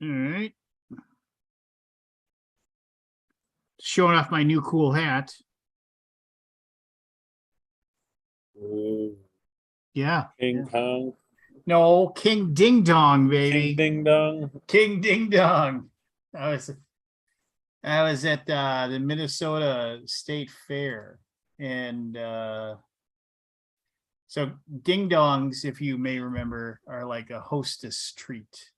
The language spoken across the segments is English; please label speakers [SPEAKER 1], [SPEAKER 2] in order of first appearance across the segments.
[SPEAKER 1] All right. Showing off my new cool hat.
[SPEAKER 2] Ooh,
[SPEAKER 1] Yeah.
[SPEAKER 2] King Kong.
[SPEAKER 1] No, King Ding Dong, baby.
[SPEAKER 2] King Ding Dong.
[SPEAKER 1] King Ding Dong. I was at the Minnesota State Fair, and so ding dongs, if you may remember, are like a hostess treat.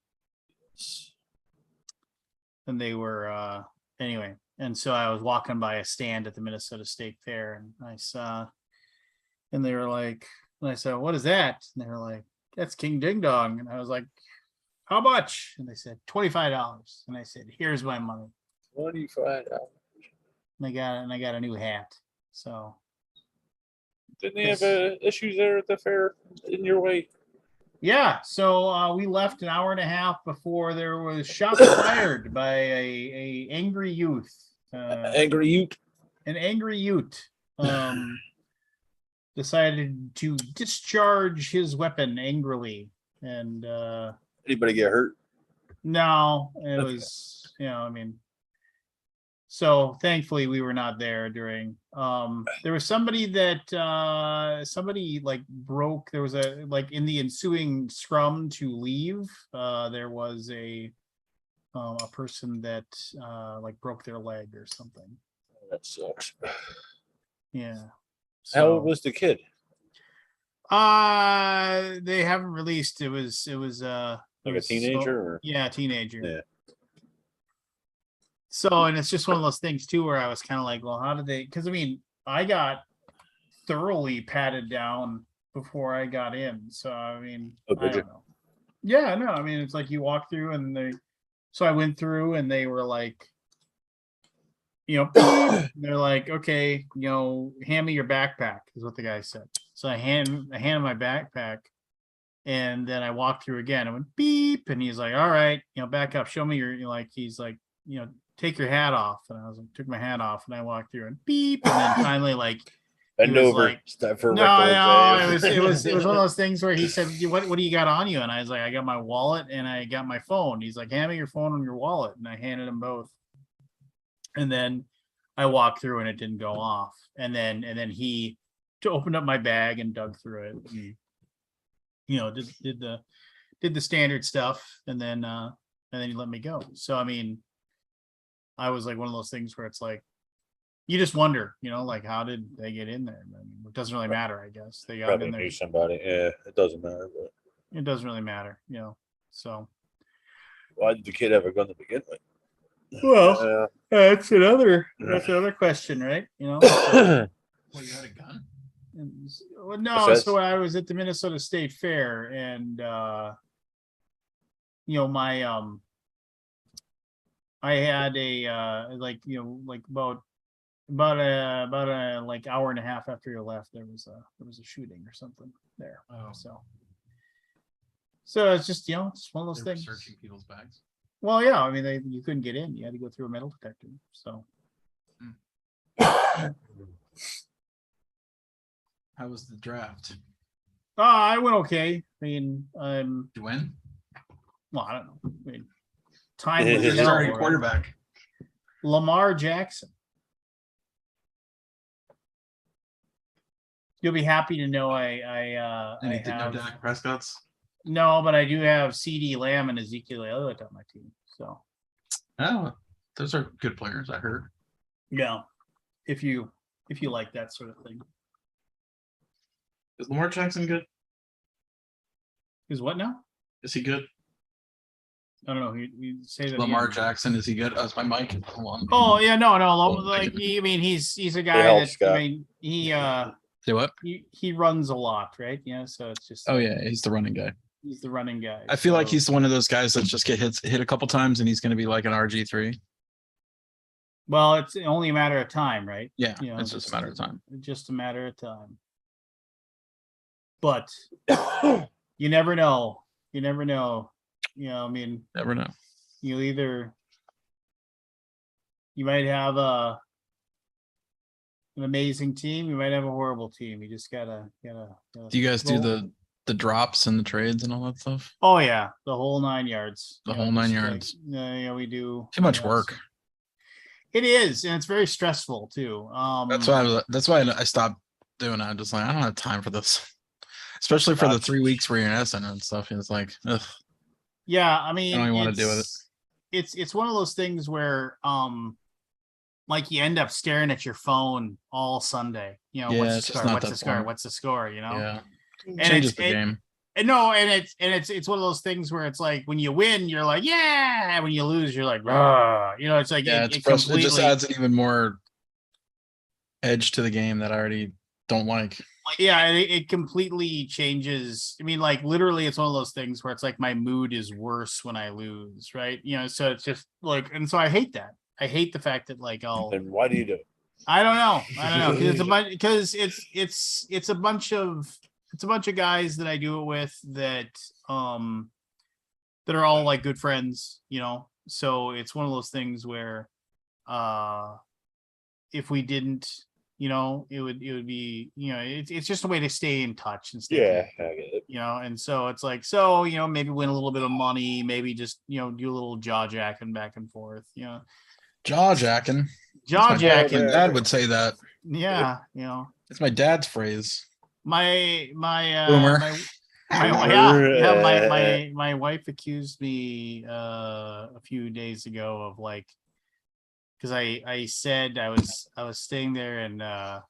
[SPEAKER 1] And they were anyway. And so I was walking by a stand at the Minnesota State Fair, and I saw, and they were like, and I said, "What is that?" And they were like, "That's King Ding Dong." And I was like, "How much?" And they said, $25. And I said, "Here's my money."
[SPEAKER 2] $25.
[SPEAKER 1] And I got a new hat. So
[SPEAKER 2] Didn't they have issues there at the fair in your way?
[SPEAKER 1] yeah, so we left an hour and a half before there was shots fired by a angry youth.
[SPEAKER 2] Angry Ute.
[SPEAKER 1] An angry Ute decided to discharge his weapon angrily, and
[SPEAKER 2] Anybody get hurt?
[SPEAKER 1] no, it
[SPEAKER 2] Okay.
[SPEAKER 1] was, I mean, so thankfully we were not there during. There was somebody that somebody like broke. There was a like in the ensuing scrum to leave. There was a person that like broke their leg or something.
[SPEAKER 2] That sucks.
[SPEAKER 1] Yeah.
[SPEAKER 2] How old was the kid?
[SPEAKER 1] They haven't released. It was
[SPEAKER 2] Like a teenager? Or?
[SPEAKER 1] Yeah, teenager.
[SPEAKER 2] Yeah.
[SPEAKER 1] So, and it's just one of those things too, where I was kind of like, well, how did they? Because I mean, I got thoroughly patted down before I got in. So I mean, I don't know. Yeah, no, I mean, it's like you walk through and so I went through and they were like, they're like, okay, hand me your backpack is what the guy said. So I hand my backpack, and then I walked through again. I went beep, and he's like, all right, back up, show me your, he's like, take your hat off. And I was like, took my hat off, and I walked through and beep, and then finally like
[SPEAKER 2] bend over.
[SPEAKER 1] Like,
[SPEAKER 2] for
[SPEAKER 1] no, it was one of those things where he said, what do you got on you? And I was like, I got my wallet and I got my phone. He's like, hand me your phone and your wallet. And I handed him both. And then I walked through and it didn't go off. And then he opened up my bag and dug through it. And, did the standard stuff, and then he let me go. So I mean, I was like one of those things where it's like, you just wonder, like, how did they get in there? I mean, it doesn't really matter, I guess. They got
[SPEAKER 2] Probably
[SPEAKER 1] in there.
[SPEAKER 2] knew somebody. Yeah, it doesn't matter. But
[SPEAKER 1] it doesn't really matter, so.
[SPEAKER 2] Why did the kid have a gun to begin with?
[SPEAKER 1] Well, that's another question, right?
[SPEAKER 3] Well, you had a gun?
[SPEAKER 1] Well, no, so I was at the Minnesota State Fair, and my I had a like about a like hour and a half after you left, there was a shooting or something there.
[SPEAKER 3] Oh.
[SPEAKER 1] So it's just it's one of those things.
[SPEAKER 3] Searching people's bags.
[SPEAKER 1] Well, yeah, I mean, you couldn't get in. You had to go through a metal detector. So.
[SPEAKER 3] How was the draft?
[SPEAKER 1] I went okay. I mean,
[SPEAKER 3] You win?
[SPEAKER 1] Well, I don't know. I mean, time
[SPEAKER 3] Who's
[SPEAKER 1] will
[SPEAKER 3] your
[SPEAKER 1] tell,
[SPEAKER 3] starting
[SPEAKER 1] right?
[SPEAKER 3] quarterback?
[SPEAKER 1] Lamar Jackson. You'll be happy to know I
[SPEAKER 3] Any
[SPEAKER 1] have
[SPEAKER 3] Dak Prescott's?
[SPEAKER 1] no, but I do have CeeDee Lamb and Ezekiel Elliott on my team. So
[SPEAKER 3] Oh, those are good players, I heard.
[SPEAKER 1] yeah, if you like that sort of thing.
[SPEAKER 3] Is Lamar Jackson good?
[SPEAKER 1] Is what now?
[SPEAKER 3] Is he good?
[SPEAKER 1] I don't know. You say that
[SPEAKER 3] Lamar
[SPEAKER 1] again.
[SPEAKER 3] Jackson, is he good? That's my mic. Hold on.
[SPEAKER 1] Oh yeah, no.
[SPEAKER 3] Oh,
[SPEAKER 1] Like I mean, he's a guy
[SPEAKER 2] help,
[SPEAKER 1] that
[SPEAKER 2] Scott.
[SPEAKER 1] I mean he
[SPEAKER 3] Say what?
[SPEAKER 1] he runs a lot, right? Yeah, so it's just
[SPEAKER 3] Oh yeah, he's the running guy.
[SPEAKER 1] he's the running guy.
[SPEAKER 3] I feel like he's one of those guys that just get hit a couple times and he's going to be like an RG3.
[SPEAKER 1] Well, it's only a matter of time, right?
[SPEAKER 3] Yeah, it's just a matter of time.
[SPEAKER 1] Just a matter of time. But you never know. You never know. I mean,
[SPEAKER 3] Never know.
[SPEAKER 1] You might have an amazing team. You might have a horrible team. You just gotta.
[SPEAKER 3] Do you guys do the the drops and the trades and all that stuff.
[SPEAKER 1] Oh yeah, the whole 9 yards.
[SPEAKER 3] The
[SPEAKER 1] You
[SPEAKER 3] whole
[SPEAKER 1] know,
[SPEAKER 3] 9
[SPEAKER 1] just like,
[SPEAKER 3] yards.
[SPEAKER 1] yeah, we do
[SPEAKER 3] Too much
[SPEAKER 1] yeah,
[SPEAKER 3] work.
[SPEAKER 1] so- It is, and it's very stressful too.
[SPEAKER 3] That's why I stopped doing it. I'm just like, I don't have time for this. Especially for the 3 weeks where you're in Essen and stuff. It's like, ugh,
[SPEAKER 1] Yeah, I
[SPEAKER 3] I
[SPEAKER 1] mean,
[SPEAKER 3] don't even want to deal with it.
[SPEAKER 1] It's one of those things where like you end up staring at your phone all Sunday. You know,
[SPEAKER 3] Yeah,
[SPEAKER 1] what's the
[SPEAKER 3] it's just
[SPEAKER 1] score?
[SPEAKER 3] not
[SPEAKER 1] What's
[SPEAKER 3] that
[SPEAKER 1] the score?
[SPEAKER 3] fun.
[SPEAKER 1] What's the score? You know?
[SPEAKER 3] Yeah.
[SPEAKER 1] And
[SPEAKER 3] Changes
[SPEAKER 1] it's
[SPEAKER 3] the game.
[SPEAKER 1] and no, and it's one of those things where it's like when you win, you're like, yeah. When you lose, you're like, ah. You know, it's like
[SPEAKER 3] Yeah,
[SPEAKER 1] it
[SPEAKER 3] it just
[SPEAKER 1] completely
[SPEAKER 3] adds an even more edge to the game that I already don't like.
[SPEAKER 1] yeah, it completely changes. I mean, like literally, it's one of those things where it's like my mood is worse when I lose, right? You know, so it's just like, and so I hate that. I hate the fact that like
[SPEAKER 2] Then why do you do it?
[SPEAKER 1] I don't know, because it's a bunch because it's a bunch of guys that I do it with that that are all like good friends, you know. So it's one of those things where if we didn't, you know, it would be, you know, it's just a way to stay in touch and stay
[SPEAKER 2] Yeah,
[SPEAKER 1] connected,
[SPEAKER 2] I get it.
[SPEAKER 1] you know. And so it's like, so, you know, maybe win a little bit of money, maybe just, you know, do a little jaw jacking back and forth, you know.
[SPEAKER 3] Jaw jacking.
[SPEAKER 1] Jaw
[SPEAKER 3] My
[SPEAKER 1] jacking.
[SPEAKER 3] dad would say that.
[SPEAKER 1] Yeah, you know.
[SPEAKER 3] It's my dad's phrase.
[SPEAKER 1] My
[SPEAKER 3] Boomer.
[SPEAKER 1] my wife accused me a few days ago of like, because I said I was staying there and I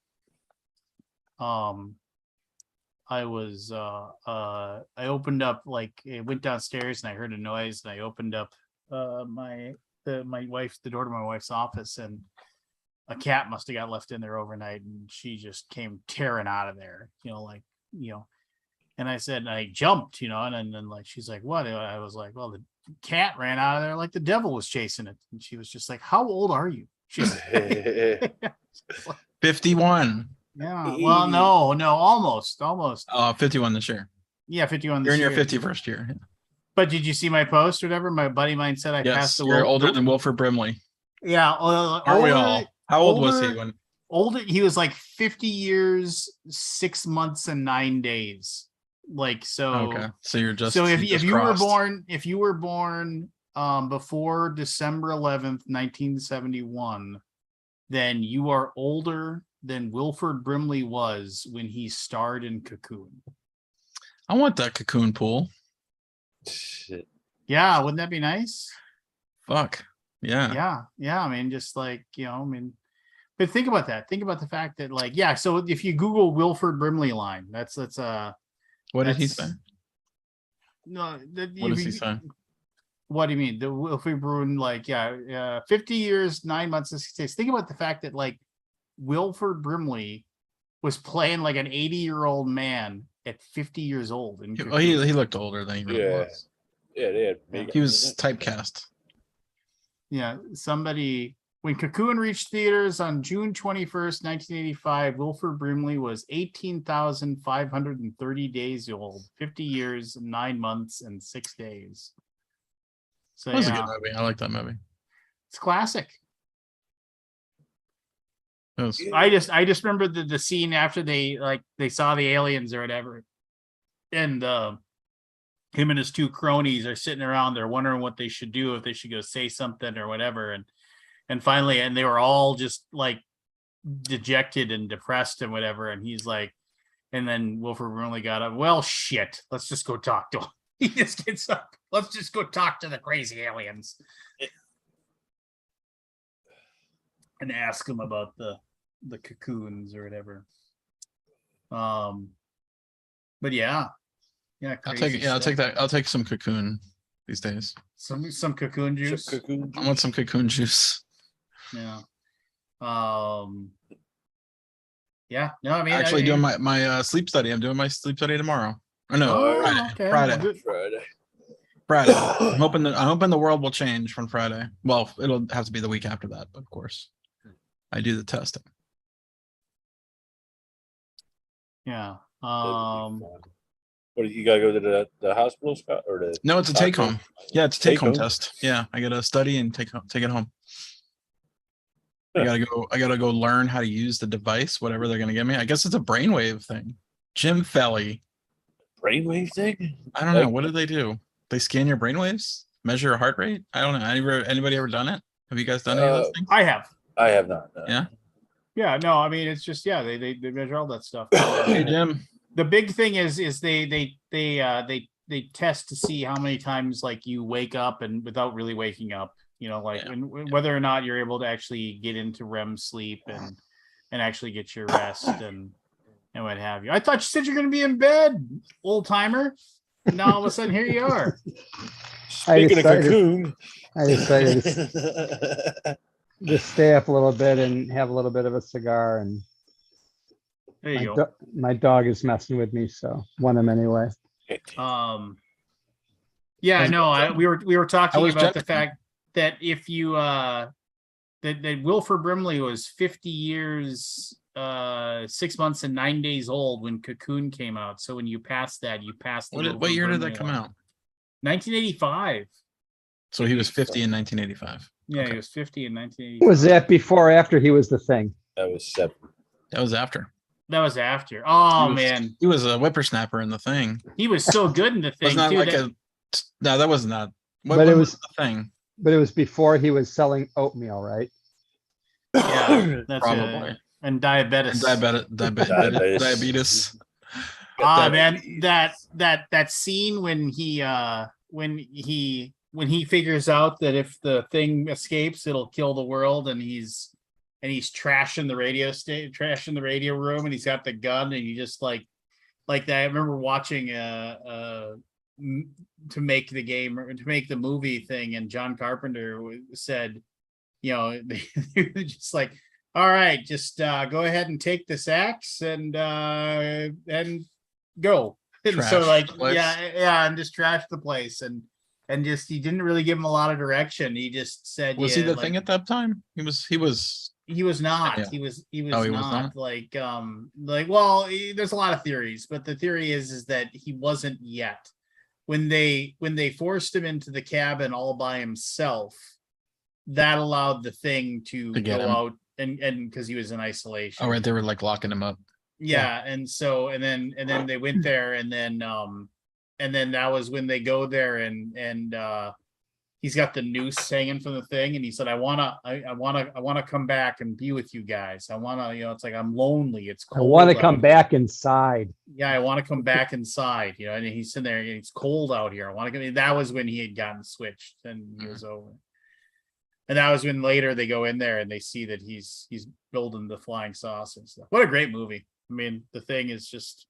[SPEAKER 1] was I opened up, like it went downstairs and I heard a noise and I opened up my the door to my wife's office, and a cat must have got left in there overnight, and she just came tearing out of there, you know, like, you know. And I said, and I jumped, you know, and then like she's like, what? And I was like, well, the cat ran out of there like the devil was chasing it. And she was just like, how old are you? She's
[SPEAKER 3] 51.
[SPEAKER 1] yeah. Well, no, almost.
[SPEAKER 3] 51 this year.
[SPEAKER 1] Yeah, 51 this
[SPEAKER 3] You're in
[SPEAKER 1] year.
[SPEAKER 3] your 51st year.
[SPEAKER 1] But did you see my post or whatever? My buddy mine said I passed
[SPEAKER 3] Yes,
[SPEAKER 1] the
[SPEAKER 3] you're older than Wilford Brimley.
[SPEAKER 1] Yeah,
[SPEAKER 3] Aren't we all? How old was he when?
[SPEAKER 1] Older, he was like 50 years, 6 months, and 9 days. Like, so
[SPEAKER 3] Okay, so you're just
[SPEAKER 1] so if
[SPEAKER 3] you just
[SPEAKER 1] you
[SPEAKER 3] crossed.
[SPEAKER 1] were born before December 11th, 1971, then you are older than Wilford Brimley was when he starred in Cocoon.
[SPEAKER 3] I want that Cocoon pool.
[SPEAKER 2] Shit.
[SPEAKER 1] Yeah, wouldn't that be nice?
[SPEAKER 3] Fuck. Yeah.
[SPEAKER 1] Yeah. I mean, just like, you know, I mean, but think about that. Think about the fact that, like, yeah. So if you Google Wilford Brimley line, that's
[SPEAKER 3] What did he say?
[SPEAKER 1] No,
[SPEAKER 3] What does he say?
[SPEAKER 1] What do you mean? The Wilford Bruin, like, 50 years, 9 months, and 6 days. Think about the fact that, like, Wilford Brimley was playing like an 80-year-old man at 50 years old. And
[SPEAKER 3] Well, he looked older than he really was.
[SPEAKER 2] Yeah, they had
[SPEAKER 3] He was typecast.
[SPEAKER 1] Yeah, somebody, when Cocoon reached theaters on June 21st, 1985, Wilford Brimley was 18,530 days old, 50 years, 9 months, and 6 days. So
[SPEAKER 3] That was a good movie. I like that movie.
[SPEAKER 1] It's classic.
[SPEAKER 3] It was,
[SPEAKER 1] I just remember the scene after they saw the aliens or whatever, and him and his two cronies are sitting around. They're wondering what they should do, if they should go say something or whatever, and finally, and they were all just like dejected and depressed and whatever. And he's like, and then Wilford really got up. Well, shit, let's just go talk to him. He just gets up. Let's just go talk to the crazy aliens. And ask him about the cocoons or whatever. But yeah.
[SPEAKER 3] I'll take it. Yeah, I'll take that. I'll take some Cocoon these days.
[SPEAKER 1] Some cocoon juice.
[SPEAKER 3] I want some Cocoon juice.
[SPEAKER 1] Yeah. Yeah. No, I mean,
[SPEAKER 3] Actually, doing my sleep study. I'm doing my sleep study tomorrow. Or no, Friday. Friday. I'm hoping the world will change from Friday. Well, it'll have to be the week after that, of course. I do the testing.
[SPEAKER 1] Yeah.
[SPEAKER 2] What, you gotta go to the hospital, Scott, or the?
[SPEAKER 3] No, it's a take home. Yeah, it's a take home test. Yeah, I gotta study and take it home. I gotta go learn how to use the device, whatever they're gonna give me. I guess it's a brainwave thing. Jim Felly.
[SPEAKER 2] brainwave thing?
[SPEAKER 3] I don't know. What do they do? They scan your brainwaves, measure your heart rate. I don't know. Anybody ever done it? Have you guys done any of those things?
[SPEAKER 1] I have.
[SPEAKER 2] I have not. No.
[SPEAKER 3] Yeah.
[SPEAKER 1] Yeah, no, I mean it's just they measure all that stuff.
[SPEAKER 3] Hey Jim.
[SPEAKER 1] The big thing is they test to see how many times like you wake up and without really waking up, you know, like whether or not you're able to actually get into REM sleep and actually get your rest and what have you. I thought you said you're going to be in bed, old timer. And now all of a sudden here you are.
[SPEAKER 2] Speaking of cocoon,
[SPEAKER 4] I decided to stay up a little bit and have a little bit of a cigar, and
[SPEAKER 1] there you go.
[SPEAKER 4] My dog is messing with me, so want him anyway.
[SPEAKER 1] Yeah, no, we were talking about the fact that if you that Wilford Brimley was 50 years 6 months and 9 days old when Cocoon came out. So when you passed that, you passed the
[SPEAKER 3] what year did that come out?
[SPEAKER 1] 1985.
[SPEAKER 3] So he was 50 in 1985.
[SPEAKER 1] Yeah, okay. He was 50 in 1985.
[SPEAKER 4] Was that before or after he was the Thing?
[SPEAKER 2] That was 7.
[SPEAKER 3] That was after.
[SPEAKER 1] That was after. Oh man,
[SPEAKER 3] he was a whippersnapper in the Thing.
[SPEAKER 1] He was so good in the Thing.
[SPEAKER 3] Wasn't that too. No, that was not.
[SPEAKER 4] But it was
[SPEAKER 3] the Thing.
[SPEAKER 4] But it was before he was selling oatmeal, right?
[SPEAKER 1] Yeah, that's
[SPEAKER 3] probably.
[SPEAKER 1] And diabetes.
[SPEAKER 3] Diabetes.
[SPEAKER 1] Man, that scene when he figures out that if the Thing escapes, it'll kill the world, and he's trashing the radio room, and he's got the gun, and you just like that. I remember watching to make the game or to make the movie thing, and John Carpenter said, you know, they were just like, all right, just go ahead and take this axe and go. And so like and just trash the place and just he didn't really give him a lot of direction. He just said,
[SPEAKER 3] was he the Thing at that time? He was not.
[SPEAKER 1] Yeah. He was not. Like well, there's a lot of theories, but the theory is that he wasn't yet. When they forced him into the cabin all by himself, that allowed the Thing to go out and because he was in isolation.
[SPEAKER 3] Oh, right, they were like locking him up.
[SPEAKER 1] Yeah, and so and then they went there, and then that was when they go there, and he's got the noose hanging from the Thing, and he said, I wanna come back and be with you guys. I wanna, you know, it's like I'm lonely. It's cold.
[SPEAKER 4] I want to come back inside.
[SPEAKER 1] Yeah, I want to come back inside. You know, and he's sitting there, and it's cold out here. I want to come. That was when he had gotten switched, and he was over. And that was when later they go in there and they see that he's building the flying saucer and stuff. What a great movie! I mean, the Thing is just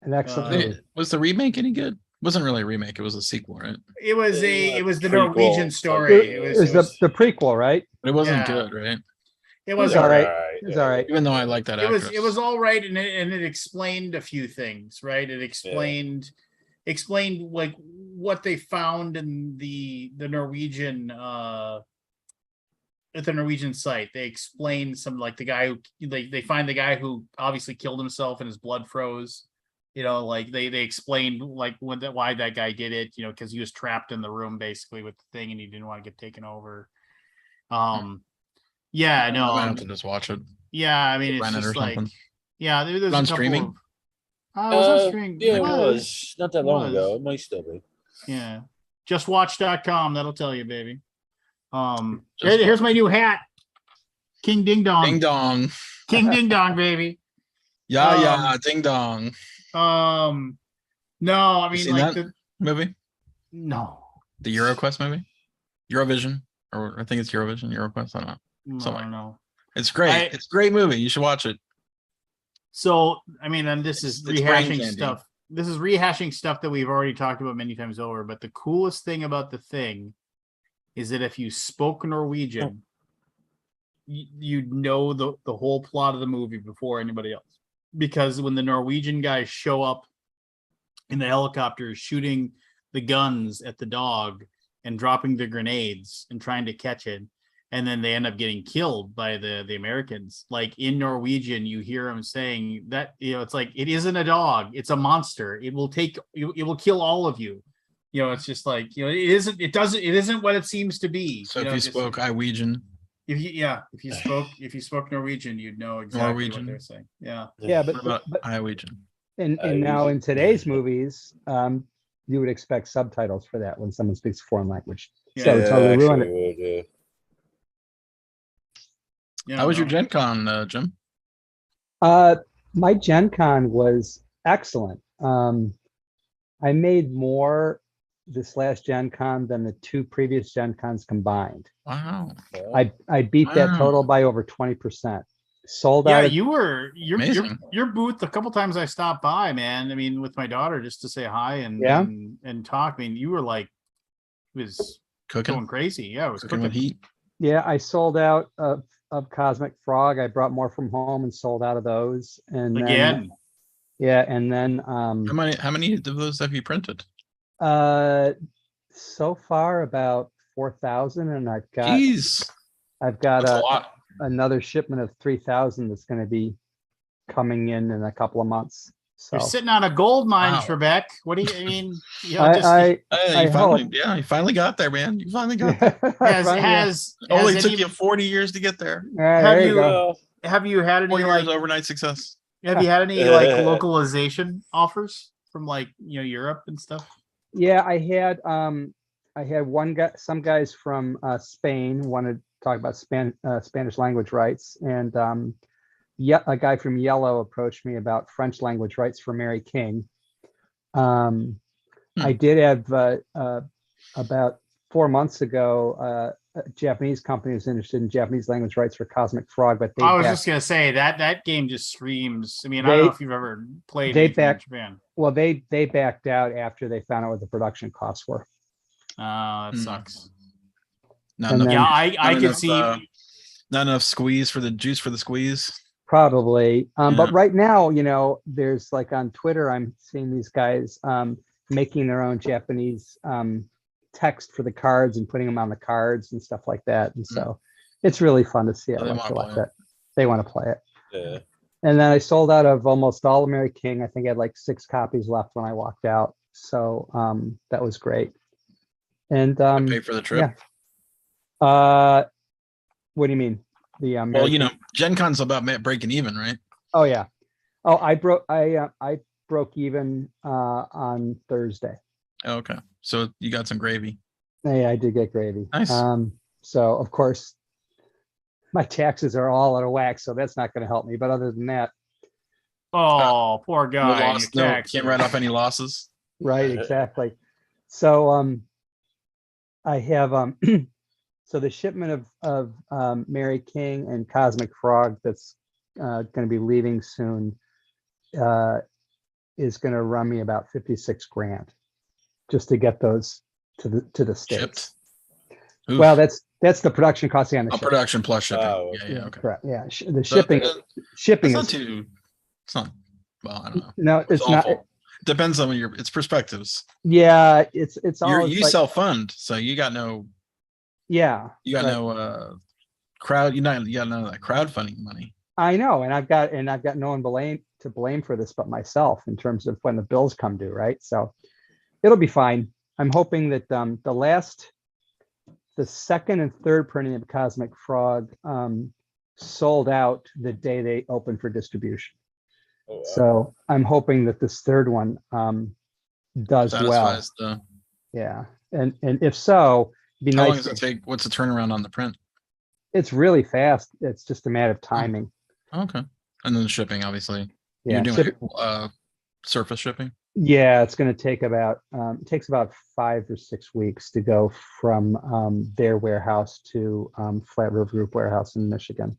[SPEAKER 4] an excellent movie.
[SPEAKER 3] Was the remake any good? It wasn't really a remake. It was a sequel, right?
[SPEAKER 1] It was the Norwegian story.
[SPEAKER 4] It was the prequel, right?
[SPEAKER 3] It wasn't good, right?
[SPEAKER 1] It was
[SPEAKER 4] all right. It was all right.
[SPEAKER 3] Even though I like that actress.
[SPEAKER 1] It was all right, and it explained a few things, right? It explained like what they found in the Norwegian at the Norwegian site. They explained some, like the guy who they find the guy who obviously killed himself and his blood froze. You know, like they explained like why that guy did it, you know, because he was trapped in the room basically with the Thing and he didn't want to get taken over. Yeah, no,
[SPEAKER 3] I have to just watch it.
[SPEAKER 1] Yeah, I mean, it's just like, yeah, there's
[SPEAKER 3] on streaming.
[SPEAKER 1] It was on streaming.
[SPEAKER 2] Yeah, it was not that long ago. It might still be.
[SPEAKER 1] Yeah, justwatch.com. That'll tell you, baby. Here's my new hat. King Ding Dong.
[SPEAKER 3] Ding Dong.
[SPEAKER 1] King Ding Dong, baby.
[SPEAKER 3] Yeah, Ding Dong.
[SPEAKER 1] No, I mean, like the
[SPEAKER 3] movie.
[SPEAKER 1] No,
[SPEAKER 3] the EuroQuest movie, Eurovision, or I think it's Eurovision, EuroQuest. I don't know.
[SPEAKER 1] I don't know.
[SPEAKER 3] It's great. It's a great movie. You should watch it.
[SPEAKER 1] So, I mean, and this is rehashing stuff. This is rehashing stuff that we've already talked about many times over. But the coolest thing about the Thing is that if you spoke Norwegian, you'd know the whole plot of the movie before anybody else. Because when the Norwegian guys show up in the helicopter shooting the guns at the dog and dropping the grenades and trying to catch it, and then they end up getting killed by the Americans, like in Norwegian, you hear them saying that, you know, it's like, it isn't a dog, it's a monster. It will kill all of you. You know, it's just like, you know, it isn't what it seems to be.
[SPEAKER 3] So if you spoke Norwegian.
[SPEAKER 1] If you spoke Norwegian, you'd know exactly what they're saying. Yeah.
[SPEAKER 4] Yeah, but
[SPEAKER 3] Norwegian.
[SPEAKER 4] And now in today's movies, you would expect subtitles for that when someone speaks a foreign language. So that would totally ruin it.
[SPEAKER 3] How was your Gen Con, Jim?
[SPEAKER 4] My Gen Con was excellent. I made more this last Gen Con than the 2 previous Gen Cons combined.
[SPEAKER 3] Wow.
[SPEAKER 4] I beat that total by over 20%. Sold out.
[SPEAKER 1] Yeah, your booth a couple times I stopped by, man. I mean, with my daughter just to say hi and talk. I mean, you were like, it was going crazy. Yeah, it was cooking
[SPEAKER 3] with heat.
[SPEAKER 4] Yeah, I sold out of Cosmic Frog. I brought more from home and sold out of those. And
[SPEAKER 1] again,
[SPEAKER 4] and then
[SPEAKER 3] how many of those have you printed?
[SPEAKER 4] So far about 4,000, and I've got another shipment of 3,000 that's going to be coming in a couple of months. So
[SPEAKER 1] you're sitting on a gold mine, Trebek. What do you mean? You
[SPEAKER 3] finally got there, man. You finally got there.
[SPEAKER 1] Only
[SPEAKER 3] took you 40 years to get there.
[SPEAKER 4] Have
[SPEAKER 1] you had any
[SPEAKER 3] overnight success?
[SPEAKER 1] Have you had any localization offers from Europe and stuff?
[SPEAKER 4] Yeah, I had some guys from Spain wanted to talk about Spanish language rights, and a guy from Yellow approached me about French language rights for Mary King. I did have about 4 months ago a Japanese company was interested in Japanese language rights for Cosmic Frog, but
[SPEAKER 1] I was just gonna say that game just screams. I mean, I don't know if you've ever played in Japan.
[SPEAKER 4] Well, they backed out after they found out what the production costs were.
[SPEAKER 1] That sucks.
[SPEAKER 4] I
[SPEAKER 1] could see
[SPEAKER 3] not enough squeeze for the juice for the squeeze.
[SPEAKER 4] Probably. But right now, there's on Twitter, I'm seeing these guys making their own Japanese text for the cards and putting them on the cards and stuff like that. And so it's really fun to see. They want to play it.
[SPEAKER 2] Yeah.
[SPEAKER 4] And then I sold out of almost all of Mary King. I think I had 6 copies left when I walked out. So that was great. And
[SPEAKER 3] pay for the trip.
[SPEAKER 4] Yeah. What do you mean?
[SPEAKER 3] Gen Con's about breaking even, right?
[SPEAKER 4] Oh yeah. Oh, I broke even on Thursday.
[SPEAKER 3] Oh, okay. So you got some gravy.
[SPEAKER 4] Yeah, I did get gravy.
[SPEAKER 3] Nice.
[SPEAKER 4] So of course my taxes are all out of whack, so that's not going to help me. But other than that,
[SPEAKER 1] poor guy.
[SPEAKER 3] Can't write off any losses.
[SPEAKER 4] Right, exactly. So I have so the shipment of Mary King and Cosmic Frog that's going to be leaving soon is going to run me about 56 grand just to get those to the States. Well, that's the production cost on the ship.
[SPEAKER 3] Production plus shipping.
[SPEAKER 4] Okay. Correct. Yeah, the shipping
[SPEAKER 3] it's not. Well, I don't know.
[SPEAKER 4] No, it's
[SPEAKER 3] awful.
[SPEAKER 4] not.
[SPEAKER 3] It depends on it's perspectives.
[SPEAKER 4] Yeah, it's all
[SPEAKER 3] you self-fund, so you got no.
[SPEAKER 4] Yeah,
[SPEAKER 3] you got no crowd. You got none of that crowdfunding money.
[SPEAKER 4] I know, and I've got no one to blame for this but myself in terms of when the bills come due, right? So it'll be fine. I'm hoping that the second and third printing of Cosmic Frog sold out the day they opened for distribution. Oh, wow. So I'm hoping that this third one does well. Yeah, and if so, it'd be nice.
[SPEAKER 3] How long does it take? What's the turnaround on the print?
[SPEAKER 4] It's really fast. It's just a matter of timing.
[SPEAKER 3] Okay, and then the shipping, obviously.
[SPEAKER 4] Yeah,
[SPEAKER 3] you're doing surface shipping.
[SPEAKER 4] Yeah, it's going to take about it takes about 5 or 6 weeks to go from their warehouse to Flat River Group warehouse in Michigan.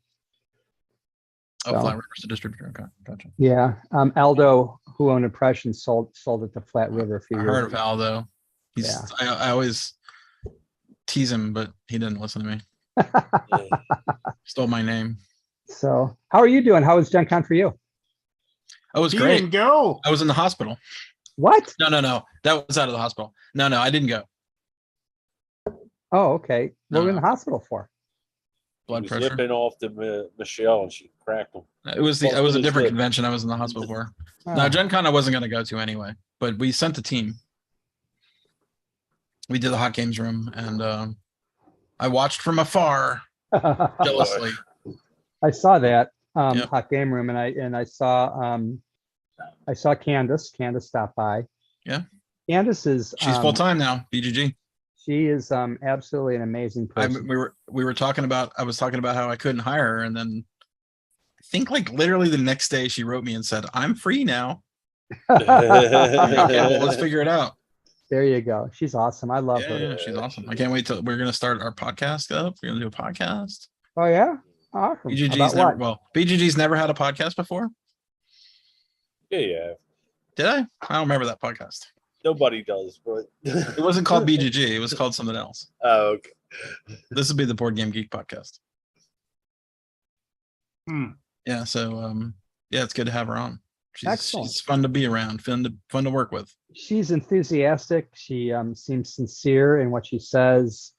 [SPEAKER 3] Oh, Flat River's the distributor. Okay, gotcha.
[SPEAKER 4] Yeah, Aldo, who owned Impression, sold it to Flat River a few years ago.
[SPEAKER 3] I heard of Aldo. I always tease him, but he didn't listen to me. Stole my name.
[SPEAKER 4] So, how are you doing? How was Gen Con for you?
[SPEAKER 3] I was great.
[SPEAKER 1] Didn't go.
[SPEAKER 3] I was in the hospital.
[SPEAKER 4] What?
[SPEAKER 3] No. That was out of the hospital. No, I didn't go.
[SPEAKER 4] Oh, okay. What were you in the hospital for?
[SPEAKER 3] Blood pressure.
[SPEAKER 2] Zipping off to Michelle and she cracked him.
[SPEAKER 3] It was a different convention I was in the hospital for. Oh. Now, Gen Con I wasn't going to go to anyway, but we sent a team. We did the hot games room, and I watched from afar jealously.
[SPEAKER 4] I saw that hot game room, and I saw I saw Candace. Candace stopped by.
[SPEAKER 3] Yeah.
[SPEAKER 4] Candace is
[SPEAKER 3] She's full time now. BGG.
[SPEAKER 4] She is absolutely an amazing person.
[SPEAKER 3] We were talking about. I was talking about how I couldn't hire her, and then I think like literally the next day she wrote me and said, "I'm free now." Okay, well, let's figure it out.
[SPEAKER 4] There you go. She's awesome. I love her.
[SPEAKER 3] Yeah, she's awesome. I can't wait till we're gonna start our podcast up. We're gonna do a podcast.
[SPEAKER 4] Oh yeah, awesome.
[SPEAKER 3] BGG's never had a podcast before.
[SPEAKER 2] Yeah.
[SPEAKER 3] Did I? I don't remember that podcast.
[SPEAKER 2] Nobody does, but
[SPEAKER 3] it wasn't called BGG. It was called something else.
[SPEAKER 2] Oh, okay.
[SPEAKER 3] This would be the Board Game Geek podcast. Yeah. So, yeah, it's good to have her on. She's fun to be around, fun to work with.
[SPEAKER 4] She's enthusiastic. She seems sincere in what she says.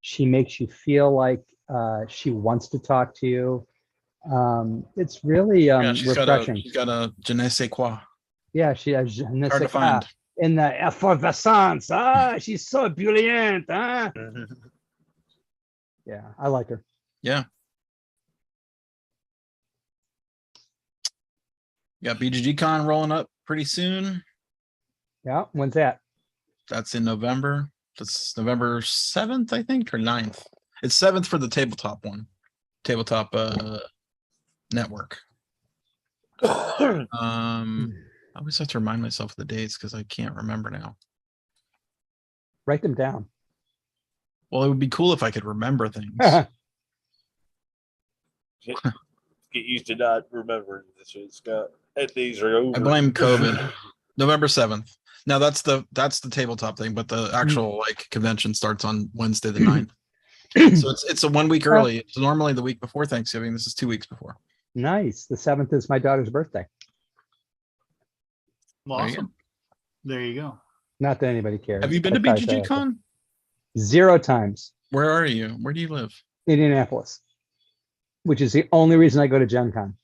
[SPEAKER 4] She makes you feel like she wants to talk to you. It's really refreshing.
[SPEAKER 3] She's got a je ne sais quoi.
[SPEAKER 4] Yeah, she has je ne
[SPEAKER 3] Hard
[SPEAKER 4] sais
[SPEAKER 3] to find.
[SPEAKER 4] quoi. In the effervescence. She's so brilliant. Yeah, I like her.
[SPEAKER 3] Yeah. Got BGG Con rolling up pretty soon.
[SPEAKER 4] Yeah, when's that?
[SPEAKER 3] That's in November. That's November 7th, I think, or 9th. It's 7th for the tabletop one. Tabletop network. I always have to remind myself of the dates because I can't remember now.
[SPEAKER 4] Write them down.
[SPEAKER 3] Well, it would be cool if I could remember things.
[SPEAKER 2] Get used to not remembering this shit, Scott. Days are over.
[SPEAKER 3] I blame COVID. November 7th. Now that's the tabletop thing, but the actual like convention starts on Wednesday the 9th. So it's a 1 week early. It's normally the week before Thanksgiving. This is 2 weeks before.
[SPEAKER 4] Nice. The 7th is my daughter's birthday.
[SPEAKER 1] Awesome. There you go.
[SPEAKER 4] Not that anybody cares.
[SPEAKER 3] Have you been to BGG Con?
[SPEAKER 4] 0 times.
[SPEAKER 3] Where are you? Where do you live?
[SPEAKER 4] Indianapolis, which is the only reason I go to Gen Con.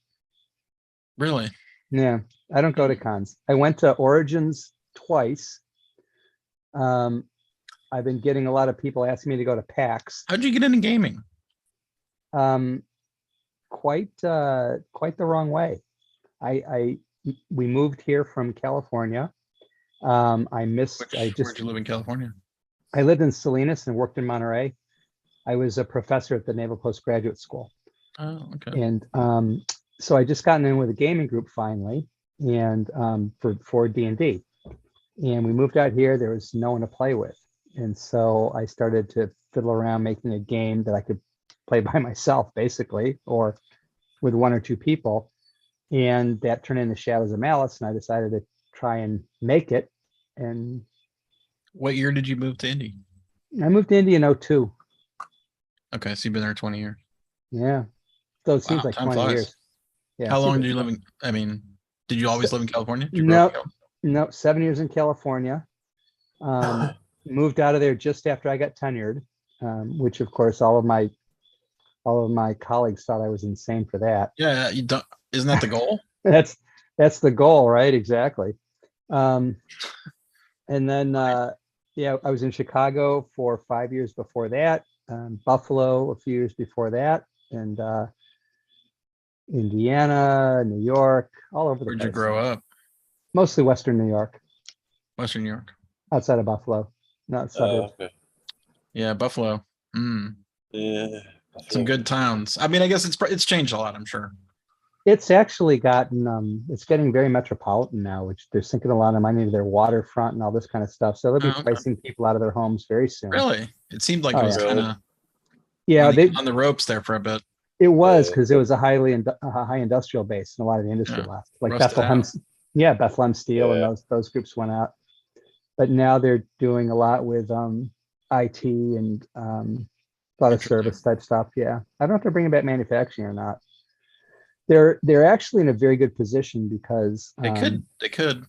[SPEAKER 3] Really?
[SPEAKER 4] Yeah, I don't go to cons. I went to Origins twice. I've been getting a lot of people asking me to go to PAX.
[SPEAKER 3] How'd you get into gaming?
[SPEAKER 4] Quite the wrong way. We moved here from California. Where'd
[SPEAKER 3] you live in California?
[SPEAKER 4] I lived in Salinas and worked in Monterey. I was a professor at the Naval Postgraduate School.
[SPEAKER 3] Oh, okay.
[SPEAKER 4] And so I just gotten in with a gaming group finally, and for D&D. And we moved out here. There was no one to play with, and so I started to fiddle around making a game that I could play by myself, basically, or with 1 or 2 people. And that turned into Shadows of Malice, and I decided to try and make it. And
[SPEAKER 3] what year did you move to Indy?
[SPEAKER 4] I moved to Indy in 2002.
[SPEAKER 3] Okay, so you've been there 20 years.
[SPEAKER 4] Yeah. So it seems like 20
[SPEAKER 3] flies.
[SPEAKER 4] years. Yeah.
[SPEAKER 3] How long did you live in? I mean, did you always live in California?
[SPEAKER 4] No, 7 years in California. Moved out of there just after I got tenured, which of course all of my colleagues thought I was insane for that.
[SPEAKER 3] Yeah, you don't. Isn't that the goal?
[SPEAKER 4] That's the goal, right? Exactly. And then I was in Chicago for 5 years before that, Buffalo a few years before that, and Indiana, New York, all over the place.
[SPEAKER 3] Where'd you grow up?
[SPEAKER 4] Mostly Western New York.
[SPEAKER 3] Western New York.
[SPEAKER 4] Outside of Buffalo. Not suburbs.
[SPEAKER 2] Okay.
[SPEAKER 3] Yeah, Buffalo.
[SPEAKER 2] Yeah.
[SPEAKER 3] Some good towns. I mean, I guess it's changed a lot, I'm sure.
[SPEAKER 4] It's actually gotten it's getting very metropolitan now, which they're sinking a lot of money into their waterfront and all this kind of stuff. So they'll be pricing people out of their homes very soon.
[SPEAKER 3] Really? It seemed like it was kind of on the ropes there for a bit.
[SPEAKER 4] It was because it was a high industrial base, and a lot of the industry left. Like Bethlehem Steel and those groups went out. But now they're doing a lot with IT and a lot of service type stuff. Yeah, I don't know if they're bringing back manufacturing or not. They're actually in a very good position because
[SPEAKER 3] they could.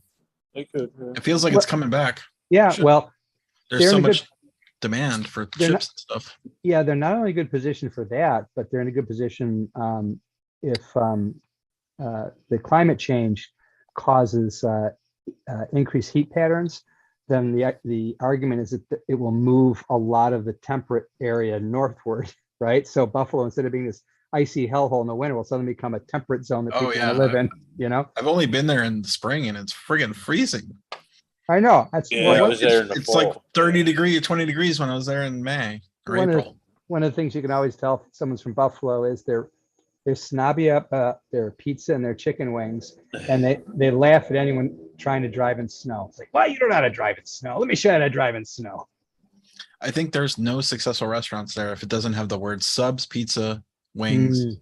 [SPEAKER 2] Yeah.
[SPEAKER 3] It feels like it's coming back.
[SPEAKER 4] Yeah, well,
[SPEAKER 3] there's so much demand for chips and stuff.
[SPEAKER 4] Yeah, they're not only in a good position for that, but they're in a good position if the climate change causes increased heat patterns. Then the argument is that it will move a lot of the temperate area northward, right? So Buffalo, instead of being this icy hellhole in the winter will suddenly become a temperate zone that
[SPEAKER 3] Oh,
[SPEAKER 4] people
[SPEAKER 3] yeah.
[SPEAKER 4] want to live in, you know?
[SPEAKER 3] I've only been there in the spring and it's friggin' freezing.
[SPEAKER 4] I know. That's
[SPEAKER 2] Yeah, I was there in the
[SPEAKER 3] It's
[SPEAKER 2] fall.
[SPEAKER 3] like 30 degrees, 20 degrees when I was there in May or April.
[SPEAKER 4] One of the things you can always tell if someone's from Buffalo is they're snobby up their pizza and their chicken wings, and they laugh at anyone trying to drive in snow. It's like, well, you don't know how to drive in snow. Let me show you how to drive in snow.
[SPEAKER 3] I think there's no successful restaurants there if it doesn't have the word subs, pizza, wings,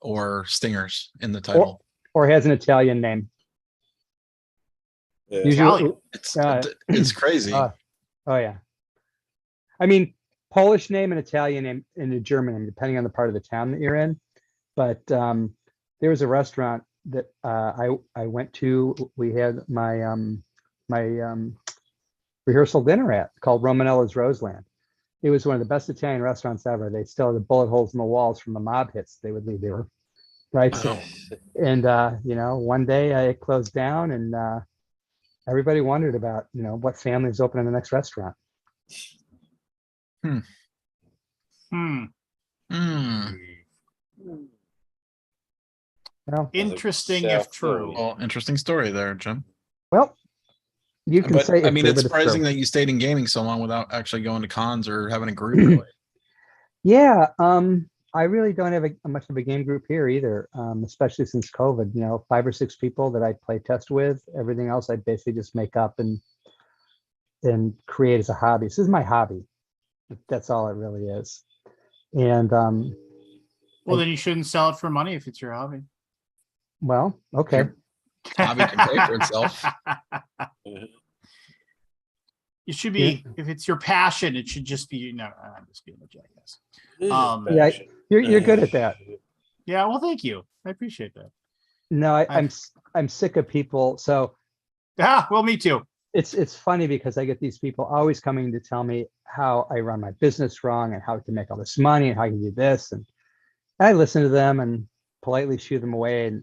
[SPEAKER 3] or stingers in the title.
[SPEAKER 4] Or has an Italian name.
[SPEAKER 2] Yeah.
[SPEAKER 4] Usually,
[SPEAKER 3] It's crazy.
[SPEAKER 4] oh yeah. I mean, Polish name and Italian name and a German name, depending on the part of the town that you're in. But there was a restaurant that I went to. We had my rehearsal dinner at, called Romanella's Roseland. It was one of the best Italian restaurants ever. They still had the bullet holes in the walls from the mob hits they would leave. They were right.
[SPEAKER 3] Wow.
[SPEAKER 4] And one day it closed down, and everybody wondered about what family was opening the next restaurant.
[SPEAKER 1] Interesting if true.
[SPEAKER 3] Well, interesting story there, Jim.
[SPEAKER 4] Well, you can say.
[SPEAKER 3] I mean, it's surprising that you stayed in gaming so long without actually going to cons or having a group. Really.
[SPEAKER 4] Yeah, I really don't have much of a game group here either, especially since COVID. 5 or 6 people that I play test with. Everything else I basically just make up and create as a hobby. This is my hobby. That's all it really is. And
[SPEAKER 1] well, then you shouldn't sell it for money if it's your hobby.
[SPEAKER 4] Well, okay.
[SPEAKER 3] Hobby can pay for itself.
[SPEAKER 1] It should be, if it's your passion, it should just be. No, I'm just being a jackass.
[SPEAKER 4] Yeah, you're good at that.
[SPEAKER 1] Yeah, well, thank you. I appreciate that.
[SPEAKER 4] No, I'm sick of people. So
[SPEAKER 1] well, me too.
[SPEAKER 4] It's funny because I get these people always coming to tell me how I run my business wrong and how I can make all this money and how I can do this, and I listen to them and politely shoo them away, and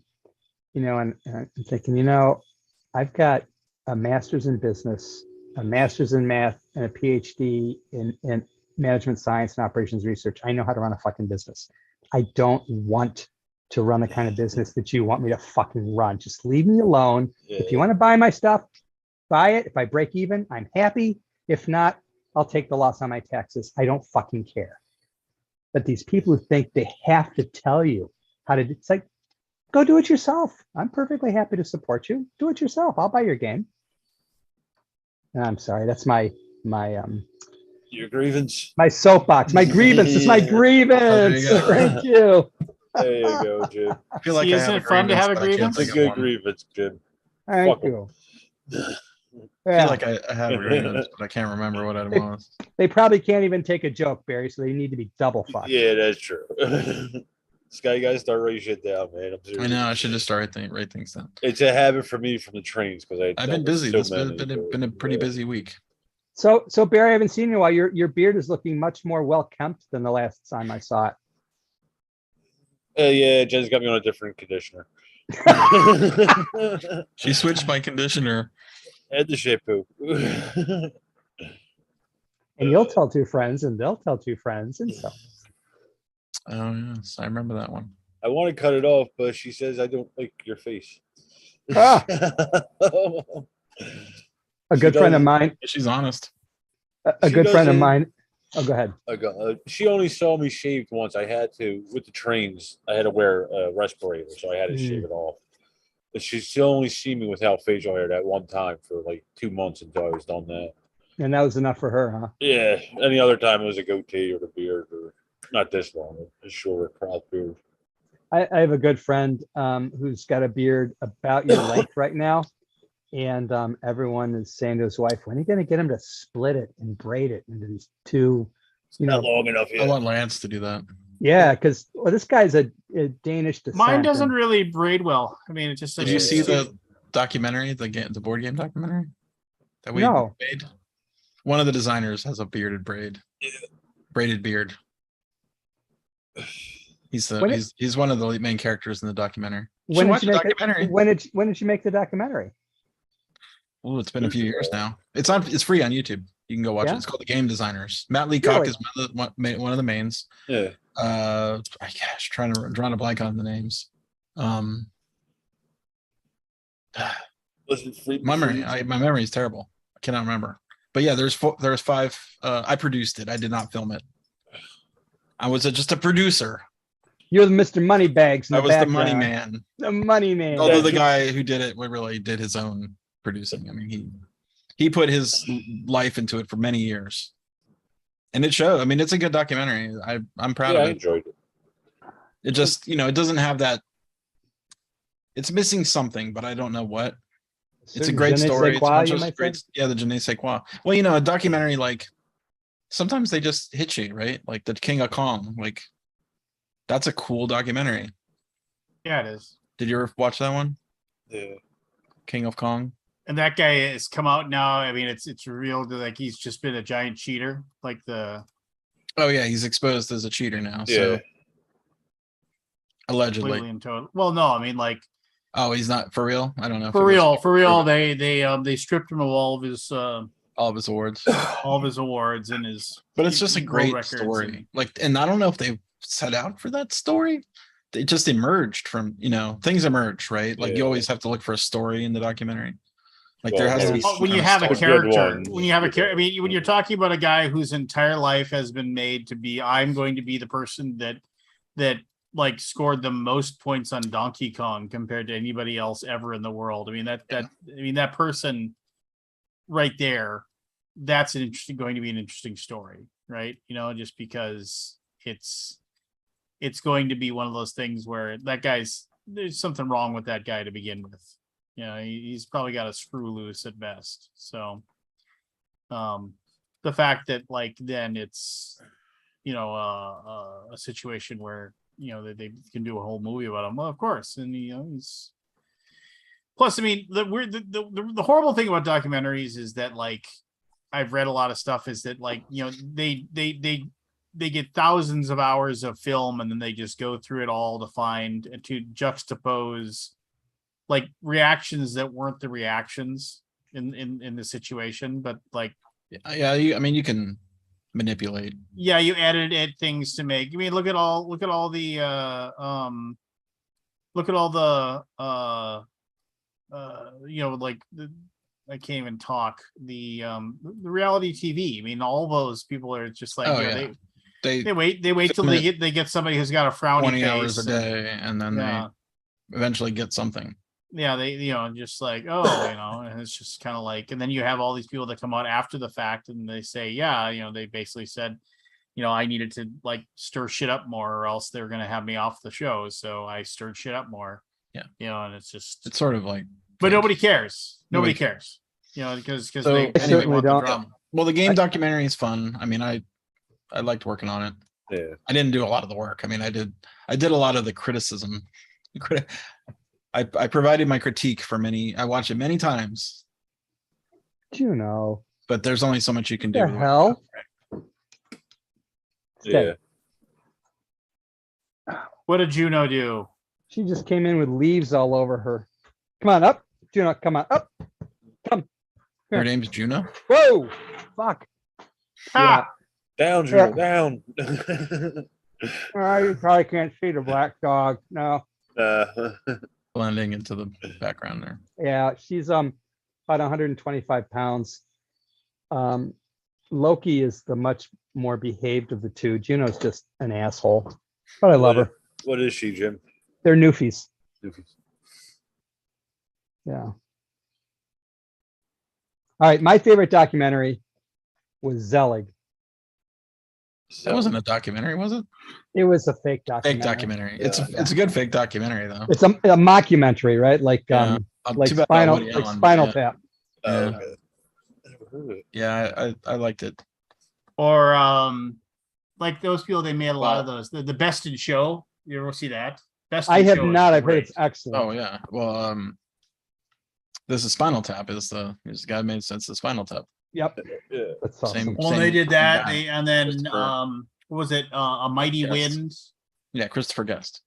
[SPEAKER 4] and I'm thinking, I've got a master's in business, a master's in math, and a PhD in management science and operations research. I know how to run a fucking business. I don't want to run the kind of business that you want me to fucking run. Just leave me alone.
[SPEAKER 2] Yeah.
[SPEAKER 4] If you want to buy my stuff, buy it. If I break even, I'm happy. If not, I'll take the loss on my taxes. I don't fucking care. But these people who think they have to tell you how to, it's like, go do it yourself. I'm perfectly happy to support you. Do it yourself. I'll buy your game. And I'm sorry. That's my
[SPEAKER 2] your grievance.
[SPEAKER 4] My soapbox. My grievance. It's my grievance. Thank you.
[SPEAKER 2] There you go, Jim.
[SPEAKER 3] I feel like
[SPEAKER 1] isn't it fun to have a grievance?
[SPEAKER 2] It's a good grievance, Jim.
[SPEAKER 4] Thank you.
[SPEAKER 3] I feel like I have a grievance, but I can't remember what it was.
[SPEAKER 4] They probably can't even take a joke, Barry, so they need to be double fucked.
[SPEAKER 2] Yeah, that's true. Sky, you guys start writing shit down, man.
[SPEAKER 3] I know. I should just start write things down.
[SPEAKER 2] It's a habit for me from the trains because
[SPEAKER 3] I've been busy. It's been a pretty busy week.
[SPEAKER 4] So Barry, I haven't seen you in a while. Your beard is looking much more well kempt than the last time I saw it.
[SPEAKER 2] Yeah, Jen's got me on a different conditioner.
[SPEAKER 3] She switched my conditioner.
[SPEAKER 2] And the shampoo.
[SPEAKER 4] And you'll tell 2 friends, and they'll tell 2 friends, and so.
[SPEAKER 3] Oh yes, I remember that one.
[SPEAKER 2] I want to cut it off, but she says I don't like your face.
[SPEAKER 4] Ah. A good friend of mine.
[SPEAKER 3] She's honest.
[SPEAKER 4] A good friend of mine. Oh, go ahead.
[SPEAKER 2] She only saw me shaved once. I had to, with the trains, I had to wear a respirator, so I had to shave it off. But she only seen me without facial hair that one time for like 2 months until I was done that.
[SPEAKER 4] And that was enough for her, huh?
[SPEAKER 2] Yeah. Any other time it was a goatee or the beard, or not this long, a short, proud beard.
[SPEAKER 4] I have a good friend who's got a beard about your length right now. And everyone is saying to his wife, when are you going to get him to split it and braid it into these 2,
[SPEAKER 2] not long enough yet.
[SPEAKER 3] I want Lance to do that.
[SPEAKER 4] Yeah, because this guy's a Danish descent.
[SPEAKER 1] Mine doesn't really braid well. I mean, it just.
[SPEAKER 3] Did you see the documentary, the board game documentary that we made? One of the designers has a braided beard. He's one of the main characters in the documentary.
[SPEAKER 4] When did you make the documentary?
[SPEAKER 3] Well, it's been a few years now. It's free on YouTube. You can go watch it. It's called The Game Designers. Matt Leacock is one of the mains.
[SPEAKER 2] Yeah.
[SPEAKER 3] I guess drawing a blank on the names. My memory is terrible. I cannot remember. But yeah, there's 5. I produced it. I did not film it. I was just a producer.
[SPEAKER 4] You're the Mr. Moneybags.
[SPEAKER 3] I was the money man.
[SPEAKER 4] The money man.
[SPEAKER 3] Although the guy who did it really did his own producing. I mean, he put his life into it for many years, and it showed. I mean, it's a good documentary. I'm proud of it.
[SPEAKER 2] I enjoyed it.
[SPEAKER 3] It just, it doesn't have that. It's missing something, but I don't know what. It's a great story. The je ne sais quoi. Well, a documentary, like sometimes they just hit you, right? Like the King of Kong, like that's a cool documentary.
[SPEAKER 1] Yeah, it is.
[SPEAKER 3] Did you ever watch that one?
[SPEAKER 2] Yeah.
[SPEAKER 3] King of Kong.
[SPEAKER 1] And that guy has come out now. I mean, it's revealed that like he's just been a giant cheater. Like
[SPEAKER 3] Oh yeah, he's exposed as a cheater now.
[SPEAKER 2] Yeah.
[SPEAKER 3] So allegedly.
[SPEAKER 1] Well, no, I mean like.
[SPEAKER 3] Oh, he's not for real. I don't know.
[SPEAKER 1] For real. They stripped him of all of his
[SPEAKER 3] awards,
[SPEAKER 1] and his.
[SPEAKER 3] But it's just a great story. And I don't know if they set out for that story. It just emerged from things emerge, right? Like you always have to look for a story in the documentary. Like there has to be
[SPEAKER 1] when you have a character. When you have a character, I mean, when you're talking about a guy whose entire life has been made to be, I'm going to be the person that like scored the most points on Donkey Kong compared to anybody else ever in the world. I mean that person right there, that's going to be an interesting story, right? Just because it's going to be one of those things where there's something wrong with that guy to begin with. He's probably got a screw loose at best. So the fact that then it's a situation where that they can do a whole movie about him. Well, of course. And he's plus, I mean, the horrible thing about documentaries is that I've read a lot of stuff is that they get thousands of hours of film and then they just go through it all to juxtapose reactions that weren't the reactions in the situation, but
[SPEAKER 3] you can manipulate.
[SPEAKER 1] Yeah, you edited things to make. I mean, look at all the I can't even talk the reality TV. I mean, all those people are just they wait till they get somebody who's got a frowny
[SPEAKER 3] 20
[SPEAKER 1] face
[SPEAKER 3] hours a day, and then they eventually get something.
[SPEAKER 1] Yeah, they just and it's just kind of and then you have all these people that come out after the fact and they say, they basically said, I needed to stir shit up more or else they're gonna have me off the show, so I stirred shit up more.
[SPEAKER 3] Yeah,
[SPEAKER 1] and it's
[SPEAKER 3] sort of
[SPEAKER 1] but nobody cares. Nobody cares. Because they
[SPEAKER 4] certainly don't.
[SPEAKER 1] The drama.
[SPEAKER 3] Well, the game documentary is fun. I mean, I liked working on it.
[SPEAKER 2] Yeah,
[SPEAKER 3] I didn't do a lot of the work. I mean, I did a lot of the criticism. I provided my critique for I watched it many times.
[SPEAKER 4] But
[SPEAKER 3] there's only so much you can do.
[SPEAKER 4] The hell?
[SPEAKER 2] Yeah.
[SPEAKER 1] What did Juno do?
[SPEAKER 4] She just came in with leaves all over her. Come on up, Juno. Come on up. Come.
[SPEAKER 3] Her name's Juno.
[SPEAKER 4] Whoa! Fuck.
[SPEAKER 1] Ah!
[SPEAKER 2] Down, Juno. Down.
[SPEAKER 4] You probably can't see the black dog. No.
[SPEAKER 3] Blending into the background there.
[SPEAKER 4] Yeah, she's about 125 pounds. Loki is the much more behaved of the two. Juno's just an asshole, but I love her.
[SPEAKER 2] What is she, Jim?
[SPEAKER 4] They're newfies. Yeah. All right, my favorite documentary was Zelig.
[SPEAKER 3] That wasn't a documentary, was it?
[SPEAKER 4] It was a fake documentary.
[SPEAKER 3] Fake documentary. It's a good fake documentary though.
[SPEAKER 4] It's a mockumentary, right? Like Spinal Tap.
[SPEAKER 3] Yeah, I liked it.
[SPEAKER 1] Or those people, they made a lot of those. The Best in Show. You ever see that? Best in
[SPEAKER 4] I have
[SPEAKER 1] Show
[SPEAKER 4] not. I've heard it's excellent.
[SPEAKER 3] Oh yeah. Well, this is Spinal Tap. This guy made sense of Spinal Tap.
[SPEAKER 4] Yep.
[SPEAKER 2] Yeah.
[SPEAKER 4] That's awesome.
[SPEAKER 1] They did that. And then what was it? A Mighty Wind.
[SPEAKER 3] Yeah, Christopher Guest.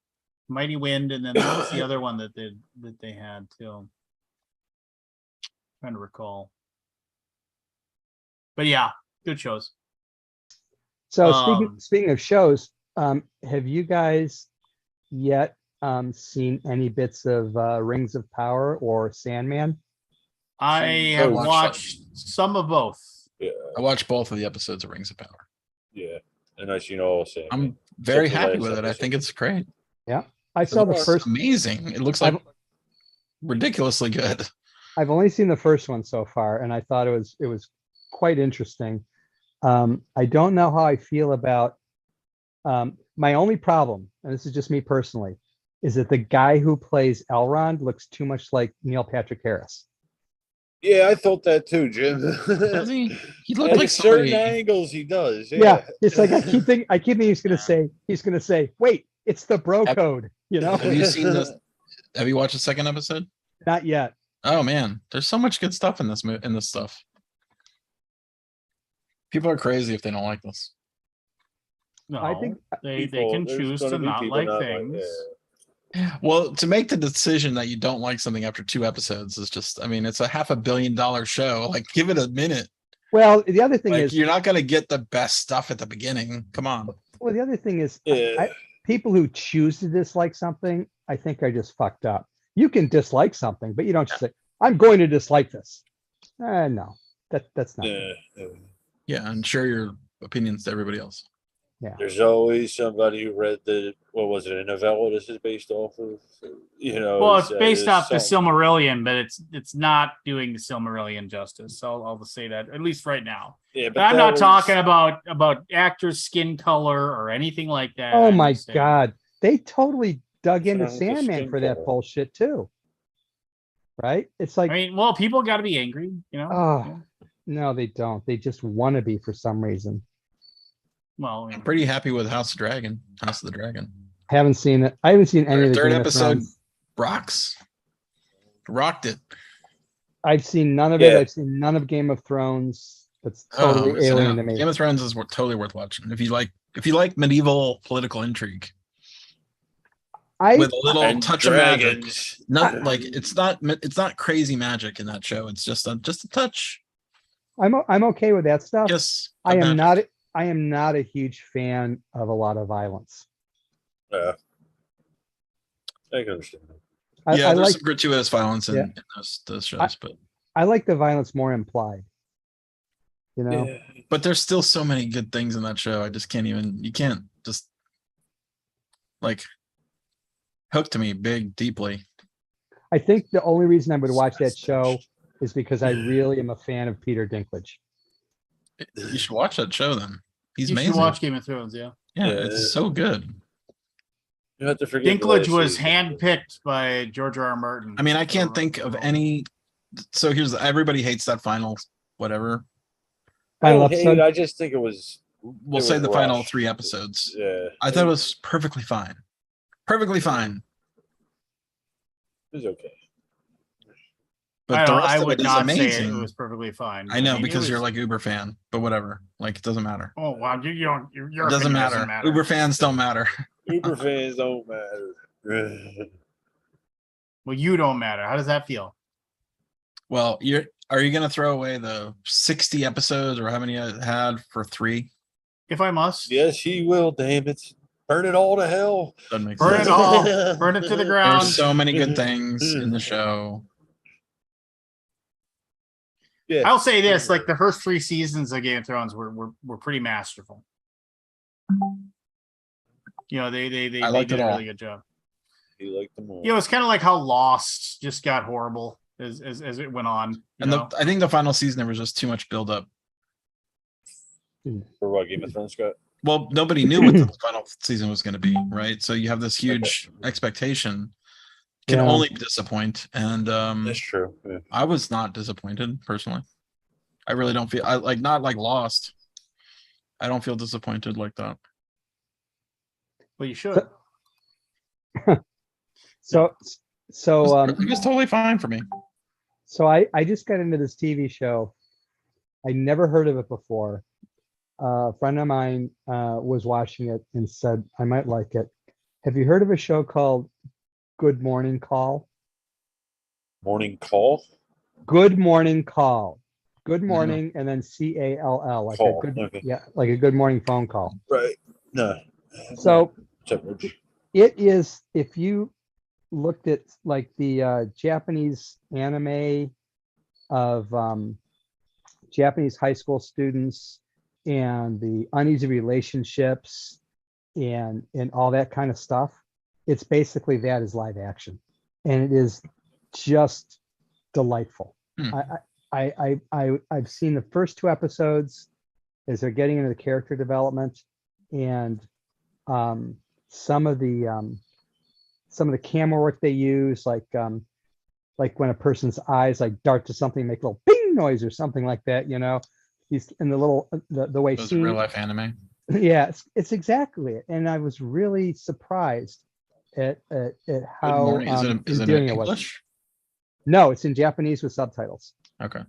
[SPEAKER 1] Mighty Wind, and then what was the other one that they had too? Trying to recall. But yeah, good shows.
[SPEAKER 4] So speaking of shows, Have you guys yet seen any bits of Rings of Power or Sandman?
[SPEAKER 1] I have watched some of both.
[SPEAKER 2] Yeah,
[SPEAKER 3] I watched both of the episodes of Rings of Power.
[SPEAKER 2] yeah, and I seen all Sandman.
[SPEAKER 3] I'm very
[SPEAKER 2] Except the
[SPEAKER 3] happy
[SPEAKER 2] last
[SPEAKER 3] with it. I
[SPEAKER 2] episode.
[SPEAKER 3] think it's great.
[SPEAKER 4] Yeah, I saw the
[SPEAKER 3] looks
[SPEAKER 4] first.
[SPEAKER 3] Amazing. It looks like ridiculously good.
[SPEAKER 4] I've only seen the first one so far, and I thought it was quite interesting. I don't know how I feel about my only problem, and this is just me personally, is that the guy who plays Elrond looks too much like Neil Patrick Harris.
[SPEAKER 2] Yeah, I thought that too, Jim.
[SPEAKER 3] Does he? He looked
[SPEAKER 2] At
[SPEAKER 3] like
[SPEAKER 2] certain
[SPEAKER 3] somebody.
[SPEAKER 2] angles, he does.
[SPEAKER 4] Yeah, it's like I keep thinking he's gonna say, wait, it's the bro code, you know?
[SPEAKER 3] Have you seen this? Have you watched the second episode?
[SPEAKER 4] Not yet.
[SPEAKER 3] Oh man, there's so much good stuff in this stuff. People are crazy if they don't like this.
[SPEAKER 1] No,
[SPEAKER 4] I think
[SPEAKER 1] they can choose to not like things.
[SPEAKER 3] Well, to make the decision that you don't like something after 2 episodes is just, I mean, it's a $500 million show. Like, give it a minute.
[SPEAKER 4] Well, the other thing
[SPEAKER 3] Like,
[SPEAKER 4] is
[SPEAKER 3] you're not going to get the best stuff at the beginning. Come on.
[SPEAKER 4] well, the other thing is
[SPEAKER 2] Yeah.
[SPEAKER 4] people who choose to dislike something, I think are just fucked up. You can dislike something, but you don't just say, I'm going to dislike this. No, that's not.
[SPEAKER 3] Yeah, and share your opinions to everybody else.
[SPEAKER 4] Yeah.
[SPEAKER 2] There's always somebody who read what was it, a novella this is based off of? You know.
[SPEAKER 1] Well, it's based off the Silmarillion, but it's not doing the Silmarillion justice. So I'll just say that, at least right now.
[SPEAKER 2] Yeah,
[SPEAKER 1] but I'm not talking about actors' skin color or anything like that.
[SPEAKER 4] Oh my God. They totally dug into Sandman for that bullshit too. Right? It's like,
[SPEAKER 1] I mean, well, people got to be angry, you know?
[SPEAKER 4] Oh, no, they don't. They just want to be for some reason.
[SPEAKER 1] Well,
[SPEAKER 3] I'm pretty happy with House of the Dragon.
[SPEAKER 4] Haven't seen it. I haven't seen any of the
[SPEAKER 3] third
[SPEAKER 4] Game of
[SPEAKER 3] episode.
[SPEAKER 4] Thrones.
[SPEAKER 3] Rocked it.
[SPEAKER 4] I've seen none of it. I've seen none of Game of Thrones. That's totally alien to me.
[SPEAKER 3] Game of Thrones is totally worth watching if you like medieval political intrigue. With a little touch of magic. Not like it's not crazy magic in that show. It's just a touch.
[SPEAKER 4] I'm okay with that stuff.
[SPEAKER 3] Yes,
[SPEAKER 4] I am not a huge fan of a lot of violence.
[SPEAKER 2] Yeah, I can understand.
[SPEAKER 3] There's like some gratuitous violence in those shows, but
[SPEAKER 4] I like the violence more implied. You know,
[SPEAKER 3] but there's still so many good things in that show. I just can't even. You can't just like hook to me deeply. I
[SPEAKER 4] think the only reason I would watch that show is because I really am a fan of Peter Dinklage.
[SPEAKER 3] You should watch that show then. He's amazing.
[SPEAKER 1] You should watch Game of Thrones, yeah.
[SPEAKER 3] Yeah, it's so good.
[SPEAKER 2] You have to forget
[SPEAKER 1] Dinklage was handpicked by George R.R. Martin.
[SPEAKER 3] I mean, I can't think of any. So everybody hates that final whatever.
[SPEAKER 4] Final episode.
[SPEAKER 2] I just think it was.
[SPEAKER 3] We'll say the final 3 episodes.
[SPEAKER 2] Yeah,
[SPEAKER 3] I thought it was perfectly fine. Perfectly fine.
[SPEAKER 2] It was okay.
[SPEAKER 3] But
[SPEAKER 1] I would not say it was perfectly fine.
[SPEAKER 3] I know, because you're like Uber fan, but whatever. Like, it doesn't matter.
[SPEAKER 1] Oh wow, your
[SPEAKER 3] it doesn't matter. Uber fans don't matter.
[SPEAKER 2] Uber fans don't matter.
[SPEAKER 1] Well, you don't matter. How does that feel?
[SPEAKER 3] Well, are you going to throw away the 60 episodes or how many I had for 3?
[SPEAKER 1] If I must.
[SPEAKER 2] Yes, he will. Damn it! Burn it all to hell.
[SPEAKER 3] Doesn't make
[SPEAKER 1] Burn
[SPEAKER 3] sense.
[SPEAKER 1] it all. Burn it to the ground.
[SPEAKER 3] There's so many good things in the show.
[SPEAKER 2] Yeah.
[SPEAKER 1] I'll say this: like the first 3 seasons of Game of Thrones were pretty masterful. You know, they did a really good job.
[SPEAKER 2] You liked them all.
[SPEAKER 1] You know, it's kind of like how Lost just got horrible as it went on.
[SPEAKER 3] I think the final season there was just too much build up.
[SPEAKER 2] For what, Game of Thrones, Scott?
[SPEAKER 3] Well, nobody knew what the final season was going to be, right? So you have this huge expectation. Can only disappoint, and
[SPEAKER 2] that's true. Yeah.
[SPEAKER 3] I was not disappointed personally. I really don't feel not like Lost. I don't feel disappointed like that.
[SPEAKER 1] Well, you should.
[SPEAKER 4] So
[SPEAKER 3] it was totally fine for me.
[SPEAKER 4] So I just got into this TV show. I never heard of it before. A friend of mine was watching it and said I might like it. Have you heard of a show called Good Morning Call?
[SPEAKER 2] Morning Call?
[SPEAKER 4] Good Morning Call. Good morning, and then CALL, like a good, like a good morning phone call.
[SPEAKER 2] Right. No.
[SPEAKER 4] So
[SPEAKER 2] What's up, Rich?
[SPEAKER 4] it is, if you looked at like the Japanese anime of Japanese high school students and the uneasy relationships and all that kind of stuff, it's basically that is live action, and it is just delightful. I've seen the first 2 episodes as they're getting into the character development, and some of the camera work they use, like when a person's eyes like dart to something, make a little ping noise or something like that, you know, he's in the little the way
[SPEAKER 3] Those real life anime.
[SPEAKER 4] Yeah, it's exactly it. And I was really surprised at how
[SPEAKER 3] Is it in
[SPEAKER 4] endearing it was.
[SPEAKER 3] English?
[SPEAKER 4] No, it's in Japanese with subtitles.
[SPEAKER 3] Okay.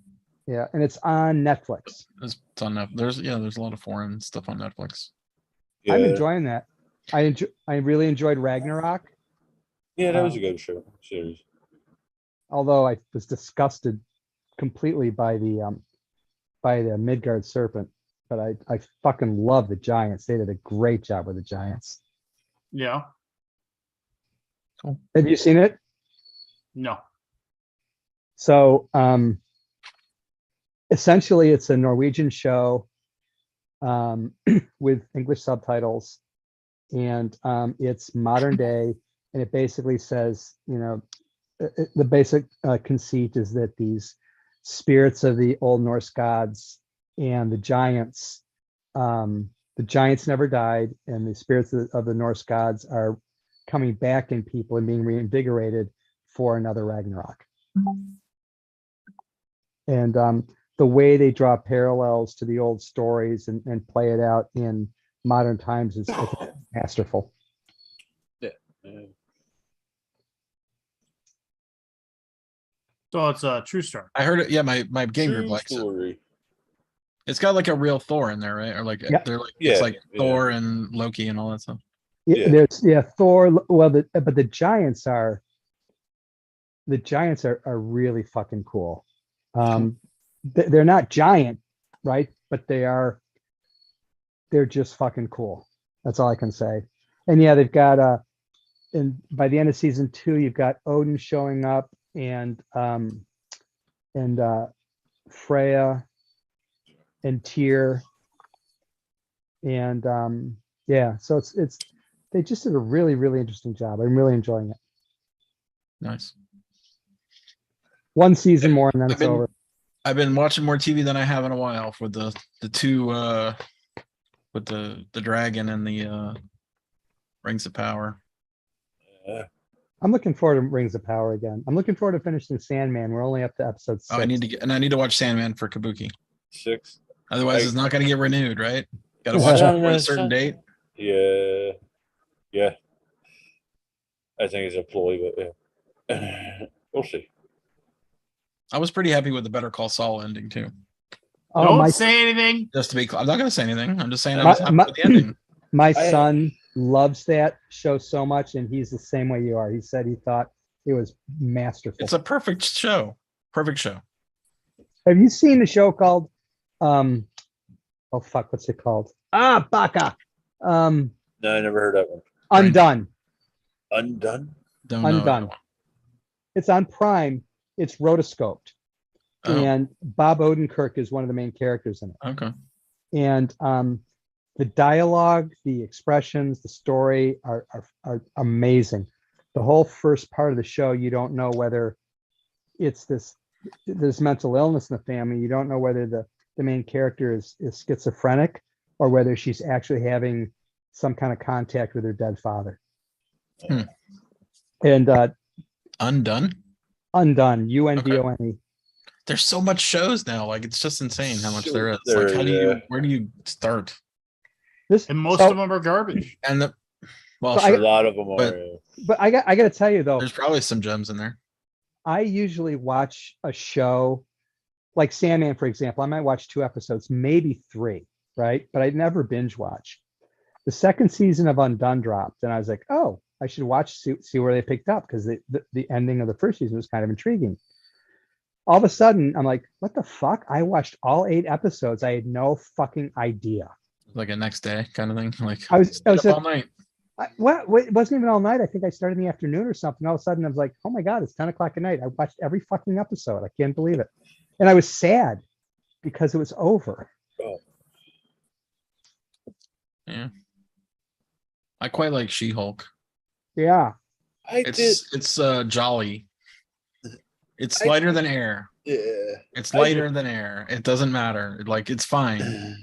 [SPEAKER 4] Yeah, and it's on Netflix.
[SPEAKER 3] It's on Netflix. There's a lot of foreign stuff on Netflix.
[SPEAKER 2] Yeah.
[SPEAKER 4] I'm enjoying that. I really enjoyed Ragnarok.
[SPEAKER 2] Yeah, that was a good show series.
[SPEAKER 4] Although I was disgusted completely by the Midgard serpent, but I fucking love the Giants. They did a great job with the Giants.
[SPEAKER 1] Yeah.
[SPEAKER 3] Cool.
[SPEAKER 4] Have you seen it?
[SPEAKER 1] No.
[SPEAKER 4] So essentially it's a Norwegian show with English subtitles, and it's modern day, and it basically says, you know, the basic conceit is that these spirits of the old Norse gods and the giants never died, and the spirits of the Norse gods are coming back in people and being reinvigorated for another Ragnarok. And the way they draw parallels to the old stories and play it out in modern times is masterful.
[SPEAKER 2] Yeah.
[SPEAKER 1] So it's a true story.
[SPEAKER 3] I heard it. Yeah, my game group likes it. It's got like a real Thor in there, right? Or like they're like it's like Thor and Loki and all that stuff.
[SPEAKER 4] Yeah, there's Thor. Well, but the Giants are really fucking cool. They're not giant, right? But they're just fucking cool. That's all I can say. And yeah, they've got and by the end of season 2, you've got Odin showing up, and Freya and Tyr, and yeah, so it's they just did a really, really interesting job. I'm really enjoying it.
[SPEAKER 3] Nice.
[SPEAKER 4] One season more and then it's over.
[SPEAKER 3] I've been watching more TV than I have in a while with the 2 with the dragon and the Rings of Power.
[SPEAKER 2] Yeah.
[SPEAKER 4] I'm looking forward to Rings of Power again. I'm looking forward to finishing Sandman. We're only up to episode 6.
[SPEAKER 3] Oh, I need to watch Sandman for Kabuki.
[SPEAKER 2] 6.
[SPEAKER 3] Otherwise, it's not going to get renewed, right? Got to watch it for a certain date.
[SPEAKER 2] Yeah. I think it's a ploy, but yeah. We'll see.
[SPEAKER 3] I was pretty happy with the Better Call Saul ending too.
[SPEAKER 1] Don't say anything.
[SPEAKER 3] Just to be clear, I'm not going to say anything. I'm just saying I was happy with the ending.
[SPEAKER 4] My son loves that show so much, and he's the same way you are. He said he thought it was masterful.
[SPEAKER 3] It's a perfect show. Perfect show.
[SPEAKER 4] Have you seen the show called oh fuck, what's it called? Baka.
[SPEAKER 2] No, I never heard that one.
[SPEAKER 4] Undone.
[SPEAKER 2] Undone?
[SPEAKER 4] Undone. It's on Prime. It's rotoscoped. And Bob Odenkirk is one of the main characters in it.
[SPEAKER 3] Okay.
[SPEAKER 4] And the dialogue, the expressions, the story are amazing. The whole first part of the show, you don't know whether it's this mental illness in the family. You don't know whether the main character is schizophrenic or whether she's actually having some kind of contact with her dead father. And
[SPEAKER 3] Undone?
[SPEAKER 4] Undone, Undone.
[SPEAKER 3] There's so much shows now. Like, it's just insane how much there is. Like, where do you start?
[SPEAKER 1] And most of them are garbage.
[SPEAKER 3] And a
[SPEAKER 2] lot of them are.
[SPEAKER 4] But I got to tell you though,
[SPEAKER 3] there's probably some gems in there.
[SPEAKER 4] I usually watch a show like Sandman, for example. I might watch 2 episodes, maybe 3, right? But I never binge watch. The second season of Undone dropped, and I was like, oh, I should see where they picked up, because the ending of the first season was kind of intriguing. All of a sudden, I'm like, what the fuck? I watched all 8 episodes. I had no fucking idea.
[SPEAKER 3] Like a next day kind of thing. Like
[SPEAKER 4] I was
[SPEAKER 3] up all night.
[SPEAKER 4] it wasn't even all night. I think I started in the afternoon or something. All of a sudden I was like, oh my God, it's 10 o'clock at night. I watched every fucking episode. I can't believe it. And I was sad because it was over.
[SPEAKER 2] Oh.
[SPEAKER 3] Yeah. I quite like She-Hulk.
[SPEAKER 4] Yeah.
[SPEAKER 3] It's jolly. It's lighter than air.
[SPEAKER 2] Yeah.
[SPEAKER 3] It's lighter than air. It doesn't matter. Like, it's fine.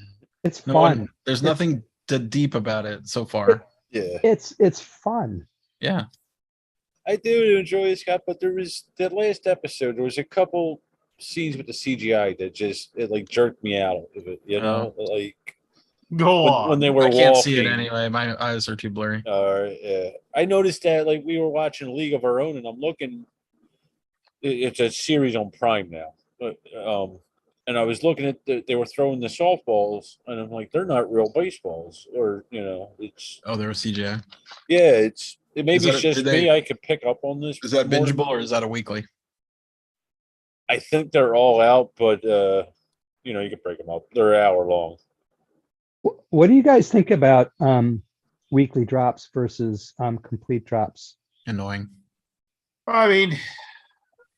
[SPEAKER 4] It's fun.
[SPEAKER 3] There's nothing deep about it so far.
[SPEAKER 2] Yeah.
[SPEAKER 4] It's fun.
[SPEAKER 3] Yeah.
[SPEAKER 2] I do enjoy this guy, but there was that last episode, there was a couple scenes with the CGI that just like jerked me out of it, you know? Like
[SPEAKER 1] Go on.
[SPEAKER 2] When they were
[SPEAKER 3] I can't
[SPEAKER 2] walking.
[SPEAKER 3] see it anyway. My eyes are too blurry.
[SPEAKER 2] Yeah. I noticed that like we were watching League of Our Own, and I'm looking. It's a series on Prime now, but and I was looking at they were throwing the softballs, and I'm like, they're not real baseballs, or it's.
[SPEAKER 3] Oh, there was CGI.
[SPEAKER 2] Yeah, maybe it's just
[SPEAKER 3] me.
[SPEAKER 2] I could pick up on this.
[SPEAKER 3] Is that bingeable or is that a weekly?
[SPEAKER 2] I think they're all out, but you can break them up. They're an hour long.
[SPEAKER 4] What do you guys think about weekly drops versus complete drops?
[SPEAKER 3] Annoying.
[SPEAKER 1] I mean,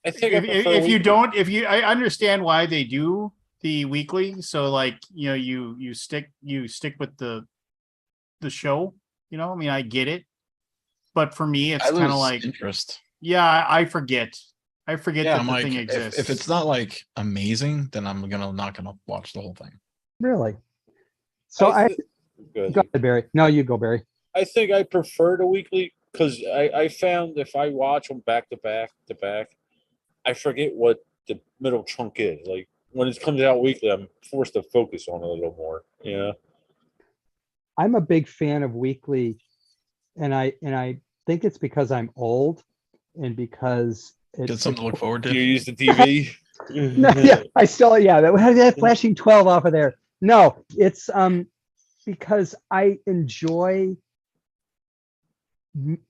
[SPEAKER 2] I think
[SPEAKER 1] I understand why they do the weekly. So like, you stick with the show, I mean, I get it, but for me, it's kind of like
[SPEAKER 3] interest.
[SPEAKER 1] Yeah. I forget that the thing exists.
[SPEAKER 3] If it's not like amazing, then I'm not gonna watch the whole thing.
[SPEAKER 4] Really? So go ahead, Barry. No, you go, Barry.
[SPEAKER 2] I think I prefer the weekly because I found if I watch them back to back, I forget what the middle chunk is. Like when it comes out weekly, I'm forced to focus on it a little more. Yeah.
[SPEAKER 4] I'm a big fan of weekly, and I think it's because I'm old and because
[SPEAKER 3] it's something to look forward to.
[SPEAKER 2] You use the TV.
[SPEAKER 4] I still that flashing 12 off of there. No, it's because I enjoy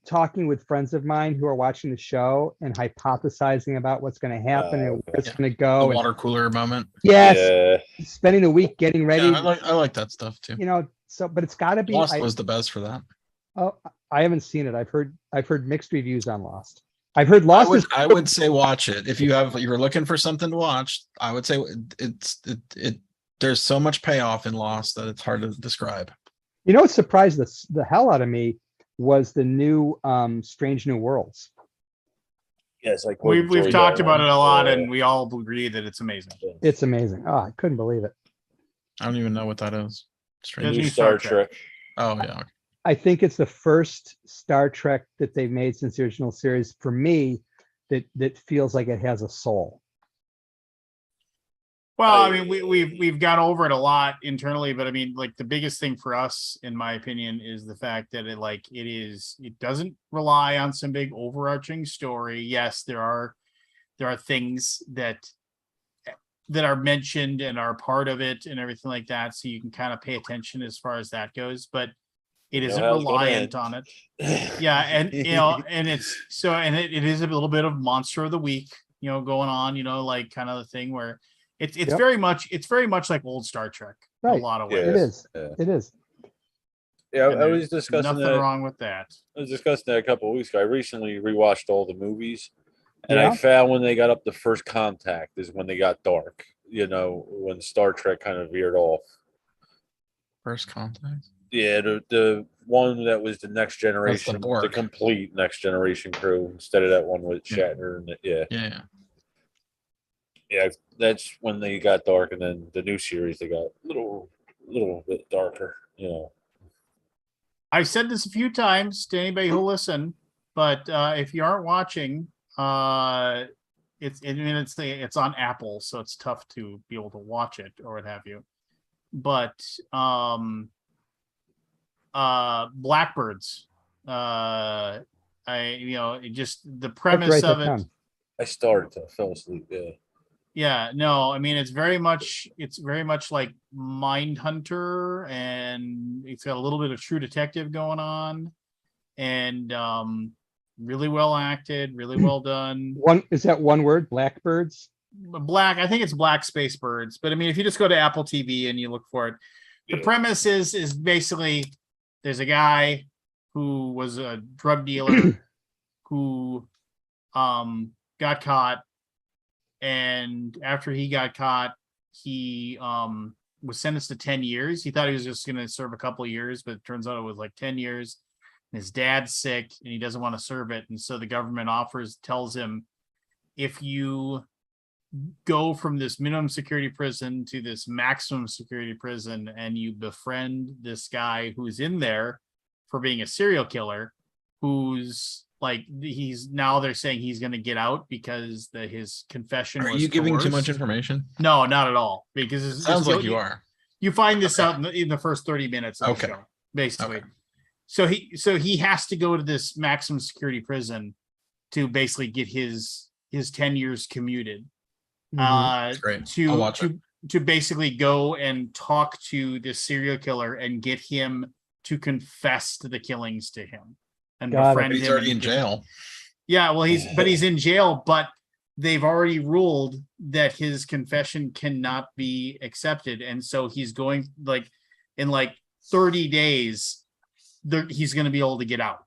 [SPEAKER 4] talking with friends of mine who are watching the show and hypothesizing about what's going to happen and where it's going to go.
[SPEAKER 3] The water cooler moment.
[SPEAKER 4] Yes. Yeah. Spending the week getting ready.
[SPEAKER 3] Yeah, I like that stuff too.
[SPEAKER 4] But it's got to be.
[SPEAKER 3] Lost was the best for that.
[SPEAKER 4] Oh, I haven't seen it. I've heard mixed reviews on Lost. I've heard Lost.
[SPEAKER 3] I would say watch it if you're looking for something to watch. I would say there's so much payoff in Lost that it's hard to describe.
[SPEAKER 4] What surprised the hell out of me was the new Strange New Worlds.
[SPEAKER 2] Yes, like
[SPEAKER 1] we've talked about it a lot, and we all agree that it's amazing.
[SPEAKER 4] It's amazing. Oh, I couldn't believe it.
[SPEAKER 3] I don't even know what that is.
[SPEAKER 2] New Star Trek.
[SPEAKER 3] Oh yeah.
[SPEAKER 4] I think it's the first Star Trek that they've made since the original series for me that feels like it has a soul.
[SPEAKER 1] Well, I mean, we've gone over it a lot internally, but I mean, like the biggest thing for us, in my opinion, is the fact that it doesn't rely on some big overarching story. Yes, there are things that are mentioned and are part of it and everything like that, so you can kind of pay attention as far as that goes, but it isn't reliant on it. Yeah, and and it's so, and it is a little bit of monster of the week, going on, like kind of the thing where it's very much like old Star Trek in a lot of ways.
[SPEAKER 4] It is. It is.
[SPEAKER 2] Yeah, I was discussing
[SPEAKER 1] nothing wrong with that.
[SPEAKER 2] I was discussing that a couple of weeks ago. I recently rewatched all the movies, and I found when they got up to First Contact is when they got dark. When Star Trek kind of veered off.
[SPEAKER 3] First Contact.
[SPEAKER 2] Yeah, the one that was the Next Generation, the complete Next Generation crew instead of that one with Shatner and yeah, that's when they got dark, and then the new series they got a little bit darker.
[SPEAKER 1] I've said this a few times to anybody who'll listen, but if you aren't watching, it's on Apple, so it's tough to be able to watch it or what have you. But Blackbirds, just the premise of it.
[SPEAKER 2] I started to fell asleep.
[SPEAKER 1] Yeah, no, I mean it's very much like Mindhunter, and it's got a little bit of True Detective going on, and really well acted, really well done.
[SPEAKER 4] Is that one word? Blackbirds?
[SPEAKER 1] I think it's Black Space Birds, but I mean if you just go to Apple TV and you look for it, The premise is basically there's a guy who was a drug dealer who got caught, and after he got caught, he was sentenced to 10 years. He thought he was just going to serve a couple of years, but it turns out it was like 10 years. And his dad's sick and he doesn't want to serve it. And so the government tells him, if you go from this minimum security prison to this maximum security prison and you befriend this guy who's in there for being a serial killer, who's like, they're saying he's going to get out because his confession was
[SPEAKER 3] you giving too much
[SPEAKER 1] coerced.
[SPEAKER 3] information?
[SPEAKER 1] No, not at all. Because it
[SPEAKER 3] sounds like you are.
[SPEAKER 1] You find this out in the first 30 minutes of the show, basically.
[SPEAKER 3] Okay.
[SPEAKER 1] So he has to go to this maximum security prison to basically get his 10 years commuted.
[SPEAKER 3] Great.
[SPEAKER 1] To basically go and talk to this serial killer and get him to confess to the killings to him. And befriend him.
[SPEAKER 3] He's already in jail.
[SPEAKER 1] Yeah, well, he's in jail, but they've already ruled that his confession cannot be accepted, and so he's going in 30 days, he's going to be able to get out.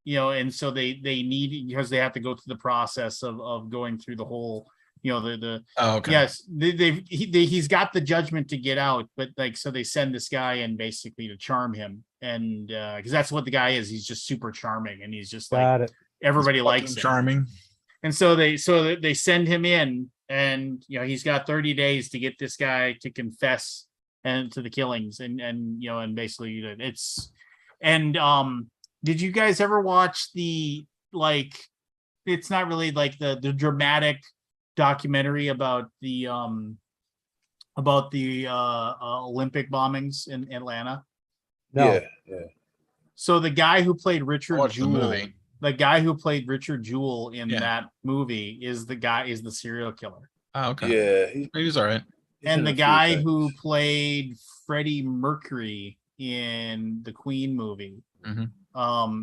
[SPEAKER 1] And so they need, because they have to go through the process of going through the whole, yes, he's got the judgment to get out, but so they send this guy in basically to charm him, and because that's what the guy is. He's just super charming, and he's just everybody likes him.
[SPEAKER 3] Charming.
[SPEAKER 1] And so they send him in, and he's got 30 days to get this guy to confess and to the killings, and basically it's, and did you guys ever watch the it's not really the dramatic documentary about the Olympic bombings in Atlanta?
[SPEAKER 4] No.
[SPEAKER 2] Yeah.
[SPEAKER 1] So the guy who played Richard Jewell, in that movie is the serial killer.
[SPEAKER 3] Oh, okay.
[SPEAKER 2] Yeah,
[SPEAKER 3] he's all right.
[SPEAKER 1] And the guy who played Freddie Mercury in the Queen movie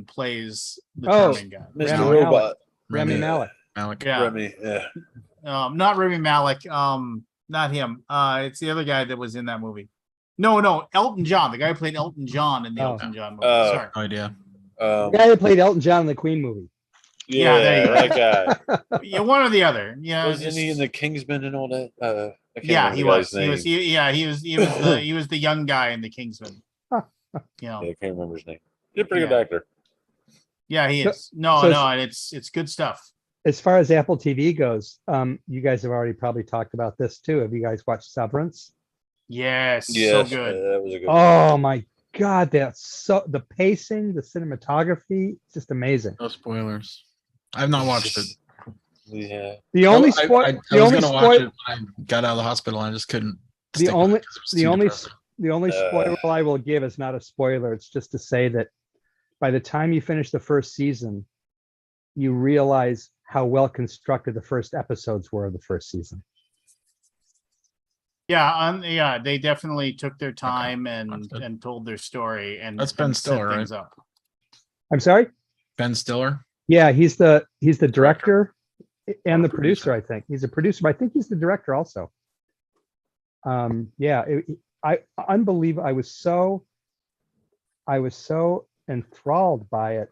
[SPEAKER 1] plays the charming guy.
[SPEAKER 2] Mr. Robot.
[SPEAKER 4] Rami Malek.
[SPEAKER 1] Yeah.
[SPEAKER 2] Remy, yeah.
[SPEAKER 1] Not Rami Malek. Not him. It's the other guy that was in that movie. No, Elton John. The guy who played Elton John in the Elton John movie. Sorry.
[SPEAKER 3] No idea.
[SPEAKER 4] The guy that played Elton John in the Queen movie.
[SPEAKER 2] Yeah, there you go. That guy.
[SPEAKER 1] Yeah, one or the other. Yeah.
[SPEAKER 2] Wasn't he in the Kingsman and all that?
[SPEAKER 1] He was. He was the young guy in the Kingsman.
[SPEAKER 2] Yeah, I can't remember his name. He's a pretty good actor.
[SPEAKER 1] Yeah, he is. And it's good stuff.
[SPEAKER 4] As far as Apple TV goes, you guys have already probably talked about this too. Have you guys watched Severance?
[SPEAKER 1] Yes, so good.
[SPEAKER 2] That was a good
[SPEAKER 4] one. My God, the pacing, the cinematography, it's just amazing.
[SPEAKER 3] No spoilers. I've not watched it.
[SPEAKER 2] Yeah.
[SPEAKER 4] The only spoiler.
[SPEAKER 3] I was gonna watch it when I got out of the hospital and I just couldn't.
[SPEAKER 4] The only spoiler I will give is not a spoiler. It's just to say that by the time you finish the first season, you realize how well constructed the first episodes were of the first season.
[SPEAKER 1] Yeah, they definitely took their time and told their story, and
[SPEAKER 3] that's Ben Stiller, right?
[SPEAKER 1] Up.
[SPEAKER 4] I'm sorry?
[SPEAKER 3] Ben Stiller?
[SPEAKER 4] Yeah, he's the director and the producer, I think. He's a producer, but I think he's the director also. Unbelievable. I was so enthralled by it.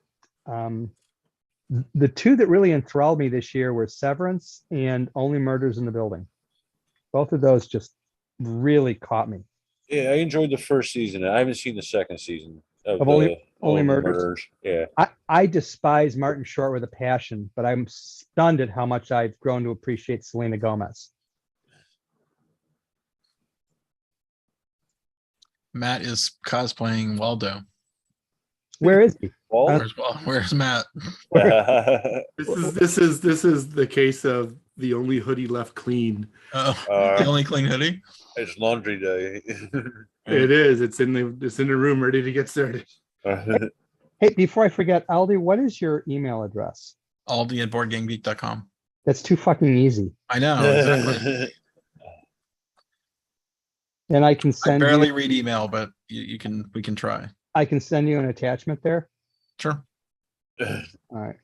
[SPEAKER 4] The two that really enthralled me this year were Severance and Only Murders in the Building. Both of those just really caught me.
[SPEAKER 2] Yeah, I enjoyed the first season. I haven't seen the second season of
[SPEAKER 4] Only Murders.
[SPEAKER 2] Yeah.
[SPEAKER 4] I despise Martin Short with a passion, but I'm stunned at how much I've grown to appreciate Selena Gomez.
[SPEAKER 3] Matt is cosplaying Waldo.
[SPEAKER 4] Where is he?
[SPEAKER 3] Where's Matt?
[SPEAKER 5] This is the case of the only hoodie left clean.
[SPEAKER 3] The only clean hoodie.
[SPEAKER 2] It's laundry day.
[SPEAKER 5] It is. It's in the room, ready to get started.
[SPEAKER 4] Hey, before I forget, Aldi, what is your email address?
[SPEAKER 3] Aldi@boardgamegeek.com.
[SPEAKER 4] That's too fucking easy.
[SPEAKER 3] I know. Exactly.
[SPEAKER 4] And I can send.
[SPEAKER 3] I barely read email, but we can try.
[SPEAKER 4] I can send you an attachment there.
[SPEAKER 3] Sure.
[SPEAKER 4] All right.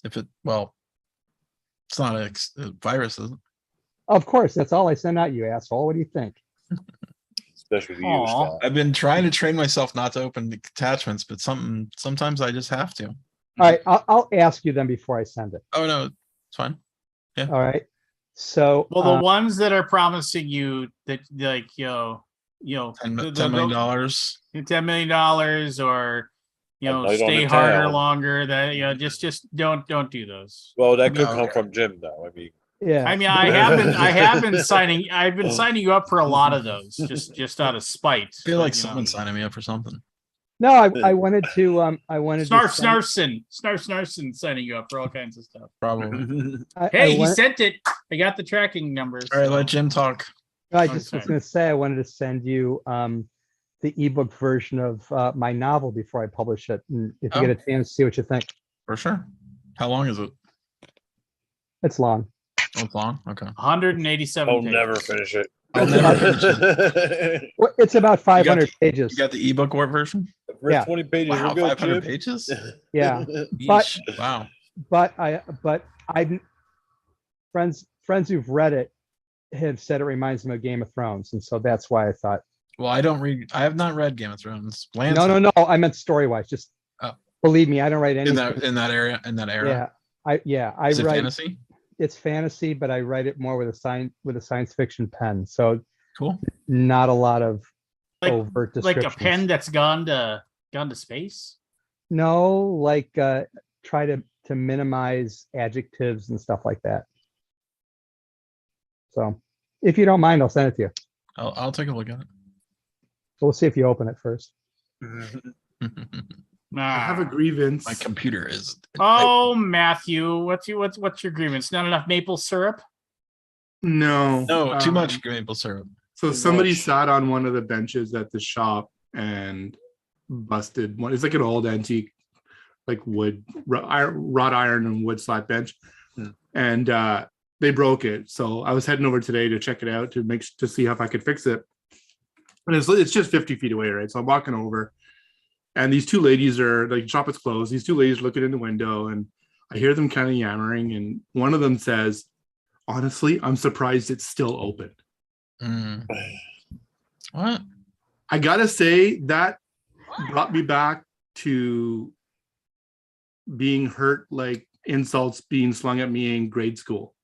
[SPEAKER 3] It's not a virus, is it?
[SPEAKER 4] Of course, that's all I send out, you asshole. What do you think?
[SPEAKER 2] especially the
[SPEAKER 1] Aw.
[SPEAKER 2] used stuff.
[SPEAKER 3] I've been trying to train myself not to open the attachments, but sometimes I just have to.
[SPEAKER 4] All right, I'll ask you then before I send it.
[SPEAKER 3] Oh no, it's fine.
[SPEAKER 4] All right. So,
[SPEAKER 1] Well, the ones that are promising you that, like, $10
[SPEAKER 3] $10 million.
[SPEAKER 1] $10 million, or
[SPEAKER 2] A night on
[SPEAKER 1] stay
[SPEAKER 2] the
[SPEAKER 1] harder
[SPEAKER 2] town.
[SPEAKER 1] longer. That just don't do those.
[SPEAKER 2] Well, that could
[SPEAKER 3] No,
[SPEAKER 2] come
[SPEAKER 3] okay.
[SPEAKER 2] from Jim, though. I mean,
[SPEAKER 4] yeah.
[SPEAKER 1] I mean, I have been signing. I've been signing you up for a lot of those, just out of spite.
[SPEAKER 3] I feel
[SPEAKER 1] but,
[SPEAKER 3] like someone's signing me up for something.
[SPEAKER 4] No, I wanted to,
[SPEAKER 1] Snarfson signing you up for all kinds of stuff.
[SPEAKER 3] Probably.
[SPEAKER 1] Hey, he sent it. I got the tracking numbers.
[SPEAKER 3] All right,
[SPEAKER 1] so-
[SPEAKER 3] let Jim talk.
[SPEAKER 4] I just was
[SPEAKER 1] Okay.
[SPEAKER 4] going to say, I wanted to send you the ebook version of my novel before I publish it. And if you get a chance, see what you think.
[SPEAKER 3] For sure. How long is it?
[SPEAKER 4] It's long.
[SPEAKER 3] Oh, it's long. Okay.
[SPEAKER 1] 187
[SPEAKER 2] I'll
[SPEAKER 1] pages.
[SPEAKER 2] never finish it.
[SPEAKER 3] I'll never finish it.
[SPEAKER 4] Well, it's about 500 pages.
[SPEAKER 3] You got the ebook version?
[SPEAKER 2] The first
[SPEAKER 4] Yeah.
[SPEAKER 2] 20 pages
[SPEAKER 3] Wow,
[SPEAKER 2] are good,
[SPEAKER 3] 500
[SPEAKER 2] Jim.
[SPEAKER 3] pages?
[SPEAKER 4] Yeah. But-
[SPEAKER 3] Yeesh. Wow.
[SPEAKER 4] But I friends who've read it have said it reminds them of Game of Thrones, and so that's why I thought.
[SPEAKER 3] Well, I have not read Game of Thrones. Lance,
[SPEAKER 4] No. I meant story wise. Just believe me, I don't write anything.
[SPEAKER 3] in that area.
[SPEAKER 4] Yeah, I
[SPEAKER 3] Is it
[SPEAKER 4] write.
[SPEAKER 3] fantasy?
[SPEAKER 4] It's fantasy, but I write it more with a science fiction pen. So
[SPEAKER 3] Cool.
[SPEAKER 4] not a lot of
[SPEAKER 1] Like-
[SPEAKER 4] overt
[SPEAKER 1] Like
[SPEAKER 4] descriptions.
[SPEAKER 1] a pen that's gone to space.
[SPEAKER 4] No, like try to minimize adjectives and stuff like that. So if you don't mind, I'll send it to you.
[SPEAKER 3] I'll take a look at
[SPEAKER 4] So we'll see if you open it first.
[SPEAKER 3] it.
[SPEAKER 5] I have a grievance.
[SPEAKER 3] My computer is.
[SPEAKER 1] Oh, Matthew, what's your grievance? Not enough maple syrup?
[SPEAKER 5] No.
[SPEAKER 3] No, too much maple syrup.
[SPEAKER 5] So
[SPEAKER 2] Too
[SPEAKER 5] somebody
[SPEAKER 2] much.
[SPEAKER 5] sat on one of the benches at the shop and busted one. It's like an old antique, like wood, wrought iron and wood slat bench.
[SPEAKER 2] Hmm.
[SPEAKER 5] And they broke it. So I was heading over today to check it out to see if I could fix it. And it's just 50 feet away, right? So I'm walking over, and these two ladies are like, shop is closed. These two ladies looking in the window, and I hear them kind of yammering. And one of them says, "Honestly, I'm surprised it's still open."
[SPEAKER 3] Mm. What?
[SPEAKER 5] I gotta say that brought me back to being hurt, like insults being slung at me in grade school.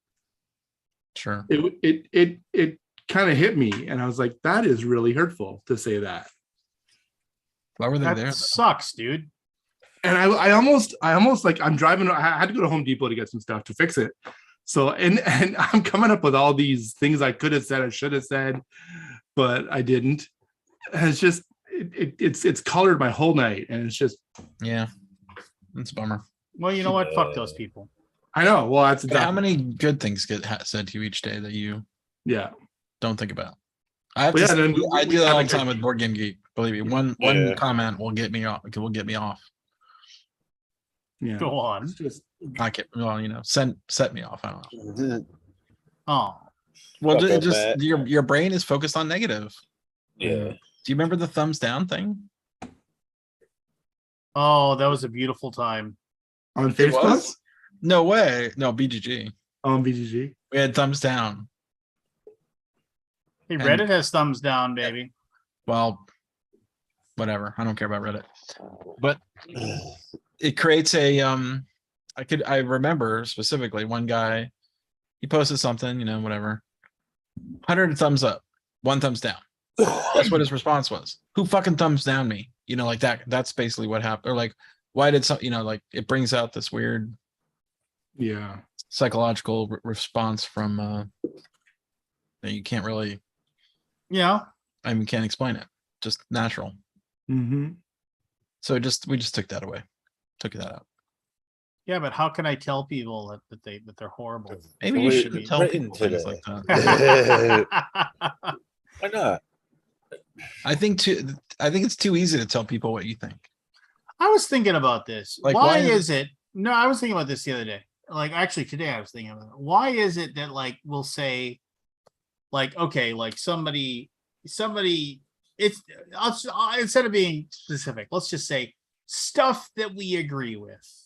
[SPEAKER 3] Sure.
[SPEAKER 5] It kind of hit me, and I was like, that is really hurtful to say that.
[SPEAKER 3] Why were they
[SPEAKER 1] That
[SPEAKER 3] there? though?
[SPEAKER 1] sucks, dude.
[SPEAKER 5] And I almost like, I'm driving. I had to go to Home Depot to get some stuff to fix it. So and I'm coming up with all these things I could have said, I should have said, but I didn't. And it's just it's colored my whole night, and it's just,
[SPEAKER 3] Yeah. That's a bummer.
[SPEAKER 1] Well, you know what? Fuck those people.
[SPEAKER 5] I know. Well, that's
[SPEAKER 3] But how
[SPEAKER 5] exactly,
[SPEAKER 3] many good things get said to you each day that you
[SPEAKER 5] yeah.
[SPEAKER 3] don't think about? I have
[SPEAKER 5] Well,
[SPEAKER 3] to.
[SPEAKER 5] yeah, then
[SPEAKER 3] I
[SPEAKER 5] we
[SPEAKER 3] do that
[SPEAKER 5] have
[SPEAKER 3] all
[SPEAKER 5] a
[SPEAKER 3] the time
[SPEAKER 5] good-
[SPEAKER 3] with Board Game Geek. Believe me, one
[SPEAKER 2] Yeah.
[SPEAKER 3] comment will get me off. Will get me off.
[SPEAKER 5] Yeah.
[SPEAKER 1] Go on.
[SPEAKER 5] It's just,
[SPEAKER 3] Not get well, set me off. I don't know.
[SPEAKER 1] Oh,
[SPEAKER 3] Well,
[SPEAKER 2] Fuck
[SPEAKER 3] it
[SPEAKER 2] up,
[SPEAKER 3] just
[SPEAKER 2] Matt.
[SPEAKER 3] your brain is focused on negative.
[SPEAKER 2] Yeah.
[SPEAKER 3] Do you remember the thumbs down thing?
[SPEAKER 1] oh, that was a beautiful time.
[SPEAKER 5] on
[SPEAKER 3] It
[SPEAKER 5] Facebook,
[SPEAKER 3] was? No way. No, BGG.
[SPEAKER 5] on BGG.
[SPEAKER 3] We had thumbs down.
[SPEAKER 1] Hey,
[SPEAKER 3] And-
[SPEAKER 1] Reddit has thumbs down, baby.
[SPEAKER 3] Well, whatever. I don't care about Reddit. But it creates a I remember specifically one guy, he posted something, whatever. 100 thumbs up, 1 thumbs down. That's what his response was. Who fucking thumbs down me? Like that. That's basically what happened. Or like, why did some, like it brings out this weird
[SPEAKER 5] Yeah.
[SPEAKER 3] psychological response from that you can't really,
[SPEAKER 1] Yeah.
[SPEAKER 3] can't explain it. Just natural.
[SPEAKER 5] Mm-hmm.
[SPEAKER 3] So we just took that away. Took that out.
[SPEAKER 1] Yeah, but how can I tell people that they're horrible?
[SPEAKER 3] Maybe you
[SPEAKER 2] Wait,
[SPEAKER 3] shouldn't tell
[SPEAKER 2] right
[SPEAKER 3] people
[SPEAKER 2] into
[SPEAKER 3] things
[SPEAKER 2] that.
[SPEAKER 3] like that.
[SPEAKER 2] Why not?
[SPEAKER 3] I think it's too easy to tell people what you think.
[SPEAKER 1] I was thinking about this.
[SPEAKER 3] Like,
[SPEAKER 1] why
[SPEAKER 3] why
[SPEAKER 1] is it? No, I was thinking about this the other day. Like, actually, today I was thinking about it. Why is it that, like, we'll say, like, okay, like somebody, it's instead of being specific, let's just say stuff that we agree with.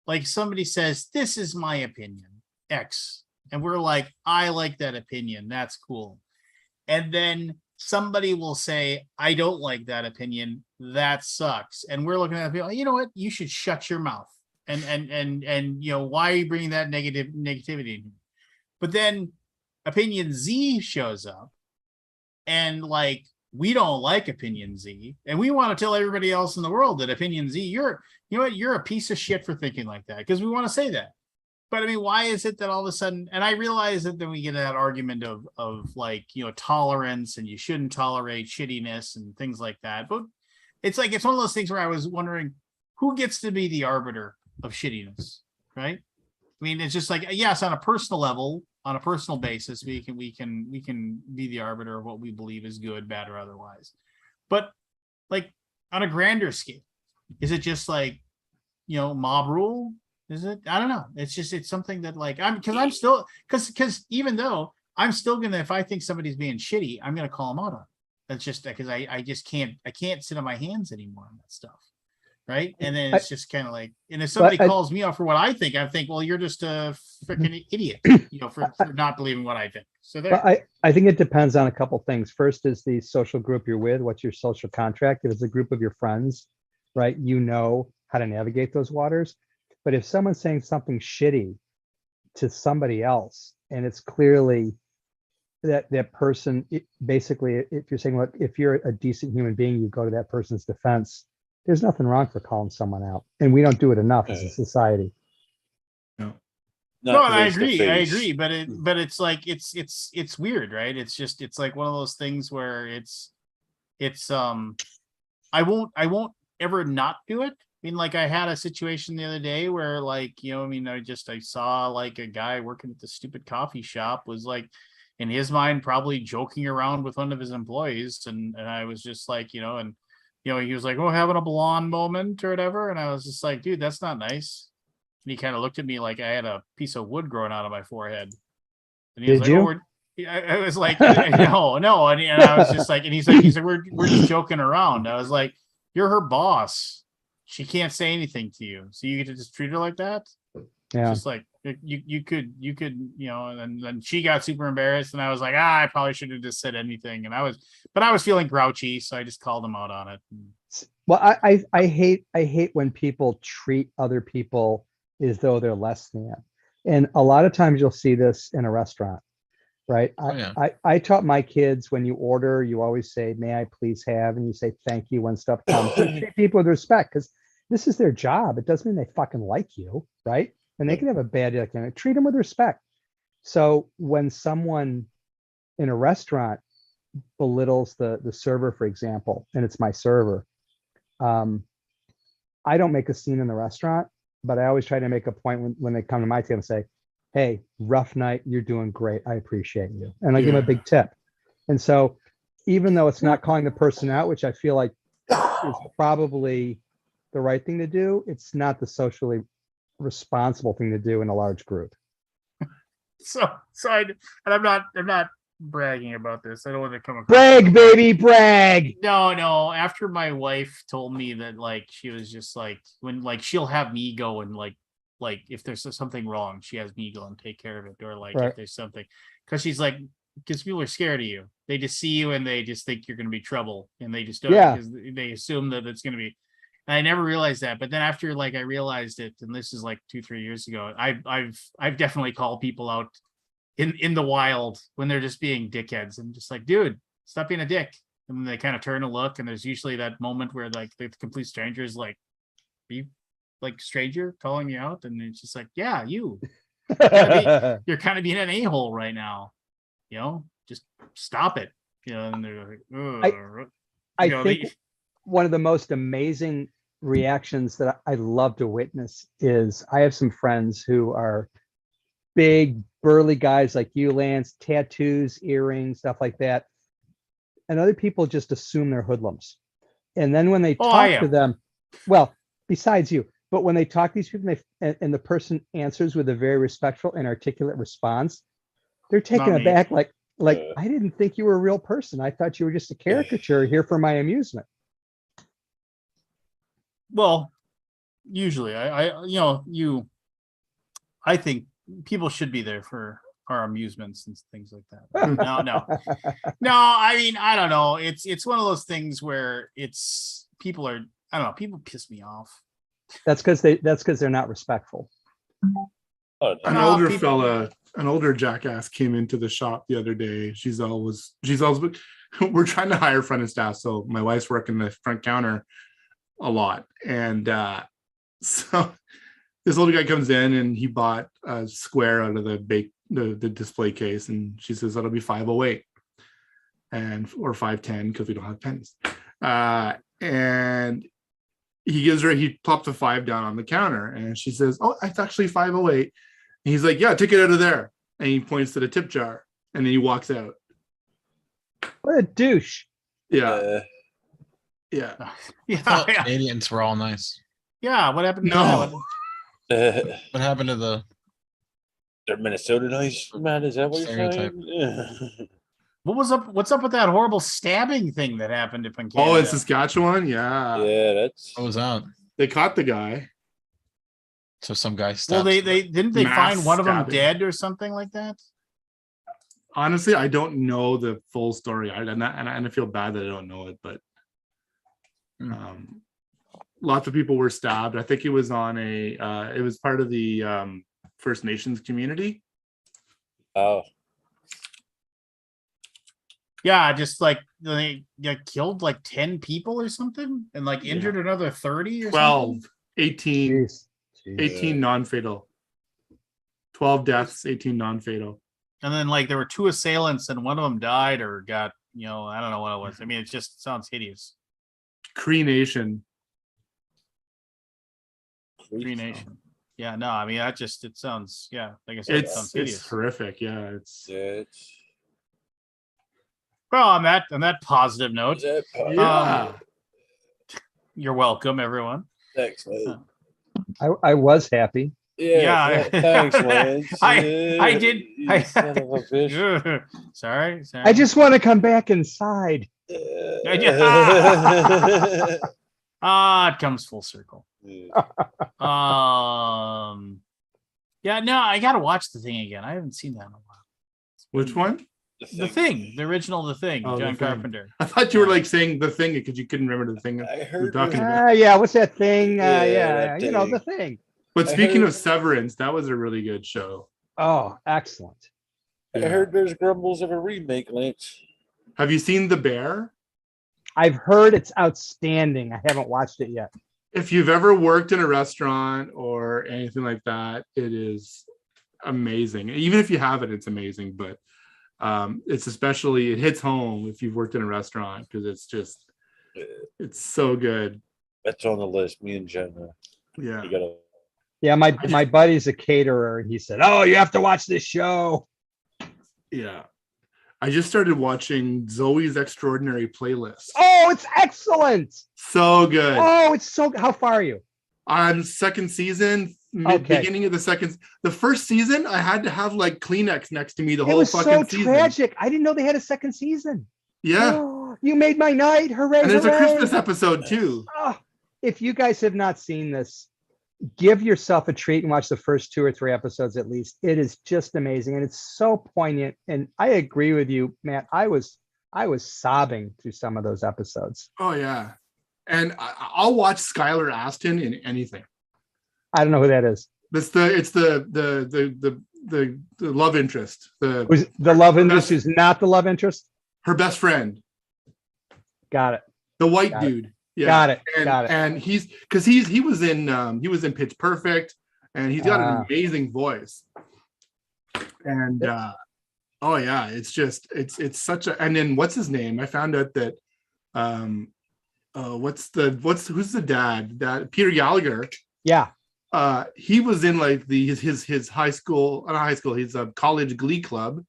[SPEAKER 1] Like somebody says, "This is my opinion, X," and we're like, "I like that opinion. That's cool." And then somebody will say, I don't like that opinion. That sucks. And we're looking at people, you know what? You should shut your mouth. And you know, why are you bringing that negativity in? But then opinion Z shows up, and like, we don't like opinion Z, and we want to tell everybody else in the world that opinion Z, you know what, you're a piece of shit for thinking like that, because we want to say that. But I mean, why is it that all of a sudden, and I realize that then we get that argument of like, you know, tolerance, and you shouldn't tolerate shittiness and things like that. But it's like, it's one of those things where I was wondering who gets to be the arbiter of shittiness, right? I mean, it's just like, yes, on a personal level, on a personal basis, we can be the arbiter of what we believe is good, bad, or otherwise. But like on a grander scale, is it just like, you know, mob rule? Is it? I don't know. It's just, it's something that like, because even though I'm still gonna, if I think somebody's being shitty, I'm gonna call them out on it. That's just because I just can't sit on my hands anymore on that stuff. Right. And then it's just kind of like, and if somebody calls me out for what I think, well, you're just a freaking idiot, you know, for not believing what I think. So there.
[SPEAKER 4] I think it depends on a couple things. First is the social group you're with. What's your social contract? If it's a group of your friends, right, you know how to navigate those waters. But if someone's saying something shitty to somebody else, and it's clearly that person, basically, if you're saying, look, if you're a decent human being, you go to that person's defense. There's nothing wrong for calling someone out, and we don't do it enough as a society.
[SPEAKER 1] No, I agree, but it's like, it's weird, right? It's just, it's like one of those things where it's I won't ever not do it. I mean, like, I had a situation the other day where, like, you know, I mean, I saw like a guy working at the stupid coffee shop was like, in his mind, probably joking around with one of his employees, and I was just like, you know, and you know, he was like, oh, having a blonde moment or whatever. And I was just like, dude, that's not nice. And he kind of looked at me like I had a piece of wood growing out of my forehead. And he was like, oh, I was like, no. And I was just like, and he's like, we're just joking around. I was like, you're her boss. She can't say anything to you. So you get to just treat her like that.
[SPEAKER 4] Yeah.
[SPEAKER 1] Just like you could, you know, and then she got super embarrassed, and I was like, I probably should have just said anything. And I was feeling grouchy, so I just called him out on it.
[SPEAKER 4] Well, I hate when people treat other people as though they're less than. And a lot of times you'll see this in a restaurant, right? I taught my kids, when you order, you always say, may I please have, and you say thank you when stuff comes. Treat people with respect, because this is their job. It doesn't mean they fucking like you, right? And they can have a bad day. Treat them with respect. So when someone in a restaurant belittles the server, for example, and it's my server, I don't make a scene in the restaurant, but I always try to make a point when they come to my table and say, hey, rough night, you're doing great. I appreciate you. And I give them a big tip. And so even though it's not calling the person out, which I feel like is probably the right thing to do, it's not the socially responsible thing to do in a large group.
[SPEAKER 1] I'm not bragging about this. I don't want to come across.
[SPEAKER 4] Brag, baby, brag.
[SPEAKER 1] No. After my wife told me that, like, she was just like, when, like, she'll have me go and like if there's something wrong, she has me go and take care of it, or like if there's something, because she's like, because people are scared of you. They just see you and they just think you're going to be trouble, and they just don't, because they assume that it's going to be. And I never realized that, but then after, like, I realized it, and this is like 2-3 years ago, I've definitely called people out in the wild when they're just being dickheads, and just like, dude, stop being a dick. And then they kind of turn to look, and there's usually that moment where like the complete stranger is like, be like, stranger calling me out, and it's just like, yeah, you're kind of being an a-hole right now, you know, just stop it, you know. And they're like,
[SPEAKER 4] I think one of the most amazing reactions that I love to witness is, I have some friends who are big burly guys like you, Lance, tattoos, earrings, stuff like that, and other people just assume they're hoodlums. And then when they talk to them, well, besides you, but when they talk to these people, and the person answers with a very respectful and articulate response, they're taken aback, like I didn't think you were a real person. I thought you were just a caricature here for my amusement.
[SPEAKER 1] Well, usually I think people should be there for our amusements and things like that. No. I mean, I don't know. It's one of those things where people are. I don't know. People piss me off.
[SPEAKER 4] That's because they're not respectful.
[SPEAKER 5] An older fella, an older jackass came into the shop the other day. She's always we're trying to hire front of staff, so my wife's working the front counter a lot, and so this older guy comes in and he bought a square out of the display case, and she says that'll be 508 or 510 because we don't have pens, and he plopped a 5 down on the counter, and she says, oh, it's actually 508. And he's like, yeah, take it out of there, and he points to the tip jar, and then he walks out.
[SPEAKER 4] What a douche.
[SPEAKER 5] Yeah.
[SPEAKER 3] Canadians were all nice.
[SPEAKER 1] Yeah, what happened to
[SPEAKER 5] No.
[SPEAKER 1] that?
[SPEAKER 3] What happened to the
[SPEAKER 2] They're Minnesota nice, man? Is that what you're
[SPEAKER 3] Stereotype.
[SPEAKER 2] saying?
[SPEAKER 1] What's up with that horrible stabbing thing that happened up in Canada?
[SPEAKER 5] Oh, in Saskatchewan? Yeah.
[SPEAKER 2] Yeah, that's
[SPEAKER 3] what was that?
[SPEAKER 5] They caught the guy.
[SPEAKER 3] So some guy
[SPEAKER 1] Well,
[SPEAKER 3] stabbed.
[SPEAKER 1] they didn't they
[SPEAKER 5] Mass
[SPEAKER 1] find one of them
[SPEAKER 5] stabbing.
[SPEAKER 1] dead or something like that?
[SPEAKER 5] Honestly, I don't know the full story. And I feel bad that I don't know it, but lots of people were stabbed. I think it was on it was part of the First Nations community.
[SPEAKER 2] oh.
[SPEAKER 1] Yeah, just like they killed like 10 people or something and like injured another 30 or
[SPEAKER 5] 12,
[SPEAKER 1] something.
[SPEAKER 5] 18,
[SPEAKER 4] Jeez.
[SPEAKER 5] 18 non-fatal. 12 deaths, 18 non-fatal.
[SPEAKER 1] And then like there were 2 assailants and one of them died or got, I don't know what it was. I mean, it just sounds hideous.
[SPEAKER 5] Cree Nation.
[SPEAKER 1] Cree Nation. Yeah, no, I mean it sounds, like I said, it sounds hideous.
[SPEAKER 5] It's horrific. Yeah,
[SPEAKER 2] It's
[SPEAKER 1] Well, on that positive note,
[SPEAKER 5] yeah.
[SPEAKER 1] you're welcome, everyone.
[SPEAKER 2] Thanks, man.
[SPEAKER 4] I was happy.
[SPEAKER 1] Yeah.
[SPEAKER 2] Thanks, man.
[SPEAKER 1] I did.
[SPEAKER 2] You son of a bitch.
[SPEAKER 1] Sorry.
[SPEAKER 4] I just want to come back inside.
[SPEAKER 1] It comes full circle. Yeah, no, I gotta watch The Thing again. I haven't seen that in a while.
[SPEAKER 5] Which one?
[SPEAKER 1] The Thing, the original The Thing,
[SPEAKER 5] Oh, The
[SPEAKER 1] John
[SPEAKER 5] Thing.
[SPEAKER 1] Carpenter.
[SPEAKER 5] I thought you were like saying the thing because you couldn't remember the thing
[SPEAKER 2] I
[SPEAKER 5] we were
[SPEAKER 2] heard
[SPEAKER 5] talking about.
[SPEAKER 4] Yeah, what's that thing?
[SPEAKER 2] Yeah, that
[SPEAKER 4] The
[SPEAKER 2] thing.
[SPEAKER 4] thing.
[SPEAKER 5] But
[SPEAKER 2] I
[SPEAKER 5] speaking
[SPEAKER 2] heard-
[SPEAKER 5] of Severance, that was a really good show.
[SPEAKER 4] Oh, excellent.
[SPEAKER 2] I heard there's grumbles of a remake, Lance.
[SPEAKER 5] Have you seen The Bear?
[SPEAKER 4] I've heard it's outstanding. I haven't watched it yet.
[SPEAKER 5] If you've ever worked in a restaurant or anything like that, it is amazing. Even if you haven't, it's amazing. But it hits home if you've worked in a restaurant because it's so good.
[SPEAKER 2] That's on the list. Me and Jen.
[SPEAKER 5] Yeah.
[SPEAKER 2] You gotta.
[SPEAKER 4] Yeah, my buddy's a caterer, and he said, "Oh, you have to watch this show."
[SPEAKER 5] Yeah. I just started watching Zoe's Extraordinary Playlist.
[SPEAKER 4] Oh, it's excellent.
[SPEAKER 5] So good.
[SPEAKER 4] Oh, it's so. How far are you?
[SPEAKER 5] On second season,
[SPEAKER 4] Okay.
[SPEAKER 5] beginning of the first season, I had to have like Kleenex next to me the
[SPEAKER 4] It
[SPEAKER 5] whole
[SPEAKER 4] was
[SPEAKER 5] fucking
[SPEAKER 4] so
[SPEAKER 5] season.
[SPEAKER 4] tragic. I didn't know they had a second season.
[SPEAKER 5] Yeah.
[SPEAKER 4] Oh, you made my night. Hooray.
[SPEAKER 5] And there's a
[SPEAKER 4] hooray.
[SPEAKER 5] Christmas episode too.
[SPEAKER 4] Oh, if you guys have not seen this, give yourself a treat and watch the first 2 or 3 episodes at least. It is just amazing, and it's so poignant. And I agree with you, Matt. I was sobbing through some of those episodes.
[SPEAKER 5] Oh yeah. And I'll watch Skylar Aston in anything.
[SPEAKER 4] I don't know who that is.
[SPEAKER 5] It's the love interest.
[SPEAKER 4] Who's the love interest? Who's not the love interest?
[SPEAKER 5] Her best friend.
[SPEAKER 4] Got it.
[SPEAKER 5] The white
[SPEAKER 4] Got it.
[SPEAKER 5] dude. Yeah.
[SPEAKER 4] Got it.
[SPEAKER 5] And,
[SPEAKER 4] Got it.
[SPEAKER 5] And he was in Pitch Perfect, and he's got an amazing voice. And oh yeah, it's such a. And then what's his name? I found out that who's the dad? Peter Gallagher.
[SPEAKER 4] Yeah.
[SPEAKER 5] He was in like his high school, not high school. He's a college glee club.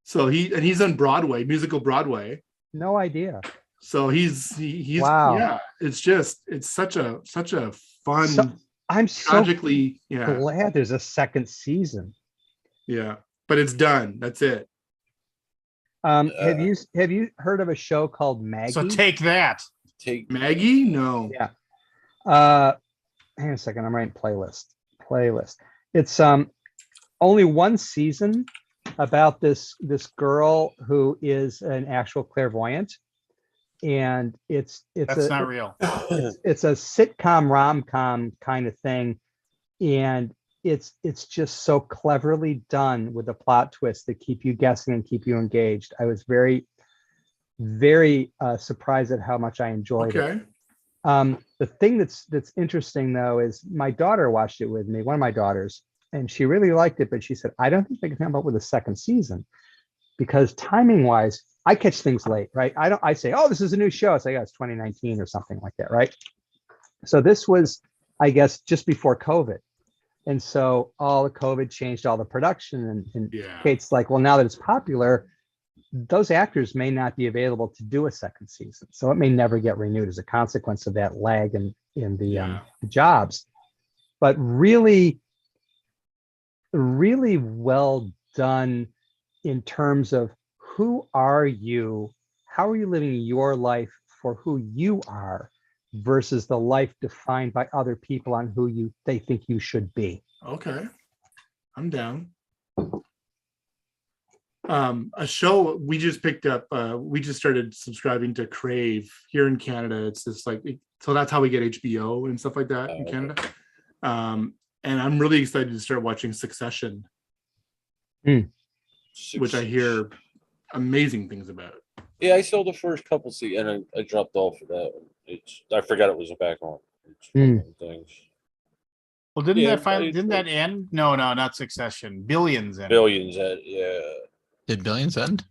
[SPEAKER 5] So he's on Broadway, musical Broadway.
[SPEAKER 4] No idea.
[SPEAKER 5] So he's
[SPEAKER 4] Wow.
[SPEAKER 5] Yeah. It's such a fun.
[SPEAKER 4] I'm so
[SPEAKER 5] tragically
[SPEAKER 4] glad there's a second season.
[SPEAKER 5] Yeah, but it's done. That's it.
[SPEAKER 4] Have you heard of a show called Maggie?
[SPEAKER 1] So take that.
[SPEAKER 2] Take
[SPEAKER 5] Maggie? No.
[SPEAKER 4] Yeah. Hang on a second. I'm writing playlist. It's only one season about this girl who is an actual clairvoyant, and it's
[SPEAKER 1] not real.
[SPEAKER 4] It's a sitcom rom-com kind of thing, and it's just so cleverly done with the plot twists that keep you guessing and keep you engaged. I was very, very surprised at how much I enjoyed it. The thing that's interesting though is my daughter watched it with me, one of my daughters, and she really liked it, but she said, I don't think they can come up with a second season because timing wise, I catch things late, right? I say, oh, this is a new show. It's like, oh, it's 2019 or something like that, right? So this was, I guess, just before COVID. And so all the COVID changed all the production, and Kate's like, well, now that it's popular, those actors may not be available to do a second season. So it may never get renewed as a consequence of that lag in the jobs. But really, really well done in terms of who are you? How are you living your life for who you are versus the life defined by other people on who they think you should be.
[SPEAKER 5] Okay, I'm down. A show we just picked up, we just started subscribing to Crave here in Canada. It's just like, so that's how we get HBO and stuff like that in Canada. And I'm really excited to start watching Succession, which I hear amazing things about.
[SPEAKER 2] Yeah, I saw the first couple seasons and I dropped off of that. I forgot it was back on. Things.
[SPEAKER 1] Well, didn't that end? No, not Succession. Billions ended.
[SPEAKER 2] Billions yeah.
[SPEAKER 3] Did Billions end?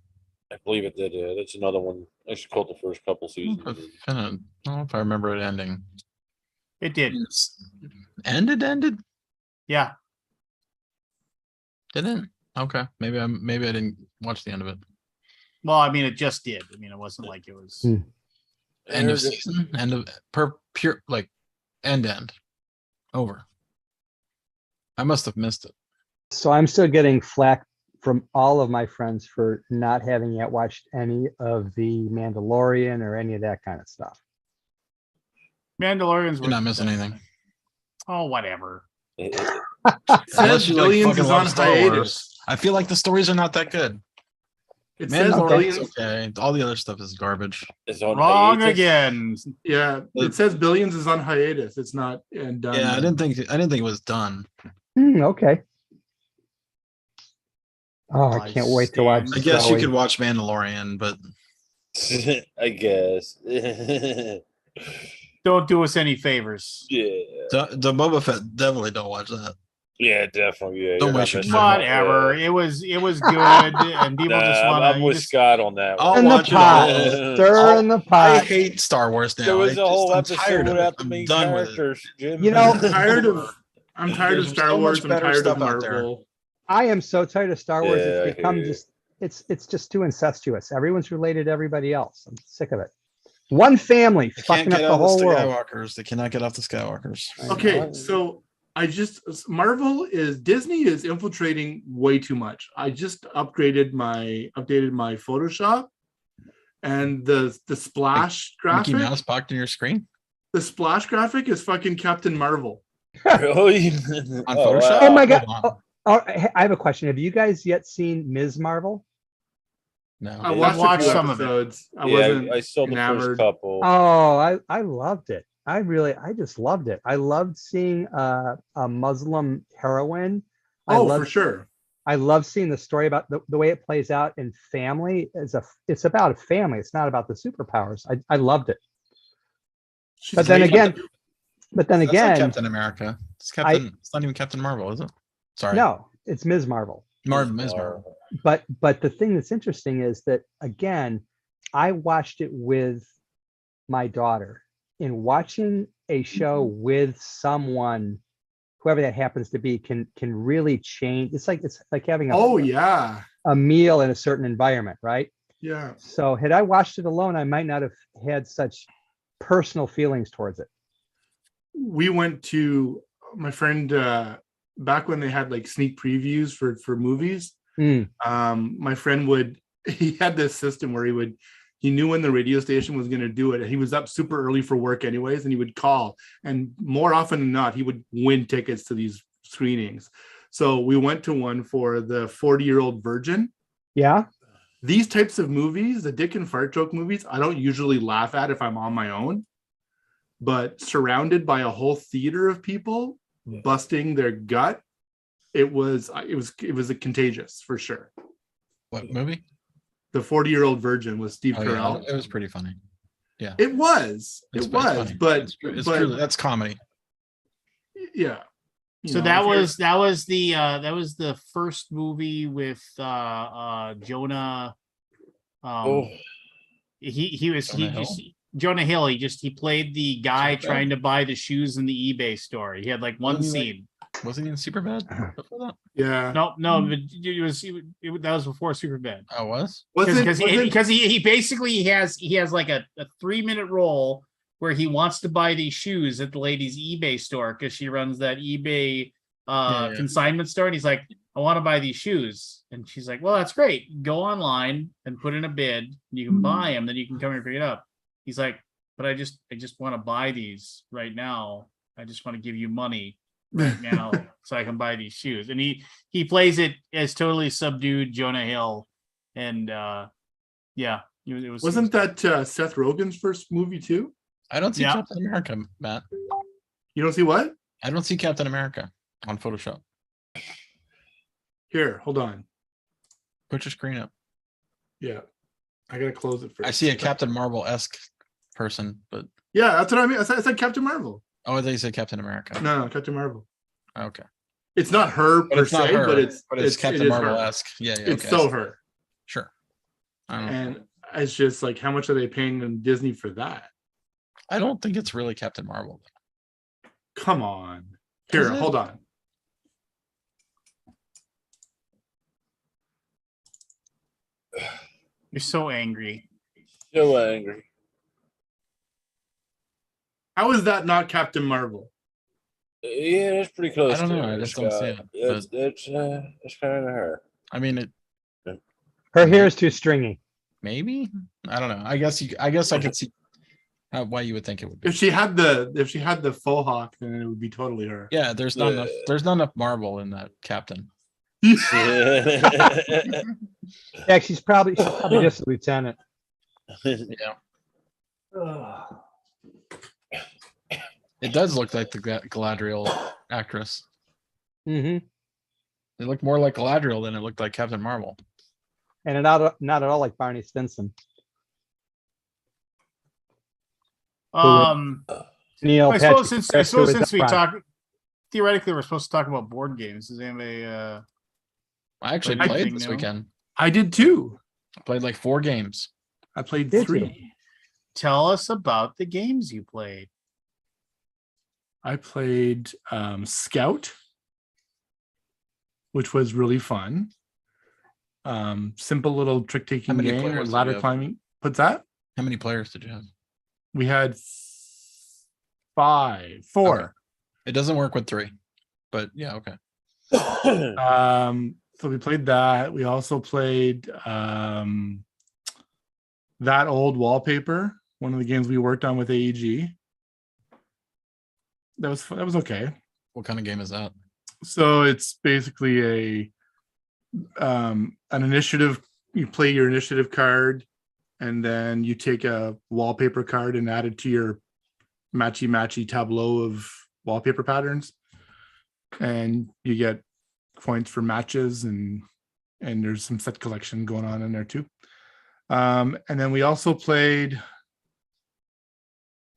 [SPEAKER 2] I believe it did, yeah. That's another one. I should call it the first couple seasons.
[SPEAKER 3] I don't know if I remember it ending.
[SPEAKER 1] It did.
[SPEAKER 3] Ended?
[SPEAKER 1] Yeah.
[SPEAKER 3] Didn't? Okay. Maybe I didn't watch the end of it.
[SPEAKER 1] Well, I mean, it just did. I mean, it wasn't like it was
[SPEAKER 3] end of season, end of pure like end over. I must have missed it.
[SPEAKER 4] So I'm still getting flack from all of my friends for not having yet watched any of the Mandalorian or any of that kind of stuff.
[SPEAKER 1] Mandalorian's
[SPEAKER 3] You're not missing anything.
[SPEAKER 1] Oh, whatever.
[SPEAKER 5] Unless Billions is on hiatus.
[SPEAKER 3] I feel like the stories are not that good.
[SPEAKER 5] It says
[SPEAKER 3] Billions okay. All the other stuff is garbage.
[SPEAKER 2] It's on
[SPEAKER 1] Wrong
[SPEAKER 2] hiatus.
[SPEAKER 1] again.
[SPEAKER 5] Yeah, it says Billions is on hiatus. It's not done.
[SPEAKER 3] Yeah, I didn't think it was done.
[SPEAKER 4] Okay. Oh, I can't wait to watch.
[SPEAKER 3] I guess you could watch Mandalorian, but
[SPEAKER 2] I guess.
[SPEAKER 1] Don't do us any favors.
[SPEAKER 2] Yeah.
[SPEAKER 3] The Boba Fett, definitely don't watch that.
[SPEAKER 2] Yeah, definitely. Yeah,
[SPEAKER 3] don't waste your time.
[SPEAKER 1] Whatever. It was good, and people just want to.
[SPEAKER 2] I'm with Scott on that.
[SPEAKER 4] Stir in the pot. Stir in the pot.
[SPEAKER 3] I hate Star Wars now.
[SPEAKER 2] There was a whole
[SPEAKER 3] I'm
[SPEAKER 2] episode
[SPEAKER 3] tired of
[SPEAKER 2] without
[SPEAKER 3] it.
[SPEAKER 2] the
[SPEAKER 3] I'm
[SPEAKER 2] main
[SPEAKER 3] done with it.
[SPEAKER 2] characters. Jim.
[SPEAKER 4] You know,
[SPEAKER 5] I'm tired of Star Wars. I'm tired of Marvel.
[SPEAKER 4] I am so tired of Star Wars.
[SPEAKER 2] Yeah,
[SPEAKER 4] It's become it's just too incestuous. Everyone's related to everybody else. I'm sick of it. One family fucking up the whole world.
[SPEAKER 3] They cannot get off the Skywalkers.
[SPEAKER 5] Okay, so Disney is infiltrating way too much. I just updated my Photoshop, and the splash graphic.
[SPEAKER 3] Mickey Mouse popped in your screen.
[SPEAKER 5] The splash graphic is fucking Captain Marvel.
[SPEAKER 2] Really?
[SPEAKER 3] On Photoshop?
[SPEAKER 4] Oh my god! I have a question. Have you guys yet seen Ms. Marvel?
[SPEAKER 3] No,
[SPEAKER 5] I watched some
[SPEAKER 2] episodes.
[SPEAKER 5] Of it.
[SPEAKER 2] I saw the first couple.
[SPEAKER 4] Oh, I loved it. I just loved it. I loved seeing a Muslim heroine.
[SPEAKER 5] For sure.
[SPEAKER 4] I love seeing the story about the way it plays out in family. It's about a family. It's not about the superpowers. I loved it. But then again,
[SPEAKER 3] that's like Captain America. It's not even Captain Marvel, is it? Sorry.
[SPEAKER 4] No, it's Ms. Marvel.
[SPEAKER 3] Ms. Marvel.
[SPEAKER 4] But the thing that's interesting is that, again, I watched it with my daughter. In watching a show with someone, whoever that happens to be, can really change. It's like having a meal in a certain environment, right?
[SPEAKER 5] Yeah.
[SPEAKER 4] So had I watched it alone, I might not have had such personal feelings towards it.
[SPEAKER 5] We went to my friend back when they had like sneak previews for movies. My friend he had this system where he knew when the radio station was going to do it. He was up super early for work anyways, and he would call, and more often than not, he would win tickets to these screenings. So we went to one for the 40-year-old virgin.
[SPEAKER 4] Yeah.
[SPEAKER 5] These types of movies, the dick and fart joke movies, I don't usually laugh at if I'm on my own, but surrounded by a whole theater of people busting their gut, it was a contagious for sure.
[SPEAKER 3] What movie?
[SPEAKER 5] The 40-year-old virgin with Steve Carell.
[SPEAKER 3] Yeah, it was pretty funny. Yeah,
[SPEAKER 5] It was,
[SPEAKER 3] It's
[SPEAKER 5] but
[SPEAKER 3] it's truly, that's comedy.
[SPEAKER 5] yeah. You
[SPEAKER 1] So
[SPEAKER 5] know,
[SPEAKER 1] that
[SPEAKER 5] if you're-
[SPEAKER 1] was the first movie with Jonah.
[SPEAKER 2] Oh,
[SPEAKER 1] He was
[SPEAKER 3] Jonah
[SPEAKER 1] he
[SPEAKER 3] Hill?
[SPEAKER 1] just Jonah Hill. He played the guy
[SPEAKER 3] Superbad?
[SPEAKER 1] trying to buy the shoes in the eBay store. He had like one
[SPEAKER 3] Wasn't he, like-
[SPEAKER 1] scene.
[SPEAKER 3] Wasn't he in Superbad before that?
[SPEAKER 5] yeah.
[SPEAKER 1] No, but that was before Superbad.
[SPEAKER 3] Oh, it was?
[SPEAKER 1] Because he basically has like a 3-minute role where he wants to buy these shoes at the lady's eBay store because she runs that eBay
[SPEAKER 3] Yeah.
[SPEAKER 1] consignment store, and he's like, I want to buy these shoes, and she's like, well, that's great, go online and put in a bid, and you can buy them, then you can come here and pick it up. He's like, but I just want to buy these right now, I just want to give you money right now so I can buy these shoes. And he plays it as totally subdued Jonah Hill, and yeah, it was.
[SPEAKER 5] Wasn't that Seth Rogen's first movie too?
[SPEAKER 3] I don't see
[SPEAKER 1] Yeah.
[SPEAKER 3] Captain America, Matt.
[SPEAKER 5] You don't see what?
[SPEAKER 3] I don't see Captain America on Photoshop.
[SPEAKER 5] Here, hold on.
[SPEAKER 3] Put your screen up.
[SPEAKER 5] Yeah, I gotta close it first.
[SPEAKER 3] I see a Captain Marvel-esque person, but
[SPEAKER 5] Yeah, that's what I mean. I said Captain Marvel.
[SPEAKER 3] oh, I thought you said Captain America.
[SPEAKER 5] No, Captain Marvel.
[SPEAKER 3] Okay.
[SPEAKER 5] It's not her
[SPEAKER 3] But
[SPEAKER 5] per
[SPEAKER 3] it's not
[SPEAKER 5] se,
[SPEAKER 3] her,
[SPEAKER 5] but it's it
[SPEAKER 3] Captain
[SPEAKER 5] is her.
[SPEAKER 3] Marvel-esque. Yeah, yeah.
[SPEAKER 5] It's
[SPEAKER 3] okay.
[SPEAKER 5] so her,
[SPEAKER 3] Sure. I don't know.
[SPEAKER 5] and it's just like, how much are they paying them Disney for that?
[SPEAKER 3] I don't think it's really Captain Marvel.
[SPEAKER 5] Come on. Here,
[SPEAKER 3] Is it?
[SPEAKER 5] hold on.
[SPEAKER 1] You're so angry.
[SPEAKER 2] so angry.
[SPEAKER 5] How is that not Captain Marvel?
[SPEAKER 2] Yeah, it's pretty close.
[SPEAKER 3] I don't know,
[SPEAKER 2] to
[SPEAKER 3] I
[SPEAKER 2] it.
[SPEAKER 3] just don't see it,
[SPEAKER 2] It's kind of her.
[SPEAKER 3] I mean, it
[SPEAKER 4] Her hair is too stringy.
[SPEAKER 3] maybe. I don't know. I guess I could see why you would think it would be.
[SPEAKER 5] If she had the faux hawk, then it would be totally her.
[SPEAKER 3] Yeah, there's not
[SPEAKER 2] Yeah.
[SPEAKER 3] enough. There's not enough Marvel in that Captain.
[SPEAKER 4] Yeah, she's probably just a lieutenant.
[SPEAKER 3] Yeah, it does look like the Galadriel actress.
[SPEAKER 4] Hmm.
[SPEAKER 3] It looked more like Galadriel than it looked like Captain Marvel.
[SPEAKER 4] And not at all like Barney Stinson. Neil
[SPEAKER 1] I suppose
[SPEAKER 4] Patrick
[SPEAKER 1] since
[SPEAKER 4] Harris, who is
[SPEAKER 1] since we
[SPEAKER 4] up front.
[SPEAKER 1] talk, theoretically, we're supposed to talk about board games. Does anybody?
[SPEAKER 3] I actually
[SPEAKER 1] Like
[SPEAKER 3] played
[SPEAKER 1] anything
[SPEAKER 3] this
[SPEAKER 1] new?
[SPEAKER 3] weekend.
[SPEAKER 5] I did too.
[SPEAKER 3] I played like 4 games.
[SPEAKER 5] I played
[SPEAKER 4] Did
[SPEAKER 5] 3.
[SPEAKER 1] Tell us about the games you played.
[SPEAKER 5] I played Scout, which was really fun. Simple little trick
[SPEAKER 3] How
[SPEAKER 5] taking
[SPEAKER 3] many
[SPEAKER 5] game,
[SPEAKER 3] players did
[SPEAKER 5] ladder
[SPEAKER 3] you have?
[SPEAKER 5] climbing. What's that?
[SPEAKER 3] How many players did you have?
[SPEAKER 5] We had 4.
[SPEAKER 3] Okay. It doesn't work with 3, but yeah, okay.
[SPEAKER 5] So we played that. We also played That Old Wallpaper, one of the games we worked on with AEG. That was okay.
[SPEAKER 3] What kind of game is that?
[SPEAKER 5] So it's basically an initiative. You play your initiative card, and then you take a wallpaper card and add it to your matchy tableau of wallpaper patterns, and you get points for matches, and there's some set collection going on in there too. And then we also played,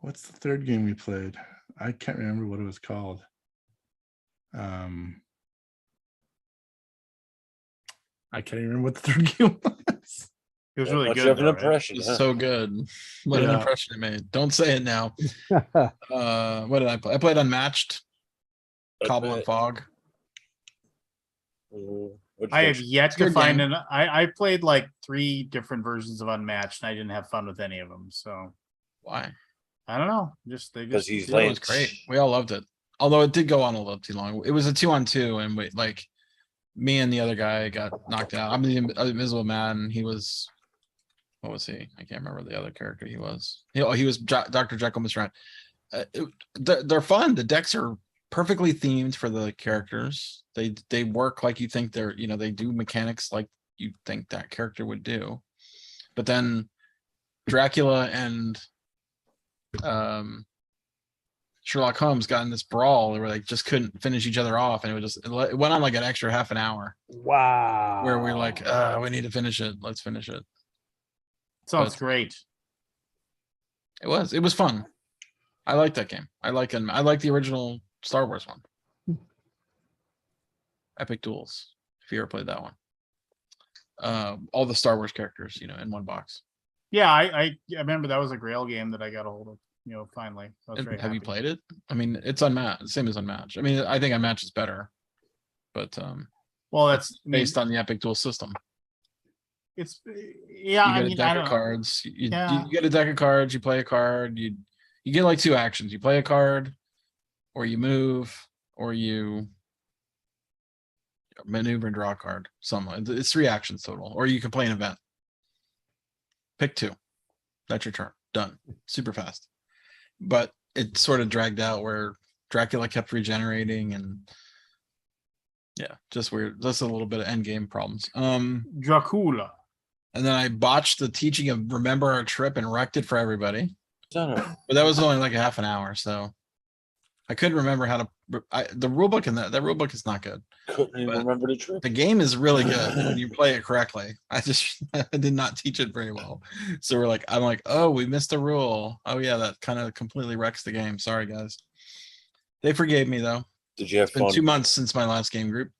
[SPEAKER 5] what's the third game we played? I can't remember what it was called. I can't even remember what the third game was.
[SPEAKER 1] It was really
[SPEAKER 2] Much
[SPEAKER 1] good.
[SPEAKER 2] of an
[SPEAKER 1] though, right?
[SPEAKER 2] impression.
[SPEAKER 3] It's
[SPEAKER 2] Huh?
[SPEAKER 3] so good. What an
[SPEAKER 5] Yeah.
[SPEAKER 3] impression it made. Don't say it now. What did I play? I played Unmatched, Cobble and Fog.
[SPEAKER 1] I have yet to
[SPEAKER 3] Good
[SPEAKER 1] find
[SPEAKER 3] game.
[SPEAKER 1] I played like 3 different versions of Unmatched, and I didn't have fun with any of them. So
[SPEAKER 3] Why?
[SPEAKER 1] I don't know. They
[SPEAKER 2] Because
[SPEAKER 1] just
[SPEAKER 2] he's
[SPEAKER 3] It was
[SPEAKER 2] late.
[SPEAKER 3] great. We all loved it. Although it did go on a little too long. It was a 2-on-2, and me and the other guy got knocked out. I'm the Invisible Man, and he was, what was he? I can't remember the other character he was. He was Dr. Jekyll, Mr. Hyde. They're fun. The decks are perfectly themed for the characters. They work like you think they're, they do mechanics like you think that character would do. But then Dracula and Sherlock Holmes got in this brawl where they just couldn't finish each other off, and it went on like an extra half an hour.
[SPEAKER 4] Wow.
[SPEAKER 3] Where we're like, we need to finish it. Let's finish it.
[SPEAKER 1] Sounds great.
[SPEAKER 3] It was fun. I like that game. I like the original Star Wars one. Epic Duels. If you ever played that one. All the Star Wars characters, in one box.
[SPEAKER 1] Yeah, I remember that was a Grail game that I got a hold of. Finally. I was very
[SPEAKER 3] Have you
[SPEAKER 1] happy.
[SPEAKER 3] played it? I mean, it's unmatched. Same as Unmatched. I mean, I think Unmatched is better, but
[SPEAKER 1] well, that's
[SPEAKER 3] based on the Epic Duel system.
[SPEAKER 1] It's
[SPEAKER 3] You get a deck of cards. You get a deck of cards. You play a card. You get like two actions. You play a card, or you move, or you maneuver and draw a card. It's 3 actions total, or you can play an event. Pick 2. That's your turn. Done. Super fast. But it sort of dragged out where Dracula kept regenerating, and just weird. That's a little bit of end game problems.
[SPEAKER 1] Dracula.
[SPEAKER 3] And then I botched the teaching of Remember Our Trip and wrecked it for everybody.
[SPEAKER 2] But
[SPEAKER 3] But that was only like a half an hour, so I couldn't remember how to. The rule book in that rule book is not good.
[SPEAKER 2] couldn't even remember the trip.
[SPEAKER 3] The game is really good when you play it correctly. I did not teach it very well. So I'm like, oh, we missed a rule. Oh yeah, that kind of completely wrecks the game. Sorry guys. They forgave me though.
[SPEAKER 2] Did you have
[SPEAKER 3] It's been
[SPEAKER 2] fun?
[SPEAKER 3] 2 months since my last game group.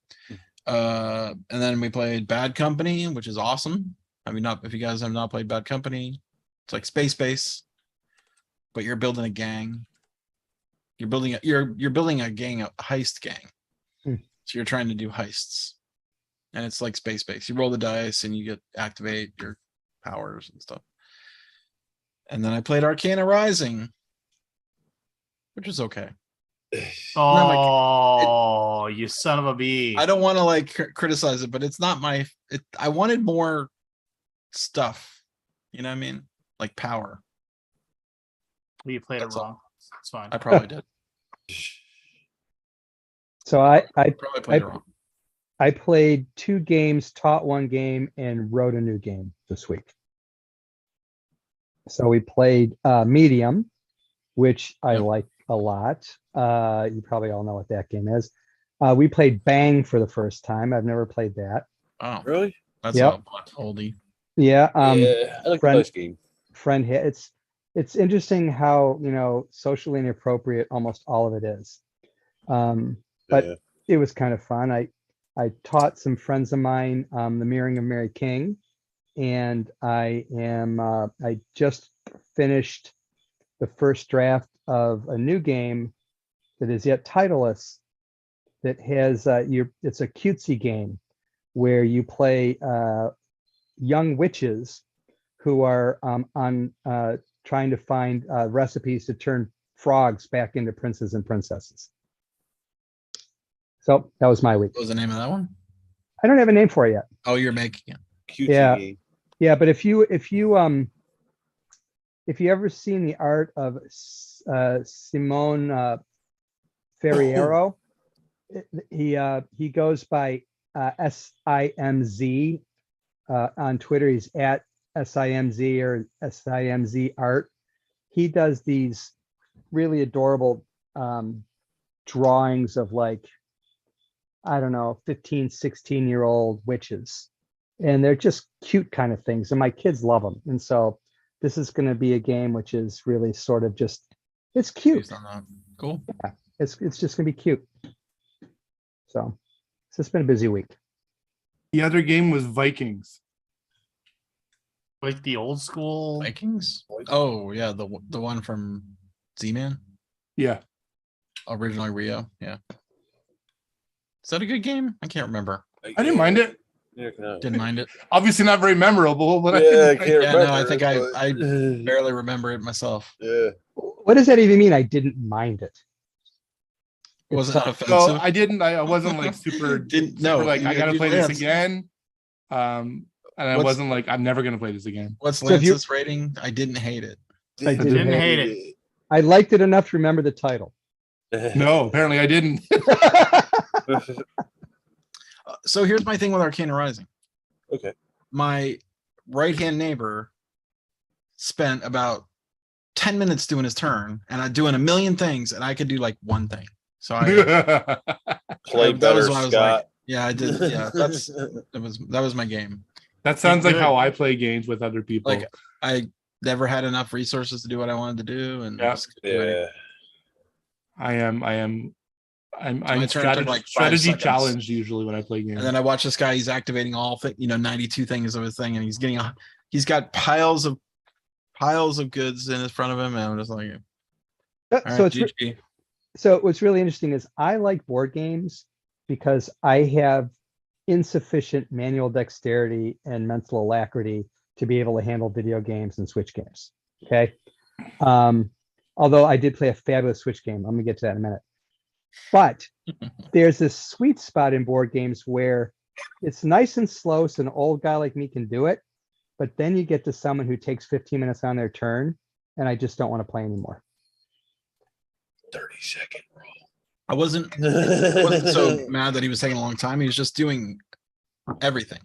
[SPEAKER 3] And then we played Bad Company, which is awesome. I mean, if you guys have not played Bad Company, it's like Space Base, but you're building a gang. You're building a gang, a heist gang. So you're trying to do heists, and it's like Space Base. You roll the dice and you activate your powers and stuff. And then I played Arcana Rising, which was okay.
[SPEAKER 1] Oh, you son of a bee!
[SPEAKER 3] I don't want to criticize it, but it's not my. I wanted more stuff. You know what I mean? Like power.
[SPEAKER 1] Well, you played
[SPEAKER 3] That's
[SPEAKER 1] it wrong. It's fine.
[SPEAKER 3] I probably did.
[SPEAKER 4] So I
[SPEAKER 3] Probably played it wrong.
[SPEAKER 4] I played 2 games, taught 1 game, and wrote a new game this week. So we played Medium, which I like a lot. You probably all know what that game is. We played Bang for the first time. I've never played that.
[SPEAKER 3] Oh,
[SPEAKER 2] Really?
[SPEAKER 3] that's
[SPEAKER 4] Yep.
[SPEAKER 3] a oldie.
[SPEAKER 4] Yeah.
[SPEAKER 2] Yeah, I like the dice game.
[SPEAKER 4] Friend hit. It's interesting how socially inappropriate almost all of it is. But
[SPEAKER 2] Yeah.
[SPEAKER 4] it was kind of fun. I taught some friends of mine the Mirroring of Mary King, and I just finished the first draft of a new game that is yet titleless, that has it's a cutesy game where you play young witches who are trying to find recipes to turn frogs back into princes and princesses. So that was my week.
[SPEAKER 3] What was the name of that one?
[SPEAKER 4] I don't have a name for it yet.
[SPEAKER 3] Oh, you're making it.
[SPEAKER 2] Cutesy
[SPEAKER 4] Yeah.
[SPEAKER 2] game.
[SPEAKER 4] Yeah, but if you ever seen the art of Simone Ferriero, he goes by SIMZ on Twitter. He's at SIMZ or SIMZ art. He does these really adorable drawings of I don't know, 15, 16-year-old witches. And they're just cute kind of things. And my kids love them. And so this is going to be a game which is really sort of it's cute.
[SPEAKER 3] Cool.
[SPEAKER 4] Yeah, it's just going to be cute. So it's been a busy week.
[SPEAKER 5] The other game was Vikings.
[SPEAKER 1] Like the old school.
[SPEAKER 3] Vikings? Oh, yeah. The one from Z-Man?
[SPEAKER 5] Yeah.
[SPEAKER 3] Originally Rio. Yeah. Is that a good game? I can't remember.
[SPEAKER 5] I didn't mind it.
[SPEAKER 2] Yeah,
[SPEAKER 3] Didn't mind it.
[SPEAKER 5] Obviously not very memorable, but
[SPEAKER 2] I can't
[SPEAKER 3] Yeah,
[SPEAKER 2] remember.
[SPEAKER 3] no, I think I
[SPEAKER 2] but-
[SPEAKER 3] barely remember it myself.
[SPEAKER 2] Yeah.
[SPEAKER 4] What does that even mean? I didn't mind it.
[SPEAKER 3] Was it
[SPEAKER 4] It's-
[SPEAKER 3] offensive?
[SPEAKER 5] No, I didn't. I wasn't super.
[SPEAKER 3] Didn't
[SPEAKER 5] super,
[SPEAKER 3] no.
[SPEAKER 5] I gotta play this
[SPEAKER 3] Lance,
[SPEAKER 5] again. And I
[SPEAKER 3] What's-
[SPEAKER 5] wasn't I'm never gonna play this again.
[SPEAKER 3] What's
[SPEAKER 4] So if you-
[SPEAKER 3] Lance's rating? I didn't hate it.
[SPEAKER 4] I didn't
[SPEAKER 1] hate it.
[SPEAKER 4] I liked it enough to remember the title.
[SPEAKER 5] No, apparently I didn't.
[SPEAKER 3] So here's my thing with Arcana Rising.
[SPEAKER 2] Okay.
[SPEAKER 3] My right-hand neighbor spent about 10 minutes doing his turn, and I'm doing a million things, and I could do like one thing. So
[SPEAKER 2] Play
[SPEAKER 3] that
[SPEAKER 2] better,
[SPEAKER 3] was what I was
[SPEAKER 2] Scott.
[SPEAKER 3] like, yeah, I did. Yeah, that was my game.
[SPEAKER 5] That sounds like how I play games with other people.
[SPEAKER 3] Like I never had enough resources to do what I wanted to do, and
[SPEAKER 5] Yeah.
[SPEAKER 3] just couldn't do anything.
[SPEAKER 5] I'm strategy challenged usually when I play games.
[SPEAKER 3] And then I watch this guy. He's activating all 92 things of his thing, and he's got piles of goods in front of him, and I'm just like,
[SPEAKER 4] so what's really interesting is I like board games because I have insufficient manual dexterity and mental alacrity to be able to handle video games and Switch games. Okay. Although I did play a fabulous Switch game. I'm gonna get to that in a minute. But there's this sweet spot in board games where it's nice and slow, so an old guy like me can do it. But then you get to someone who takes 15 minutes on their turn, and I just don't want to play anymore.
[SPEAKER 2] 30-second roll.
[SPEAKER 3] I wasn't so mad that he was taking a long time. He was just doing everything.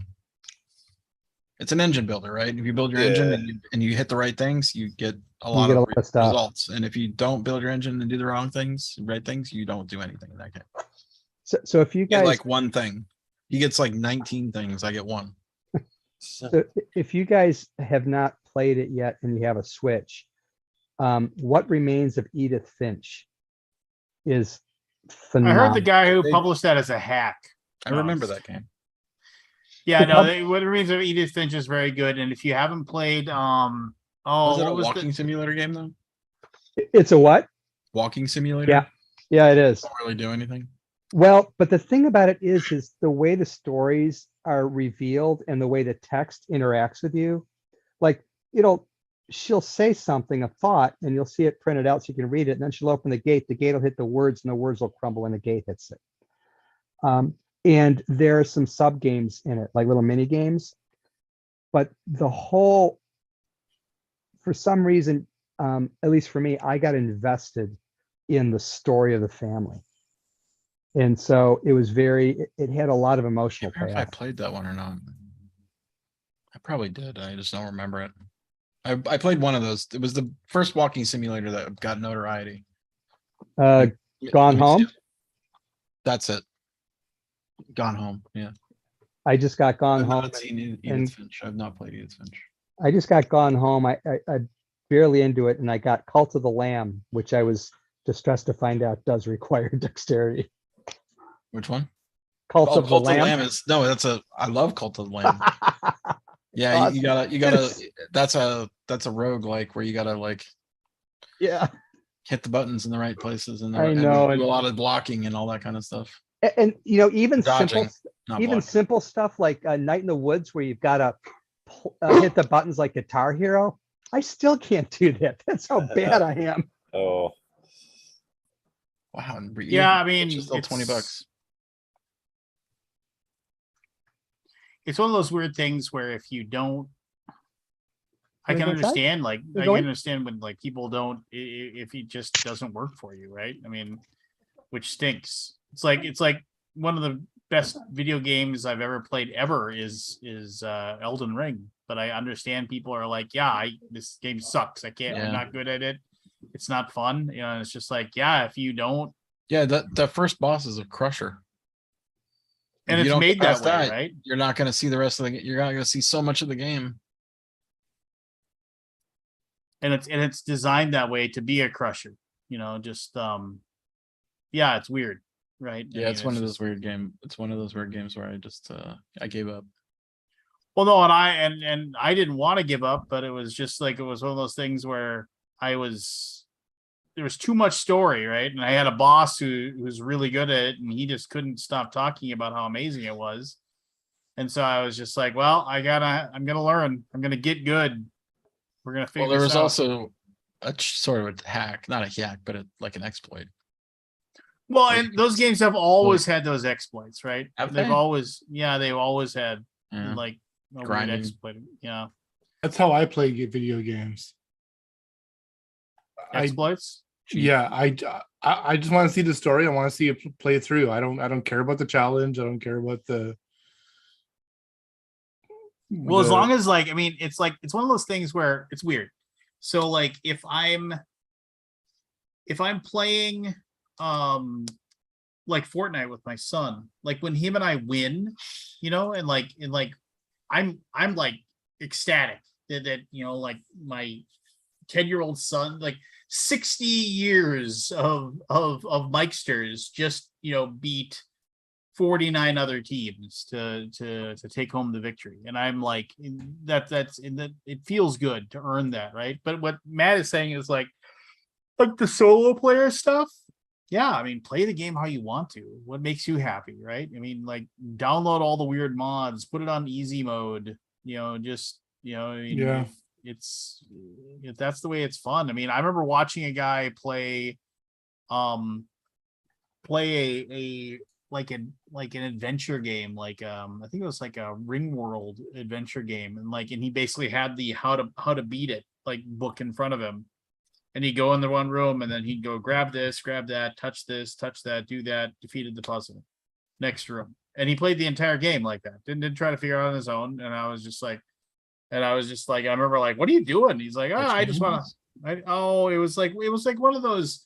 [SPEAKER 3] It's an engine builder, right? If you build your engine and you hit the right things, you get a lot of results. And if you don't build your engine and do the right things, you don't do anything in that game.
[SPEAKER 4] So if you guys
[SPEAKER 3] get like one thing, he gets like 19 things. I get one.
[SPEAKER 4] So if you guys have not played it yet and you have a Switch, What Remains of Edith Finch is phenomenal.
[SPEAKER 1] I heard the guy who published that as a hack.
[SPEAKER 3] I remember that game.
[SPEAKER 1] Yeah, no, What Remains of Edith Finch is very good. And if you haven't played,
[SPEAKER 3] was it a walking simulator game though?
[SPEAKER 4] It's a what?
[SPEAKER 3] Walking simulator?
[SPEAKER 4] Yeah, it is.
[SPEAKER 3] Don't really do anything.
[SPEAKER 4] Well, but the thing about it is the way the stories are revealed and the way the text interacts with you. Like, she'll say something, a thought, and you'll see it printed out so you can read it. And then she'll open the gate will hit the words, and the words will crumble when the gate hits it. And there are some sub games in it, like little mini games. But for some reason, at least for me, I got invested in the story of the family. And so it was it had a lot of emotional payoff.
[SPEAKER 3] If I played that one or not. I probably did. I just don't remember it. I played one of those. It was the first walking simulator that got notoriety.
[SPEAKER 4] Gone Home?
[SPEAKER 3] That's it. Gone Home, yeah.
[SPEAKER 4] I just got Gone
[SPEAKER 3] I've
[SPEAKER 4] Home.
[SPEAKER 3] not seen Edith Finch. I've not played Edith Finch.
[SPEAKER 4] I just got Gone Home. I barely into it, and I got Cult of the Lamb, which I was distressed to find out does require dexterity.
[SPEAKER 3] Which one?
[SPEAKER 4] Cult of the Lamb
[SPEAKER 3] is I love Cult of the Lamb. Yeah, awesome. you gotta that's a rogue like where you gotta hit the buttons in the right places and do a lot of blocking and all that kind of stuff.
[SPEAKER 4] And even
[SPEAKER 3] dodging,
[SPEAKER 4] simple stuff like Night in the Woods where you've got to hit the buttons like Guitar Hero. I still can't do that. That's how bad I am.
[SPEAKER 2] Oh,
[SPEAKER 3] wow!
[SPEAKER 1] Yeah, I mean,
[SPEAKER 3] it's still $20.
[SPEAKER 1] It's one of those weird things where if you don't, I can understand. I can understand when people don't, if it just doesn't work for you, right? I mean, which stinks. It's like one of the best video games I've ever played ever is Elden Ring. But I understand people are like, this game sucks. I'm not good at it. It's not fun. And it's just like, if you don't.
[SPEAKER 3] Yeah, the first boss is a crusher.
[SPEAKER 1] And it's made that way, right?
[SPEAKER 3] You're not going to see the rest of the game. You're not going to see so much of the game.
[SPEAKER 1] And it's designed that way to be a crusher. It's weird. Right.
[SPEAKER 3] Yeah, it's one of those weird games. It's one of those weird games where I just I gave up.
[SPEAKER 1] Well, no, and I didn't want to give up, but it was just it was one of those things where there was too much story, right? And I had a boss who's really good at it, and he just couldn't stop talking about how amazing it was. And so I was just like, well, I'm gonna learn. I'm gonna get good. We're gonna figure this out.
[SPEAKER 3] There was also a sort of a hack, not a hack, but an exploit.
[SPEAKER 1] Well, and those games have always had those exploits, right?
[SPEAKER 3] They've
[SPEAKER 1] always had
[SPEAKER 3] grinding
[SPEAKER 1] exploit. Yeah,
[SPEAKER 5] that's how I play video games.
[SPEAKER 1] Exploits.
[SPEAKER 5] I I just want to see the story. I want to see it play through. I don't care about the challenge. I don't care about
[SPEAKER 1] well, as long as like, I mean, it's like, it's one of those things where it's weird. So like if I'm playing like Fortnite with my son, like when him and I win, you know, and like I'm like ecstatic that you know, like my 10-year-old son, like 60 years of Mikesters just, you know, beat 49 other teams to take home the victory. And I'm like, that's in that, it feels good to earn that, right? But what Matt is saying is like the solo player stuff. Yeah, I mean, play the game how you want to. What makes you happy, right? I mean, like download all the weird mods, put it on easy mode, you know, just, you know, I mean,
[SPEAKER 5] Yeah.
[SPEAKER 1] if that's the way it's fun. I mean, I remember watching a guy play a like an adventure game, like I think it was like a Ring World adventure game, and he basically had the how to beat it like book in front of him, and he'd go in the one room and then he'd go grab this, grab that, touch this, touch that, do that, defeated the puzzle, next room. And he played the entire game like that, didn't try to figure it out on his own. And I was just like, I remember like, what are you doing? He's like, I just want to, it was like one of those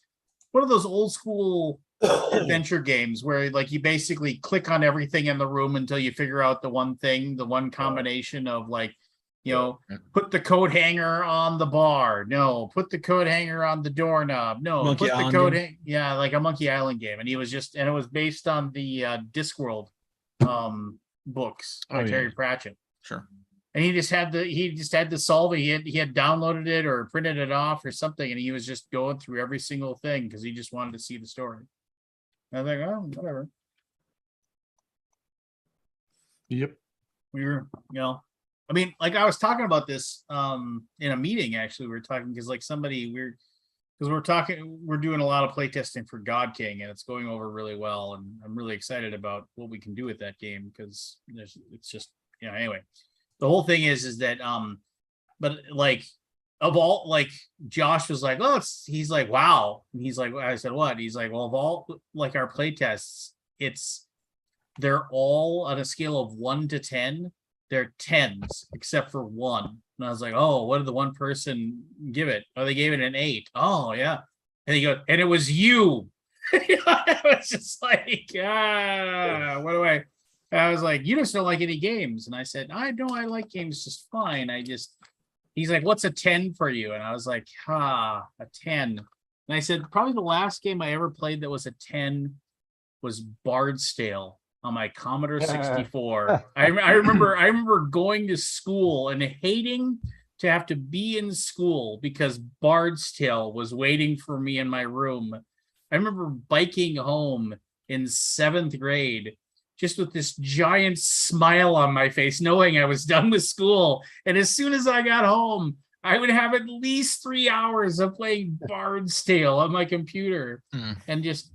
[SPEAKER 1] old school adventure games where like you basically click on everything in the room until you figure out the one thing, the one combination of like, you know, put the coat hanger on the bar. No, put the coat hanger on the doorknob. No,
[SPEAKER 3] Monkey
[SPEAKER 1] put the
[SPEAKER 3] Island
[SPEAKER 1] coat.
[SPEAKER 3] game?
[SPEAKER 1] Yeah, like a Monkey Island game. And he was just, and it was based on the Discworld books by Terry Pratchett.
[SPEAKER 3] Sure.
[SPEAKER 1] And he just had to solve it. He had downloaded it or printed it off or something, and he was just going through every single thing because he just wanted to see the story. And I was like, oh, whatever.
[SPEAKER 5] Yep.
[SPEAKER 1] We were, you know, I mean, like I was talking about this in a meeting, actually. We were talking because like we're doing a lot of playtesting for God King, and it's going over really well. And I'm really excited about what we can do with that game because it's just, you know, anyway. The whole thing is that but like of all, like Josh was like, oh, he's like, wow. And he's like, I said, what? He's like, well, of all like our play tests, they're all on a scale of 1 to 10. They're 10s except for one. And I was like, oh, what did the one person give it? Oh, they gave it an 8. Oh yeah. And he goes, and it was you. I was just like, what do I was like, you just don't like any games. And I said, I like games just fine. He's like, what's a 10 for you? And I was like, a 10. And I said, probably the last game I ever played that was a 10 was Bard's Tale on my Commodore 64. I remember going to school and hating to have to be in school because Bard's Tale was waiting for me in my room. I remember biking home in 7th grade just with this giant smile on my face, knowing I was done with school. And as soon as I got home, I would have at least 3 hours of playing Bard's Tale on my computer. And just,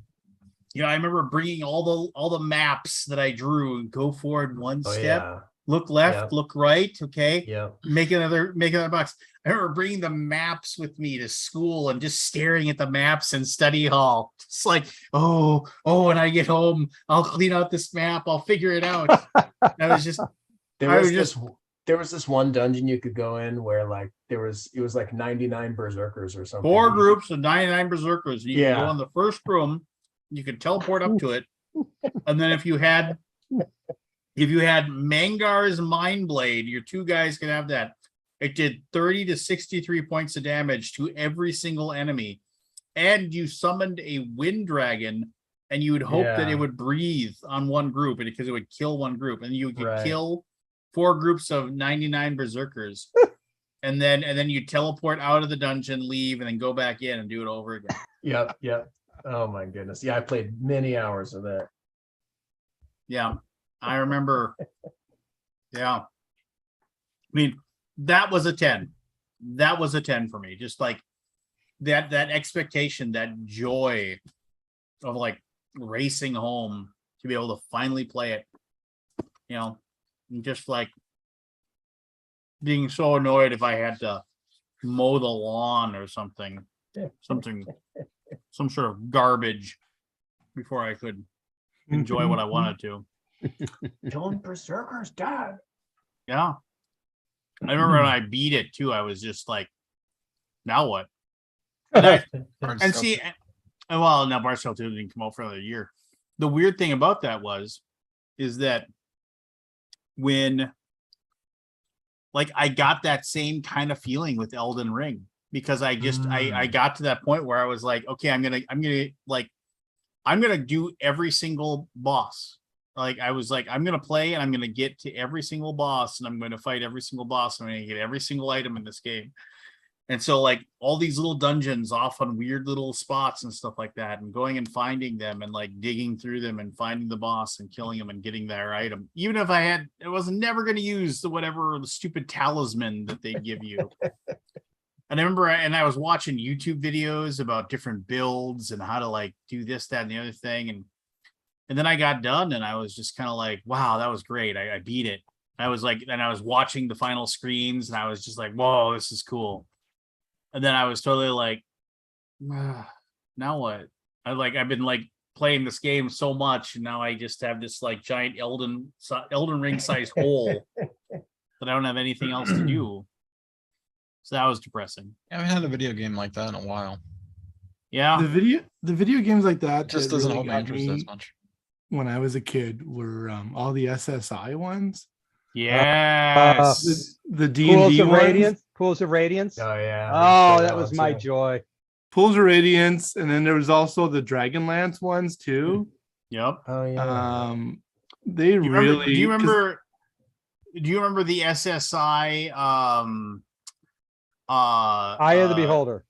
[SPEAKER 1] you know, I remember bringing all the maps that I drew and go forward one step, look left, look right. Okay. Yeah. Make another box. I remember bringing the maps with me to school and just staring at the maps in study hall. It's like, oh, when I get home, I'll clean out this map. I'll figure it out. I was just,
[SPEAKER 6] there was this one dungeon you could go in where like it was like 99 berserkers or something.
[SPEAKER 1] 4 groups of 99 berserkers. You could go in the first room, you could teleport up to it. And then if you had Mangar's Mind Blade, your 2 guys could have that. It did 30 to 63 points of damage to every single enemy. And you summoned a wind dragon, and you would hope that it would breathe on one group because it would kill one group. And you could kill 4 groups of 99 berserkers. and then you teleport out of the dungeon, leave, and then go back in and do it over again.
[SPEAKER 6] Yep. Oh my goodness. Yeah, I played many hours of that.
[SPEAKER 1] Yeah, I remember. Yeah. I mean, that was a 10. That was a 10 for me. Just like that expectation, that joy of like racing home to be able to finally play it, you know, and just like being so annoyed if I had to mow the lawn or something some sort of garbage before I could enjoy what I wanted to.
[SPEAKER 6] Killing berserkers, Dad.
[SPEAKER 1] Yeah. I remember when I beat it too, I was just like, now what? And see, well, now Bard's Tale 2 didn't come out for another year. The weird thing about that is that when, like, I got that same kind of feeling with Elden Ring, because I just, I got to that point where I was like, okay, I'm gonna do every single boss. Like, I was like, I'm gonna play and I'm gonna get to every single boss and I'm gonna fight every single boss and I'm gonna get every single item in this game. And so, like, all these little dungeons off on weird little spots and stuff like that, and going and finding them and like digging through them and finding the boss and killing him and getting their item, even if I was never going to use the stupid talisman that they give you. And I remember, I was watching YouTube videos about different builds and how to like do this, that, and the other thing, and then I got done and I was just kind of like, wow, that was great. I beat it. I was like, and I was watching the final screens and I was just like, whoa, this is cool. And then I was totally like, now what? I've been like playing this game so much, and now I just have this like giant Elden Ring sized hole that I don't have anything else to do. So that was depressing.
[SPEAKER 3] I haven't had a video game like that in a while.
[SPEAKER 1] Yeah.
[SPEAKER 5] The video games like that
[SPEAKER 3] It just
[SPEAKER 5] that
[SPEAKER 3] doesn't
[SPEAKER 5] really
[SPEAKER 3] hold my
[SPEAKER 5] got
[SPEAKER 3] interest
[SPEAKER 5] me
[SPEAKER 3] as much.
[SPEAKER 5] when I was a kid were all the SSI ones.
[SPEAKER 1] Yes.
[SPEAKER 5] The D&D
[SPEAKER 4] Pools of
[SPEAKER 5] ones.
[SPEAKER 4] Radiance. Pools of Radiance.
[SPEAKER 6] Oh yeah.
[SPEAKER 4] Oh, that was my
[SPEAKER 6] too.
[SPEAKER 4] joy.
[SPEAKER 5] Pools of Radiance, and then there was also the Dragonlance ones too.
[SPEAKER 1] Yep.
[SPEAKER 6] Oh yeah.
[SPEAKER 5] They
[SPEAKER 1] Do you
[SPEAKER 5] really.
[SPEAKER 1] remember the SSI
[SPEAKER 4] Eye of the Beholder.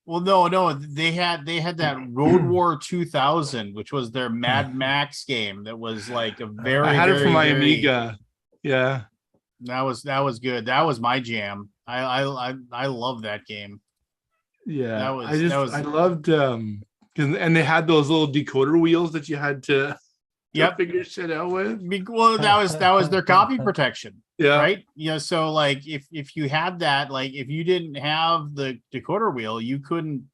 [SPEAKER 1] Well, no, they had that Road War 2000, which was their Mad Max game. That was like a very.
[SPEAKER 5] I had it for my
[SPEAKER 1] very,
[SPEAKER 5] Amiga. Yeah,
[SPEAKER 1] that was good. That was my jam. I love that game.
[SPEAKER 5] yeah.
[SPEAKER 1] I
[SPEAKER 5] loved and they had those little decoder wheels that you had to figure shit out with.
[SPEAKER 1] Well, that was their copy protection.
[SPEAKER 5] Yeah.
[SPEAKER 1] Right. Yeah. So like if you had that, like if you didn't have the decoder wheel, you couldn't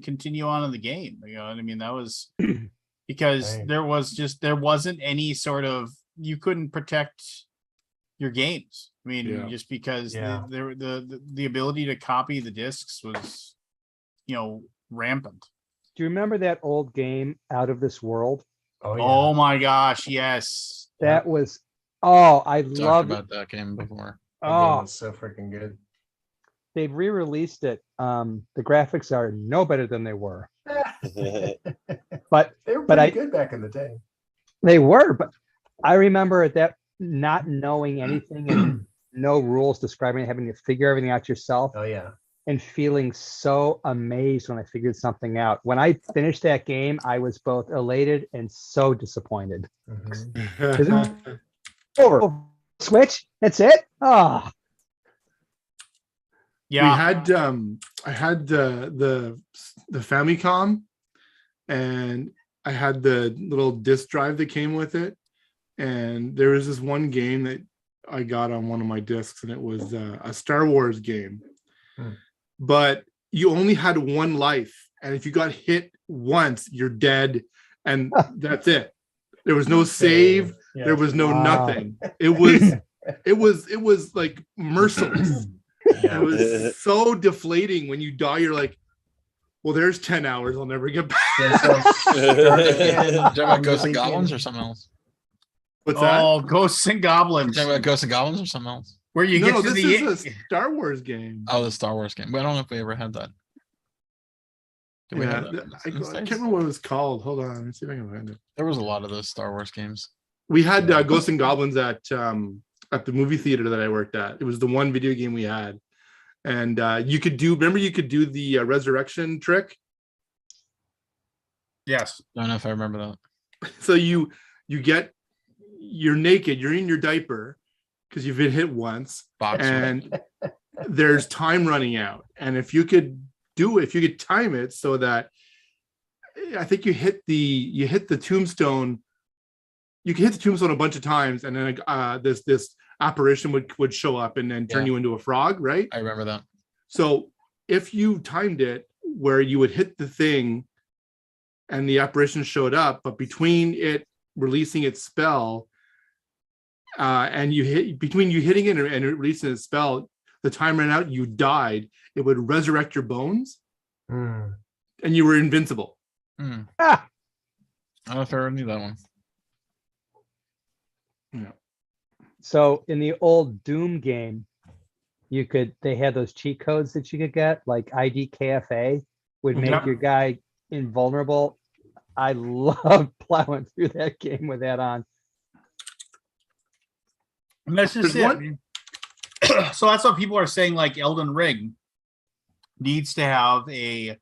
[SPEAKER 1] continue on in the game. You know what I mean? That was because there wasn't any sort of, you couldn't protect your games. I mean, just because the ability to copy the discs was, rampant.
[SPEAKER 4] Do you remember that old game Out of This World?
[SPEAKER 6] Oh, yeah.
[SPEAKER 1] Oh my gosh, yes.
[SPEAKER 4] That was I
[SPEAKER 3] Talked
[SPEAKER 4] loved
[SPEAKER 3] about that game before.
[SPEAKER 6] That game was so freaking good.
[SPEAKER 4] They've re-released it. The graphics are no better than they were. But
[SPEAKER 6] they were pretty good back in the day.
[SPEAKER 4] They were, but I remember that not knowing anything and no rules describing it, having to figure everything out yourself.
[SPEAKER 6] Oh yeah.
[SPEAKER 4] And feeling so amazed when I figured something out. When I finished that game, I was both elated and so disappointed.
[SPEAKER 6] Mm-hmm.
[SPEAKER 4] Over. Switch. That's it. Oh.
[SPEAKER 1] Yeah.
[SPEAKER 5] We had I had the Famicom, and I had the little disc drive that came with it, and there was this one game that I got on one of my discs, and it was a Star Wars game. But you only had one life, and if you got hit once, you're dead, and that's it. There was no save. Yeah. There was no nothing. It was like merciless. Yeah. It was so deflating. When you die, you're like, well, there's 10 hours. I'll never get back.
[SPEAKER 3] Ghosts and Goblins or something else?
[SPEAKER 5] What's that?
[SPEAKER 1] Oh, Ghosts and Goblins.
[SPEAKER 3] Talking about Ghosts and Goblins or something else?
[SPEAKER 1] Where you get to
[SPEAKER 5] this is a Star Wars game.
[SPEAKER 3] Oh, the Star Wars game. But I don't know if we ever had that.
[SPEAKER 5] I can't remember what it was called. Hold on, let me see if I can find it.
[SPEAKER 3] There was a lot of those Star Wars games.
[SPEAKER 5] We had Ghosts and Goblins at the movie theater that I worked at. It was the one video game we had, and you could do the resurrection trick.
[SPEAKER 1] Yes.
[SPEAKER 3] I don't know if I remember that.
[SPEAKER 5] So you're naked, you're in your diaper because you've been hit once, and there's time running out. And if you could time it so that I think you hit the tombstone, you can hit the tombstone a bunch of times, and then this apparition would show up and then turn you into a frog, right?
[SPEAKER 3] I remember that.
[SPEAKER 5] So if you timed it where you would hit the thing and the apparition showed up, but between it releasing its spell, and between you hitting it and it releasing its spell, the time ran out, you died. It would resurrect your bones, and you were invincible.
[SPEAKER 4] Ah,
[SPEAKER 3] I don't know if I ever knew that one.
[SPEAKER 5] Yeah.
[SPEAKER 4] so in the old Doom game, they had those cheat codes that you could get, like IDKFA would make
[SPEAKER 1] Yep.
[SPEAKER 4] your guy invulnerable. I love plowing through that game with that on.
[SPEAKER 1] And that's just
[SPEAKER 5] There's
[SPEAKER 1] it.
[SPEAKER 5] one-
[SPEAKER 1] So that's what people are saying, like Elden Ring needs to have a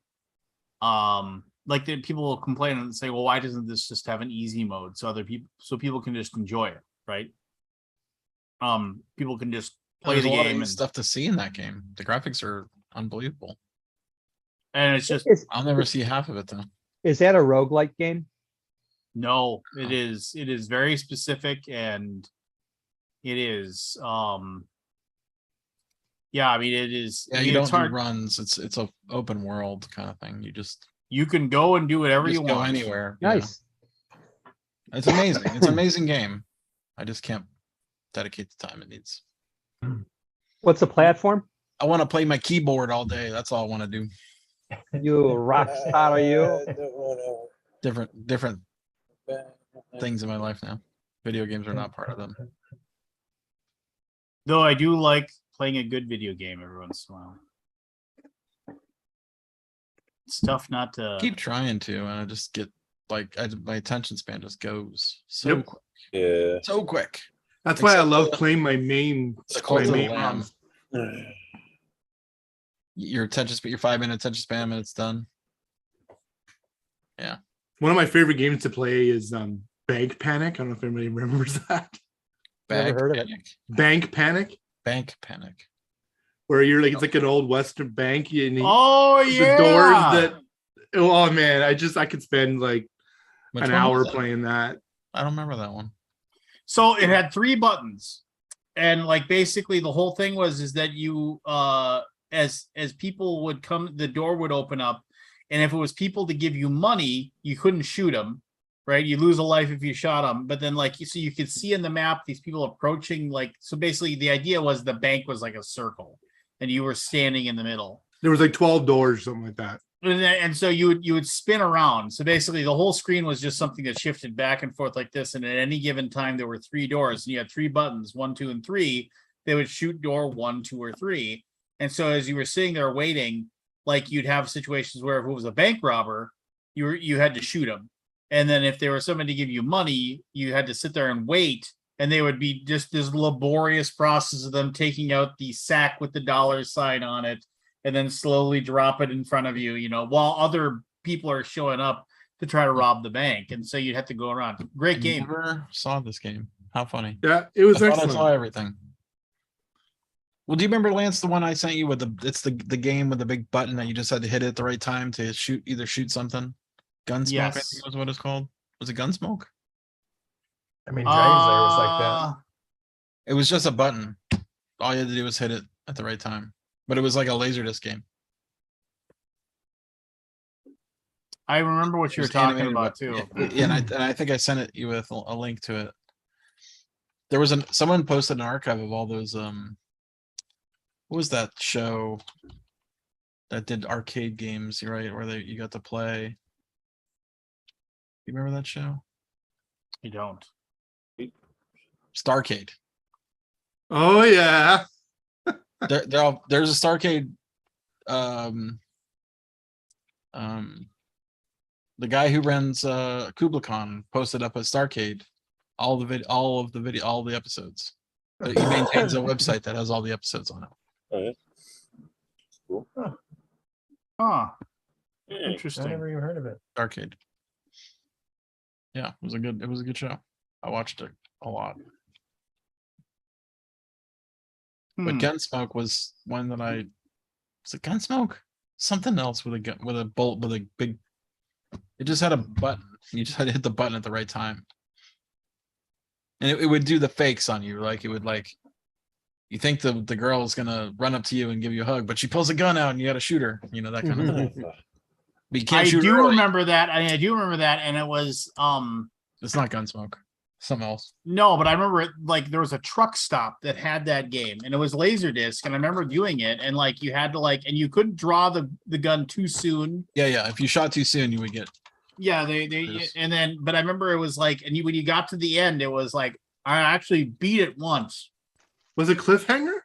[SPEAKER 1] like people will complain and say, well, why doesn't this just have an easy mode so people can just enjoy it, right? People can just play
[SPEAKER 3] There's
[SPEAKER 1] the
[SPEAKER 3] a lot
[SPEAKER 1] game
[SPEAKER 3] of
[SPEAKER 1] and
[SPEAKER 3] stuff to see in that game. The graphics are unbelievable.
[SPEAKER 1] it's just
[SPEAKER 3] I'll never see half of it though.
[SPEAKER 4] Is that a roguelike game?
[SPEAKER 1] no, it is very specific, and it is yeah, I mean, it is.
[SPEAKER 3] Yeah,
[SPEAKER 1] I mean,
[SPEAKER 3] you
[SPEAKER 1] it's
[SPEAKER 3] don't do
[SPEAKER 1] hard.
[SPEAKER 3] runs. It's a open world kind of thing.
[SPEAKER 1] You can go and do whatever you
[SPEAKER 3] just go
[SPEAKER 1] want.
[SPEAKER 3] anywhere. Yeah.
[SPEAKER 4] Nice.
[SPEAKER 3] It's amazing. It's an amazing game. I just can't dedicate the time it needs.
[SPEAKER 4] What's the platform?
[SPEAKER 3] I want to play my keyboard all day. That's all I want to do.
[SPEAKER 4] You rock star, are you?
[SPEAKER 3] Different things in my life now. Video games are not part of them.
[SPEAKER 1] Though I do like playing a good video game every once in a while. It's tough not to
[SPEAKER 3] Keep trying to, and I just get like my attention span just goes so
[SPEAKER 5] Yep.
[SPEAKER 3] quick.
[SPEAKER 2] Yeah.
[SPEAKER 3] So quick.
[SPEAKER 5] That's why I
[SPEAKER 3] Except
[SPEAKER 5] love
[SPEAKER 3] for-
[SPEAKER 5] playing my main.
[SPEAKER 3] It's a cult
[SPEAKER 5] my
[SPEAKER 3] of the
[SPEAKER 5] main
[SPEAKER 3] lamb.
[SPEAKER 5] ROMs.
[SPEAKER 3] Your attention span, your 5-minute attention span, and it's done.
[SPEAKER 5] One of my favorite games to play is Bank Panic. I don't know if anybody remembers that.
[SPEAKER 4] Never
[SPEAKER 3] Bag
[SPEAKER 4] heard of it.
[SPEAKER 3] panic.
[SPEAKER 5] Bank Panic,
[SPEAKER 3] Bank panic.
[SPEAKER 5] where you're like, it's like an old Western bank. And
[SPEAKER 1] Oh
[SPEAKER 5] the
[SPEAKER 1] yeah.
[SPEAKER 5] doors that, oh man, I could spend like
[SPEAKER 3] Which
[SPEAKER 5] an
[SPEAKER 3] one
[SPEAKER 5] hour
[SPEAKER 3] was that?
[SPEAKER 5] playing that.
[SPEAKER 3] I don't remember that one.
[SPEAKER 1] So it had 3 buttons, and like basically the whole thing is that you as people would come, the door would open up, and if it was people to give you money, you couldn't shoot them, right? You lose a life if you shot them. But then like so you could see in the map these people approaching, like, so basically the idea was the bank was like a circle, and you were standing in the middle.
[SPEAKER 5] There was like 12 doors, something like that.
[SPEAKER 1] And so you would spin around. So basically the whole screen was just something that shifted back and forth like this. And at any given time, there were 3 doors, and you had 3 buttons, 1, 2, and 3. They would shoot door 1, 2, or 3. And so as you were sitting there waiting, like you'd have situations where if it was a bank robber, you had to shoot him. And then if there was somebody to give you money, you had to sit there and wait. And they would be just this laborious process of them taking out the sack with the dollar sign on it, and then slowly drop it in front of you, while other people are showing up to try to rob the bank. And so you'd have to go around. Great
[SPEAKER 3] I
[SPEAKER 1] game.
[SPEAKER 3] never saw this game. How funny.
[SPEAKER 5] Yeah, it was
[SPEAKER 3] I thought I
[SPEAKER 5] excellent.
[SPEAKER 3] saw everything. Well, do you remember, Lance, the one I sent you with it's the game with the big button that you just had to hit it at the right time to shoot something? Gunsmoke, I
[SPEAKER 1] Yes.
[SPEAKER 3] think was what it's called. Was it Gunsmoke?
[SPEAKER 6] I mean, Dragon's Lair was like that.
[SPEAKER 3] It was just a button. All you had to do was hit it at the right time. But it was like a Laserdisc game.
[SPEAKER 1] I remember what you were
[SPEAKER 3] It was
[SPEAKER 1] talking
[SPEAKER 3] animated
[SPEAKER 1] about
[SPEAKER 3] with-
[SPEAKER 1] too.
[SPEAKER 3] Yeah, and I think I sent it you with a link to it. There was someone posted an archive of all those what was that show that did arcade games, right? Where you got to play. You remember that show?
[SPEAKER 1] You don't.
[SPEAKER 3] Starcade.
[SPEAKER 5] Oh yeah.
[SPEAKER 3] There's a Starcade. The guy who runs Kubla Khan posted up a Starcade, all the episodes. He maintains a website that has all the episodes on it.
[SPEAKER 2] Oh, yeah. Cool.
[SPEAKER 1] Huh.
[SPEAKER 2] Yeah.
[SPEAKER 6] I
[SPEAKER 1] Interesting.
[SPEAKER 6] never even heard of it.
[SPEAKER 3] Arcade. Yeah, it was a good show. I watched it a lot. But
[SPEAKER 1] Hmm.
[SPEAKER 3] Gunsmoke was one that was it Gunsmoke? Something else with a gun, with a bolt, with a big. It just had a button. You just had to hit the button at the right time, and it would do the fakes on you. Like it would you think the girl is gonna run up to you and give you a hug, but she pulls a gun out and you got to shoot her. That kind of thing. But you can't
[SPEAKER 1] I
[SPEAKER 3] shoot
[SPEAKER 1] do
[SPEAKER 3] early.
[SPEAKER 1] remember that. I do remember that, and it was
[SPEAKER 3] It's not Gunsmoke. Something else.
[SPEAKER 1] no, but I remember it, like there was a truck stop that had that game, and it was Laserdisc, and I remember doing it, and like you had to like, and you couldn't draw the gun too soon.
[SPEAKER 3] Yeah. If you shot too soon, you would get.
[SPEAKER 1] Yeah, they
[SPEAKER 3] Yes.
[SPEAKER 1] and then, but I remember it was like, and when you got to the end, it was like I actually beat it once.
[SPEAKER 5] Was it Cliffhanger?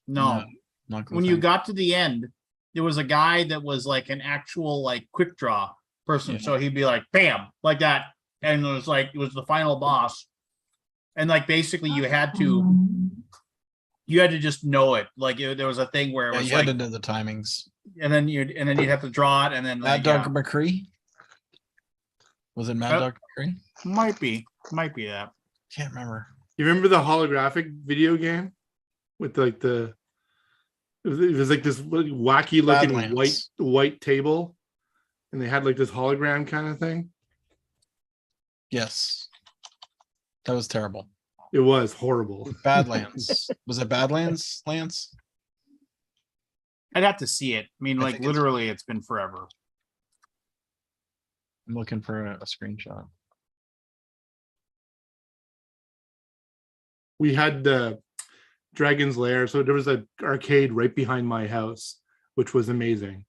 [SPEAKER 1] No,
[SPEAKER 3] Not
[SPEAKER 1] when you got to the end, there was a guy that was like an actual like quick draw person,
[SPEAKER 3] Yeah.
[SPEAKER 1] so he'd be like, bam, like that. And it was like, it was the final boss. And like, basically you had to just know it. Like there was a thing where it was
[SPEAKER 3] you
[SPEAKER 1] like,
[SPEAKER 3] had to know the timings.
[SPEAKER 1] and then you'd have to draw it. And then
[SPEAKER 3] Mad
[SPEAKER 1] like,
[SPEAKER 3] Dog McCree? Was it Mad
[SPEAKER 1] Yep.
[SPEAKER 3] Dog McCree?
[SPEAKER 1] might be that.
[SPEAKER 3] Can't remember.
[SPEAKER 5] You remember the holographic video game with like it was like this wacky looking
[SPEAKER 3] Badlands.
[SPEAKER 5] white table, and they had like this hologram kind of thing.
[SPEAKER 3] Yes. That was terrible.
[SPEAKER 5] It was horrible.
[SPEAKER 3] Badlands. Was it Badlands, Lance?
[SPEAKER 1] I'd have to see it. I mean,
[SPEAKER 3] I
[SPEAKER 1] like
[SPEAKER 3] think it's-
[SPEAKER 1] literally it's been forever.
[SPEAKER 3] I'm looking for a screenshot.
[SPEAKER 5] We had the Dragon's Lair, so there was an arcade right behind my house, which was amazing.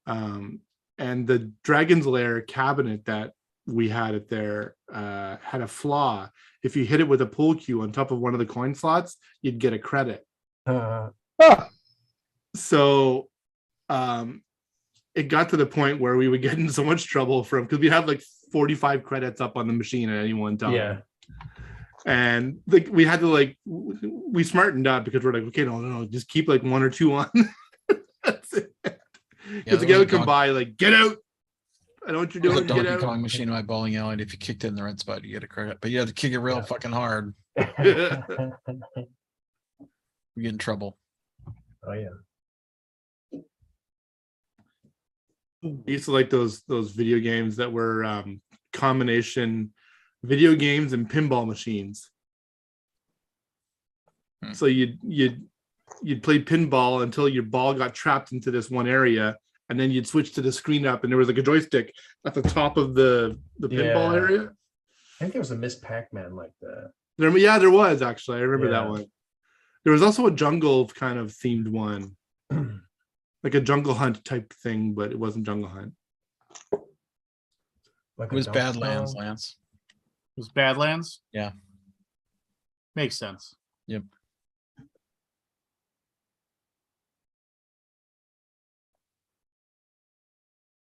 [SPEAKER 5] And the Dragon's Lair cabinet that we had it there had a flaw. If you hit it with a pool cue on top of one of the coin slots, you'd get a credit. So it got to the point where we would get in so much trouble because we had like 45 credits up on the machine at any one time.
[SPEAKER 6] Yeah.
[SPEAKER 5] And like we had to like we smartened up because we're like, okay, no, just keep like one or two on. That's it. Because the guy would come by like, get out. I know what you're
[SPEAKER 3] There was
[SPEAKER 5] doing.
[SPEAKER 3] a
[SPEAKER 5] Get
[SPEAKER 3] Donkey
[SPEAKER 5] out.
[SPEAKER 3] Kong machine in my bowling alley, and if you kicked it in the red spot, you get a credit. But you had to kick it real
[SPEAKER 6] Yeah.
[SPEAKER 3] fucking hard.
[SPEAKER 6] Oh
[SPEAKER 3] You get in trouble.
[SPEAKER 6] yeah.
[SPEAKER 5] I used to like those video games that were combination video games and pinball machines. So you'd play pinball until your ball got trapped into this one area, and then you'd switch to the screen up, and there was like a joystick at the top of the pinball
[SPEAKER 6] Yeah.
[SPEAKER 5] area.
[SPEAKER 6] I think there was a Miss Pac-Man like that.
[SPEAKER 5] There was actually. I remember that
[SPEAKER 6] Yeah.
[SPEAKER 5] one. There was also a jungle kind of themed one, like a jungle hunt type thing, but it wasn't jungle hunt.
[SPEAKER 6] Like
[SPEAKER 3] It was
[SPEAKER 6] Donkey
[SPEAKER 3] Badlands,
[SPEAKER 6] Kong.
[SPEAKER 3] Lance.
[SPEAKER 1] It was Badlands.
[SPEAKER 3] Yeah.
[SPEAKER 1] Makes sense.
[SPEAKER 3] Yep.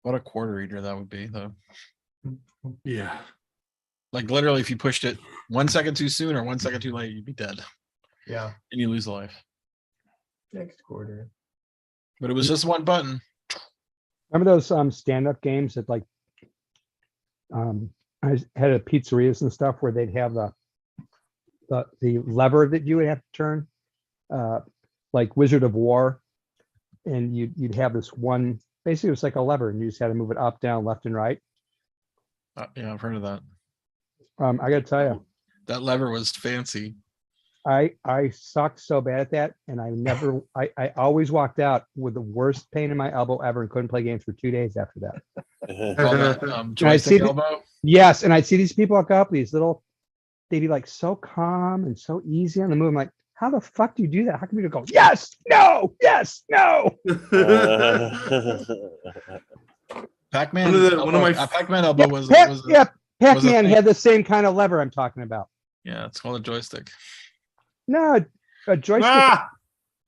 [SPEAKER 3] What a quarter eater that would be, though.
[SPEAKER 5] Yeah.
[SPEAKER 3] Like literally, if you pushed it 1 second too soon or 1 second too late, you'd be dead
[SPEAKER 6] Yeah.
[SPEAKER 3] and you lose a life.
[SPEAKER 6] Next quarter.
[SPEAKER 3] But it was just one button.
[SPEAKER 4] Remember those stand-up games that like I had at pizzerias and stuff where they'd have the lever that you would have to turn, like Wizard of War, and you'd have this one. Basically, it was like a lever, and you just had to move it up, down, left, and right.
[SPEAKER 3] Yeah, I've heard of that.
[SPEAKER 4] I got to tell you,
[SPEAKER 3] That lever was fancy.
[SPEAKER 4] I sucked so bad at that, and I always walked out with the worst pain in my elbow ever, and couldn't play games for 2 days after that.
[SPEAKER 3] Call that,
[SPEAKER 4] see
[SPEAKER 3] joystick
[SPEAKER 4] the-
[SPEAKER 3] elbow.
[SPEAKER 4] Yes, and I'd see these people walk up, these little, they'd be like so calm and so easy on the move. I'm like, how the fuck do you do that? How come you go, yes, no, yes, no?
[SPEAKER 3] Pac-Man.
[SPEAKER 5] One of my-
[SPEAKER 3] Pac-Man elbow was.
[SPEAKER 4] Yeah,
[SPEAKER 3] was a
[SPEAKER 4] Pac-Man
[SPEAKER 3] thing.
[SPEAKER 4] had the same kind of lever I'm talking about.
[SPEAKER 3] Yeah, it's called a joystick.
[SPEAKER 4] No, a joystick.
[SPEAKER 1] Ah!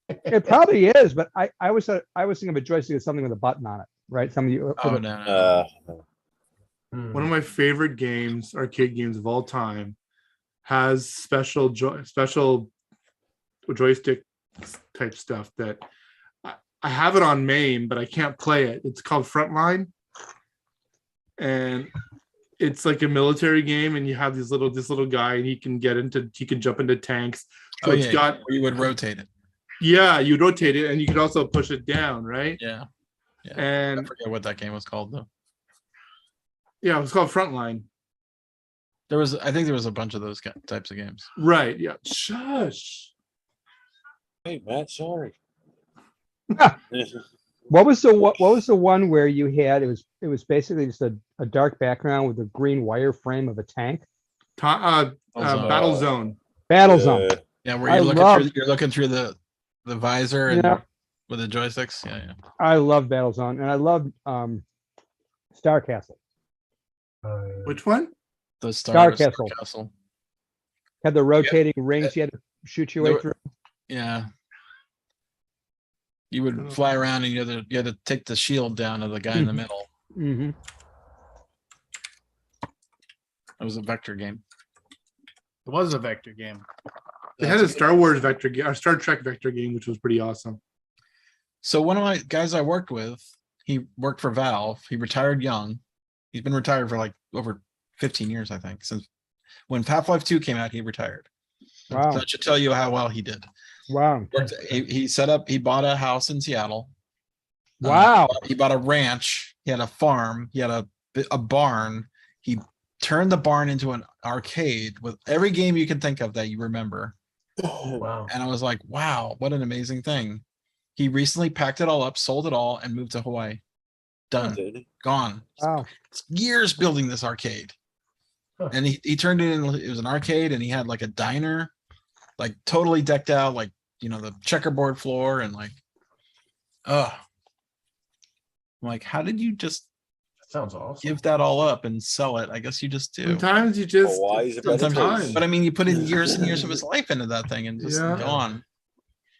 [SPEAKER 4] It probably is, but I was thinking of a joystick as something with a button on it, right? Something you.
[SPEAKER 3] Oh no.
[SPEAKER 5] One of my favorite games, arcade games of all time, has special joystick type stuff that I have it on MAME, but I can't play it. It's called Frontline, and it's like a military game, and you have this little guy, and he can jump into tanks. So
[SPEAKER 3] Oh
[SPEAKER 5] it's
[SPEAKER 3] yeah,
[SPEAKER 5] got
[SPEAKER 3] you would rotate it.
[SPEAKER 5] yeah, you rotate it, and you could also push it down, right?
[SPEAKER 3] Yeah. I
[SPEAKER 5] And
[SPEAKER 3] forget what that game was called though.
[SPEAKER 5] yeah, it was called Frontline.
[SPEAKER 3] I think there was a bunch of those types of games.
[SPEAKER 5] Right. Yeah. Shush.
[SPEAKER 2] Hey, Matt, sorry.
[SPEAKER 4] What was the one where you had it was basically just a dark background with a green wireframe of a tank?
[SPEAKER 5] Battle Zone.
[SPEAKER 4] Battle Zone.
[SPEAKER 3] Yeah, where you're looking through the visor and with the joysticks. Yeah.
[SPEAKER 4] I love Battle Zone, and I love Star Castle.
[SPEAKER 5] Which one?
[SPEAKER 3] The
[SPEAKER 4] Star Castle. Had the rotating rings you had to shoot your way through.
[SPEAKER 3] Yeah. You would fly around and you had to take the shield down of the guy in the middle.
[SPEAKER 4] Mm-hmm.
[SPEAKER 3] It was a vector game.
[SPEAKER 1] It was a vector game.
[SPEAKER 5] They had a Star Wars vector game, or Star Trek vector game, which was pretty awesome.
[SPEAKER 3] So one of my guys I worked with, he worked for Valve. He retired young. He's been retired for like over 15 years, I think. Since when Half-Life 2 came out, he retired.
[SPEAKER 4] Wow.
[SPEAKER 3] So that should tell you how well he did.
[SPEAKER 4] Wow.
[SPEAKER 3] He bought a house in Seattle.
[SPEAKER 4] Wow.
[SPEAKER 3] He bought a ranch. He had a farm. He had a barn. He turned the barn into an arcade with every game you can think of that you remember.
[SPEAKER 6] Wow.
[SPEAKER 3] And I was like, wow, what an amazing thing. He recently packed it all up, sold it all, and moved to Hawaii. Done. Gone.
[SPEAKER 4] Wow.
[SPEAKER 3] Years building this arcade.
[SPEAKER 6] Huh.
[SPEAKER 3] And he turned it in, it was an arcade, and he had like a diner, like totally decked out, like, the checkerboard floor, and like, I'm like, how did you just
[SPEAKER 6] Sounds awesome.
[SPEAKER 3] give that all up and sell it? I guess you just do.
[SPEAKER 5] Sometimes you just
[SPEAKER 3] But I mean, you put in years and years of his life into that thing and just gone.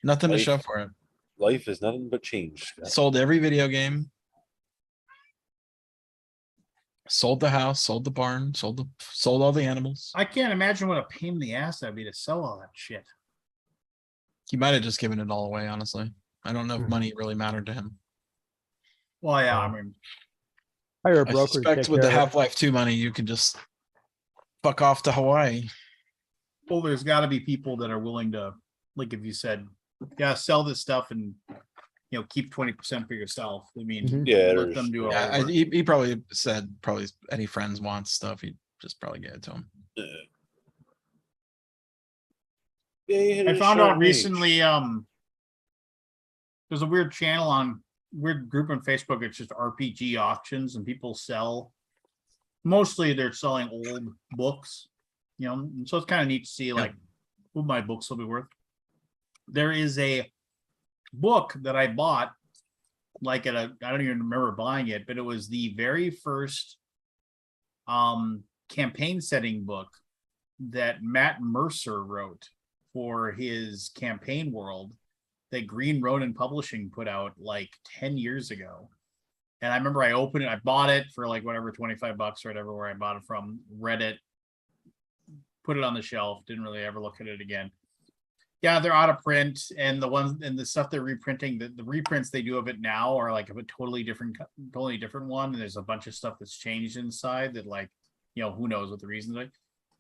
[SPEAKER 3] Nothing to show for it.
[SPEAKER 2] Life is nothing but change.
[SPEAKER 3] Sold every video game. Sold the house, sold the barn, sold all the animals.
[SPEAKER 1] I can't imagine what a pain in the ass that'd be to sell all that shit.
[SPEAKER 3] He might have just given it all away, honestly. I don't know if money really mattered to him.
[SPEAKER 1] Well, yeah, I mean,
[SPEAKER 4] Hire a
[SPEAKER 3] I
[SPEAKER 4] broker.
[SPEAKER 3] suspect with the Half-Life 2 money, you could just fuck off to Hawaii.
[SPEAKER 1] well, there's got to be people that are willing to, like, if you said, yeah, sell this stuff and keep 20% for yourself. I mean,
[SPEAKER 4] Mhm.
[SPEAKER 1] let them do it.
[SPEAKER 3] Yeah, he probably said any friends want stuff, he'd just probably get it to him.
[SPEAKER 1] I found out recently, there's a weird group on Facebook. It's just RPG auctions, and people mostly they're selling old books, and so it's kind of neat to see like what my books will be worth. There is a book that I bought like I don't even remember buying it, but it was the very first campaign setting book that Matt Mercer wrote for his campaign world that Green Ronin Publishing put out like 10 years ago. And I remember I opened it, I bought it for like whatever, $25 or whatever, where I bought it from, read it, put it on the shelf, didn't really ever look at it again. Yeah, they're out of print, and the stuff they're reprinting, the reprints they do of it now are like of a totally different one. And there's a bunch of stuff that's changed inside that, like, who knows what the reasons are.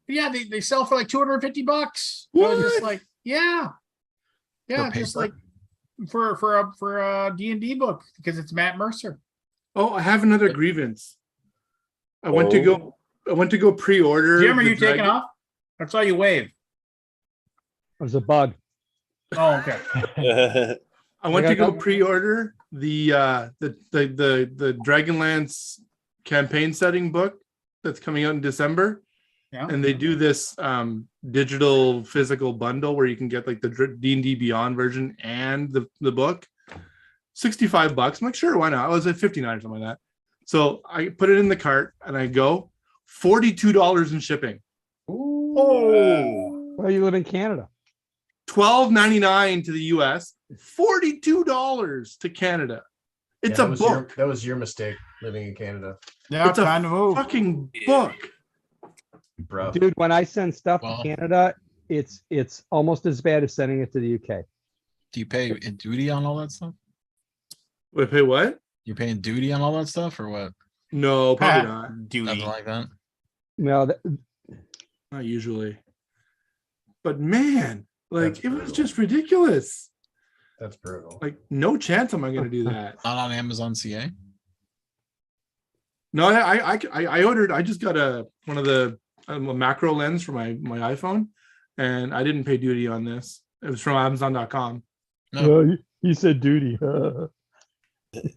[SPEAKER 1] But yeah, they sell for like $250.
[SPEAKER 5] What?
[SPEAKER 1] I was just like, yeah, just like for a D&D book because it's Matt Mercer.
[SPEAKER 5] Oh, I have another grievance. I went to go pre-order.
[SPEAKER 1] Jim, are you taking off? I saw you wave.
[SPEAKER 4] It was a bug.
[SPEAKER 1] Oh, okay.
[SPEAKER 5] I went to go pre-order the Dragonlance campaign setting book that's coming out in December.
[SPEAKER 1] Yeah.
[SPEAKER 5] And they do this digital physical bundle where you can get like the D&D Beyond version and the book. $65. I'm like, sure, why not? I was at $59 or something like that. So I put it in the cart and I go $42 in shipping.
[SPEAKER 1] Oh,
[SPEAKER 4] Well, you live in Canada.
[SPEAKER 5] $12.99 to the US, $42 to Canada. It's a book.
[SPEAKER 6] That was your mistake living in Canada.
[SPEAKER 1] yeah,
[SPEAKER 5] It's a
[SPEAKER 1] time to move.
[SPEAKER 5] fucking book.
[SPEAKER 6] Bro.
[SPEAKER 4] Dude, when I send stuff
[SPEAKER 3] Well-
[SPEAKER 4] to Canada, it's almost as bad as sending it to the UK.
[SPEAKER 3] Do you pay duty on all that stuff?
[SPEAKER 5] Wait, pay what?
[SPEAKER 3] You're paying duty on all that stuff or what?
[SPEAKER 5] No, probably not.
[SPEAKER 1] Duty.
[SPEAKER 3] Nothing like that.
[SPEAKER 4] No,
[SPEAKER 5] Not usually. But man, like
[SPEAKER 6] That's
[SPEAKER 5] it was
[SPEAKER 6] brutal.
[SPEAKER 5] just ridiculous.
[SPEAKER 6] That's brutal.
[SPEAKER 5] Like no chance am I going to do that.
[SPEAKER 3] Not on Amazon CA.
[SPEAKER 5] No, I ordered. I just got a macro lens for my iPhone, and I didn't pay duty on this. It was from Amazon.com.
[SPEAKER 3] No.
[SPEAKER 4] he said duty.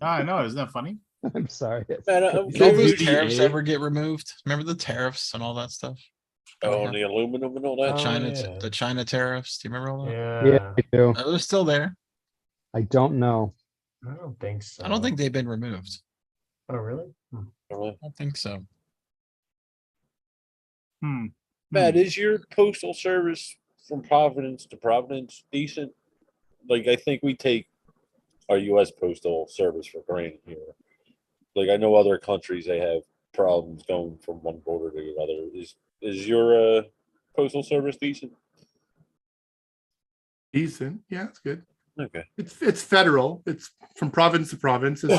[SPEAKER 1] I know, isn't that funny?
[SPEAKER 4] I'm sorry.
[SPEAKER 2] Man,
[SPEAKER 3] Did all those
[SPEAKER 5] UDA?
[SPEAKER 3] tariffs ever get removed? Remember the tariffs and all that stuff?
[SPEAKER 2] oh, the aluminum and all that.
[SPEAKER 6] Oh,
[SPEAKER 3] The China tariffs. Do you remember all that?
[SPEAKER 4] Yeah, I do.
[SPEAKER 3] They're still there.
[SPEAKER 4] I don't know.
[SPEAKER 6] I don't think so.
[SPEAKER 3] I don't think they've been removed.
[SPEAKER 6] Oh, really?
[SPEAKER 2] Really?
[SPEAKER 3] I don't think so.
[SPEAKER 2] Matt, is your postal service from Providence to Providence decent? Like, I think we take our U.S. postal service for granted here. Like, I know other countries, they have problems going from one border to the other. Is your postal service decent?
[SPEAKER 5] Decent. Yeah, it's good.
[SPEAKER 2] Okay.
[SPEAKER 5] It's federal. It's from province to province. It's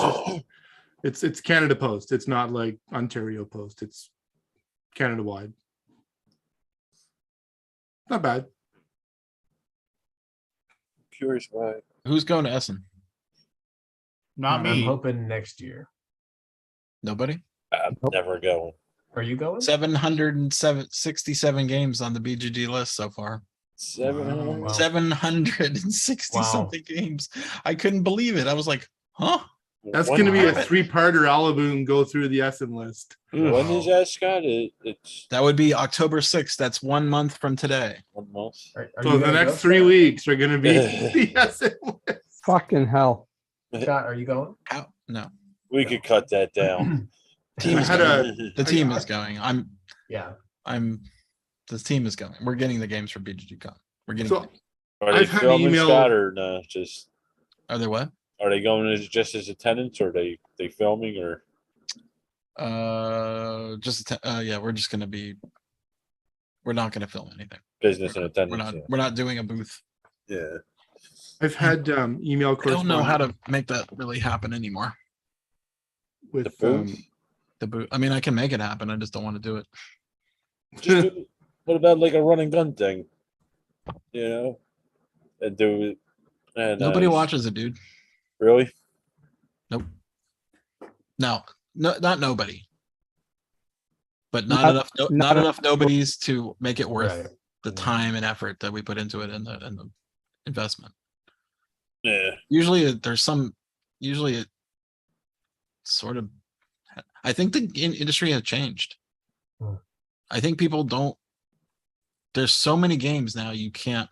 [SPEAKER 5] just it's Canada Post. It's not like Ontario Post. It's Canada wide. Not bad.
[SPEAKER 2] Curious why.
[SPEAKER 3] Who's going to Essen?
[SPEAKER 1] Not
[SPEAKER 6] I'm
[SPEAKER 1] me.
[SPEAKER 6] hoping next year.
[SPEAKER 3] Nobody.
[SPEAKER 2] I'm never going.
[SPEAKER 6] Are you going?
[SPEAKER 3] 767 games on the BGG list so far.
[SPEAKER 2] 700.
[SPEAKER 6] Wow.
[SPEAKER 3] 760
[SPEAKER 6] Wow.
[SPEAKER 3] something games. I couldn't believe it. I was like, huh?
[SPEAKER 5] That's
[SPEAKER 2] When
[SPEAKER 5] going to be a
[SPEAKER 2] happened?
[SPEAKER 5] 3-parter Alaboom go through the Essen list.
[SPEAKER 2] When is that, Scott? It's
[SPEAKER 3] That would be October 6th. That's 1 month from today.
[SPEAKER 2] 1 month.
[SPEAKER 6] Are
[SPEAKER 5] So
[SPEAKER 6] you
[SPEAKER 5] the
[SPEAKER 6] gonna
[SPEAKER 5] next
[SPEAKER 6] go,
[SPEAKER 5] 3
[SPEAKER 6] Scott?
[SPEAKER 5] weeks are going to be the Essen list.
[SPEAKER 4] Fucking hell.
[SPEAKER 6] Scott, are you going?
[SPEAKER 3] How? No.
[SPEAKER 2] We could cut that down.
[SPEAKER 3] Team
[SPEAKER 5] I
[SPEAKER 3] is
[SPEAKER 5] had
[SPEAKER 3] going. The team
[SPEAKER 5] I-
[SPEAKER 3] is going.
[SPEAKER 6] Yeah.
[SPEAKER 3] The team is going. We're getting the games for BGG Con. We're getting.
[SPEAKER 5] So
[SPEAKER 2] Are they
[SPEAKER 5] I've had
[SPEAKER 2] filming,
[SPEAKER 5] email-
[SPEAKER 2] Scott, or no? Just
[SPEAKER 3] Are they what?
[SPEAKER 2] are they going as just as attendants, or they filming, or
[SPEAKER 3] Yeah, we're just gonna be. We're not gonna film anything.
[SPEAKER 2] business and
[SPEAKER 3] We're
[SPEAKER 2] attendance?
[SPEAKER 3] not. We're not doing a booth.
[SPEAKER 2] Yeah.
[SPEAKER 5] I've had email
[SPEAKER 3] I don't
[SPEAKER 5] correspondence
[SPEAKER 3] know how to make that really happen anymore.
[SPEAKER 2] The
[SPEAKER 5] with
[SPEAKER 2] booth.
[SPEAKER 3] The booth. I mean, I can make it happen. I just don't want to do it.
[SPEAKER 2] Just do, what about like a run and gun thing? You know, and do it. And
[SPEAKER 3] Nobody watches it, dude.
[SPEAKER 2] Really?
[SPEAKER 3] No, not nobody. But
[SPEAKER 4] Not-
[SPEAKER 3] not enough.
[SPEAKER 4] not
[SPEAKER 3] Not enough nobodies to make it worth
[SPEAKER 6] Right.
[SPEAKER 3] the time and effort that we put into it and the investment.
[SPEAKER 2] Yeah.
[SPEAKER 3] Usually it sort of, I think the industry has changed.
[SPEAKER 6] Hmm.
[SPEAKER 3] I think people don't, there's so many games now, you can't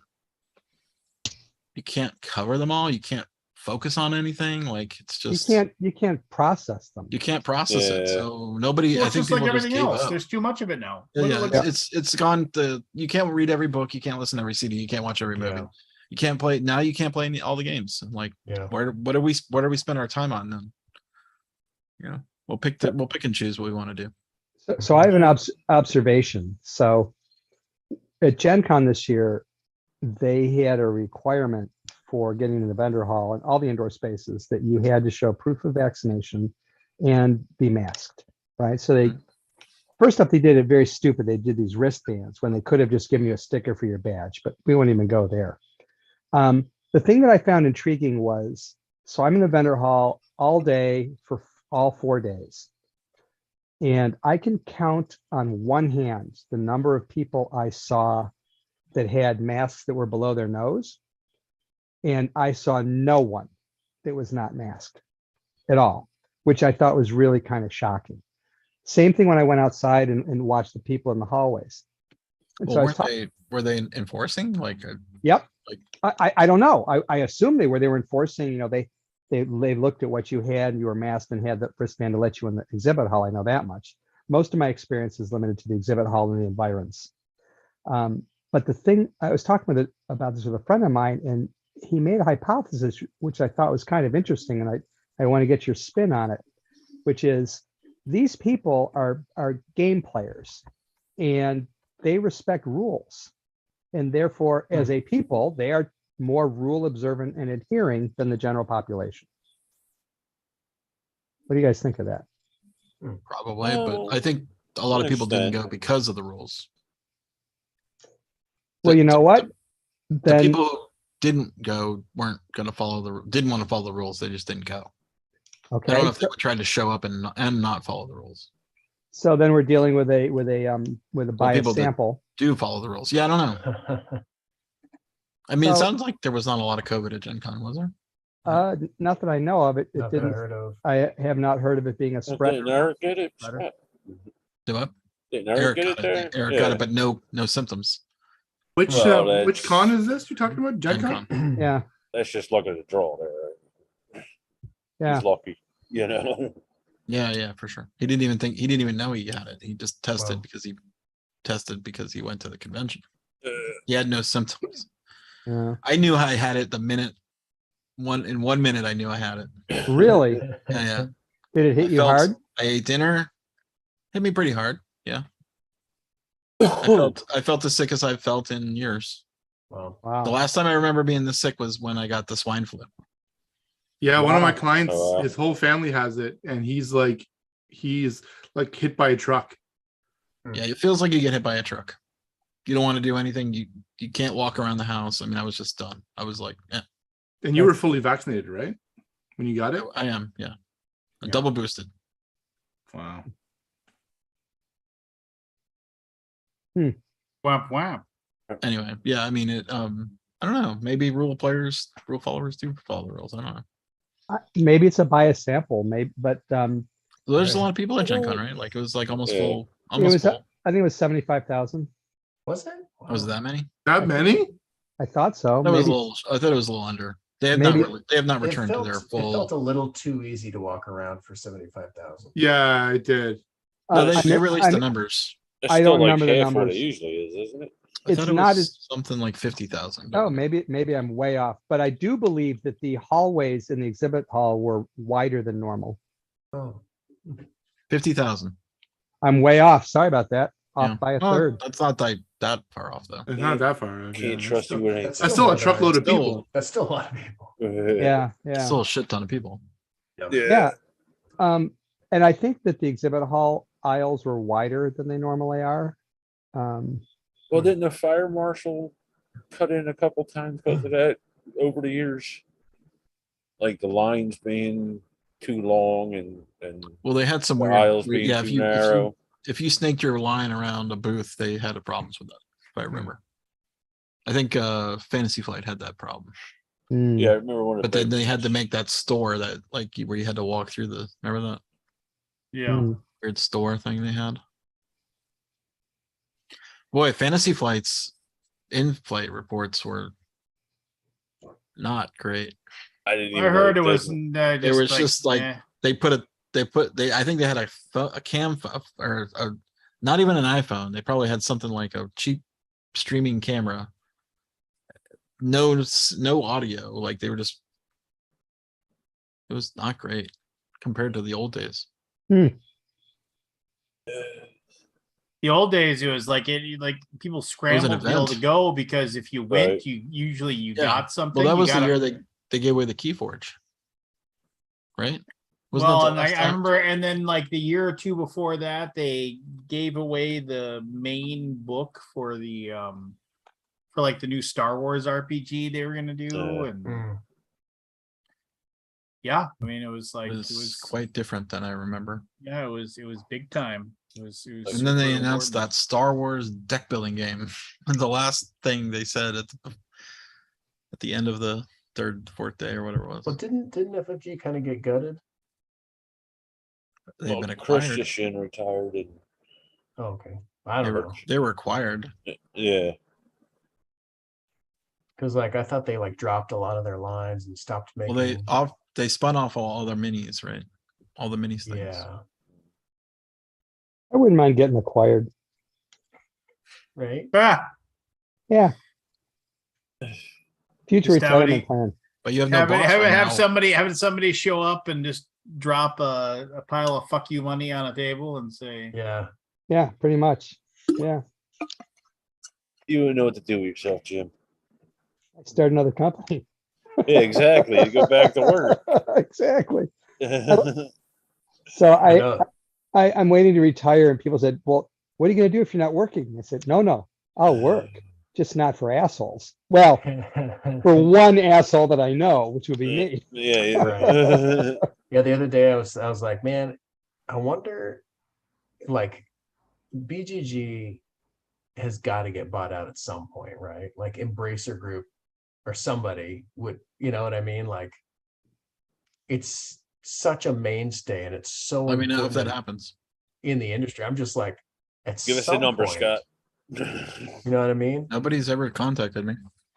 [SPEAKER 3] cover them all. You can't focus on anything. Like it's just,
[SPEAKER 4] You can't process them.
[SPEAKER 3] you can't process it.
[SPEAKER 2] Yeah.
[SPEAKER 3] So nobody,
[SPEAKER 1] Well,
[SPEAKER 3] I
[SPEAKER 1] it's
[SPEAKER 3] think
[SPEAKER 1] just like
[SPEAKER 3] people just
[SPEAKER 1] everything
[SPEAKER 3] gave
[SPEAKER 1] else.
[SPEAKER 3] up.
[SPEAKER 1] There's too much of it now.
[SPEAKER 3] Yeah,
[SPEAKER 1] Look at-
[SPEAKER 3] yeah,
[SPEAKER 1] look at-
[SPEAKER 3] it's gone you can't read every book, you can't listen to every CD, you can't watch every movie.
[SPEAKER 6] Yeah.
[SPEAKER 3] You can't play now. You can't play all the games. And like,
[SPEAKER 6] Yeah.
[SPEAKER 3] what do we spend our time on then? You know, we'll pick and choose what we want to do.
[SPEAKER 4] So I have an observation. So at Gen Con this year, they had a requirement for getting in the vendor hall and all the indoor spaces that you had to show proof of vaccination and be masked, right? So they, first up, they did it very stupid. They did these wristbands when they could have just given you a sticker for your badge, but we won't even go there. The thing that I found intriguing was, so I'm in the vendor hall all day for all 4 days. And I can count on one hand the number of people I saw that had masks that were below their nose. And I saw no one that was not masked at all, which I thought was really kind of shocking. Same thing when I went outside and watched the people in the hallways. And
[SPEAKER 3] Well,
[SPEAKER 4] so I was
[SPEAKER 3] were they enforcing
[SPEAKER 4] Yep.
[SPEAKER 3] like-
[SPEAKER 4] I don't know. I assume they were. They were enforcing, you know, they looked at what you had and you were masked and had the wristband to let you in the exhibit hall. I know that much. Most of my experience is limited to the exhibit hall and the environs. But the thing I was talking about this with a friend of mine, and he made a hypothesis, which I thought was kind of interesting. And I want to get your spin on it, which is these people are game players and they respect rules. And therefore, as a people, they are more rule observant and adhering than the general population. What do you guys think of that?
[SPEAKER 3] Probably,
[SPEAKER 2] Well,
[SPEAKER 3] but I think a lot of people didn't
[SPEAKER 2] extent.
[SPEAKER 3] go because of the rules.
[SPEAKER 4] Well, you know what?
[SPEAKER 3] The
[SPEAKER 4] Then
[SPEAKER 3] people who didn't go weren't going to didn't want to follow the rules. They just didn't go. I
[SPEAKER 4] okay.
[SPEAKER 3] don't know if they were trying to show up and not follow the rules.
[SPEAKER 4] So then we're dealing with a biased
[SPEAKER 3] people did.
[SPEAKER 4] sample.
[SPEAKER 3] Do follow the rules? Yeah, I don't know. I mean, it
[SPEAKER 4] So-
[SPEAKER 3] sounds like there was not a lot of COVID at Gen Con, was there?
[SPEAKER 4] Not that I know of. It
[SPEAKER 6] Not that I
[SPEAKER 4] didn't.
[SPEAKER 6] heard of.
[SPEAKER 4] I have not heard of it being a spread.
[SPEAKER 2] Didn't Eric get it?
[SPEAKER 4] Spreader.
[SPEAKER 3] Do what?
[SPEAKER 2] Didn't Eric
[SPEAKER 3] Eric
[SPEAKER 2] get
[SPEAKER 3] got
[SPEAKER 2] it there?
[SPEAKER 3] Eric got it, but no symptoms.
[SPEAKER 5] Which
[SPEAKER 2] Well,
[SPEAKER 5] which
[SPEAKER 2] that's-
[SPEAKER 5] con is this you're talking about? Gen
[SPEAKER 3] Gen
[SPEAKER 5] Con?
[SPEAKER 4] Yeah,
[SPEAKER 2] That's just luck of the draw there. Right?
[SPEAKER 4] yeah.
[SPEAKER 2] He's lucky, you know.
[SPEAKER 3] Yeah, for sure. He didn't even know he had it. He just tested
[SPEAKER 6] Wow.
[SPEAKER 3] because he went to the convention. He had no symptoms.
[SPEAKER 4] Yeah.
[SPEAKER 3] I knew I had it in 1 minute I knew I had it.
[SPEAKER 4] Really?
[SPEAKER 3] Yeah.
[SPEAKER 4] Did it hit you hard?
[SPEAKER 3] I ate dinner. Hit me pretty hard. Yeah. I felt the sickest I've felt in years.
[SPEAKER 6] Well,
[SPEAKER 4] Wow.
[SPEAKER 3] The last time I remember being this sick was when I got the swine flu.
[SPEAKER 5] Yeah, one of my
[SPEAKER 4] Wow.
[SPEAKER 5] clients,
[SPEAKER 2] Oh, wow.
[SPEAKER 5] his whole family has it, and he's like hit by a truck.
[SPEAKER 3] Yeah, it feels like you get hit by a truck. You don't want to do anything. You can't walk around the house. I mean, I was just done. I was like,
[SPEAKER 5] And you were fully vaccinated, right? When you got it?
[SPEAKER 3] I am, yeah.
[SPEAKER 6] Yeah.
[SPEAKER 3] Double boosted.
[SPEAKER 5] Wow.
[SPEAKER 1] Whap whap.
[SPEAKER 3] Anyway, yeah, I mean it. I don't know. Maybe rule followers do follow the rules. I don't know.
[SPEAKER 4] Maybe it's a biased sample, maybe, but
[SPEAKER 3] There's a lot of people at Gen Con, right? Like it was like almost
[SPEAKER 2] Yeah.
[SPEAKER 3] full.
[SPEAKER 4] it
[SPEAKER 3] Almost
[SPEAKER 4] was.
[SPEAKER 3] full.
[SPEAKER 4] I think it was 75,000.
[SPEAKER 6] was it?
[SPEAKER 3] Was it
[SPEAKER 6] Wow.
[SPEAKER 3] that many?
[SPEAKER 5] That many?
[SPEAKER 4] I thought so.
[SPEAKER 3] That was a
[SPEAKER 4] Maybe.
[SPEAKER 3] little. I thought it was a little under. They have
[SPEAKER 4] Maybe-
[SPEAKER 3] not
[SPEAKER 6] It
[SPEAKER 3] returned to
[SPEAKER 6] felt,
[SPEAKER 3] their
[SPEAKER 6] it felt
[SPEAKER 3] full.
[SPEAKER 6] a little too easy to walk around for 75,000.
[SPEAKER 5] Yeah, it did.
[SPEAKER 3] No,
[SPEAKER 4] I
[SPEAKER 3] they
[SPEAKER 4] mi-
[SPEAKER 3] released
[SPEAKER 4] I
[SPEAKER 3] the
[SPEAKER 4] mi-
[SPEAKER 3] numbers.
[SPEAKER 2] It's
[SPEAKER 4] I
[SPEAKER 2] still
[SPEAKER 4] don't
[SPEAKER 2] like
[SPEAKER 4] remember the
[SPEAKER 2] half what it
[SPEAKER 4] numbers.
[SPEAKER 2] usually is, isn't it?
[SPEAKER 3] I
[SPEAKER 4] It's
[SPEAKER 3] thought it
[SPEAKER 4] not
[SPEAKER 3] was
[SPEAKER 4] as.
[SPEAKER 3] something like 50,000.
[SPEAKER 4] Oh, maybe I'm way off, but I do believe that the hallways in the exhibit hall were wider than normal.
[SPEAKER 6] Oh,
[SPEAKER 3] 50,000.
[SPEAKER 4] I'm way off. Sorry about that. Off
[SPEAKER 3] Yeah.
[SPEAKER 4] by a
[SPEAKER 3] Oh,
[SPEAKER 4] third.
[SPEAKER 3] That's not that far off though.
[SPEAKER 5] It's not that far.
[SPEAKER 2] Can't trust you with anything.
[SPEAKER 5] That's still a truckload of
[SPEAKER 3] Still-
[SPEAKER 5] people.
[SPEAKER 6] that's still a lot of people.
[SPEAKER 4] Yeah, yeah.
[SPEAKER 3] Still a shit ton of people.
[SPEAKER 4] Yeah. And I think that the exhibit hall aisles were wider than they normally are.
[SPEAKER 2] Well, didn't the fire marshal cut in a couple times because of that over the years? Like the lines being too long and
[SPEAKER 3] Well, they had some
[SPEAKER 2] the
[SPEAKER 3] weird.
[SPEAKER 2] aisles being
[SPEAKER 3] Yeah,
[SPEAKER 2] too narrow.
[SPEAKER 3] if you snaked your line around a booth, they had problems with that. If I remember, I think Fantasy Flight had that problem.
[SPEAKER 2] Yeah, I remember one of
[SPEAKER 3] But
[SPEAKER 2] the
[SPEAKER 3] then they
[SPEAKER 2] big
[SPEAKER 3] had to
[SPEAKER 2] ones.
[SPEAKER 3] make that store that where you had to walk through the. Remember that
[SPEAKER 1] Yeah.
[SPEAKER 3] weird store thing they had? Boy, Fantasy Flight's in-flight reports were not great.
[SPEAKER 2] I didn't even
[SPEAKER 1] I heard
[SPEAKER 2] know
[SPEAKER 1] it was.
[SPEAKER 2] that.
[SPEAKER 3] It was just like
[SPEAKER 1] eh.
[SPEAKER 3] they I think they had a cam or not even an iPhone. They probably had something like a cheap streaming camera. No audio. Like they were just. It was not great compared to the old days.
[SPEAKER 1] The old days, it was like like people scrambled to be able to
[SPEAKER 3] event.
[SPEAKER 1] go because if you went,
[SPEAKER 2] Right.
[SPEAKER 1] you usually
[SPEAKER 3] Yeah.
[SPEAKER 1] got something.
[SPEAKER 3] Well, that
[SPEAKER 1] you
[SPEAKER 3] was the
[SPEAKER 1] got a-
[SPEAKER 3] year they gave away the Keyforge, right? Wasn't
[SPEAKER 1] well,
[SPEAKER 3] that
[SPEAKER 1] and
[SPEAKER 3] the
[SPEAKER 1] I
[SPEAKER 3] last time?
[SPEAKER 1] remember, and then like the year or two before that, they gave away the main book for the for like the new Star Wars RPG they were gonna do, and
[SPEAKER 6] Mm.
[SPEAKER 1] yeah, I mean it was like
[SPEAKER 3] It was quite different than I remember.
[SPEAKER 1] yeah, it was big time. It was
[SPEAKER 3] And then they
[SPEAKER 1] super
[SPEAKER 3] announced
[SPEAKER 1] important.
[SPEAKER 3] that Star Wars deck building game. And the last thing they said at the end of the fourth day or whatever it was.
[SPEAKER 6] Well, didn't FFG kind of get gutted?
[SPEAKER 3] They've
[SPEAKER 2] Well,
[SPEAKER 3] been acquired.
[SPEAKER 2] Christian retired and
[SPEAKER 6] Oh, okay. I don't know.
[SPEAKER 3] They were acquired.
[SPEAKER 2] yeah.
[SPEAKER 6] Because like I thought they like dropped a lot of their lines and stopped making.
[SPEAKER 3] Well, they spun off all their minis, right? All the minis things.
[SPEAKER 6] Yeah.
[SPEAKER 4] I wouldn't mind getting acquired.
[SPEAKER 6] Right.
[SPEAKER 1] Ah,
[SPEAKER 4] Yeah. Future
[SPEAKER 1] Just have
[SPEAKER 4] retirement
[SPEAKER 1] it-
[SPEAKER 4] plan.
[SPEAKER 3] But you have no
[SPEAKER 1] have
[SPEAKER 3] boss right
[SPEAKER 1] have
[SPEAKER 3] now.
[SPEAKER 1] somebody show up and just drop a pile of fuck you money on a table and say,
[SPEAKER 6] Yeah.
[SPEAKER 4] Yeah, pretty much. Yeah.
[SPEAKER 2] You wouldn't know what to do with yourself, Jim.
[SPEAKER 4] Start another company.
[SPEAKER 2] Yeah, exactly. You go back to work.
[SPEAKER 4] Exactly.
[SPEAKER 2] Yeah,
[SPEAKER 4] So
[SPEAKER 6] I know.
[SPEAKER 4] I'm waiting to retire, and people said, "Well, what are you going to do if you're not working?" I said, "No, I'll work, just not for assholes." Well, for one asshole that I know, which would be me.
[SPEAKER 2] yeah.
[SPEAKER 6] Yeah, the other day I was like, man, I wonder, like, BGG has got to get bought out at some point, right? Like Embracer Group or somebody would, you know what I mean? Like it's such a mainstay and it's so
[SPEAKER 3] Let me know if that
[SPEAKER 6] important
[SPEAKER 3] happens.
[SPEAKER 6] in the industry. I'm just like, at
[SPEAKER 2] Give us a
[SPEAKER 6] some
[SPEAKER 2] number,
[SPEAKER 6] point,
[SPEAKER 2] Scott.
[SPEAKER 6] You know what I mean?
[SPEAKER 3] Nobody's ever contacted me.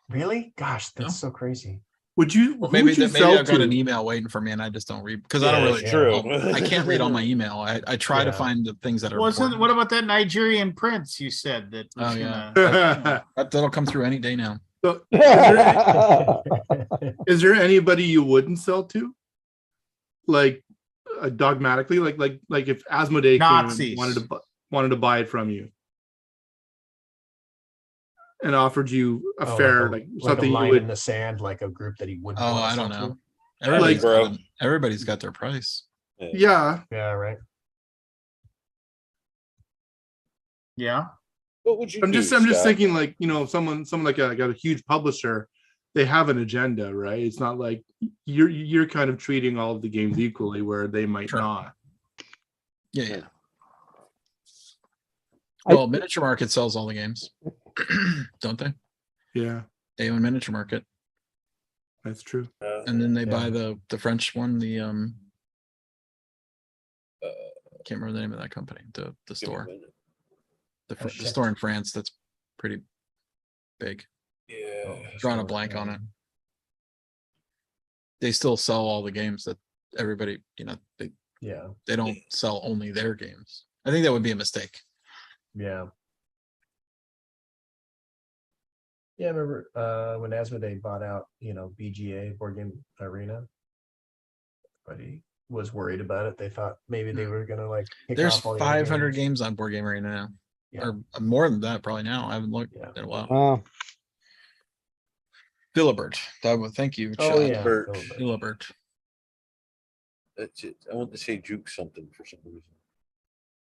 [SPEAKER 6] Really? Gosh, that's
[SPEAKER 3] No.
[SPEAKER 6] so crazy.
[SPEAKER 5] Would you?
[SPEAKER 3] Well,
[SPEAKER 5] who
[SPEAKER 3] maybe
[SPEAKER 5] would you
[SPEAKER 3] maybe
[SPEAKER 5] sell
[SPEAKER 3] I've got an
[SPEAKER 5] to?
[SPEAKER 3] email waiting for me, and I just don't read because I
[SPEAKER 2] Yeah,
[SPEAKER 3] don't
[SPEAKER 2] that's
[SPEAKER 3] really.
[SPEAKER 2] true.
[SPEAKER 3] I can't read all my email. I try to
[SPEAKER 6] Yeah.
[SPEAKER 3] find the things that are.
[SPEAKER 1] Wasn't
[SPEAKER 3] important.
[SPEAKER 1] what about that Nigerian prince you said that was
[SPEAKER 3] Oh, yeah.
[SPEAKER 1] gonna
[SPEAKER 3] That'll come through any day now.
[SPEAKER 5] So,
[SPEAKER 4] Yeah.
[SPEAKER 5] is there anybody you wouldn't sell to? Like dogmatically, like if Asmodee came and
[SPEAKER 1] Nazis.
[SPEAKER 5] wanted to buy it from you and offered you a fair
[SPEAKER 6] like
[SPEAKER 5] something
[SPEAKER 6] a
[SPEAKER 5] you
[SPEAKER 6] line
[SPEAKER 5] would.
[SPEAKER 6] in the sand, like a group that he wouldn't.
[SPEAKER 3] Oh,
[SPEAKER 6] want to
[SPEAKER 3] I don't
[SPEAKER 6] sell
[SPEAKER 3] know.
[SPEAKER 6] to.
[SPEAKER 3] Everybody's
[SPEAKER 2] bro.
[SPEAKER 3] everybody's got their price.
[SPEAKER 5] Yeah,
[SPEAKER 6] Yeah, right.
[SPEAKER 1] yeah.
[SPEAKER 2] What would you
[SPEAKER 5] I'm
[SPEAKER 2] do,
[SPEAKER 5] just
[SPEAKER 2] Scott?
[SPEAKER 5] thinking someone like a huge publisher, they have an agenda, right? It's not like you're kind of treating all of the games equally where they might
[SPEAKER 3] Sure.
[SPEAKER 5] not.
[SPEAKER 3] Yeah.
[SPEAKER 4] I-
[SPEAKER 3] Well, Miniature Market sells all the games, don't they?
[SPEAKER 5] Yeah,
[SPEAKER 3] They own Miniature Market,
[SPEAKER 5] that's true.
[SPEAKER 3] and then they
[SPEAKER 6] Yeah.
[SPEAKER 3] buy the French one. The can't remember the name of that company. The store. The store in France that's pretty big.
[SPEAKER 2] Yeah.
[SPEAKER 3] Drawing a blank on it. They still sell all the games that everybody,
[SPEAKER 6] Yeah,
[SPEAKER 3] they don't sell only their games. I think that would be a mistake.
[SPEAKER 6] yeah. Yeah, I remember when Asmodee bought out, BGA, Board Game Arena. Everybody was worried about it. They thought maybe they were gonna kick
[SPEAKER 3] There's
[SPEAKER 6] off all the other
[SPEAKER 3] 500 games on Board Game Arena now,
[SPEAKER 6] Yeah.
[SPEAKER 3] or more than that probably now. I haven't looked
[SPEAKER 6] Yeah.
[SPEAKER 3] in a while.
[SPEAKER 4] Oh,
[SPEAKER 3] Philibert. Thank you.
[SPEAKER 6] Oh
[SPEAKER 3] Chad.
[SPEAKER 6] yeah,
[SPEAKER 2] Bert.
[SPEAKER 3] Philibert.
[SPEAKER 2] That's it. I want to say Juke something for some reason.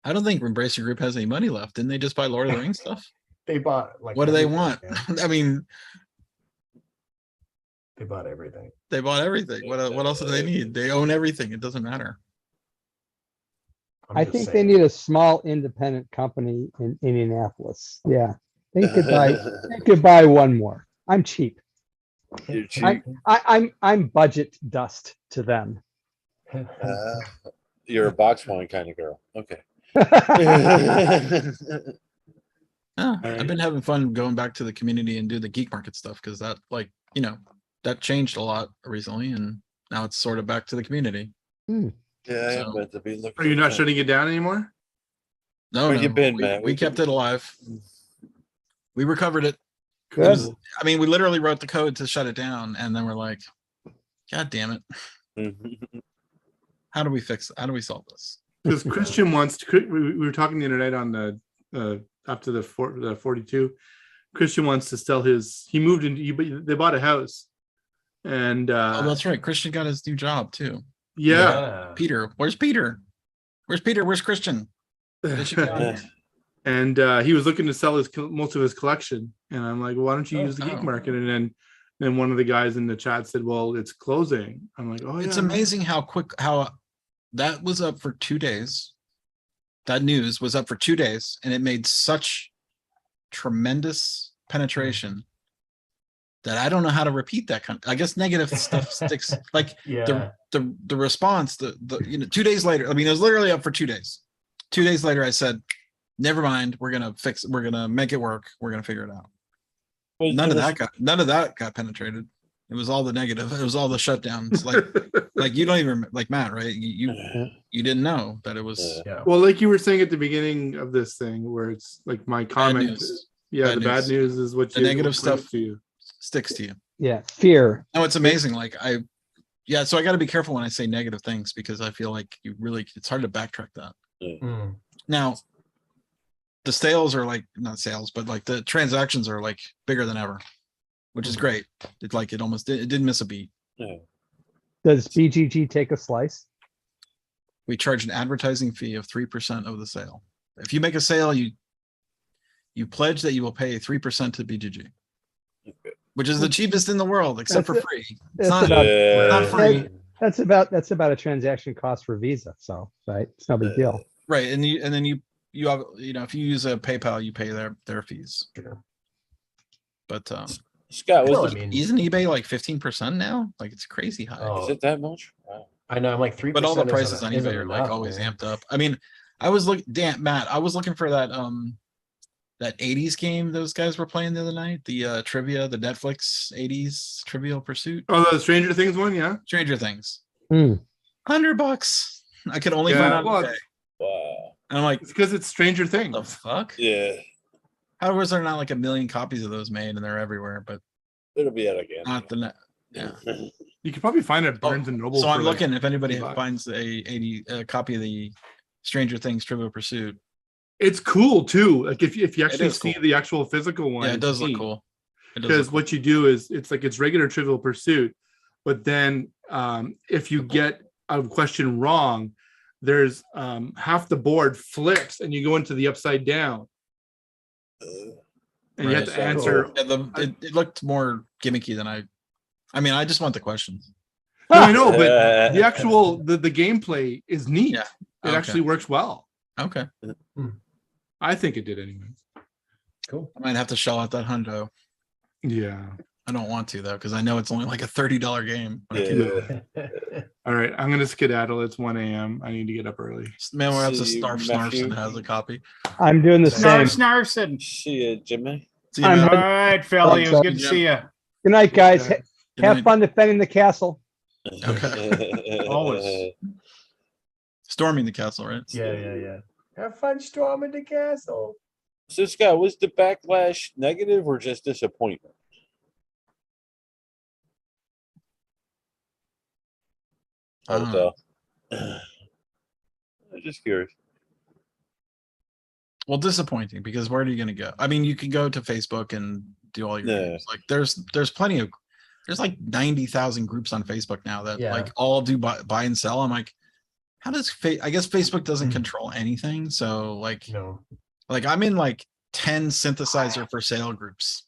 [SPEAKER 3] I don't think Embracer Group has any money left. Didn't they just buy Lord of the Rings stuff?
[SPEAKER 6] they bought
[SPEAKER 3] What do they
[SPEAKER 6] everything,
[SPEAKER 3] want?
[SPEAKER 6] man.
[SPEAKER 3] I mean,
[SPEAKER 6] They bought everything.
[SPEAKER 3] they bought everything. What else do they need? They own everything. It doesn't matter.
[SPEAKER 6] I'm
[SPEAKER 4] I
[SPEAKER 6] just
[SPEAKER 4] think they
[SPEAKER 6] saying.
[SPEAKER 4] need a small independent company in Indianapolis. Yeah, they could buy. They could buy one more. I'm cheap.
[SPEAKER 2] You're cheap.
[SPEAKER 4] I'm budget dust to them.
[SPEAKER 2] You're a box wine kind of girl. Okay.
[SPEAKER 3] Yeah,
[SPEAKER 5] All
[SPEAKER 3] I've
[SPEAKER 5] right.
[SPEAKER 3] been having fun going back to the community and do the geek market stuff because that, that changed a lot recently, and now it's sort of back to the community.
[SPEAKER 2] Yeah,
[SPEAKER 3] So-
[SPEAKER 2] I'm meant to be looking.
[SPEAKER 5] Are you not
[SPEAKER 2] for-
[SPEAKER 5] shutting it down anymore?
[SPEAKER 3] No,
[SPEAKER 2] Where
[SPEAKER 3] no,
[SPEAKER 2] you been,
[SPEAKER 3] we,
[SPEAKER 2] Matt?
[SPEAKER 3] we
[SPEAKER 2] Where
[SPEAKER 3] kept
[SPEAKER 2] you-
[SPEAKER 3] it alive. We recovered it. It
[SPEAKER 4] Good.
[SPEAKER 3] was, I mean, we literally wrote the code to shut it down, and then we're like, God damn it. How do we solve this?
[SPEAKER 5] Because Christian wants to. We were talking the other night on the up to the 42. Christian wants to sell his. He moved in. They bought a house, and
[SPEAKER 3] Oh, that's right. Christian got his new job too.
[SPEAKER 5] yeah.
[SPEAKER 3] Peter, where's Peter? Where's Peter? Where's Christian? They should go.
[SPEAKER 2] Yeah.
[SPEAKER 5] And he was looking to sell most of his collection, and I'm like, why don't you use the geek
[SPEAKER 3] Oh.
[SPEAKER 5] market? And then one of the guys in the chat said, well, it's closing. I'm like, oh,
[SPEAKER 3] It's
[SPEAKER 5] yeah.
[SPEAKER 3] amazing how that was up for 2 days. That news was up for 2 days, and it made such tremendous penetration that I don't know how to repeat that I guess negative stuff sticks. Like
[SPEAKER 6] Yeah.
[SPEAKER 3] the response, the 2 days later. I mean, it was literally up for 2 days. 2 days later, I said, never mind, we're gonna make it work. We're gonna figure it out. None of that got penetrated. It was all the negative. It was all the shutdowns. Like you don't even like Matt, right? You didn't know that it was
[SPEAKER 6] Yeah.
[SPEAKER 5] Well, like you were saying at the beginning of this thing, where it's like my comment.
[SPEAKER 3] news.
[SPEAKER 5] Yeah,
[SPEAKER 3] Bad
[SPEAKER 5] the bad news is what
[SPEAKER 3] The
[SPEAKER 5] you
[SPEAKER 3] negative
[SPEAKER 5] what brings
[SPEAKER 3] stuff.
[SPEAKER 5] to you.
[SPEAKER 3] sticks to you.
[SPEAKER 4] Yeah, fear.
[SPEAKER 3] No, it's amazing. Like so I got to be careful when I say negative things because I feel like it's hard to backtrack that.
[SPEAKER 6] Mm.
[SPEAKER 3] Now, the sales are not sales, but like the transactions are like bigger than ever, which is great. It's like it didn't miss a beat.
[SPEAKER 2] Yeah.
[SPEAKER 4] Does BGG take a slice?
[SPEAKER 3] We charge an advertising fee of 3% of the sale. If you make a sale, you pledge that you will pay 3% to BGG, which is the cheapest in the world, except for
[SPEAKER 4] That's
[SPEAKER 3] free. It's
[SPEAKER 4] that's
[SPEAKER 3] not,
[SPEAKER 4] about-
[SPEAKER 3] it's not free.
[SPEAKER 4] That's about a transaction cost for Visa. So right, it's no big deal.
[SPEAKER 3] Right. And then you have, if you use a PayPal, you pay their fees.
[SPEAKER 6] Sure.
[SPEAKER 3] But
[SPEAKER 2] Scott,
[SPEAKER 6] Well,
[SPEAKER 2] was
[SPEAKER 6] I mean,
[SPEAKER 3] Isn't eBay like 15% now? Like it's crazy high.
[SPEAKER 6] Oh,
[SPEAKER 2] is it that much? Wow.
[SPEAKER 6] I know. I'm like 3%.
[SPEAKER 3] But all the prices on
[SPEAKER 6] isn't
[SPEAKER 3] eBay are like
[SPEAKER 6] enough,
[SPEAKER 3] always
[SPEAKER 6] man.
[SPEAKER 3] amped up. I mean, I was looking, damn Matt, I was looking for that that 80s game those guys were playing the other night. The trivia, the Netflix 80s Trivial Pursuit.
[SPEAKER 5] Oh, the Stranger Things one, yeah.
[SPEAKER 3] Stranger Things.
[SPEAKER 4] Hmm.
[SPEAKER 3] $100. I could only
[SPEAKER 5] Yeah,
[SPEAKER 3] find on
[SPEAKER 5] well,
[SPEAKER 3] eBay.
[SPEAKER 2] Wow.
[SPEAKER 3] And I'm like,
[SPEAKER 5] It's because it's Stranger
[SPEAKER 3] the
[SPEAKER 5] Things.
[SPEAKER 3] fuck?
[SPEAKER 2] Yeah,
[SPEAKER 3] How was there not like a million copies of those made and they're everywhere, but
[SPEAKER 2] it'll be out again.
[SPEAKER 3] not the net? Yeah.
[SPEAKER 5] You could probably find it at Barnes and Noble.
[SPEAKER 3] So I'm
[SPEAKER 5] for, like,
[SPEAKER 3] looking if anybody
[SPEAKER 5] $50.
[SPEAKER 3] finds a copy of the Stranger Things Trivial Pursuit.
[SPEAKER 5] It's cool too. Like if you actually
[SPEAKER 3] is
[SPEAKER 5] see
[SPEAKER 3] cool.
[SPEAKER 5] the actual physical one,
[SPEAKER 3] Yeah, it
[SPEAKER 5] it's
[SPEAKER 3] does look
[SPEAKER 5] neat.
[SPEAKER 3] cool. It does
[SPEAKER 5] Because
[SPEAKER 3] look
[SPEAKER 5] what you do is it's regular Trivial Pursuit, but then if you get a question wrong, there's half the board flips and you go into the upside down, and you have
[SPEAKER 3] Right.
[SPEAKER 5] to answer.
[SPEAKER 3] Yeah, it looked more gimmicky than I mean, I just want the questions.
[SPEAKER 5] No, I know, but the actual the gameplay is neat.
[SPEAKER 3] Yeah.
[SPEAKER 5] It
[SPEAKER 3] Okay.
[SPEAKER 5] actually works well.
[SPEAKER 3] Okay.
[SPEAKER 5] I think it did anyway.
[SPEAKER 6] Cool.
[SPEAKER 3] I might have to shell out that hundo.
[SPEAKER 5] Yeah.
[SPEAKER 3] I don't want to though, because I know it's only like a $30 game.
[SPEAKER 2] Yeah.
[SPEAKER 5] All right, I'm gonna skedaddle. It's 1 a.m. I need to get up early.
[SPEAKER 3] Man, we're up to
[SPEAKER 2] See you,
[SPEAKER 3] Snarf
[SPEAKER 2] Matthew.
[SPEAKER 3] Snarfson has a copy.
[SPEAKER 4] I'm doing the same.
[SPEAKER 1] Snarfson.
[SPEAKER 2] See ya, Jimmy.
[SPEAKER 3] See you,
[SPEAKER 4] I'm
[SPEAKER 3] man.
[SPEAKER 1] All right, Philly. It was good to
[SPEAKER 3] Jim.
[SPEAKER 1] see you.
[SPEAKER 4] Good night, guys.
[SPEAKER 5] Okay.
[SPEAKER 3] Good
[SPEAKER 4] Have
[SPEAKER 3] night.
[SPEAKER 4] fun defending the castle.
[SPEAKER 3] Okay.
[SPEAKER 1] Always.
[SPEAKER 3] Storming the castle, right?
[SPEAKER 6] Yeah. Have fun storming the castle.
[SPEAKER 2] So Scott, was the backlash negative or just disappointment? Hard to tell. I'm just curious.
[SPEAKER 3] Well, disappointing because where are you going to go? I mean, you can go to Facebook and do all your
[SPEAKER 2] Yeah.
[SPEAKER 3] games. Like there's plenty of there's like 90,000 groups on Facebook now that
[SPEAKER 6] Yeah.
[SPEAKER 3] like all do buy and sell. I'm like, how does I guess Facebook doesn't
[SPEAKER 6] Mm.
[SPEAKER 3] control anything. So like
[SPEAKER 6] No.
[SPEAKER 3] I'm in like 10 synthesizer for sale groups,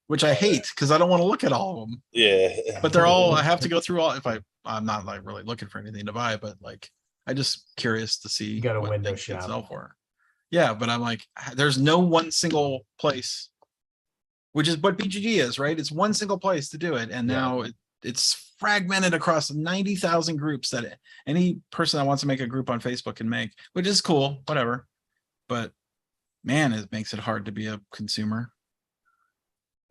[SPEAKER 3] which I hate because I don't want to look at all of them.
[SPEAKER 2] Yeah.
[SPEAKER 3] But they're all I have to go through all if I'm not like really looking for anything to buy, but like I just curious to see
[SPEAKER 6] You got a
[SPEAKER 3] what
[SPEAKER 6] window
[SPEAKER 3] things can
[SPEAKER 6] shop.
[SPEAKER 3] sell for. Yeah, but I'm like, there's no one single place, which is what BGG is, right? It's one single place to do it, and
[SPEAKER 6] Yeah.
[SPEAKER 3] now it's fragmented across 90,000 groups that any person that wants to make a group on Facebook can make, which is cool, whatever. But man, it makes it hard to be a consumer.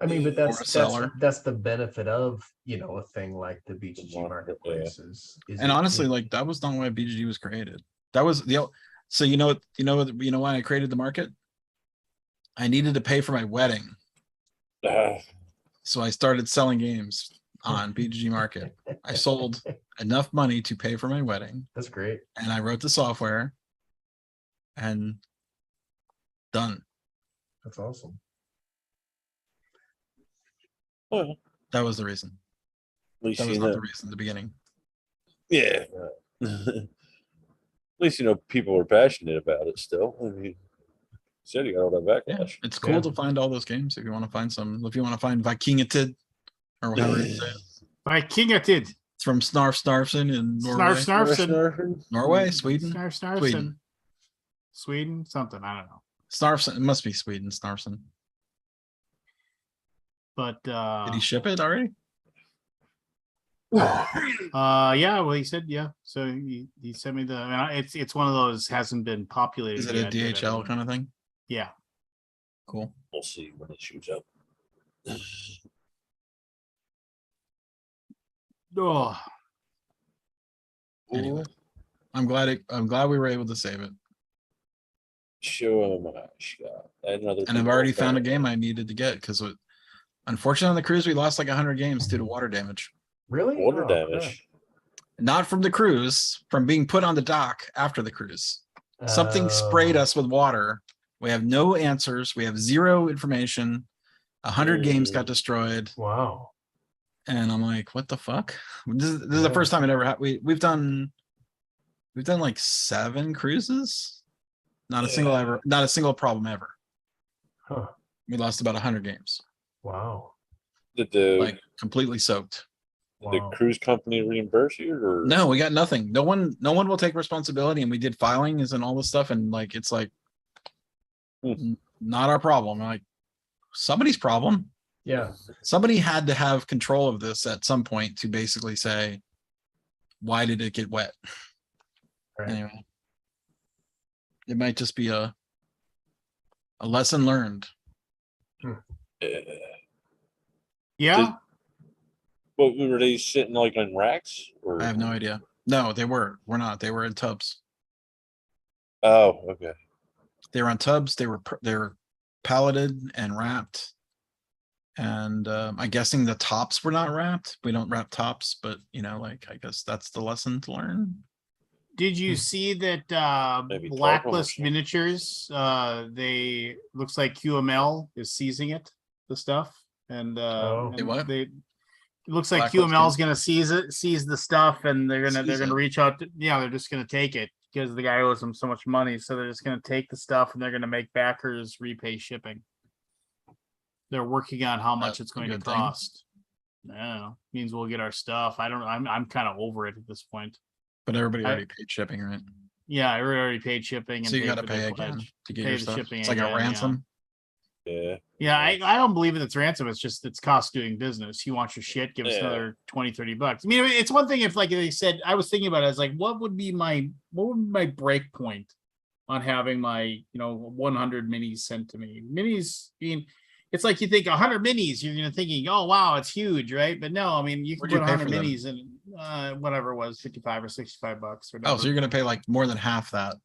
[SPEAKER 6] I mean, but
[SPEAKER 3] Or a
[SPEAKER 6] that's
[SPEAKER 3] seller.
[SPEAKER 6] that's the benefit of a thing like the BGG
[SPEAKER 2] market,
[SPEAKER 6] marketplace is
[SPEAKER 3] And honestly, like that was not why BGG was created. That was so you know why I created the market? I needed to pay for my wedding. So I started selling games on BGG Market. I sold enough money to pay for my wedding,
[SPEAKER 6] that's great.
[SPEAKER 3] and I wrote the software, and done.
[SPEAKER 6] That's awesome.
[SPEAKER 2] Well,
[SPEAKER 3] That was the reason.
[SPEAKER 2] at least
[SPEAKER 3] That was
[SPEAKER 2] you
[SPEAKER 3] not
[SPEAKER 2] know.
[SPEAKER 3] the reason at the beginning.
[SPEAKER 2] Yeah. At least people were passionate about it still. I mean, said you got all that
[SPEAKER 3] Yeah,
[SPEAKER 2] backlash.
[SPEAKER 3] it's cool
[SPEAKER 6] Yeah.
[SPEAKER 3] to find all those games if you want to find some. If you want to find Vikingated, or however you say it.
[SPEAKER 1] Vikingated.
[SPEAKER 3] It's from Snarf Snarfson in Norway.
[SPEAKER 1] Snarfson.
[SPEAKER 3] Norway, Sweden.
[SPEAKER 1] Snarfson.
[SPEAKER 3] Sweden.
[SPEAKER 1] Sweden, something. I don't know.
[SPEAKER 3] Snarfson. It must be Sweden. Snarfson.
[SPEAKER 1] But
[SPEAKER 3] Did he ship it already?
[SPEAKER 1] yeah, well he said yeah. So he sent me the it's one of those hasn't been populated.
[SPEAKER 3] Is it a
[SPEAKER 1] yet, but
[SPEAKER 3] DHL
[SPEAKER 1] everyone-
[SPEAKER 3] kind of thing?
[SPEAKER 1] Yeah.
[SPEAKER 3] Cool.
[SPEAKER 2] We'll see when it shoots up.
[SPEAKER 1] Oh,
[SPEAKER 3] Anyway, I'm glad we were able to save it.
[SPEAKER 2] Show him my Scott. Another
[SPEAKER 3] And I've already found a game I needed to get because unfortunately on the cruise we lost like 100 games due to water damage.
[SPEAKER 6] Really?
[SPEAKER 2] water
[SPEAKER 6] Oh,
[SPEAKER 2] damage.
[SPEAKER 3] Not from the cruise, from being put on the dock after the cruise. Something sprayed us with water. We have no answers. We have zero information. 100 games got destroyed.
[SPEAKER 6] Wow.
[SPEAKER 3] And I'm like, what the fuck? This is the
[SPEAKER 6] Yeah.
[SPEAKER 3] first time it ever happened. We've done like 7 cruises. Not a single problem ever.
[SPEAKER 6] Huh.
[SPEAKER 3] We lost about 100 games.
[SPEAKER 6] Wow.
[SPEAKER 2] Did the
[SPEAKER 3] Like completely soaked.
[SPEAKER 6] Wow.
[SPEAKER 2] cruise company reimburse you or
[SPEAKER 3] No, we got nothing. No one will take responsibility, and we did filings and all this stuff, and like it's like
[SPEAKER 2] Hmm.
[SPEAKER 3] not our problem. Like somebody's problem.
[SPEAKER 6] Yeah.
[SPEAKER 3] Somebody had to have control of this at some point to basically say, why did it get wet?
[SPEAKER 6] Right.
[SPEAKER 3] Anyway, it might just be a lesson learned.
[SPEAKER 1] Yeah.
[SPEAKER 2] But were they sitting like on racks? Or?
[SPEAKER 3] I have no idea. No, they were. We're not. They were in tubs.
[SPEAKER 2] Oh, okay.
[SPEAKER 3] They were on tubs. They were palleted and wrapped. And I'm guessing the tops were not wrapped. We don't wrap tops, but like I guess that's the lesson to learn.
[SPEAKER 1] Did you see that
[SPEAKER 2] Maybe
[SPEAKER 1] Blacklist
[SPEAKER 2] tarpaulin.
[SPEAKER 1] Miniatures? They looks like QML is seizing it, the stuff, and,
[SPEAKER 6] Oh.
[SPEAKER 3] They what?
[SPEAKER 1] it looks like
[SPEAKER 3] Blacklist
[SPEAKER 1] QML is going to seize the stuff, and they're
[SPEAKER 3] Seize
[SPEAKER 1] gonna
[SPEAKER 3] it.
[SPEAKER 1] reach out. They're just going to take it because the guy owes them so much money, so they're just going to take the stuff and they're going to make backers repay shipping. They're working on how much
[SPEAKER 3] That's
[SPEAKER 1] it's
[SPEAKER 3] a
[SPEAKER 1] going to
[SPEAKER 3] good thing.
[SPEAKER 1] cost. I don't know. Means we'll get our stuff. I don't know. I'm kind of over it at this point.
[SPEAKER 3] But everybody
[SPEAKER 1] I-
[SPEAKER 3] already paid shipping, right?
[SPEAKER 1] Yeah, I already paid shipping. And
[SPEAKER 3] So you
[SPEAKER 1] paid
[SPEAKER 3] got to
[SPEAKER 1] for their
[SPEAKER 3] pay again
[SPEAKER 1] pledge.
[SPEAKER 3] to get
[SPEAKER 1] Pay
[SPEAKER 3] your
[SPEAKER 1] the
[SPEAKER 3] stuff.
[SPEAKER 1] shipping
[SPEAKER 3] It's like
[SPEAKER 1] again,
[SPEAKER 3] a
[SPEAKER 1] yeah.
[SPEAKER 3] ransom.
[SPEAKER 2] Yeah.
[SPEAKER 1] Yeah, I don't believe it's ransom. It's just it's cost doing business. You want your shit, give us
[SPEAKER 2] Yeah.
[SPEAKER 1] another 20-30 bucks. I mean, it's one thing if like they said, I was thinking about it, I was like, what would be my break point on having my 100 minis sent to me? Minis, I mean, it's like you think 100 minis, you're gonna thinking, oh wow, it's huge, right? But no, I mean you can
[SPEAKER 3] What'd you
[SPEAKER 1] put
[SPEAKER 3] pay
[SPEAKER 1] 100
[SPEAKER 3] for them?
[SPEAKER 1] minis and whatever it was, 55 or 65 bucks or
[SPEAKER 3] Oh,
[SPEAKER 1] whatever.
[SPEAKER 3] so you're gonna pay like more than half that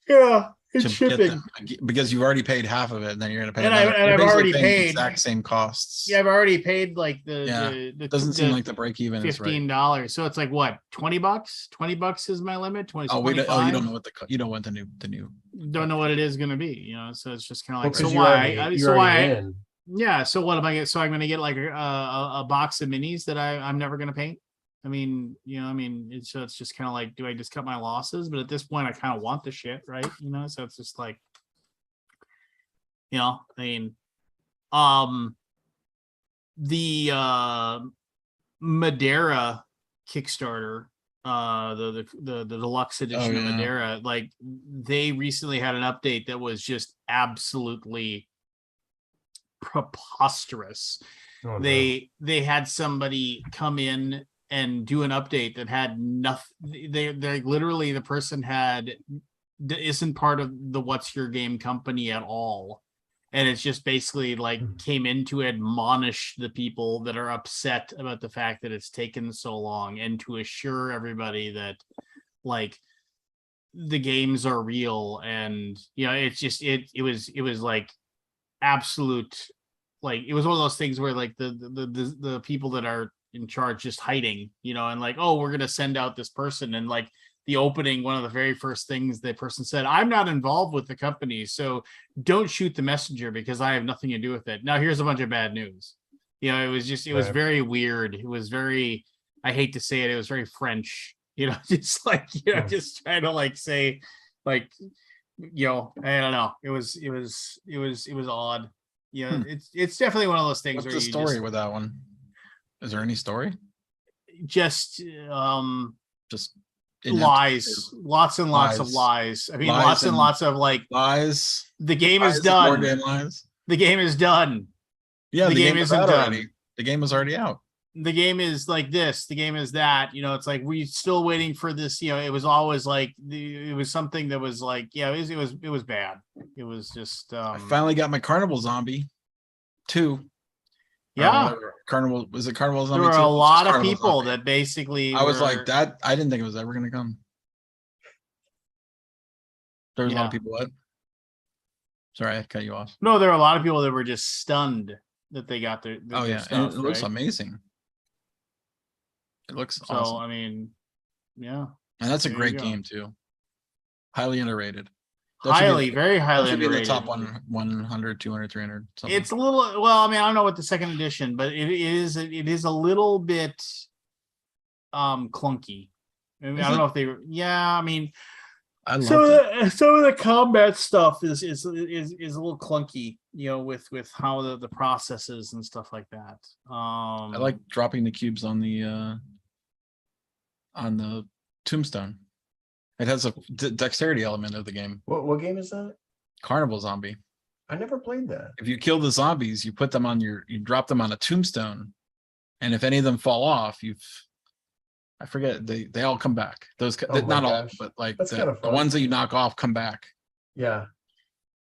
[SPEAKER 1] Yeah, it's
[SPEAKER 3] to
[SPEAKER 1] shipping.
[SPEAKER 3] get them because you've already paid half of it, and then you're gonna pay.
[SPEAKER 1] And
[SPEAKER 3] another.
[SPEAKER 1] I've
[SPEAKER 3] You're basically
[SPEAKER 1] already
[SPEAKER 3] paying the
[SPEAKER 1] paid-
[SPEAKER 3] exact same costs.
[SPEAKER 1] Yeah, I've already paid like
[SPEAKER 3] Yeah,
[SPEAKER 1] the
[SPEAKER 3] Doesn't seem
[SPEAKER 1] the
[SPEAKER 3] like the break even is right.
[SPEAKER 1] $15. So it's like what, 20 bucks? 20 bucks is my limit. 20,
[SPEAKER 3] Oh, you
[SPEAKER 1] 25?
[SPEAKER 3] don't know what you don't want the new
[SPEAKER 1] Don't know what it is going to be, so it's just kind of
[SPEAKER 6] Well,
[SPEAKER 1] like, so
[SPEAKER 6] 'cause you're
[SPEAKER 1] why?
[SPEAKER 6] already-
[SPEAKER 1] So
[SPEAKER 6] you're already
[SPEAKER 1] why?
[SPEAKER 6] in.
[SPEAKER 1] Yeah. So what am I? So I'm going to get like a box of minis that I'm never going to paint. I mean, it's just kind of like, do I just cut my losses? But at this point, I kind of want the shit, right? So it's just like, I mean, the Madeira Kickstarter, the deluxe edition of
[SPEAKER 3] yeah.
[SPEAKER 1] Madeira, like they recently had an update that was just absolutely preposterous.
[SPEAKER 6] Oh, no.
[SPEAKER 1] They had somebody come in and do an update that had nothing. They literally, the person isn't part of the What's Your Game company at all. And it's just basically like came in to admonish the people that are upset about the fact that it's taken so long, and to assure everybody that like the games are real. And it's just it was like absolute, like it was one of those things where like the people that are in charge just hiding, and like, oh, we're gonna send out this person, and like the opening, one of the very first things the person said, I'm not involved with the company, so don't shoot the messenger because I have nothing to do with it. Now here's a bunch of bad news. It was
[SPEAKER 6] Right.
[SPEAKER 1] very weird. It was very, I hate to say it, it was very French, just like, just trying to like say like, I don't know. It was odd. It's definitely one of those things
[SPEAKER 3] What's
[SPEAKER 1] where
[SPEAKER 3] the
[SPEAKER 1] you
[SPEAKER 3] story with that one? Is there any story?
[SPEAKER 1] just
[SPEAKER 3] Just
[SPEAKER 1] lies, lots and lots of
[SPEAKER 3] Lies.
[SPEAKER 1] lies. I mean,
[SPEAKER 3] Lies
[SPEAKER 1] lots and
[SPEAKER 3] and
[SPEAKER 1] lots of like,
[SPEAKER 3] lies.
[SPEAKER 1] the game is
[SPEAKER 3] Lies, more
[SPEAKER 1] done.
[SPEAKER 3] damn lies.
[SPEAKER 1] The game is done.
[SPEAKER 3] Yeah,
[SPEAKER 1] The
[SPEAKER 3] the
[SPEAKER 1] game
[SPEAKER 3] game is
[SPEAKER 1] isn't
[SPEAKER 3] out
[SPEAKER 1] done.
[SPEAKER 3] already. The game was already out.
[SPEAKER 1] The game is like this. The game is that. It's like we're still waiting for this. It was always like it was something that was like, it was bad. It was just.
[SPEAKER 3] I finally got my Carnival Zombie 2.
[SPEAKER 1] Yeah,
[SPEAKER 3] Carnival, was it Carnival
[SPEAKER 1] there
[SPEAKER 3] Zombie
[SPEAKER 1] were
[SPEAKER 3] 2?
[SPEAKER 1] a
[SPEAKER 3] It's just
[SPEAKER 1] lot of
[SPEAKER 3] Carnival
[SPEAKER 1] people
[SPEAKER 3] Zombie.
[SPEAKER 1] that basically.
[SPEAKER 3] I was like
[SPEAKER 1] were-
[SPEAKER 3] that. I didn't think it was ever gonna come. There was a lot of
[SPEAKER 1] Yeah.
[SPEAKER 3] people. What? Sorry, I cut you off.
[SPEAKER 1] No, there were a lot of people that were just stunned that they got their.
[SPEAKER 3] Oh
[SPEAKER 1] their
[SPEAKER 3] yeah,
[SPEAKER 1] stuff,
[SPEAKER 3] and it looks
[SPEAKER 1] right?
[SPEAKER 3] amazing. It looks
[SPEAKER 1] So
[SPEAKER 3] awesome,
[SPEAKER 1] I mean, yeah,
[SPEAKER 3] and that's a
[SPEAKER 1] there you
[SPEAKER 3] great
[SPEAKER 1] go.
[SPEAKER 3] game too. Highly underrated. That should be
[SPEAKER 1] highly,
[SPEAKER 3] like-
[SPEAKER 1] very
[SPEAKER 3] That
[SPEAKER 1] highly
[SPEAKER 3] should be in the
[SPEAKER 1] underrated.
[SPEAKER 3] top 100, 200, 300. Something.
[SPEAKER 1] It's a little, well, I mean, I don't know what the second edition, but it is a little bit clunky. I mean,
[SPEAKER 3] Is
[SPEAKER 1] I don't
[SPEAKER 3] it?
[SPEAKER 1] know if they, yeah, I mean,
[SPEAKER 3] I love
[SPEAKER 1] some of the combat stuff is a little clunky, with how the processes and stuff like that.
[SPEAKER 3] I like dropping the cubes on the tombstone. It has a dexterity element of the game.
[SPEAKER 6] What game is that?
[SPEAKER 3] Carnival Zombie.
[SPEAKER 6] I never played that.
[SPEAKER 3] If you kill the zombies, you put them on you drop them on a tombstone, and if any of them fall off, I forget, they all come back. Those
[SPEAKER 6] Oh my
[SPEAKER 3] not all,
[SPEAKER 6] gosh.
[SPEAKER 3] but like
[SPEAKER 6] That's kinda
[SPEAKER 3] the
[SPEAKER 6] fun.
[SPEAKER 3] ones that you knock off come back
[SPEAKER 6] Yeah.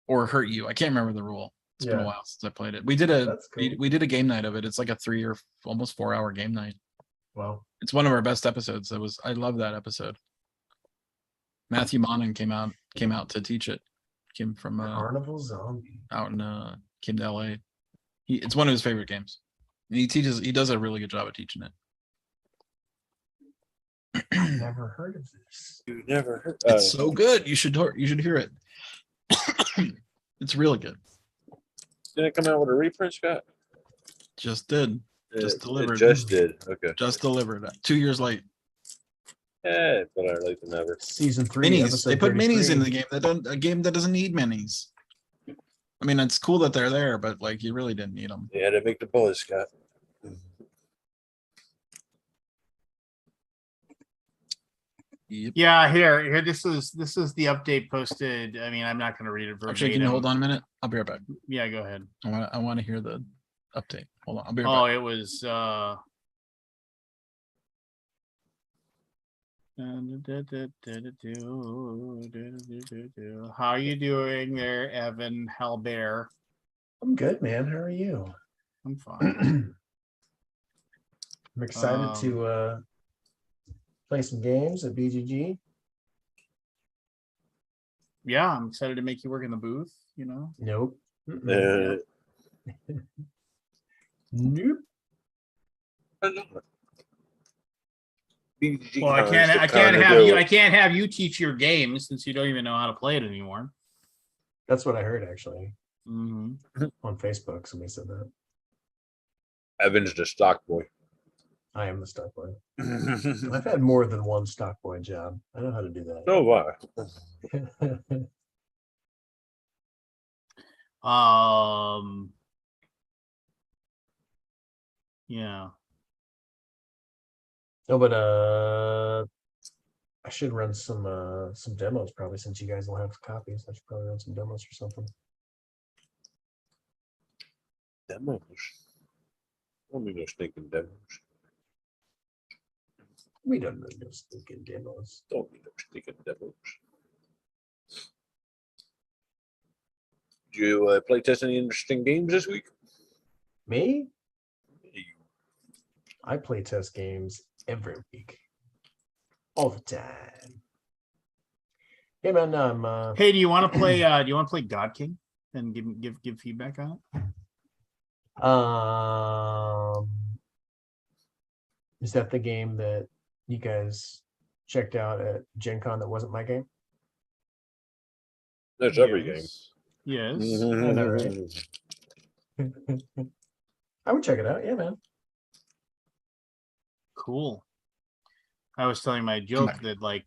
[SPEAKER 3] or hurt you. I can't remember the rule. It's been a
[SPEAKER 6] Yeah.
[SPEAKER 3] while since I played it. We did a
[SPEAKER 6] That's cool.
[SPEAKER 3] we did a game night of it. It's like a 3 or almost 4 hour game night.
[SPEAKER 6] Well,
[SPEAKER 3] It's one of our best episodes. I love that episode. Matthew Monin came out to teach it. Came from
[SPEAKER 6] Carnival Zombie.
[SPEAKER 3] out in came to LA. It's one of his favorite games. And he does a really good job at teaching it.
[SPEAKER 6] I've never heard of this.
[SPEAKER 2] You never heard.
[SPEAKER 3] It's so good. You should hear it. It's really good.
[SPEAKER 2] Didn't it come out with a reprint, Scott?
[SPEAKER 3] Just did. Just
[SPEAKER 2] It
[SPEAKER 3] delivered.
[SPEAKER 2] just did. Okay.
[SPEAKER 3] Just delivered. 2 years late.
[SPEAKER 2] Yeah, but I like them ever.
[SPEAKER 6] Season 3.
[SPEAKER 3] Minis. They put minis in the
[SPEAKER 6] 33.
[SPEAKER 3] game. A game that doesn't need minis. I mean, it's cool that they're there, but like you really didn't need them.
[SPEAKER 2] You had to make the buzz, Scott.
[SPEAKER 3] Yep.
[SPEAKER 1] Yeah, here. This is the update posted. I mean, I'm not going to read it verbatim.
[SPEAKER 3] Actually, can you hold on a minute? I'll be right back.
[SPEAKER 1] Yeah, go ahead.
[SPEAKER 3] I want to hear the update. Hold on. I'll be right
[SPEAKER 1] Oh,
[SPEAKER 3] back.
[SPEAKER 1] it was. How you doing there, Evan Halbert?
[SPEAKER 6] I'm good, man. How are you?
[SPEAKER 1] I'm fine.
[SPEAKER 6] I'm excited to play some games at BGG.
[SPEAKER 1] Yeah, I'm excited to make you work in the booth. You know.
[SPEAKER 6] Nope. Nope.
[SPEAKER 1] Well, I can't have you teach your game since you don't even know how to play it anymore.
[SPEAKER 6] That's what I heard actually
[SPEAKER 1] Mm-hmm.
[SPEAKER 6] on Facebook. Somebody said that.
[SPEAKER 2] Evan's the stock boy.
[SPEAKER 6] I am the stock boy. I've had more than one stock boy job. I know how to do that.
[SPEAKER 2] So what?
[SPEAKER 1] Yeah.
[SPEAKER 6] No, but I should run some demos probably since you guys will have copies. I should probably run some demos or something.
[SPEAKER 2] Demos. Don't need no stinking demos.
[SPEAKER 6] We don't need no stinking demos.
[SPEAKER 2] Don't need no stinking demos. Did you play test any interesting games this week?
[SPEAKER 6] Me? I play test games every week, all the time. Hey man,
[SPEAKER 1] Hey, do you want to play? Do you want to play God King and give feedback on it?
[SPEAKER 6] Is that the game that you guys checked out at Gen Con that wasn't my game?
[SPEAKER 2] That's every game.
[SPEAKER 1] Yes.
[SPEAKER 6] I know, right? I would check it out. Yeah, man.
[SPEAKER 1] Cool. I was telling my joke that like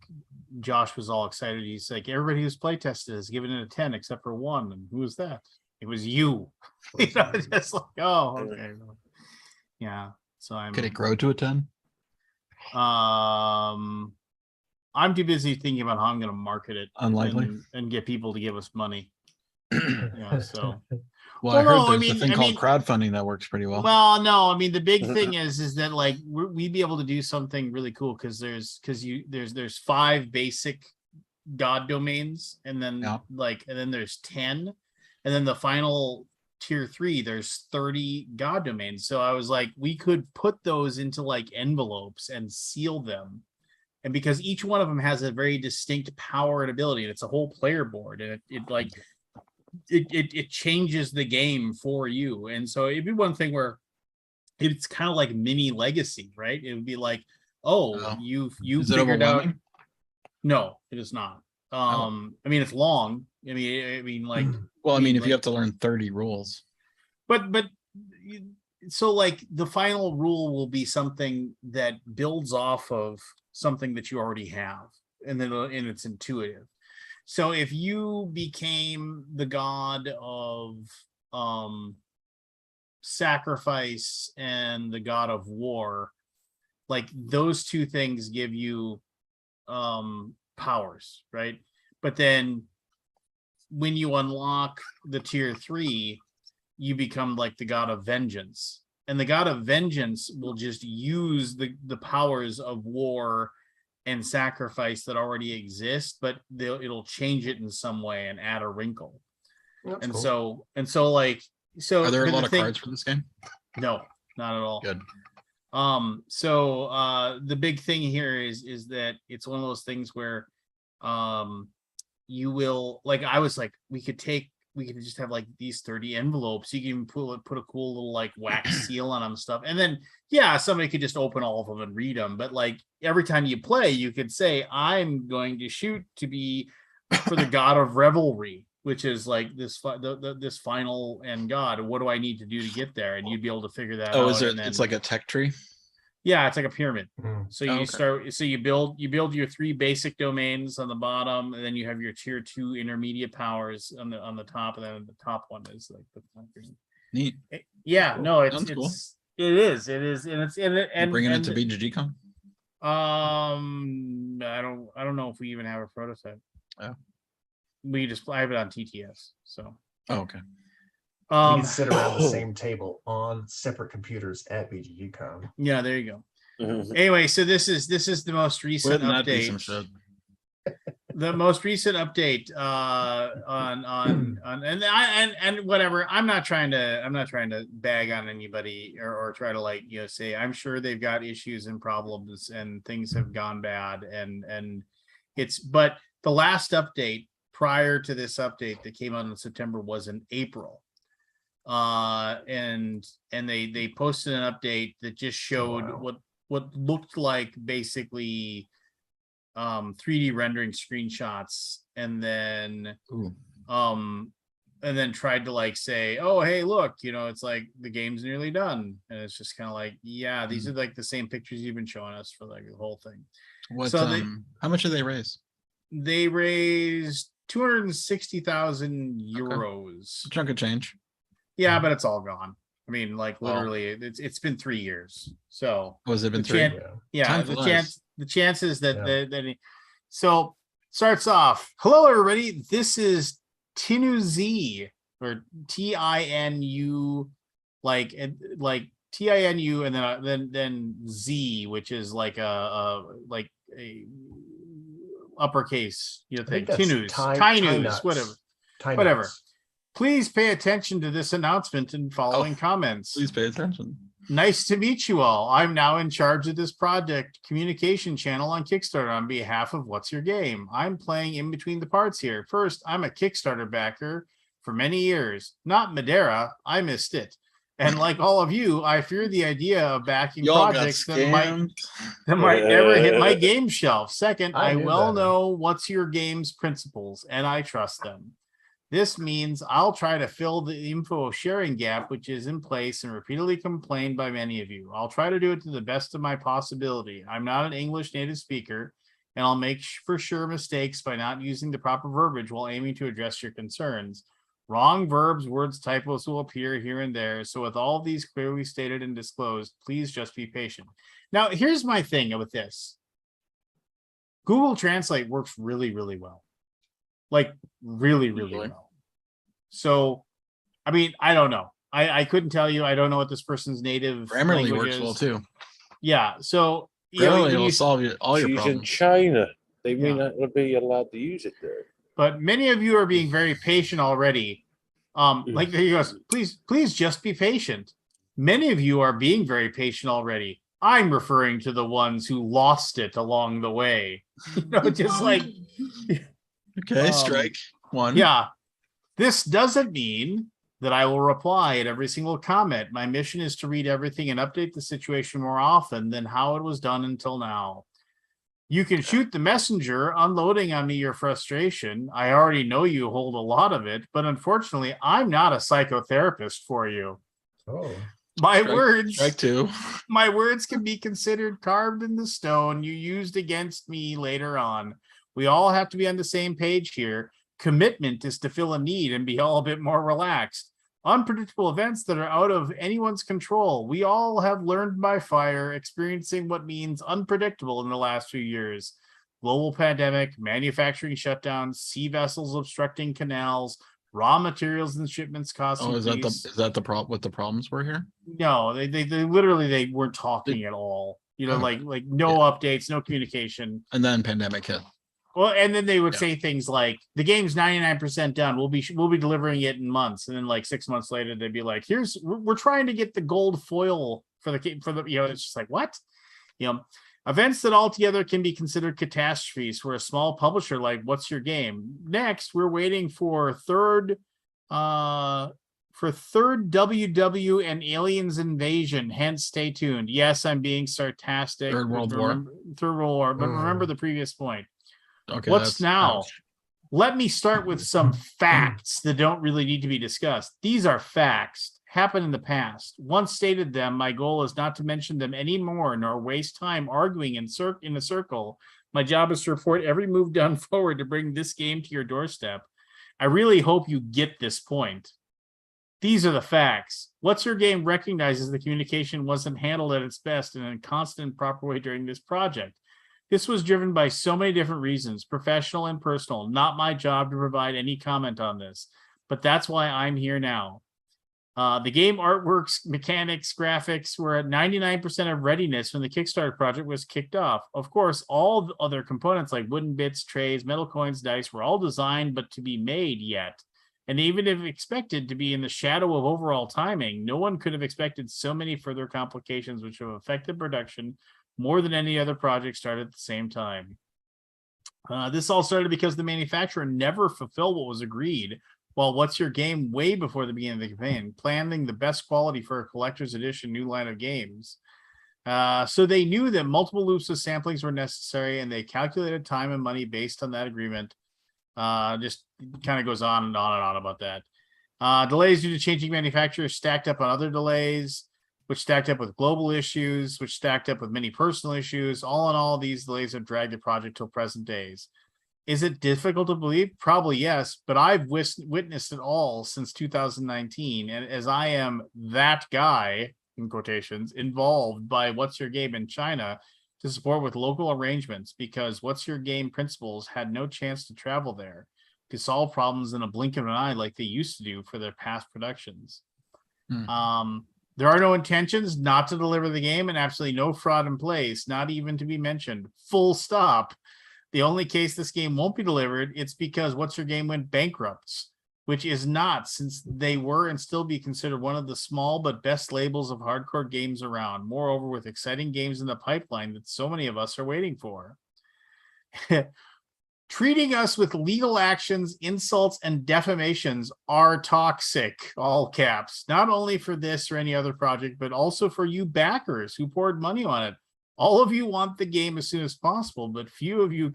[SPEAKER 1] Josh was all excited. He's like, everybody who's play tested has given it a 10 except for one. And who was that? It was you. You know, just like, oh, okay. Yeah. So
[SPEAKER 3] Could it grow to a 10?
[SPEAKER 1] I'm too busy thinking about how I'm gonna market it.
[SPEAKER 3] Unlikely.
[SPEAKER 1] And get people to give us money. Yeah, so
[SPEAKER 3] Well, I
[SPEAKER 1] Well,
[SPEAKER 3] heard
[SPEAKER 1] no,
[SPEAKER 3] there's a thing called crowdfunding that works pretty well.
[SPEAKER 1] Well, no, I mean the big thing is that like we'd be able to do something really cool because there's 5 basic god domains and then there's 10 and then the final tier 3 there's 30 god domains. So I was like, we could put those into like envelopes and seal them, and because each one of them has a very distinct power and ability, and it's a whole player board, and it changes the game for you. And so it'd be one thing where it's kind of like mini Legacy, right? It would be like, you've figured out. No, it is not. I mean, it's long. I mean, like,
[SPEAKER 3] well, I mean, if you have to learn 30 rules,
[SPEAKER 1] but so like the final rule will be something that builds off of something that you already have, and it's intuitive. So if you became the god of sacrifice and the god of war, like those two things give you powers, right? But then when you unlock the tier 3, you become like the god of vengeance. And the god of vengeance will just use the powers of war and sacrifice that already exist, but it'll change it in some way and add a wrinkle.
[SPEAKER 6] That's
[SPEAKER 1] And
[SPEAKER 6] cool.
[SPEAKER 1] so like so
[SPEAKER 3] Are there a
[SPEAKER 1] but
[SPEAKER 3] lot
[SPEAKER 1] the
[SPEAKER 3] of
[SPEAKER 1] thing-
[SPEAKER 3] cards for this game?
[SPEAKER 1] No, not at all.
[SPEAKER 3] Good.
[SPEAKER 1] The big thing here is that it's one of those things where you will, like, I was like, we could just have like these 30 envelopes. You can even put a cool little like wax seal on them stuff. And then, yeah, somebody could just open all of them and read them. But like every time you play, you could say, I'm going to shoot to be for the god of revelry, which is like this this final end god. What do I need to do to get there? And you'd be able to figure that out.
[SPEAKER 3] Oh, is it?
[SPEAKER 1] And then,
[SPEAKER 3] It's like a tech tree.
[SPEAKER 1] yeah, it's like a pyramid. So you
[SPEAKER 3] okay.
[SPEAKER 1] start, so you build your 3 basic domains on the bottom, and then you have your tier 2 intermediate powers on the top, and then the top one is like the
[SPEAKER 3] Neat.
[SPEAKER 1] yeah, no, it's
[SPEAKER 3] Sounds cool.
[SPEAKER 1] it is, and it's and
[SPEAKER 3] Bringing
[SPEAKER 1] and,
[SPEAKER 3] it to BGG-Con.
[SPEAKER 1] I don't know if we even have a prototype.
[SPEAKER 3] Oh.
[SPEAKER 1] I have it on TTS. So
[SPEAKER 3] Oh, okay.
[SPEAKER 6] We can sit around the same table on separate computers at BGG-Con.
[SPEAKER 1] yeah, there you go. Anyway, so this is the most recent
[SPEAKER 3] Wouldn't that be some
[SPEAKER 1] update.
[SPEAKER 3] shit?
[SPEAKER 1] The most recent update on and whatever. I'm not trying to bag on anybody or try to like, you know, say I'm sure they've got issues and problems and things have gone bad and it's, but the last update prior to this update that came out in September was in April. And they posted an update that just showed what looked like basically 3D rendering screenshots, and then tried to like say, oh hey, look, you know, it's like the game's nearly done, and it's just kind of like, yeah, these are like the same pictures you've been showing us for like the whole thing.
[SPEAKER 3] What?
[SPEAKER 1] So
[SPEAKER 3] How much did they raise?
[SPEAKER 1] they raised 260,000 euros.
[SPEAKER 3] A chunk of change.
[SPEAKER 1] Yeah, but it's all gone. I mean, like literally, it's been 3 years. So
[SPEAKER 3] Was it been
[SPEAKER 1] the
[SPEAKER 3] 3?
[SPEAKER 1] yeah,
[SPEAKER 3] Time
[SPEAKER 1] the
[SPEAKER 3] flies.
[SPEAKER 1] chances that so starts off. Hello, everybody. This is Tinu Z, or TINU, like TINU, and then Z, which is like a uppercase, you know, thing. Tinus, whatever. Please pay attention to this announcement and following comments.
[SPEAKER 3] Please pay attention.
[SPEAKER 1] Nice to meet you all. I'm now in charge of this project communication channel on Kickstarter on behalf of What's Your Game. I'm playing in between the parts here. First, I'm a Kickstarter backer for many years. Not Madeira. I missed it. And like all of you, I fear the idea of backing projects that might never hit my game shelf. Second, I well know What's Your Game's principles, and I trust them. This means I'll try to fill the info sharing gap, which is in place and repeatedly complained by many of you. I'll try to do it to the best of my possibility. I'm not an English native speaker, and I'll make for sure mistakes by not using the proper verbiage while aiming to address your concerns. Wrong verbs, words, typos will appear here and there. So with all of these clearly stated and disclosed, please just be patient. Now, here's my thing with this. Google Translate works really, really well. Like really, really well. So, I mean, I don't know. I couldn't tell you. I don't know what this person's native
[SPEAKER 3] Grammarly works
[SPEAKER 1] is.
[SPEAKER 3] well too.
[SPEAKER 1] Yeah. So
[SPEAKER 3] Grammarly will solve all your
[SPEAKER 2] She's
[SPEAKER 3] problems.
[SPEAKER 2] in China. They may not be allowed to use it there.
[SPEAKER 1] But many of you are being very patient already. Like he goes, please just be patient. Many of you are being very patient already. I'm referring to the ones who lost it along the way. You know, just like
[SPEAKER 3] okay, strike one.
[SPEAKER 1] Yeah. This doesn't mean that I will reply at every single comment. My mission is to read everything and update the situation more often than how it was done until now. You can shoot the messenger, unloading on me your frustration. I already know you hold a lot of it, but unfortunately, I'm not a psychotherapist for you.
[SPEAKER 6] Oh.
[SPEAKER 1] My words,
[SPEAKER 3] strike two.
[SPEAKER 1] My words can be considered carved in the stone you used against me later on. We all have to be on the same page here. Commitment is to fill a need and be all a bit more relaxed. Unpredictable events that are out of anyone's control. We all have learned by fire, experiencing what means unpredictable in the last few years. global pandemic, manufacturing shutdowns, sea vessels obstructing canals, raw materials and shipments cost
[SPEAKER 3] Oh,
[SPEAKER 1] increase.
[SPEAKER 3] is that the problem? What the problems were here?
[SPEAKER 1] No, they literally they weren't talking at all. You know,
[SPEAKER 3] Okay.
[SPEAKER 1] like no updates, no communication.
[SPEAKER 3] And then pandemic hit.
[SPEAKER 1] Well, and then they would
[SPEAKER 3] Yeah.
[SPEAKER 1] say things like, "The game's 99% done. We'll be delivering it in months." And then like 6 months later, they'd be like, we're trying to get the gold foil for the you know." It's just like, what? You know, events that altogether can be considered catastrophes for a small publisher like What's Your Game. Next, we're waiting for third WW and Aliens Invasion. Hence, stay tuned. Yes, I'm being sarcastic.
[SPEAKER 3] Third World War.
[SPEAKER 1] Third World War. But remember the previous point.
[SPEAKER 3] Okay.
[SPEAKER 1] What's now? Let me start with some facts that don't really need to be discussed. These are facts, happened in the past. Once stated them, my goal is not to mention them anymore, nor waste time arguing in a circle. My job is to report every move done forward to bring this game to your doorstep. I really hope you get this point. These are the facts. What's Your Game recognizes the communication wasn't handled at its best in a constant and proper way during this project. This was driven by so many different reasons, professional and personal. Not my job to provide any comment on this, but that's why I'm here now. The game artworks, mechanics, graphics were at 99% of readiness when the Kickstarter project was kicked off. Of course, all the other components like wooden bits, trays, metal coins, dice were all designed but to be made yet. And even if expected to be in the shadow of overall timing, no one could have expected so many further complications which have affected production more than any other project started at the same time. This all started because the manufacturer never fulfilled what was agreed, while What's Your Game way before the beginning of the campaign, planning the best quality for a collector's edition new line of games. So they knew that multiple loops of samplings were necessary, and they calculated time and money based on that agreement. Just kind of goes on and on and on about that. Delays due to changing manufacturers stacked up on other delays, which stacked up with global issues, which stacked up with many personal issues. All in all, these delays have dragged the project till present days. Is it difficult to believe? Probably yes, but I've witnessed it all since 2019. And as I am that guy, in quotations, involved by What's Your Game in China to support with local arrangements, because What's Your Game principals had no chance to travel there to solve problems in a blink of an eye like they used to do for their past productions. There are no intentions not to deliver the game and absolutely no fraud in place, not even to be mentioned. Full stop. The only case this game won't be delivered, it's because What's Your Game went bankrupt, which is not, since they were and still be considered one of the small but best labels of hardcore games around. Moreover, with exciting games in the pipeline that so many of us are waiting for. Treating us with legal actions, insults, and defamations are toxic, all caps, not only for this or any other project, but also for you backers who poured money on it. All of you want the game as soon as possible, but the few of you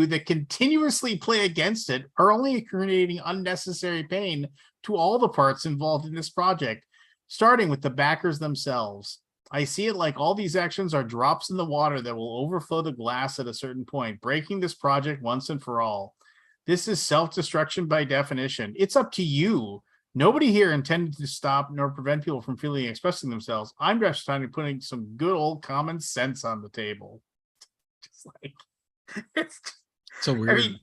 [SPEAKER 1] that continuously play against it are only creating unnecessary pain to all the parts involved in this project, starting with the backers themselves. I see it like all these actions are drops in the water that will overflow the glass at a certain point, breaking this project once and for all. This is self-destruction by definition. It's up to you. Nobody here intended to stop nor prevent people from freely expressing themselves. I'm just trying to putting some good old common sense on the table. Just like it's
[SPEAKER 3] a weird,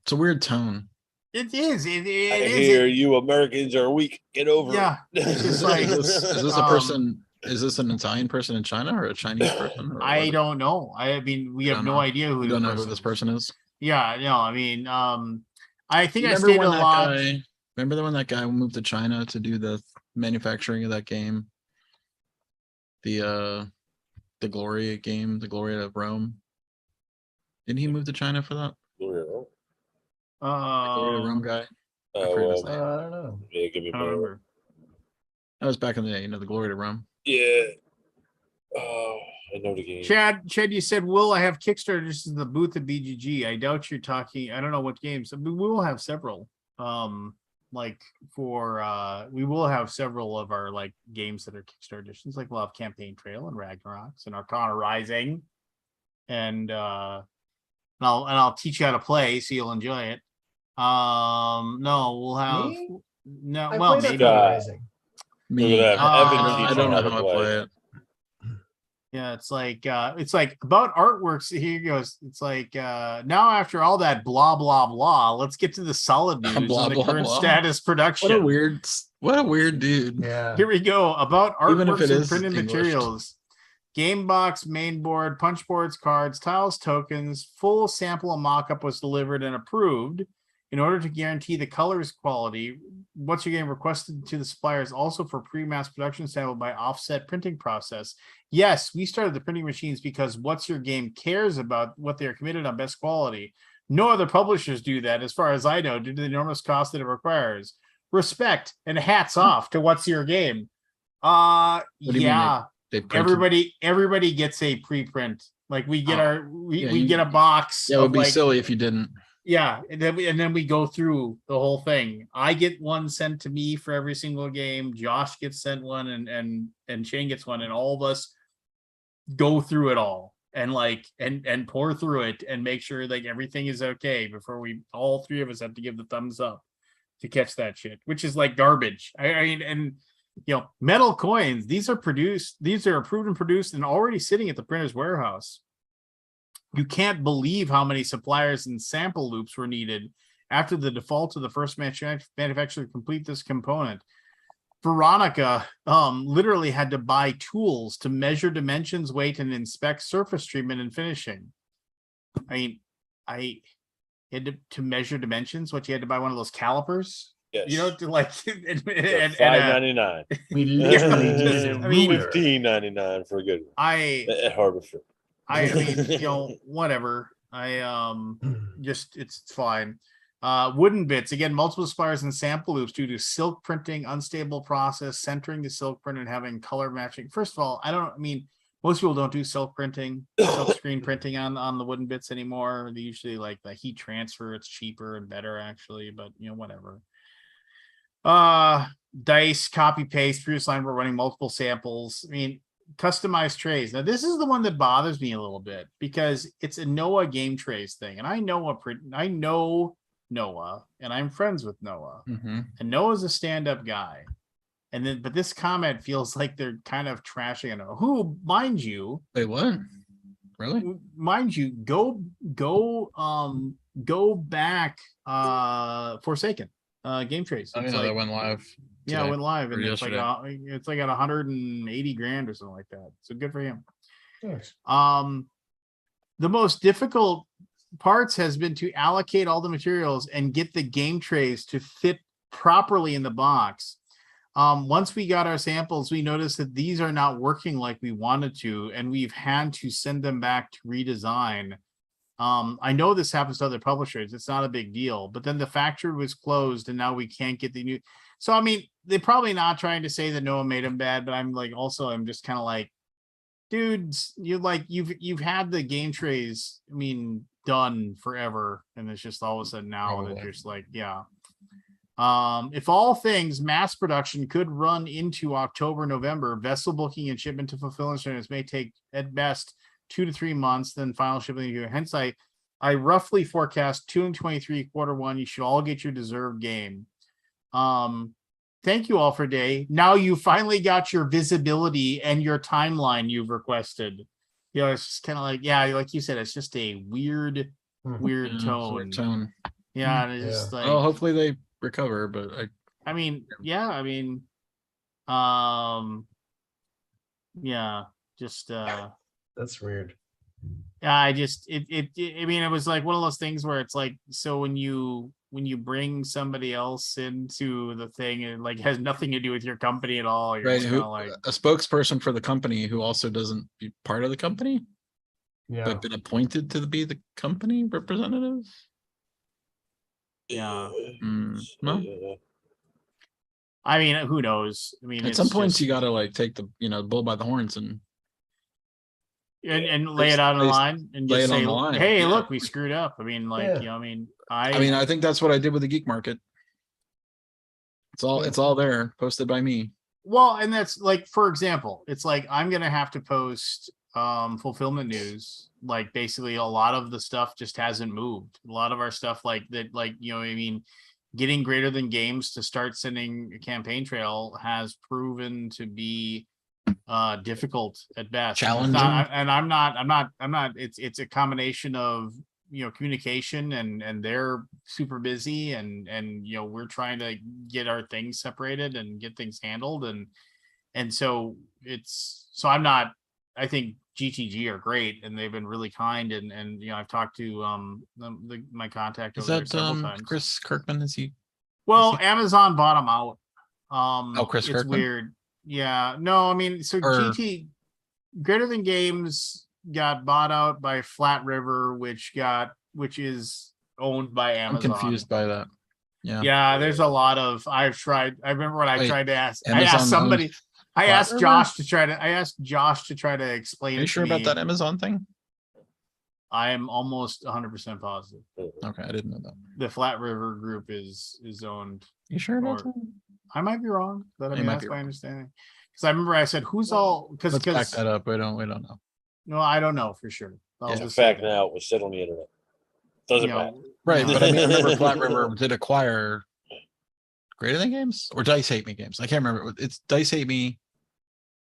[SPEAKER 3] it's a weird tone.
[SPEAKER 1] It is. I
[SPEAKER 2] hear you Americans are weak. Get over it.
[SPEAKER 1] It's just like
[SPEAKER 3] is this a person? Is this an Italian person in China or a Chinese person?
[SPEAKER 1] I don't know. I mean, we have no idea who.
[SPEAKER 3] We don't know who this person is.
[SPEAKER 1] Yeah, no. I mean, I think I
[SPEAKER 3] remember
[SPEAKER 1] stayed
[SPEAKER 3] when
[SPEAKER 1] a
[SPEAKER 3] that
[SPEAKER 1] lot.
[SPEAKER 3] guy? Remember when that guy moved to China to do the manufacturing of that game? The Gloria game, the Gloria of Rome. Didn't he move to China for that?
[SPEAKER 2] Gloria of Rome.
[SPEAKER 3] Gloria of Rome guy.
[SPEAKER 2] I
[SPEAKER 6] don't know.
[SPEAKER 2] Yeah, give me a remember.
[SPEAKER 3] That was back in the day, the Gloria of Rome.
[SPEAKER 2] Yeah. Oh, I know the game.
[SPEAKER 1] Chad, you said, will I have Kickstarter just in the booth at BGG? I doubt you're talking. I don't know what games. We will have several. We will have several of our like games that are Kickstarter editions. Like we'll have Campaign Trail and Ragnaroks and Arcana Rising, and I'll teach you how to play, so you'll enjoy it. No, we'll have no. Well, maybe
[SPEAKER 6] Rising.
[SPEAKER 3] Me,
[SPEAKER 2] I
[SPEAKER 3] don't know how to play it.
[SPEAKER 1] Yeah, it's like about artworks. Here goes. It's like now after all that blah blah blah, let's get to the solid news
[SPEAKER 3] Blah,
[SPEAKER 1] on the
[SPEAKER 3] blah,
[SPEAKER 1] current
[SPEAKER 3] blah.
[SPEAKER 1] status production.
[SPEAKER 3] What a weird dude.
[SPEAKER 6] Yeah.
[SPEAKER 1] Here we go. About
[SPEAKER 3] Even if
[SPEAKER 1] artworks
[SPEAKER 3] it
[SPEAKER 1] and
[SPEAKER 3] is
[SPEAKER 1] printed
[SPEAKER 3] English.
[SPEAKER 1] materials. Game box, main board, punch boards, cards, tiles, tokens. Full sample and mock-up was delivered and approved. In order to guarantee the colors quality, what's your game requested to the suppliers also for pre-mass production sample by offset printing process. Yes, we started the printing machines because what's your game cares about what they're committed on best quality. No other publishers do that, as far as I know, due to the enormous cost that it requires. Respect and hats off to what's your game.
[SPEAKER 3] What do you mean
[SPEAKER 1] Yeah.
[SPEAKER 3] they printed?
[SPEAKER 1] Everybody gets a preprint. Like we get we
[SPEAKER 3] you-
[SPEAKER 1] get a box.
[SPEAKER 3] Yeah, it would
[SPEAKER 1] of
[SPEAKER 3] be
[SPEAKER 1] like,
[SPEAKER 3] silly if you didn't.
[SPEAKER 1] yeah, and then we go through the whole thing. I get one sent to me for every single game. Josh gets sent one, and Shane gets one, and all of us go through it all and like and pour through it and make sure like everything is okay before we all three of us have to give the thumbs up to catch that shit, which is like garbage. I mean, and you know, metal coins. These are approved and produced and already sitting at the printer's warehouse. You can't believe how many suppliers and sample loops were needed after the default of the first manufacturer to complete this component. Veronica literally had to buy tools to measure dimensions, weight, and inspect surface treatment and finishing. I mean, I had to measure dimensions. What, you had to buy one of those calipers?
[SPEAKER 2] Yes.
[SPEAKER 1] You know, to like and
[SPEAKER 2] $5.99.
[SPEAKER 6] We literally needed a
[SPEAKER 1] I mean,
[SPEAKER 6] ruler.
[SPEAKER 2] $15.99 for a good one at Harborford.
[SPEAKER 1] I mean, you know, whatever. Just it's fine. Wooden bits, again, multiple suppliers and sample loops due to silk printing, unstable process, centering the silk print and having color matching. First of all, I mean, most people don't do silk printing, silk screen printing on the wooden bits anymore. They usually like the heat transfer. It's cheaper and better actually, but you know, whatever. Dice, copy paste, previous line, we're running multiple samples. I mean, customized trays. Now, this is the one that bothers me a little bit because it's a Noah game trays thing, and I know Noah, and I'm friends with Noah, and Noah's a stand-up guy. And then, but this comment feels like they're kind of trashing Noah, who, mind you,
[SPEAKER 3] Wait, what? Really?
[SPEAKER 1] mind you, go back, Forsaken, game trays.
[SPEAKER 3] I mean, that went live.
[SPEAKER 1] Yeah, it went live, and
[SPEAKER 3] or
[SPEAKER 1] it's like at 180 grand or something like that. So good for him.
[SPEAKER 6] Nice.
[SPEAKER 1] The most difficult parts has been to allocate all the materials and get the game trays to fit properly in the box. Once we got our samples, we noticed that these are not working like we wanted to, and we've had to send them back to redesign. I know this happens to other publishers. It's not a big deal, but then the factory was closed and now we can't get the new. So, I mean, they're probably not trying to say that Noah made them bad, but I'm just kind of like, dudes, you've had the game trays, I mean, done forever. And it's just all of a sudden now that you're just like, yeah. If all things mass production could run into October, November, vessel booking and shipment to fulfill insurance may take at best 2 to 3 months, then final shipping. Hence, I roughly forecast 2 and 23 Q1. You should all get your deserved game. Thank you all for day. Now you finally got your visibility and your timeline you've requested. You know, it's just kind of like, yeah, like you said, it's just a weird tone.
[SPEAKER 3] Weird tone.
[SPEAKER 1] Yeah, and it's just like,
[SPEAKER 3] well, hopefully they recover, but
[SPEAKER 1] I mean, yeah, just
[SPEAKER 6] that's weird.
[SPEAKER 1] I mean, it was like one of those things where it's like, so when you bring somebody else into the thing and like has nothing to do with your company at all, you're
[SPEAKER 3] right,
[SPEAKER 1] just kind of like
[SPEAKER 3] a spokesperson for the company who also doesn't be part of the company, but been appointed to be the company representative.
[SPEAKER 1] Yeah.
[SPEAKER 3] Well,
[SPEAKER 1] I mean, who knows? I mean,
[SPEAKER 3] at some points you got to like take the bull by the horns and
[SPEAKER 1] lay it out on the line and just say, hey, look, we screwed up. I mean, like, you know, I
[SPEAKER 3] think that's what I did with the Geek Market. It's all there, posted by me.
[SPEAKER 1] Well, and that's like, for example, it's like I'm gonna have to post fulfillment news. Like basically a lot of the stuff just hasn't moved. A lot of our stuff like that, like, you know, I mean, getting Greater Than Games to start sending a campaign trail has proven to be difficult at best.
[SPEAKER 3] Challenging.
[SPEAKER 1] And I'm not. It's a combination of communication and they're super busy and we're trying to get our things separated and get things handled and so I'm not. I think GTG are great and they've been really kind and I've talked to my contact
[SPEAKER 3] Is
[SPEAKER 1] over there
[SPEAKER 3] that
[SPEAKER 1] several times.
[SPEAKER 3] Chris Kirkman?
[SPEAKER 1] Well, Amazon bought them out.
[SPEAKER 3] Chris
[SPEAKER 1] it's
[SPEAKER 3] Kirkman?
[SPEAKER 1] weird. Yeah, no, I mean, so GT Greater Than Games got bought out by Flat River, which is owned by
[SPEAKER 3] I'm
[SPEAKER 1] Amazon.
[SPEAKER 3] confused by that. Yeah.
[SPEAKER 1] Yeah, there's a lot of I remember when I tried to ask
[SPEAKER 3] Amazon
[SPEAKER 1] I asked somebody
[SPEAKER 3] owns
[SPEAKER 1] I
[SPEAKER 3] Flat
[SPEAKER 1] asked
[SPEAKER 3] River?
[SPEAKER 1] Josh to try to explain
[SPEAKER 3] Are you
[SPEAKER 1] it
[SPEAKER 3] sure
[SPEAKER 1] to
[SPEAKER 3] about
[SPEAKER 1] me.
[SPEAKER 3] that Amazon thing?
[SPEAKER 1] I am almost 100% positive.
[SPEAKER 3] Okay, I didn't know that.
[SPEAKER 1] The Flat River group is owned.
[SPEAKER 3] You sure about
[SPEAKER 1] Or-
[SPEAKER 3] that?
[SPEAKER 1] I might be wrong, but I
[SPEAKER 3] You
[SPEAKER 1] mean
[SPEAKER 3] might
[SPEAKER 1] that's
[SPEAKER 3] be
[SPEAKER 1] my
[SPEAKER 3] wrong.
[SPEAKER 1] understanding. Because I remember I said, "Who's all?"
[SPEAKER 3] Let's back
[SPEAKER 1] Because
[SPEAKER 3] that up. We don't know.
[SPEAKER 1] no, I don't know for sure. I'll
[SPEAKER 2] It's a
[SPEAKER 1] just say
[SPEAKER 2] fact
[SPEAKER 1] that.
[SPEAKER 2] now. It was said on the internet. Doesn't
[SPEAKER 1] You
[SPEAKER 2] matter.
[SPEAKER 1] know,
[SPEAKER 3] Right,
[SPEAKER 1] no.
[SPEAKER 3] but I mean, I remember Flat River did acquire Greater Than Games or Dice Hate Me Games. I can't remember. It's Dice Hate Me,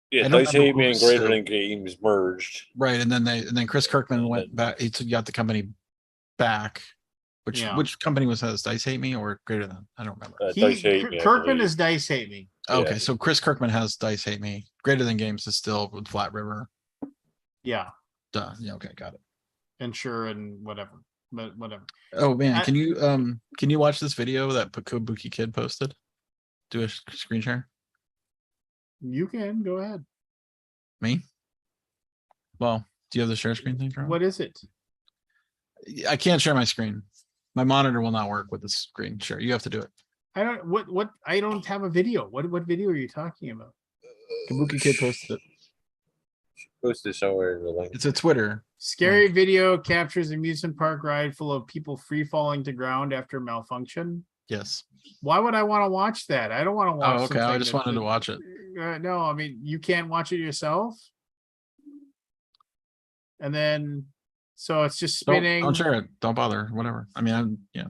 [SPEAKER 2] Yeah,
[SPEAKER 3] I don't
[SPEAKER 2] Dice
[SPEAKER 3] remember
[SPEAKER 2] Hate Me and
[SPEAKER 3] who's
[SPEAKER 2] Greater
[SPEAKER 3] who.
[SPEAKER 2] Than Games merged.
[SPEAKER 3] right? And then Chris Kirkman went back. He got the company back.
[SPEAKER 1] Yeah.
[SPEAKER 3] Which company was that? Dice Hate Me or Greater Than? I don't remember.
[SPEAKER 2] Dice Hate Me. I
[SPEAKER 1] Kirkman
[SPEAKER 2] believe.
[SPEAKER 1] is Dice Hate Me.
[SPEAKER 3] Okay,
[SPEAKER 2] Yeah.
[SPEAKER 3] so Chris Kirkman has Dice Hate Me. Greater Than Games is still with Flat River.
[SPEAKER 1] Yeah,
[SPEAKER 3] Duh. Yeah. Okay, got it.
[SPEAKER 1] and sure, and whatever, but whatever.
[SPEAKER 3] Oh man,
[SPEAKER 1] I-
[SPEAKER 3] can you watch this video that Kabuki Kid posted? Do a screen share.
[SPEAKER 1] You can go ahead.
[SPEAKER 3] Me? Well, do you have the share screen thing? Charlie?
[SPEAKER 1] What is it?
[SPEAKER 3] I can't share my screen. My monitor will not work with the screen share. You have to do it.
[SPEAKER 1] I don't. What? I don't have a video. What video are you talking about?
[SPEAKER 3] Kabuki Kid posted it.
[SPEAKER 2] Posted somewhere in the link.
[SPEAKER 3] It's a Twitter.
[SPEAKER 1] Scary video captures amusement park ride full of people free falling to ground after malfunction.
[SPEAKER 3] Yes.
[SPEAKER 1] Why would I want to watch that? I don't want to watch.
[SPEAKER 3] Oh, okay. I
[SPEAKER 1] something
[SPEAKER 3] just
[SPEAKER 1] that-
[SPEAKER 3] wanted to watch it.
[SPEAKER 1] No, I mean you can't watch it yourself. And then, so it's just spinning.
[SPEAKER 3] Don't share it. Don't bother. Whatever. I mean, yeah.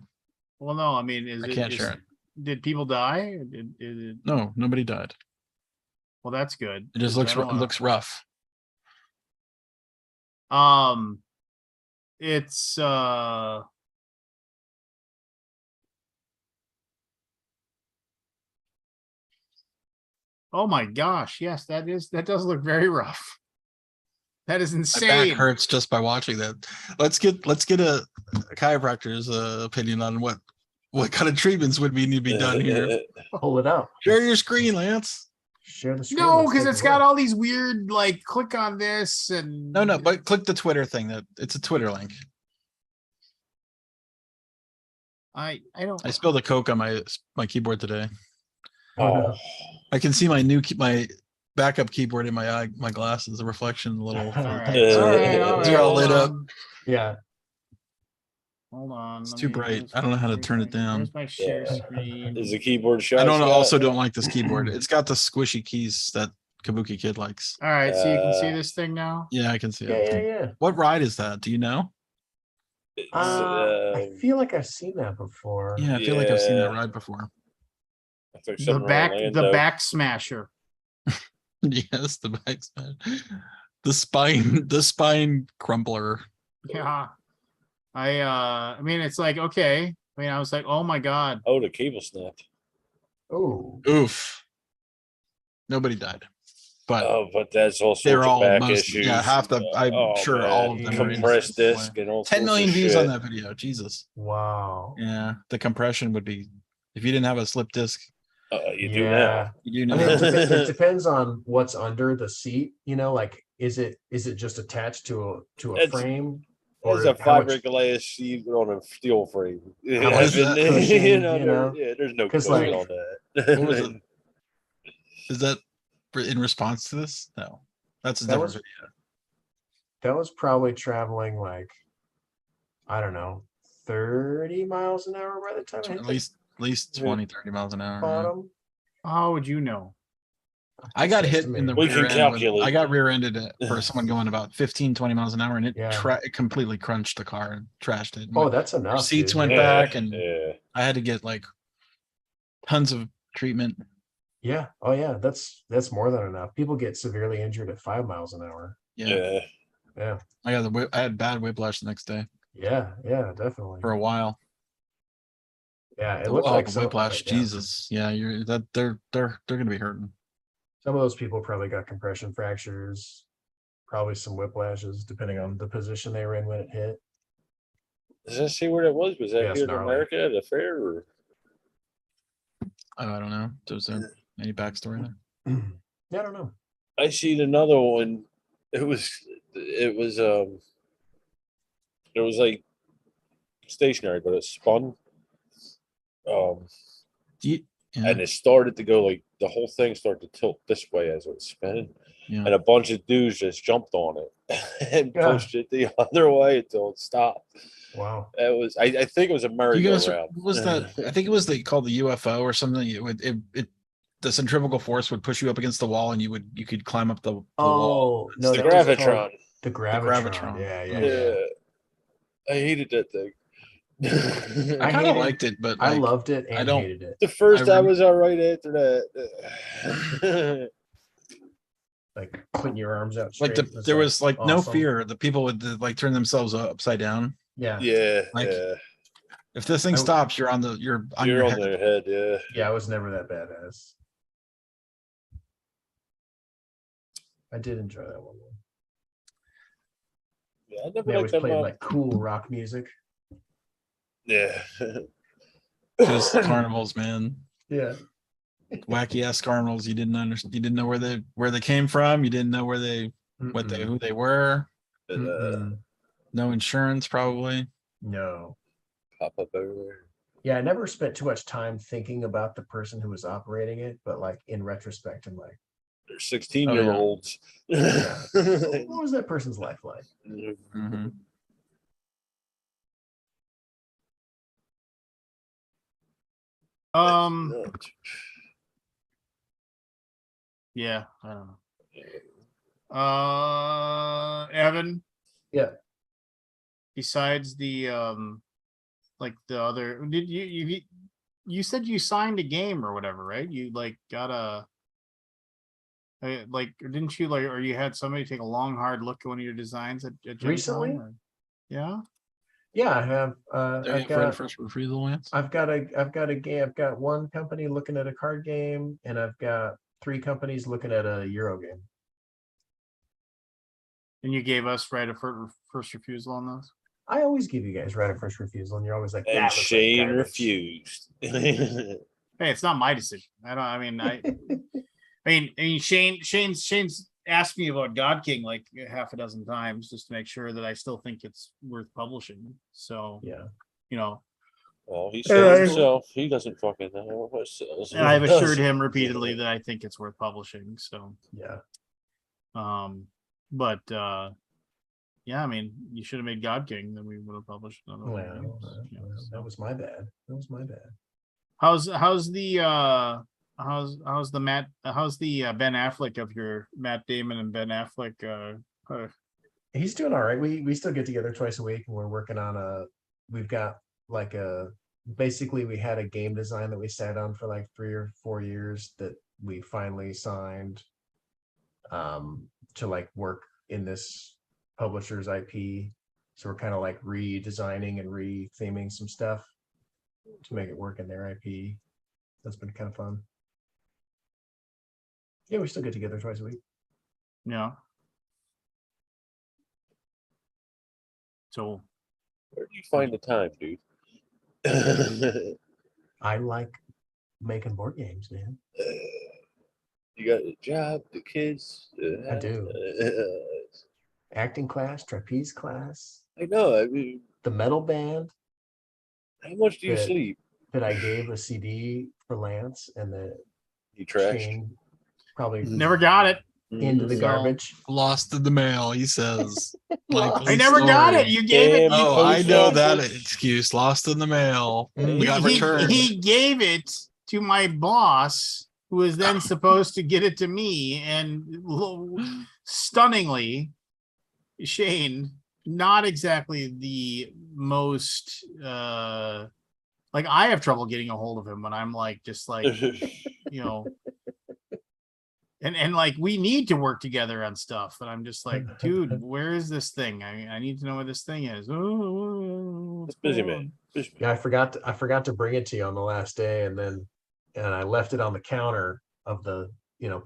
[SPEAKER 1] Well, no, I mean,
[SPEAKER 3] I can't share it.
[SPEAKER 1] Did people die? Did
[SPEAKER 3] No, nobody died.
[SPEAKER 1] well, that's good.
[SPEAKER 3] It just
[SPEAKER 1] 'cause
[SPEAKER 3] looks
[SPEAKER 1] I don't wanna-
[SPEAKER 3] looks rough.
[SPEAKER 1] It's oh my gosh, yes, that does look very rough. That is
[SPEAKER 3] My
[SPEAKER 1] insane.
[SPEAKER 3] back hurts just by watching that. Let's get a chiropractor's opinion on what kind of treatments would need to be done here.
[SPEAKER 6] Pull it out.
[SPEAKER 3] Share your screen, Lance.
[SPEAKER 6] Share the screen.
[SPEAKER 1] No,
[SPEAKER 6] let's
[SPEAKER 1] because
[SPEAKER 6] take
[SPEAKER 1] it's
[SPEAKER 6] a
[SPEAKER 1] got
[SPEAKER 6] look.
[SPEAKER 1] all these weird like click on this and
[SPEAKER 3] No, but click the Twitter thing. That it's a Twitter link.
[SPEAKER 1] I don't
[SPEAKER 3] I spilled a Coke on my keyboard today.
[SPEAKER 2] Oh,
[SPEAKER 3] I can see my my backup keyboard in my glasses, the reflection, a little.
[SPEAKER 1] all right.
[SPEAKER 2] All right,
[SPEAKER 3] They're all
[SPEAKER 1] hold
[SPEAKER 3] lit up.
[SPEAKER 1] on.
[SPEAKER 6] Yeah.
[SPEAKER 1] Hold on.
[SPEAKER 3] It's
[SPEAKER 1] let
[SPEAKER 3] too
[SPEAKER 1] me-
[SPEAKER 3] bright.
[SPEAKER 1] where's
[SPEAKER 3] I don't know how to
[SPEAKER 1] where's
[SPEAKER 3] turn
[SPEAKER 1] my-
[SPEAKER 3] it down.
[SPEAKER 1] Where's my share
[SPEAKER 2] Yeah.
[SPEAKER 1] screen?
[SPEAKER 2] is the keyboard shot?
[SPEAKER 3] I don't
[SPEAKER 2] Scott?
[SPEAKER 3] also don't like this keyboard. It's got the squishy keys that Kabuki Kid likes.
[SPEAKER 1] All right, so you can see
[SPEAKER 2] Uh,
[SPEAKER 1] this thing now.
[SPEAKER 3] Yeah, I can see
[SPEAKER 6] Yeah,
[SPEAKER 3] it.
[SPEAKER 6] yeah,
[SPEAKER 3] What ride is that? Do you know?
[SPEAKER 2] It's,
[SPEAKER 6] yeah. I feel like I've seen that before.
[SPEAKER 3] Yeah, I feel like I've seen that
[SPEAKER 2] Yeah.
[SPEAKER 3] ride before.
[SPEAKER 2] I think
[SPEAKER 1] The
[SPEAKER 2] something
[SPEAKER 1] the back smasher.
[SPEAKER 3] Yes, the back side. The spine crumpler.
[SPEAKER 1] Yeah. I mean, it's like, okay. I mean, I was like, oh my God.
[SPEAKER 2] Oh, the cable snapped.
[SPEAKER 6] Oh,
[SPEAKER 3] Oof. Nobody died. But
[SPEAKER 2] Oh, but that's all sorts
[SPEAKER 3] they're
[SPEAKER 2] of
[SPEAKER 3] all
[SPEAKER 2] back
[SPEAKER 3] most,
[SPEAKER 2] issues.
[SPEAKER 3] yeah, half the I'm
[SPEAKER 2] Oh,
[SPEAKER 3] sure
[SPEAKER 2] man.
[SPEAKER 3] all of them are
[SPEAKER 2] compressed
[SPEAKER 3] in-
[SPEAKER 2] disc and all
[SPEAKER 3] 10
[SPEAKER 2] sorts
[SPEAKER 3] million
[SPEAKER 2] of
[SPEAKER 3] views on
[SPEAKER 2] shit.
[SPEAKER 3] that video. Jesus.
[SPEAKER 6] wow.
[SPEAKER 3] Yeah, the compression would be if you didn't have a slip disc,
[SPEAKER 2] You do now.
[SPEAKER 3] you do
[SPEAKER 6] I mean,
[SPEAKER 3] now.
[SPEAKER 6] it depends on what's under the seat. You know, like is it just attached to a
[SPEAKER 2] It's-
[SPEAKER 6] frame,
[SPEAKER 2] There's a
[SPEAKER 6] how much-
[SPEAKER 2] fiberglass sheet on a steel frame.
[SPEAKER 6] How much
[SPEAKER 3] is that
[SPEAKER 6] cushion,
[SPEAKER 2] you know,
[SPEAKER 6] you know?
[SPEAKER 2] yeah, there's no
[SPEAKER 6] 'Cause,
[SPEAKER 2] cushion
[SPEAKER 6] like-
[SPEAKER 2] on that.
[SPEAKER 3] What was it? Is that in response to this? No, that's a
[SPEAKER 6] That
[SPEAKER 3] different
[SPEAKER 6] was- that was probably traveling like, I don't know, 30 miles an hour by the time I
[SPEAKER 3] video.
[SPEAKER 6] hit
[SPEAKER 3] At least 20, 30 miles an
[SPEAKER 6] the
[SPEAKER 3] hour. yeah.
[SPEAKER 6] bottom.
[SPEAKER 1] How would you know?
[SPEAKER 3] I got hit in the
[SPEAKER 2] We
[SPEAKER 3] rear
[SPEAKER 2] can
[SPEAKER 3] end.
[SPEAKER 2] calculate.
[SPEAKER 3] I got rear-ended for someone going about 15, 20 miles an hour, and it,
[SPEAKER 6] Yeah.
[SPEAKER 3] it completely crunched the car and trashed it.
[SPEAKER 6] Oh, that's enough.
[SPEAKER 3] Seats
[SPEAKER 6] dude.
[SPEAKER 3] went
[SPEAKER 6] Yeah.
[SPEAKER 3] back and
[SPEAKER 2] yeah.
[SPEAKER 3] I had to get like tons of treatment.
[SPEAKER 6] Yeah. Oh yeah. That's more than enough. People get severely injured at 5 miles an hour.
[SPEAKER 3] Yeah.
[SPEAKER 6] Yeah.
[SPEAKER 3] I had bad whiplash the next day
[SPEAKER 6] Yeah. Yeah. Definitely.
[SPEAKER 3] for a while.
[SPEAKER 6] Yeah. It looked like
[SPEAKER 3] the
[SPEAKER 6] some,
[SPEAKER 3] whiplash.
[SPEAKER 6] yeah.
[SPEAKER 3] Jesus. Yeah, they're gonna be hurting.
[SPEAKER 6] Some of those people probably got compression fractures, probably some whiplashes, depending on the position they were in when it hit.
[SPEAKER 2] Does that see where that was? Was that
[SPEAKER 6] Yeah, it's
[SPEAKER 2] here in
[SPEAKER 6] gnarly.
[SPEAKER 2] America at a fair? Or?
[SPEAKER 3] I don't know. There's any backstory there?
[SPEAKER 6] Yeah, I don't know.
[SPEAKER 2] I seen another one. It was like stationary, but it spun.
[SPEAKER 3] Yeah.
[SPEAKER 2] And it started to go like the whole thing started to tilt this way as it was spinning.
[SPEAKER 3] Yeah.
[SPEAKER 2] And a bunch of dudes just jumped on it and
[SPEAKER 6] Yeah.
[SPEAKER 2] pushed it the other way until it stopped.
[SPEAKER 6] Wow.
[SPEAKER 2] It was I think it was a merry-go-round.
[SPEAKER 3] What was that? I think it was called the UFO or something. The centrifugal force would push you up against the wall and you could climb up the wall.
[SPEAKER 6] Oh, no,
[SPEAKER 2] the
[SPEAKER 6] that was
[SPEAKER 2] gravitron.
[SPEAKER 6] called the gravitron.
[SPEAKER 3] Gravitron.
[SPEAKER 6] Yeah.
[SPEAKER 2] I hated that thing.
[SPEAKER 3] I kind of liked it, but
[SPEAKER 6] I loved it and
[SPEAKER 3] I don't-
[SPEAKER 6] hated it.
[SPEAKER 2] The first time was all right after that.
[SPEAKER 6] Like putting your arms out
[SPEAKER 3] Like
[SPEAKER 6] straight. That's
[SPEAKER 3] there was like no
[SPEAKER 6] awesome.
[SPEAKER 3] fear. The people would like turn themselves upside down.
[SPEAKER 6] Yeah.
[SPEAKER 3] Like,
[SPEAKER 2] yeah.
[SPEAKER 3] If this thing stops, you're on your
[SPEAKER 2] You're on
[SPEAKER 3] head.
[SPEAKER 2] their head, yeah.
[SPEAKER 6] Yeah, I was never that badass. I did enjoy that one.
[SPEAKER 2] Yeah, I never
[SPEAKER 6] They always
[SPEAKER 2] liked
[SPEAKER 6] played
[SPEAKER 2] them.
[SPEAKER 6] like cool rock music.
[SPEAKER 2] Yeah.
[SPEAKER 3] Just carnivals, man.
[SPEAKER 6] Yeah.
[SPEAKER 3] Wacky ass carnivals. You didn't understand. You didn't know where they came from. You didn't know who they were.
[SPEAKER 6] Mm-mm.
[SPEAKER 3] No insurance, probably.
[SPEAKER 6] No.
[SPEAKER 2] Pop up everywhere.
[SPEAKER 6] Yeah, I never spent too much time thinking about the person who was operating it, but like in retrospect, I'm like,
[SPEAKER 2] They're 16-year-olds.
[SPEAKER 6] yeah. What was that person's life like?
[SPEAKER 3] Mm-hmm.
[SPEAKER 1] Yeah, I don't know. Evan.
[SPEAKER 6] Yeah.
[SPEAKER 1] Besides the like the other, did you said you signed a game or whatever, right? You like got like, didn't you like, or you had somebody take a long hard look at one of your designs at Gen
[SPEAKER 6] Recently?
[SPEAKER 1] Con, or- yeah.
[SPEAKER 6] Yeah, I have.
[SPEAKER 3] I've got first refusal, Lance.
[SPEAKER 6] I've got a game. I've got one company looking at a card game, and I've got 3 companies looking at a Euro game.
[SPEAKER 1] And you gave us right of first refusal on those.
[SPEAKER 6] I always give you guys right of first refusal, and you're always like,
[SPEAKER 2] And
[SPEAKER 6] "That looks like
[SPEAKER 2] Shane
[SPEAKER 6] garbage."
[SPEAKER 2] refused.
[SPEAKER 1] Hey, it's not my decision. I mean, Shane's asked me about God King like half a dozen times just to make sure that I still think it's worth publishing. So
[SPEAKER 6] Yeah.
[SPEAKER 1] you know,
[SPEAKER 2] Well, he sells himself. He doesn't fucking know what sells.
[SPEAKER 1] and I've assured him repeatedly that I think it's worth publishing. So
[SPEAKER 6] Yeah.
[SPEAKER 1] but yeah, I mean, you should have made God King, then we would have published another one.
[SPEAKER 6] Well,
[SPEAKER 1] Yeah,
[SPEAKER 6] that
[SPEAKER 1] so.
[SPEAKER 6] was my bad. That was my bad.
[SPEAKER 1] How's the Ben Affleck of your Matt Damon and Ben Affleck?
[SPEAKER 6] He's doing all right. We still get together twice a week, and we're working on we've got like basically we had a game design that we sat on for like 3 or 4 years that we finally signed to like work in this publisher's IP. So we're kind of like redesigning and re-theming some stuff to make it work in their IP. That's been kind of fun. Yeah, we still get together twice a week.
[SPEAKER 1] Yeah. So
[SPEAKER 2] where do you find the time, dude?
[SPEAKER 6] I like making board games, man.
[SPEAKER 2] You got a job, the kids.
[SPEAKER 6] I do. Acting class, trapeze class.
[SPEAKER 2] I know. I mean,
[SPEAKER 6] the metal band.
[SPEAKER 2] How much do you sleep?
[SPEAKER 6] That I gave a CD for Lance, and that
[SPEAKER 2] he trashed.
[SPEAKER 6] Shane probably
[SPEAKER 1] never got it.
[SPEAKER 6] Into the garbage.
[SPEAKER 3] Lost in the mail, he says.
[SPEAKER 1] I never got it. You gave it.
[SPEAKER 3] Oh, I know that excuse. Lost in the mail.
[SPEAKER 1] He gave it to my boss, who was then supposed to get it to me, and stunningly, Shane, not exactly the most like, I have trouble getting a hold of him when I'm like, just like, you know, And like we need to work together on stuff. And I'm just like, dude, where is this thing? I need to know where this thing is. Oh,
[SPEAKER 2] It's busy, man. Busy man.
[SPEAKER 6] Yeah, I forgot to bring it to you on the last day, and I left it on the counter of the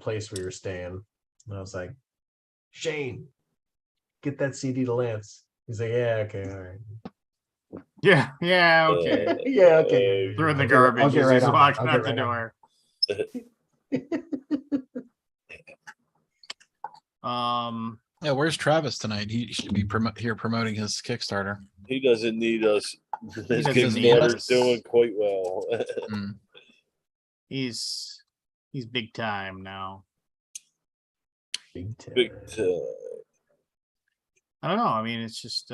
[SPEAKER 6] place we were staying. And I was like, Shane, get that CD to Lance. He's like, yeah, okay, all right.
[SPEAKER 1] Yeah, okay.
[SPEAKER 6] Yeah, okay.
[SPEAKER 1] Throw in the
[SPEAKER 6] I'll
[SPEAKER 1] garbage
[SPEAKER 6] get
[SPEAKER 1] as
[SPEAKER 6] right
[SPEAKER 1] he's
[SPEAKER 6] on it.
[SPEAKER 1] walking
[SPEAKER 6] I'll
[SPEAKER 1] out
[SPEAKER 6] get
[SPEAKER 1] the
[SPEAKER 6] right on
[SPEAKER 1] door.
[SPEAKER 3] Yeah, where's Travis tonight? He should be here promoting his Kickstarter.
[SPEAKER 2] He doesn't need us. His
[SPEAKER 1] doesn't need
[SPEAKER 2] Kickstarter's
[SPEAKER 1] us.
[SPEAKER 2] doing quite well.
[SPEAKER 3] Mm.
[SPEAKER 1] He's big time now.
[SPEAKER 6] Big time.
[SPEAKER 2] Big time.
[SPEAKER 1] I don't know. I mean, it's just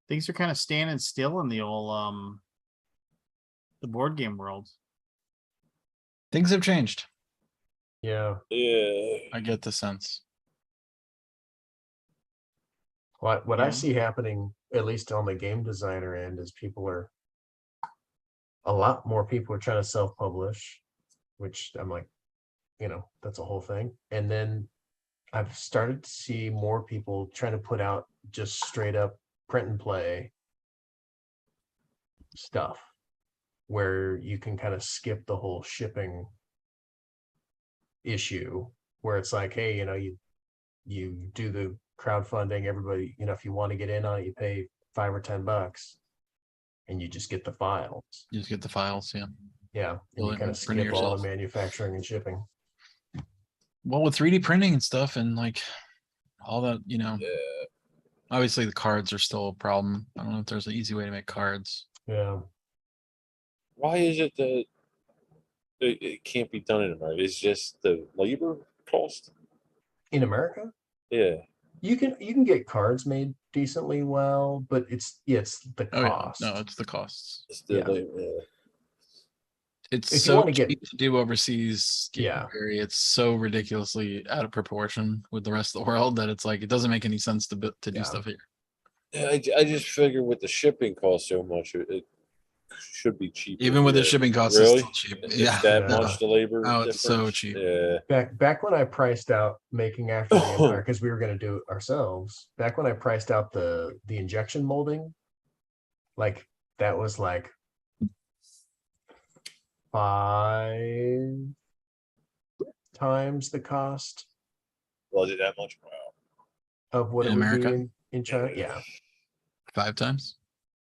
[SPEAKER 1] things are kind of standing still in the old the board game world.
[SPEAKER 3] Things have changed.
[SPEAKER 6] Yeah.
[SPEAKER 2] Yeah.
[SPEAKER 3] I get the sense.
[SPEAKER 6] What I
[SPEAKER 1] Yeah.
[SPEAKER 6] see happening, at least on the game designer end, is a lot more people are trying to self-publish, which I'm like, that's a whole thing. And then I've started to see more people trying to put out just straight up print and play stuff where you can kind of skip the whole shipping issue, where it's like, hey, you do the crowdfunding, everybody, if you want to get in on it, you pay $5 or $10 and you just get the files.
[SPEAKER 3] You just get the files, yeah.
[SPEAKER 6] Yeah. And
[SPEAKER 3] Well,
[SPEAKER 6] you kind of
[SPEAKER 3] print it
[SPEAKER 6] skip all
[SPEAKER 3] yourself.
[SPEAKER 6] the manufacturing and shipping.
[SPEAKER 3] Well, with 3D printing and stuff and like all that,
[SPEAKER 2] Yeah.
[SPEAKER 3] obviously the cards are still a problem. I don't know if there's an easy way to make cards.
[SPEAKER 6] Yeah.
[SPEAKER 2] Why is it that it can't be done in America? It's just the labor cost.
[SPEAKER 6] In America,
[SPEAKER 2] Yeah.
[SPEAKER 6] you can get cards made decently well, but it's the
[SPEAKER 3] Oh
[SPEAKER 6] cost.
[SPEAKER 3] yeah, no, it's the costs.
[SPEAKER 2] It's the
[SPEAKER 6] Yeah.
[SPEAKER 2] labor. Yeah.
[SPEAKER 3] It's
[SPEAKER 6] If you
[SPEAKER 3] so
[SPEAKER 6] wanna get-
[SPEAKER 3] cheap to do overseas.
[SPEAKER 6] Yeah.
[SPEAKER 3] It's so ridiculously out of proportion with the rest of the world that it's like it doesn't make any sense to do
[SPEAKER 6] Yeah.
[SPEAKER 3] stuff here.
[SPEAKER 2] Yeah, I just figure with the shipping cost so much, it should be cheap.
[SPEAKER 3] Even with the shipping costs,
[SPEAKER 2] Really?
[SPEAKER 3] it's still cheap.
[SPEAKER 2] It's
[SPEAKER 3] Yeah,
[SPEAKER 2] that
[SPEAKER 6] Yeah.
[SPEAKER 2] much the labor.
[SPEAKER 3] Oh, it's so
[SPEAKER 2] difference?
[SPEAKER 3] cheap.
[SPEAKER 2] Yeah.
[SPEAKER 6] Back when I priced out making After the Empire, because we were going to do it ourselves. Back when I priced out the injection molding, like that was like 5 times the cost
[SPEAKER 2] Was it that much? Wow.
[SPEAKER 6] of what
[SPEAKER 3] In
[SPEAKER 6] it would
[SPEAKER 3] America?
[SPEAKER 6] be in China. Yeah,
[SPEAKER 3] 5 times.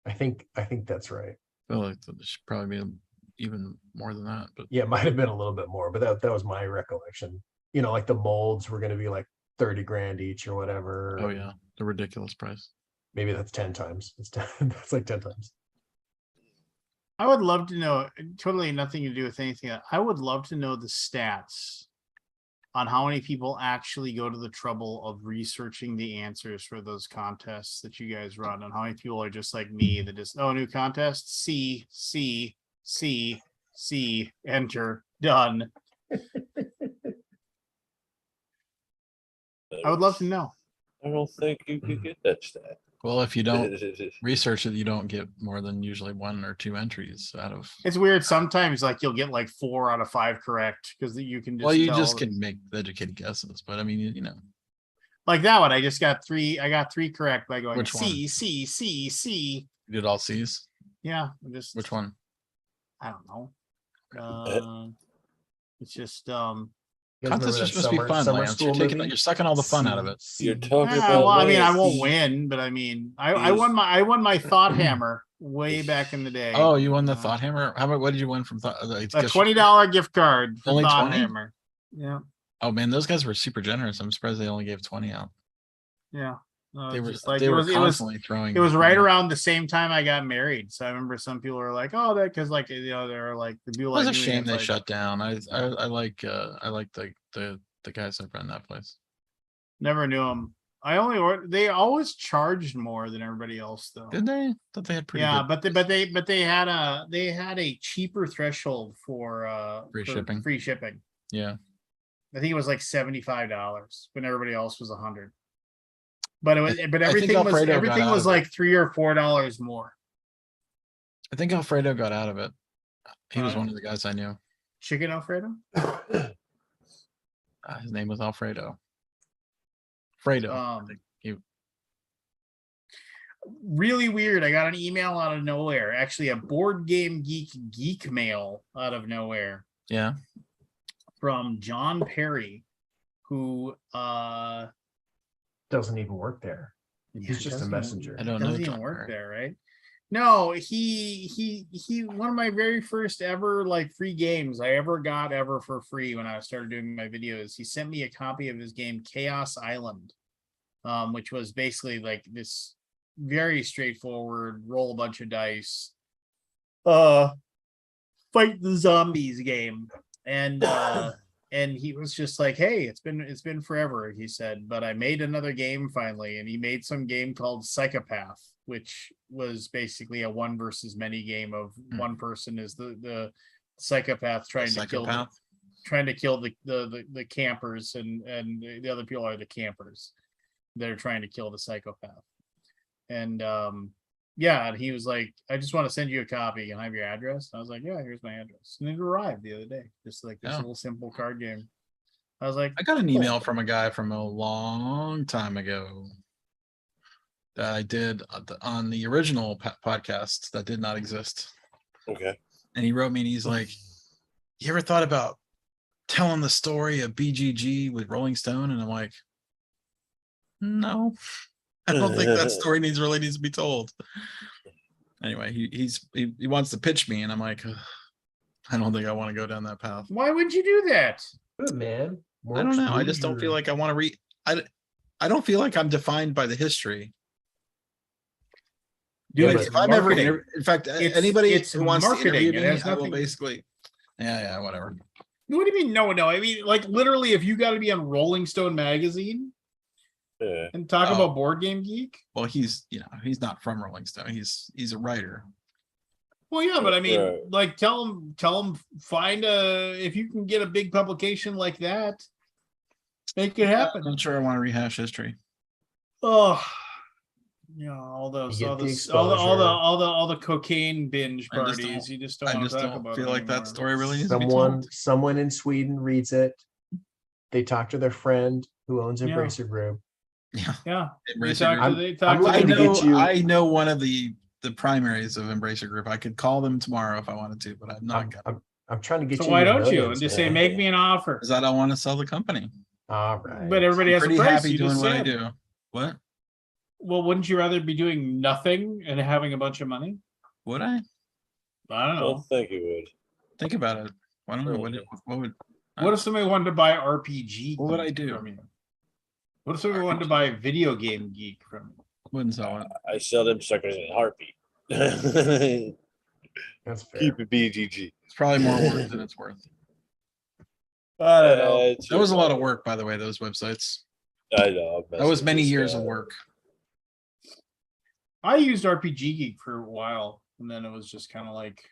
[SPEAKER 6] I think that's right.
[SPEAKER 3] I feel like it should probably be even more than that, but
[SPEAKER 6] Yeah, it might have been a little bit more, but that was my recollection. Like the molds were going to be like 30 grand each or whatever.
[SPEAKER 3] oh yeah, the ridiculous price.
[SPEAKER 6] Maybe that's 10 times. That's like 10 times.
[SPEAKER 1] I would love to know, totally nothing to do with anything. I would love to know the stats on how many people actually go to the trouble of researching the answers for those contests that you guys run, and how many people are just like me that just, new contest, C, enter, done. I would love to know.
[SPEAKER 2] I don't think you could get that stat.
[SPEAKER 3] Well, if you don't research it, you don't get more than usually 1 or 2 entries out of.
[SPEAKER 1] It's weird. Sometimes like you'll get like 4 out of 5 correct because you can just
[SPEAKER 3] Well, you
[SPEAKER 1] tell
[SPEAKER 3] just can make educated guesses, but I mean,
[SPEAKER 1] like that one. I just got 3. I got 3 correct by going
[SPEAKER 3] Which one?
[SPEAKER 1] C.
[SPEAKER 3] you did all C's.
[SPEAKER 1] Yeah, just
[SPEAKER 3] Which one?
[SPEAKER 1] I don't know. It's just
[SPEAKER 6] You guys
[SPEAKER 3] Contests
[SPEAKER 6] remember
[SPEAKER 3] are
[SPEAKER 6] that
[SPEAKER 3] supposed to be fun,
[SPEAKER 6] summer
[SPEAKER 3] Lance.
[SPEAKER 6] school
[SPEAKER 3] You're
[SPEAKER 6] movie?
[SPEAKER 3] sucking all the fun out of it.
[SPEAKER 2] You're talking
[SPEAKER 1] well,
[SPEAKER 2] about.
[SPEAKER 1] I mean, I
[SPEAKER 2] Lance.
[SPEAKER 1] won't win, but I mean, I won my thought hammer way back in the day.
[SPEAKER 3] Oh, you won the Thought Hammer? How about what did you win from Thought?
[SPEAKER 1] A $20 gift card from
[SPEAKER 3] Only
[SPEAKER 1] Thought
[SPEAKER 3] 20?
[SPEAKER 1] Hammer. Yeah,
[SPEAKER 3] Oh man, those guys were super generous. I'm surprised they only gave 20 out.
[SPEAKER 1] yeah.
[SPEAKER 3] They were
[SPEAKER 1] just like
[SPEAKER 3] they
[SPEAKER 1] it
[SPEAKER 3] were
[SPEAKER 1] was
[SPEAKER 3] constantly throwing.
[SPEAKER 1] it was right around the same time I got married. So I remember some people were like, "Oh, that," because like they're like the people.
[SPEAKER 3] It was
[SPEAKER 1] like
[SPEAKER 3] a
[SPEAKER 1] me,
[SPEAKER 3] shame
[SPEAKER 1] it's
[SPEAKER 3] they
[SPEAKER 1] like,
[SPEAKER 3] shut down. I like the guys that run that place.
[SPEAKER 1] Never knew them. They always charged more than everybody else though.
[SPEAKER 3] Did they? Thought they had pretty
[SPEAKER 1] Yeah,
[SPEAKER 3] good
[SPEAKER 1] but they had a cheaper threshold for
[SPEAKER 3] Free shipping.
[SPEAKER 1] Free shipping.
[SPEAKER 3] Yeah.
[SPEAKER 1] I think it was like $75 when everybody else was $100. But it was but
[SPEAKER 3] I think
[SPEAKER 1] everything was
[SPEAKER 3] Alfredo got out of
[SPEAKER 1] like
[SPEAKER 3] it.
[SPEAKER 1] $3 or $4 more.
[SPEAKER 3] I think Alfredo got out of it. He was
[SPEAKER 1] Right.
[SPEAKER 3] one of the guys I knew.
[SPEAKER 1] Chicken Alfredo?
[SPEAKER 3] His name was Alfredo. Fredo.
[SPEAKER 1] Um, really weird. I got an email out of nowhere. Actually, a Board Game Geek mail out of nowhere.
[SPEAKER 3] Yeah.
[SPEAKER 1] From John Perry, who
[SPEAKER 6] doesn't even work there. He's just a messenger.
[SPEAKER 3] I don't know.
[SPEAKER 1] Doesn't even work there, right? No, he one of my very first ever like free games I ever got for free when I started doing my videos. He sent me a copy of his game Chaos Island, which was basically like this very straightforward roll a bunch of dice, fight the zombies game. And he was just like, hey, it's been forever, he said, but I made another game finally. And he made some game called Psychopath, which was basically a one versus many game of one person is the psychopath trying to kill the campers, and the other people are the campers. They're trying to kill the psychopath. And yeah, and he was like, I just want to send you a copy. And I have your address? And I was like, yeah, here's my address. And it arrived the other day. Just like this little simple card game. I was like,
[SPEAKER 3] I got an email from a guy from a long time ago that I did on the original podcast that did not exist.
[SPEAKER 2] Okay.
[SPEAKER 3] And he wrote me and he's like, you ever thought about telling the story of BGG with Rolling Stone? And I'm like, no. I don't think that story needs to be told. Anyway, he wants to pitch me, and I'm like, I don't think I want to go down that path.
[SPEAKER 1] why would you do that?
[SPEAKER 6] Good man.
[SPEAKER 3] I don't know. I just don't feel like I want to read. I don't feel like I'm defined by the history.
[SPEAKER 1] Dude,
[SPEAKER 3] Like, if I'm ever, in fact, anybody who wants to interview me, I will
[SPEAKER 1] nothing...
[SPEAKER 3] basically, yeah, whatever.
[SPEAKER 1] What do you mean? No. I mean, like literally, if you got to be on Rolling Stone magazine.
[SPEAKER 2] Yeah.
[SPEAKER 1] And talk about Board Game Geek.
[SPEAKER 3] Well, he's not from Rolling Stone. He's a writer.
[SPEAKER 1] Well, yeah, but I mean, like, tell him, find if you can get a big publication like that, make it happen.
[SPEAKER 3] I'm not sure I want to rehash history.
[SPEAKER 1] Oh, all the cocaine binge parties. You just don't want to talk about.
[SPEAKER 3] Feel like that story really needs
[SPEAKER 6] someone in Sweden reads it. They talk to their friend who owns Embracer Group.
[SPEAKER 3] Yeah.
[SPEAKER 6] I
[SPEAKER 3] know one of the primaries of Embracer Group. I could call them tomorrow if I wanted to, but I'm not gonna.
[SPEAKER 6] I'm trying to get you.
[SPEAKER 1] So why don't you? And just say, make me an offer.
[SPEAKER 3] Because I don't want to sell the company.
[SPEAKER 6] All right.
[SPEAKER 1] But everybody has a price.
[SPEAKER 3] Happy doing what I do. What?
[SPEAKER 1] Well, wouldn't you rather be doing nothing and having a bunch of money?
[SPEAKER 3] Would I?
[SPEAKER 1] I don't know.
[SPEAKER 2] I don't think you would.
[SPEAKER 3] Think about it. I don't know.
[SPEAKER 1] What if somebody wanted to buy RPG?
[SPEAKER 3] What would I do?
[SPEAKER 1] From you? What if somebody wanted to buy Video Game Geek from you?
[SPEAKER 3] Wouldn't sell it.
[SPEAKER 2] I sell them suckers in a heartbeat.
[SPEAKER 6] That's fair.
[SPEAKER 2] Keep it BGG.
[SPEAKER 3] It's probably more work than it's worth.
[SPEAKER 1] I don't know.
[SPEAKER 3] That was a lot of work, by the way, those websites.
[SPEAKER 2] I know.
[SPEAKER 3] That was many years of work.
[SPEAKER 1] I used RPG Geek for a while, and then it was just kind of like,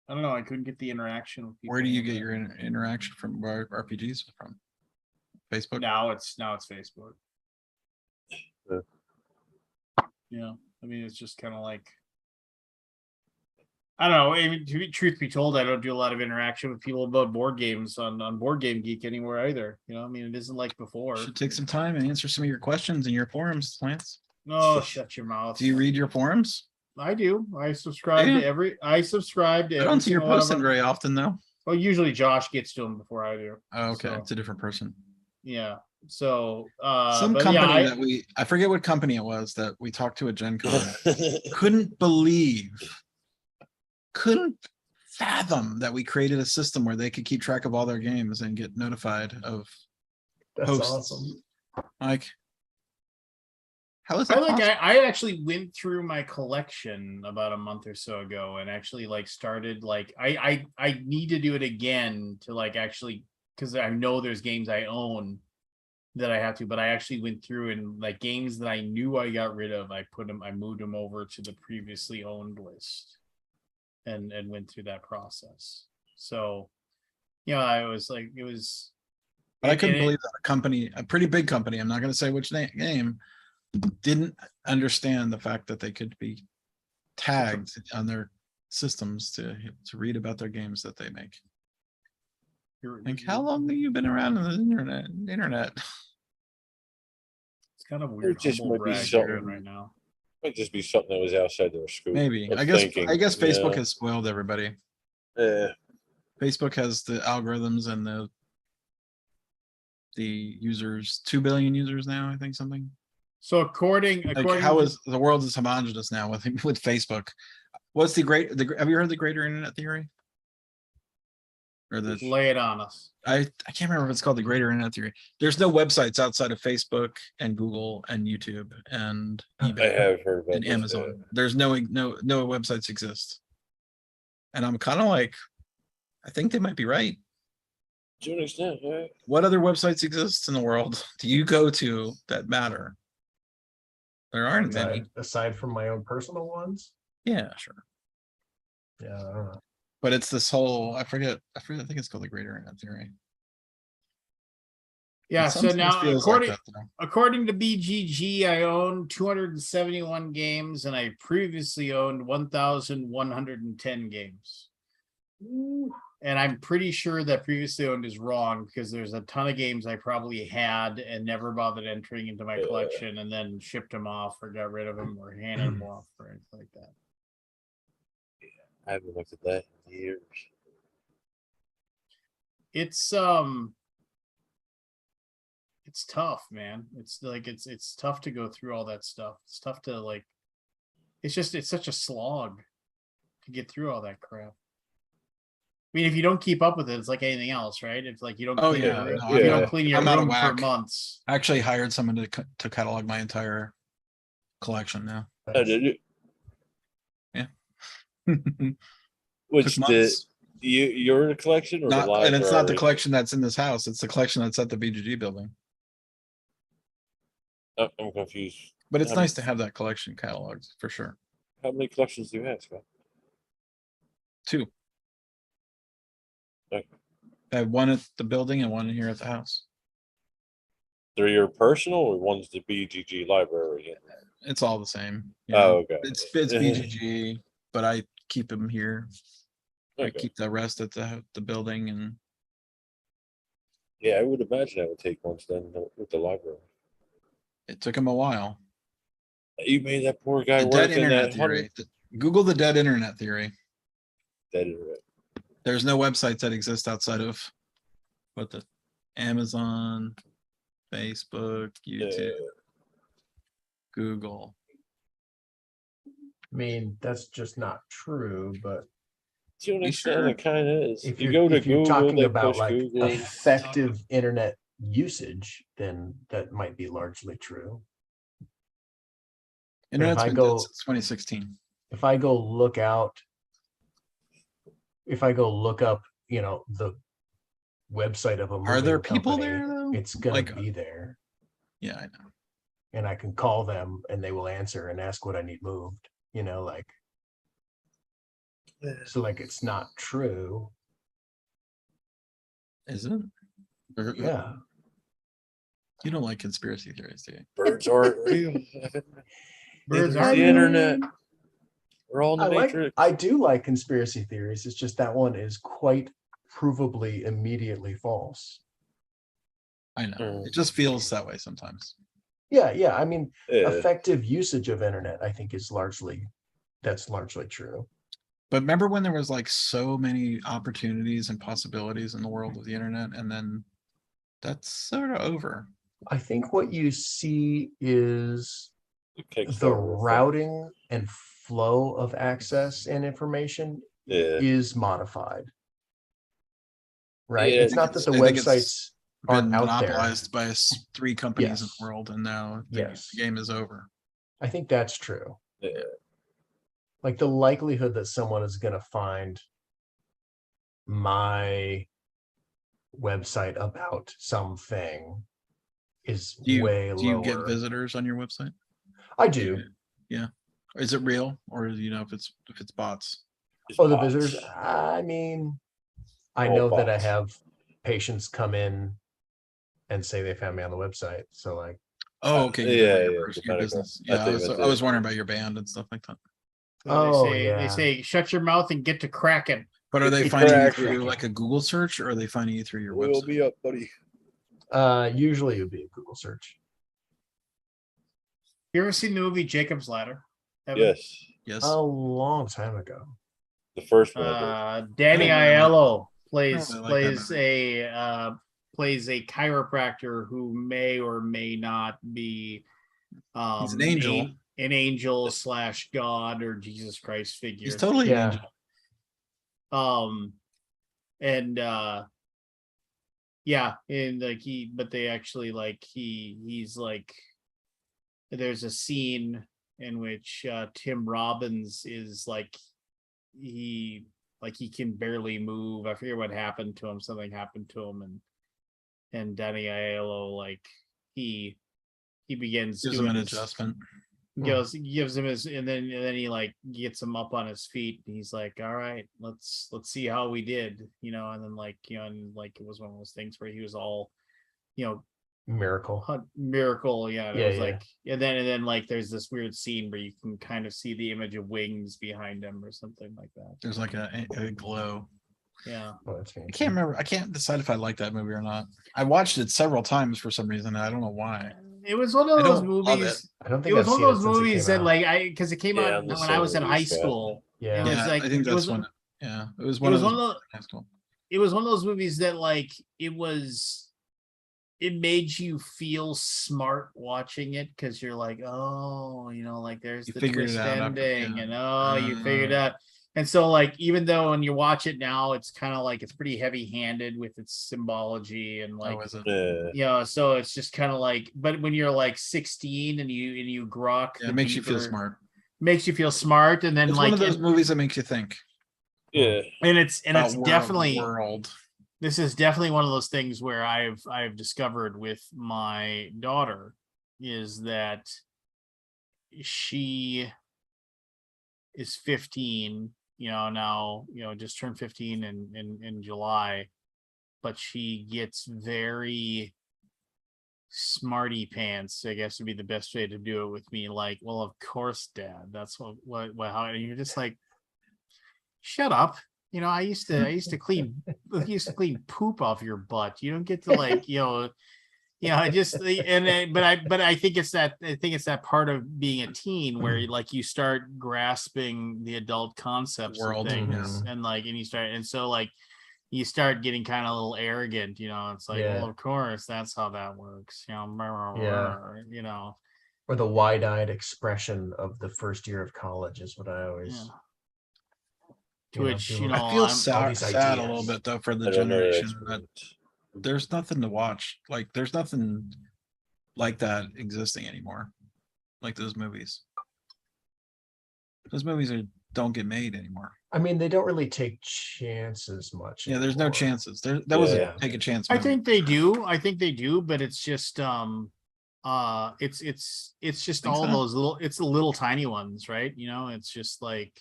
[SPEAKER 1] I don't know, I couldn't get the interaction with people.
[SPEAKER 3] Where do you get your interaction from? RPGs from? Facebook?
[SPEAKER 1] Now it's Facebook. Yeah. I mean, it's just kind of like, I don't know. I mean, truth be told, I don't do a lot of interaction with people about board games on Board Game Geek anywhere either. You know, I mean, it isn't like before.
[SPEAKER 3] You should take some time and answer some of your questions in your forums, Lance.
[SPEAKER 1] Oh, shut your mouth.
[SPEAKER 3] Do you read your forums?
[SPEAKER 1] I do. I subscribe to every. I subscribe to.
[SPEAKER 3] I don't see your posting very often, though.
[SPEAKER 1] Well, usually Josh gets to them before I do.
[SPEAKER 3] Oh, okay, it's a different person.
[SPEAKER 1] Yeah. So
[SPEAKER 3] some company that I forget what company it was that we talked to at Gen Con. couldn't fathom that we created a system where they could keep track of all their games and get notified of posts.
[SPEAKER 6] Awesome.
[SPEAKER 3] Like, how is that?
[SPEAKER 1] I actually went through my collection about a month or so ago and actually like started like I need to do it again to like actually, because I know there's games I own that I have to, but I actually went through and like games that I knew I got rid of, I moved them over to the previously owned list and went through that process. So, you know,
[SPEAKER 3] but I couldn't believe that a company, a pretty big company, I'm not going to say which name, didn't understand the fact that they could be tagged on their systems to read about their games that they make. Like, how long have you been around on the internet?
[SPEAKER 1] It's kind of weird.
[SPEAKER 2] just
[SPEAKER 1] Humble
[SPEAKER 2] might be
[SPEAKER 1] brag
[SPEAKER 2] something.
[SPEAKER 1] you're in right now.
[SPEAKER 2] Might just be something that was outside their scope.
[SPEAKER 3] Maybe.
[SPEAKER 2] of
[SPEAKER 3] I guess
[SPEAKER 2] thinking,
[SPEAKER 3] Facebook
[SPEAKER 2] yeah.
[SPEAKER 3] has spoiled everybody.
[SPEAKER 2] Yeah.
[SPEAKER 3] Facebook has the algorithms and the users, 2 billion users now, I think something.
[SPEAKER 1] So according
[SPEAKER 3] Like, how
[SPEAKER 1] to-
[SPEAKER 3] is the world is homogenous now with Facebook? What's have you heard the greater internet theory? Or the
[SPEAKER 1] lay it on us.
[SPEAKER 3] I can't remember if it's called the greater internet theory. There's no websites outside of Facebook and Google and YouTube and
[SPEAKER 2] I
[SPEAKER 3] eBay
[SPEAKER 2] have heard about
[SPEAKER 3] and
[SPEAKER 2] this,
[SPEAKER 3] Amazon. There's no websites exist. And I'm kind of like, I think they might be right.
[SPEAKER 2] To an extent, yeah.
[SPEAKER 3] What other websites exist in the world do you go to that matter? There aren't many.
[SPEAKER 6] Aside from my own personal ones.
[SPEAKER 3] Yeah, sure.
[SPEAKER 6] Yeah, I don't know.
[SPEAKER 3] But it's this whole, I forget, I think it's called the greater internet theory.
[SPEAKER 1] Yeah.
[SPEAKER 3] It
[SPEAKER 1] So
[SPEAKER 3] sometimes
[SPEAKER 1] now,
[SPEAKER 3] feels like that, though.
[SPEAKER 1] according to BGG, I own 271 games, and I previously owned 1,110 games. And I'm pretty sure that previously owned is wrong because there's a ton of games I probably had and never bothered entering into my collection, and then shipped them off or got rid of them or handed them off or anything like that.
[SPEAKER 2] I haven't looked at that in years.
[SPEAKER 1] It's tough, man. It's like it's tough to go through all that stuff. It's tough to like. It's such a slog to get through all that crap. I mean, if you don't keep up with it, it's like anything else, right? It's like you don't.
[SPEAKER 3] Oh,
[SPEAKER 1] Clean
[SPEAKER 3] yeah,
[SPEAKER 1] your,
[SPEAKER 3] no,
[SPEAKER 1] if you
[SPEAKER 3] I'm
[SPEAKER 1] don't clean your
[SPEAKER 3] out of
[SPEAKER 1] room for
[SPEAKER 3] whack.
[SPEAKER 1] months.
[SPEAKER 3] I actually hired someone to catalog my entire collection now.
[SPEAKER 2] Oh, did you?
[SPEAKER 3] Yeah.
[SPEAKER 2] Which
[SPEAKER 3] Took
[SPEAKER 2] the
[SPEAKER 3] months.
[SPEAKER 2] your collection or the
[SPEAKER 3] Not,
[SPEAKER 2] library?
[SPEAKER 3] and it's not the collection that's in this house. It's the collection that's at the BGG building.
[SPEAKER 2] Oh, I'm confused.
[SPEAKER 3] But it's
[SPEAKER 2] How
[SPEAKER 3] nice to
[SPEAKER 2] many-
[SPEAKER 3] have that collection cataloged for sure.
[SPEAKER 2] How many collections do you have, Scott?
[SPEAKER 3] 2.
[SPEAKER 2] Okay.
[SPEAKER 3] I have one at the building and one here at the house.
[SPEAKER 2] They're your personal or one's the BGG library?
[SPEAKER 3] It's all the same. you
[SPEAKER 2] Oh,
[SPEAKER 3] know.
[SPEAKER 2] okay.
[SPEAKER 3] It's BGG, but I keep them here. I
[SPEAKER 2] Okay.
[SPEAKER 3] keep the rest at the building, and
[SPEAKER 2] Yeah, I would imagine I would take ones then with the library.
[SPEAKER 3] it took him a while.
[SPEAKER 2] You made that poor guy
[SPEAKER 3] The
[SPEAKER 2] work
[SPEAKER 3] dead
[SPEAKER 2] in
[SPEAKER 3] internet
[SPEAKER 2] that
[SPEAKER 3] theory. Google the dead internet theory.
[SPEAKER 2] Dead internet.
[SPEAKER 3] There's no websites that exist outside of the Amazon, Facebook, YouTube, Google.
[SPEAKER 6] I mean, that's just not true, but
[SPEAKER 2] To an
[SPEAKER 3] You
[SPEAKER 2] extent,
[SPEAKER 3] sure?
[SPEAKER 2] it kind of is.
[SPEAKER 6] if
[SPEAKER 2] You
[SPEAKER 6] you're,
[SPEAKER 2] go to
[SPEAKER 6] if you're
[SPEAKER 2] Google,
[SPEAKER 6] talking
[SPEAKER 2] they
[SPEAKER 6] about
[SPEAKER 2] push
[SPEAKER 6] like
[SPEAKER 2] Google.
[SPEAKER 6] effective internet usage, then that might be largely true.
[SPEAKER 3] Internet's
[SPEAKER 6] I
[SPEAKER 3] been
[SPEAKER 6] go-
[SPEAKER 3] dead since 2016.
[SPEAKER 6] If I go look up, the website of a
[SPEAKER 3] Are there
[SPEAKER 6] moving
[SPEAKER 3] people
[SPEAKER 6] company,
[SPEAKER 3] there though?
[SPEAKER 6] it's gonna
[SPEAKER 3] Like,
[SPEAKER 6] be there,
[SPEAKER 3] yeah, I know.
[SPEAKER 6] and I can call them and they will answer and ask what I need moved. So like it's not true.
[SPEAKER 3] Is it?
[SPEAKER 6] Yeah.
[SPEAKER 3] You don't like conspiracy theories, do you?
[SPEAKER 2] Birds aren't real.
[SPEAKER 1] Birds
[SPEAKER 2] Neither is
[SPEAKER 1] aren't
[SPEAKER 2] the
[SPEAKER 1] real.
[SPEAKER 2] internet. We're all in the
[SPEAKER 6] I
[SPEAKER 2] matrix.
[SPEAKER 6] do like conspiracy theories. It's just that one is quite provably immediately false.
[SPEAKER 3] I know.
[SPEAKER 2] Mm.
[SPEAKER 3] It just feels that way sometimes.
[SPEAKER 6] Yeah. I mean,
[SPEAKER 2] Yeah.
[SPEAKER 6] effective usage of internet, I think that's largely true.
[SPEAKER 3] But remember when there was like so many opportunities and possibilities in the world of the internet, and then that's sort of over.
[SPEAKER 6] I think what you see is
[SPEAKER 2] Kickstarter
[SPEAKER 6] the
[SPEAKER 2] effect.
[SPEAKER 6] routing and flow of access and information
[SPEAKER 2] Yeah.
[SPEAKER 6] is modified. Right?
[SPEAKER 2] Yeah,
[SPEAKER 6] It's not that the
[SPEAKER 3] I think it's
[SPEAKER 6] websites aren't
[SPEAKER 3] Been
[SPEAKER 6] out there.
[SPEAKER 3] monopolized by 3 companies in
[SPEAKER 6] Yes.
[SPEAKER 3] the world, and now
[SPEAKER 6] Yes.
[SPEAKER 3] the game is over.
[SPEAKER 6] I think that's true.
[SPEAKER 2] Yeah.
[SPEAKER 6] Like the likelihood that someone is going to find my website about something is
[SPEAKER 3] Do
[SPEAKER 6] way
[SPEAKER 3] you
[SPEAKER 6] lower.
[SPEAKER 3] get visitors on your website?
[SPEAKER 6] I do.
[SPEAKER 3] Yeah. Is it real, or do you know if it's bots?
[SPEAKER 2] It's
[SPEAKER 6] Oh, the
[SPEAKER 2] bots.
[SPEAKER 6] visitors. I mean, I
[SPEAKER 2] All
[SPEAKER 6] know that I
[SPEAKER 2] bots.
[SPEAKER 6] have patients come in and say they found me on the website. So like,
[SPEAKER 3] Oh, okay. you
[SPEAKER 2] yeah,
[SPEAKER 3] do
[SPEAKER 2] yeah,
[SPEAKER 3] your
[SPEAKER 2] depending on-
[SPEAKER 3] business.
[SPEAKER 2] I
[SPEAKER 3] Yeah, I
[SPEAKER 2] think
[SPEAKER 3] was,
[SPEAKER 2] that's
[SPEAKER 3] I was
[SPEAKER 2] it.
[SPEAKER 3] wondering about your band and stuff like that.
[SPEAKER 1] So
[SPEAKER 6] Oh,
[SPEAKER 1] they
[SPEAKER 6] yeah.
[SPEAKER 1] say shut your mouth and get to cracking.
[SPEAKER 3] But are they
[SPEAKER 2] It's
[SPEAKER 3] finding you
[SPEAKER 2] crack.
[SPEAKER 3] through like a Google search, or are they finding you through your
[SPEAKER 2] We'll
[SPEAKER 3] website?
[SPEAKER 2] be up, buddy.
[SPEAKER 6] Usually it would be a Google search.
[SPEAKER 1] You ever seen the movie Jacob's Ladder? Evan?
[SPEAKER 2] Yes.
[SPEAKER 3] Yes.
[SPEAKER 6] A long time ago.
[SPEAKER 2] The first one.
[SPEAKER 1] Danny
[SPEAKER 3] I didn't
[SPEAKER 1] Aiello
[SPEAKER 3] really like that
[SPEAKER 1] plays a chiropractor who may or may not be
[SPEAKER 3] He's an angel.
[SPEAKER 1] an angel / God or Jesus Christ figure.
[SPEAKER 3] He's totally an angel.
[SPEAKER 1] And yeah, and like he's like, there's a scene in which Tim Robbins is like he can barely move. I forget what happened to him. Something happened to him, and Danny Aiello, like he begins
[SPEAKER 3] Gives him an adjustment.
[SPEAKER 1] Gives him his, and then he like gets him up on his feet, and he's like, all right, let's see how we did, and then like, and like it was one of those things where he was all,
[SPEAKER 6] Miracle.
[SPEAKER 1] Yeah, and it was like, and then like there's this weird scene where you can kind of see the image of wings behind him or something like that.
[SPEAKER 3] There's like a glow.
[SPEAKER 1] Yeah.
[SPEAKER 6] Oh, that's
[SPEAKER 3] I can't remember. I can't decide if I like that movie or not. I watched it several times for some reason. And I don't know why.
[SPEAKER 1] It was one of
[SPEAKER 3] I
[SPEAKER 1] those
[SPEAKER 3] don't love
[SPEAKER 1] movies.
[SPEAKER 6] I don't think
[SPEAKER 1] It was
[SPEAKER 6] I've
[SPEAKER 1] one
[SPEAKER 6] seen
[SPEAKER 1] of those
[SPEAKER 6] it since it
[SPEAKER 1] movies
[SPEAKER 6] came
[SPEAKER 1] that
[SPEAKER 6] out.
[SPEAKER 1] like because it came out
[SPEAKER 2] I'm the
[SPEAKER 1] when I was in
[SPEAKER 2] same
[SPEAKER 1] high
[SPEAKER 2] age, yeah.
[SPEAKER 1] school.
[SPEAKER 6] Yeah.
[SPEAKER 1] It was
[SPEAKER 3] Yeah,
[SPEAKER 1] like
[SPEAKER 3] I think
[SPEAKER 1] it
[SPEAKER 3] that's
[SPEAKER 1] was
[SPEAKER 3] when. Yeah, it was
[SPEAKER 1] it
[SPEAKER 3] one
[SPEAKER 1] was
[SPEAKER 3] of
[SPEAKER 1] one
[SPEAKER 3] those.
[SPEAKER 1] of the
[SPEAKER 3] High school.
[SPEAKER 1] it was one of those movies that like it made you feel smart watching it because you're like, oh, like there's
[SPEAKER 3] You
[SPEAKER 1] the
[SPEAKER 3] figured
[SPEAKER 1] twist
[SPEAKER 3] it out after-
[SPEAKER 1] ending,
[SPEAKER 3] yeah.
[SPEAKER 1] and you figured out. And so like, even though when you watch it now, it's kind of like it's pretty heavy handed with its symbology and like,
[SPEAKER 3] Oh, is it?
[SPEAKER 1] so it's just kind of like, but when you're like 16 and you grok,
[SPEAKER 3] Yeah, it makes you feel smart.
[SPEAKER 1] Makes you feel smart. And then
[SPEAKER 3] It's
[SPEAKER 1] like
[SPEAKER 3] one of those movies that makes you think.
[SPEAKER 2] Yeah.
[SPEAKER 1] and it's
[SPEAKER 3] About
[SPEAKER 1] definitely
[SPEAKER 3] world.
[SPEAKER 1] This is definitely one of those things where I've discovered with my daughter is that she is 15, now, just turned 15 in July, but she gets very smarty pants, I guess would be the best way to do it with me. Like, well, of course, Dad, that's what how, and you're just like, shut up. I used to clean poop off your butt. You don't get to like, I just, but I think it's that part of being a teen where like you start grasping the adult concepts
[SPEAKER 3] World,
[SPEAKER 1] of things,
[SPEAKER 3] yeah.
[SPEAKER 1] and like, so like you start getting kind of a little arrogant, it's like, well, of course, that's how that works,
[SPEAKER 6] Or the wide-eyed expression of the first year of college is what I always.
[SPEAKER 1] Which,
[SPEAKER 3] I feel sad
[SPEAKER 6] these
[SPEAKER 3] a
[SPEAKER 6] ideas.
[SPEAKER 3] little bit though for the
[SPEAKER 2] I don't know that
[SPEAKER 3] generation that
[SPEAKER 2] experience.
[SPEAKER 3] there's nothing to watch. Like there's nothing like that existing anymore. Like those movies. Those movies don't get made anymore.
[SPEAKER 6] I mean, they don't really take chances much.
[SPEAKER 3] Yeah, there's no
[SPEAKER 6] anymore.
[SPEAKER 3] chances. That was
[SPEAKER 2] Yeah.
[SPEAKER 3] a take a chance.
[SPEAKER 1] I
[SPEAKER 3] movie.
[SPEAKER 1] think they do, but it's just it's just
[SPEAKER 3] Think
[SPEAKER 1] all
[SPEAKER 3] so?
[SPEAKER 1] those little little tiny ones, right? It's just like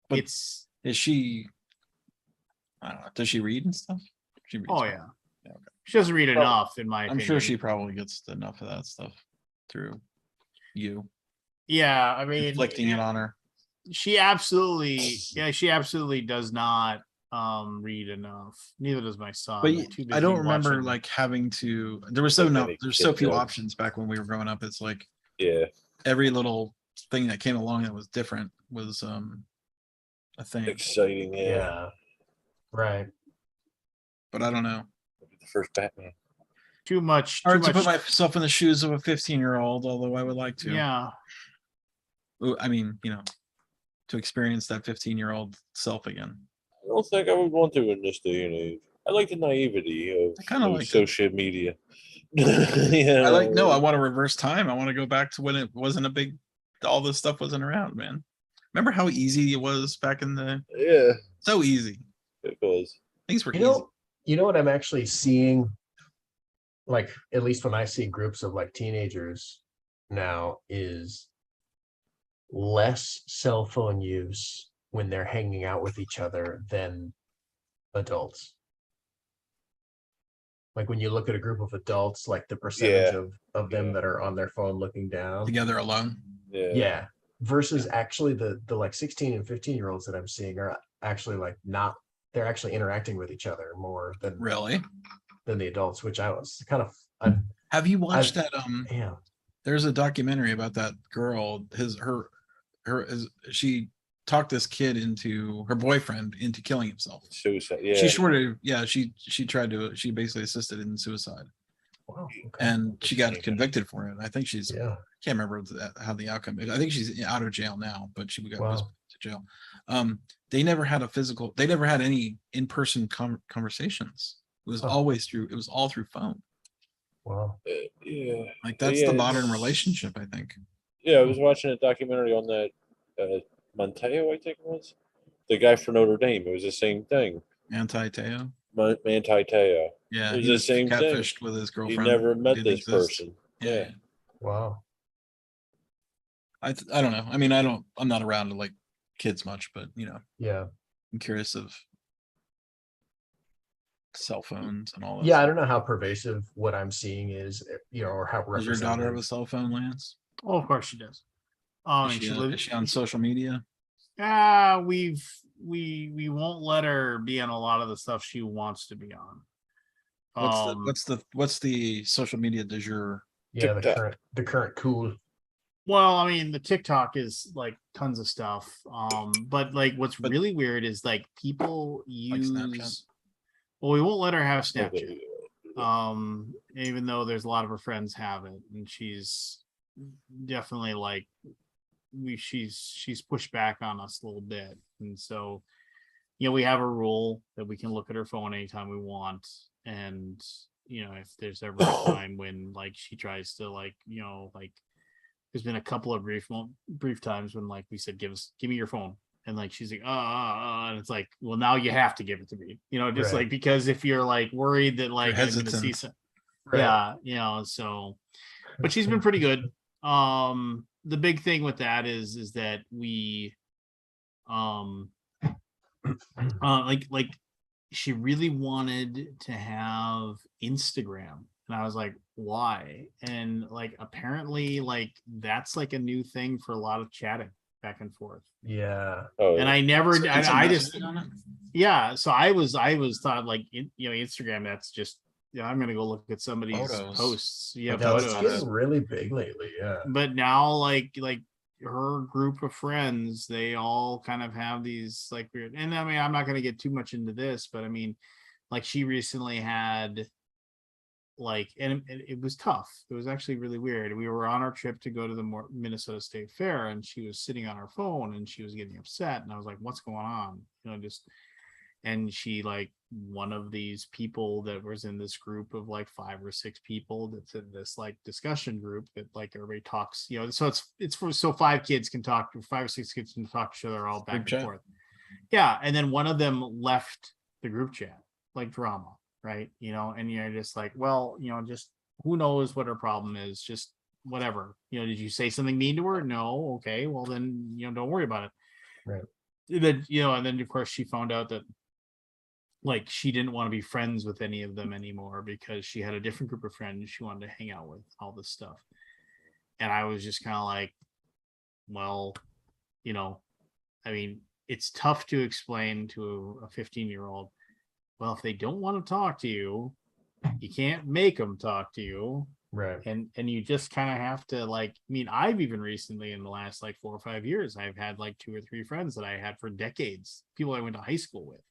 [SPEAKER 3] But
[SPEAKER 1] it's
[SPEAKER 3] Is she? I don't know. Does she read and stuff? She reads.
[SPEAKER 1] oh
[SPEAKER 3] well.
[SPEAKER 1] yeah.
[SPEAKER 3] Yeah, okay.
[SPEAKER 1] She doesn't read enough, in my
[SPEAKER 3] I'm
[SPEAKER 1] opinion.
[SPEAKER 3] sure she probably gets enough of that stuff through you
[SPEAKER 1] Yeah, I mean,
[SPEAKER 3] inflicting it on her.
[SPEAKER 1] she absolutely does not read enough. Neither does my son.
[SPEAKER 3] But
[SPEAKER 1] They're too
[SPEAKER 3] I
[SPEAKER 1] busy
[SPEAKER 3] don't remember
[SPEAKER 1] watching-
[SPEAKER 3] like having to. There was
[SPEAKER 2] Like any
[SPEAKER 3] there's
[SPEAKER 2] kid
[SPEAKER 3] so few
[SPEAKER 2] does.
[SPEAKER 3] options back when we were growing up. It's like
[SPEAKER 2] Yeah.
[SPEAKER 3] every little thing that came along that was different was a thing.
[SPEAKER 2] Exciting. Yeah.
[SPEAKER 6] Yeah. Right.
[SPEAKER 3] But I don't know.
[SPEAKER 2] The first Batman.
[SPEAKER 1] too much.
[SPEAKER 3] Hard to put myself in the shoes of a 15-year-old, although I would like to.
[SPEAKER 1] Yeah.
[SPEAKER 3] I mean, to experience that 15-year-old self again.
[SPEAKER 2] I don't think I would want to in this day and age. I like the naivety of
[SPEAKER 3] I kinda like it.
[SPEAKER 2] social media.
[SPEAKER 3] I want to reverse time. I want to go back to when it wasn't all this stuff wasn't around, man. Remember how easy it was back in the
[SPEAKER 2] Yeah,
[SPEAKER 3] so easy.
[SPEAKER 2] it was.
[SPEAKER 3] Things were
[SPEAKER 6] You
[SPEAKER 3] easy.
[SPEAKER 6] know, you know what I'm actually seeing, like at least when I see groups of like teenagers now, is less cell phone use when they're hanging out with each other than adults. Like when you look at a group of adults, like the percentage of them that are on their phone looking down.
[SPEAKER 3] Together alone.
[SPEAKER 2] Yeah.
[SPEAKER 6] Yeah. Versus actually the like 16 and 15-year-olds that I'm seeing are actually like not, they're actually interacting with each other more
[SPEAKER 3] Really?
[SPEAKER 6] than the adults, which I was kind of,
[SPEAKER 3] Have you watched that?
[SPEAKER 6] yeah.
[SPEAKER 3] There's a documentary about that girl. She talked this kid into her boyfriend into killing himself.
[SPEAKER 2] Suicide. Yeah.
[SPEAKER 3] She basically assisted in suicide.
[SPEAKER 6] Wow. Okay.
[SPEAKER 3] And she got convicted for it. I think she's,
[SPEAKER 6] Yeah.
[SPEAKER 3] I can't remember how the outcome is. I think she's out of jail now, but she got
[SPEAKER 6] Wow.
[SPEAKER 3] to jail. They never had any in-person conversations. It was always through, it was all through phone.
[SPEAKER 6] Wow.
[SPEAKER 2] Yeah.
[SPEAKER 3] Like that's the modern relationship, I think.
[SPEAKER 2] Yeah, I was watching a documentary on that Monteo, I think it was. The guy for Notre Dame. It was the same thing.
[SPEAKER 3] Anti-Teo.
[SPEAKER 2] Anti-Teo.
[SPEAKER 3] Yeah,
[SPEAKER 2] It was
[SPEAKER 3] he
[SPEAKER 2] the same thing.
[SPEAKER 3] catfished with his girlfriend.
[SPEAKER 2] He never met
[SPEAKER 3] Didn't
[SPEAKER 2] this
[SPEAKER 3] exist.
[SPEAKER 2] person.
[SPEAKER 3] Yeah.
[SPEAKER 2] Yeah.
[SPEAKER 6] Wow.
[SPEAKER 3] I don't know. I mean, I'm not around to like kids much, but
[SPEAKER 6] Yeah.
[SPEAKER 3] I'm curious of cell phones and all that.
[SPEAKER 6] Yeah, I don't know how pervasive what I'm seeing is, or how
[SPEAKER 3] Does your daughter have
[SPEAKER 6] representative.
[SPEAKER 3] a cell phone, Lance?
[SPEAKER 1] Oh, of course she does.
[SPEAKER 3] Is she on social media?
[SPEAKER 1] We won't let her be on a lot of the stuff she wants to be on.
[SPEAKER 3] What's the social media du jour?
[SPEAKER 6] Yeah, the current cool.
[SPEAKER 1] Well, I mean, the TikTok is like tons of stuff. But like what's really weird is like people use
[SPEAKER 3] Snapchat?
[SPEAKER 1] Well, we won't let her have Snapchat. Even though there's a lot of her friends have it, and she's definitely like she's pushed back on us a little bit. And so we have a rule that we can look at her phone anytime we want. And if there's ever a time when like she tries to like there's been a couple of brief times when like we said give me your phone, and like she's like and it's like, well, now you have to give it to me, just
[SPEAKER 6] Right.
[SPEAKER 1] like, because if you're like worried that like I'm gonna see some,
[SPEAKER 6] Right.
[SPEAKER 1] yeah, so but she's been pretty good. The big thing with that is that we like she really wanted to have Instagram, and I was like, why? And like apparently like that's like a new thing for a lot of chatting back and forth.
[SPEAKER 6] Yeah.
[SPEAKER 2] Oh,
[SPEAKER 1] And
[SPEAKER 2] yeah.
[SPEAKER 1] I never
[SPEAKER 3] So
[SPEAKER 1] I just
[SPEAKER 3] on it?
[SPEAKER 1] yeah, so I was thought like Instagram, that's just I'm gonna go look at somebody's
[SPEAKER 3] Photos.
[SPEAKER 1] posts.
[SPEAKER 3] But
[SPEAKER 6] No,
[SPEAKER 1] Photos.
[SPEAKER 6] it's getting really big lately. Yeah.
[SPEAKER 1] But now like her group of friends, they all kind of have these like weird, and I mean, I'm not going to get too much into this, but I mean, like she recently had like, and it was tough. It was actually really weird. We were on our trip to go to the Minnesota State Fair, and she was sitting on her phone and she was getting upset, and I was like, what's going on? And she like, one of these people that was in this group of like 5 or 6 people that's in this like discussion group that like everybody talks, so it's for, so 5 kids can talk, 5 or 6 kids can talk to each other all back and forth. Yeah. And then one of them left the group chat, like drama, right? And you're just like, well, just who knows what her problem is, just whatever. Did you say something mean to her? No. Okay, well then, don't worry about it.
[SPEAKER 6] Right.
[SPEAKER 1] Then, and then of course she found out that like she didn't want to be friends with any of them anymore because she had a different group of friends she wanted to hang out with, all this stuff. And I was just kind of like, well, I mean, it's tough to explain to a 15-year-old, well, if they don't want to talk to you, you can't make them talk to you.
[SPEAKER 6] Right.
[SPEAKER 1] And you just kind of have to like, I mean, I've even recently in the last like 4 or 5 years, I've had like 2 or 3 friends that I had for decades, people I went to high school with,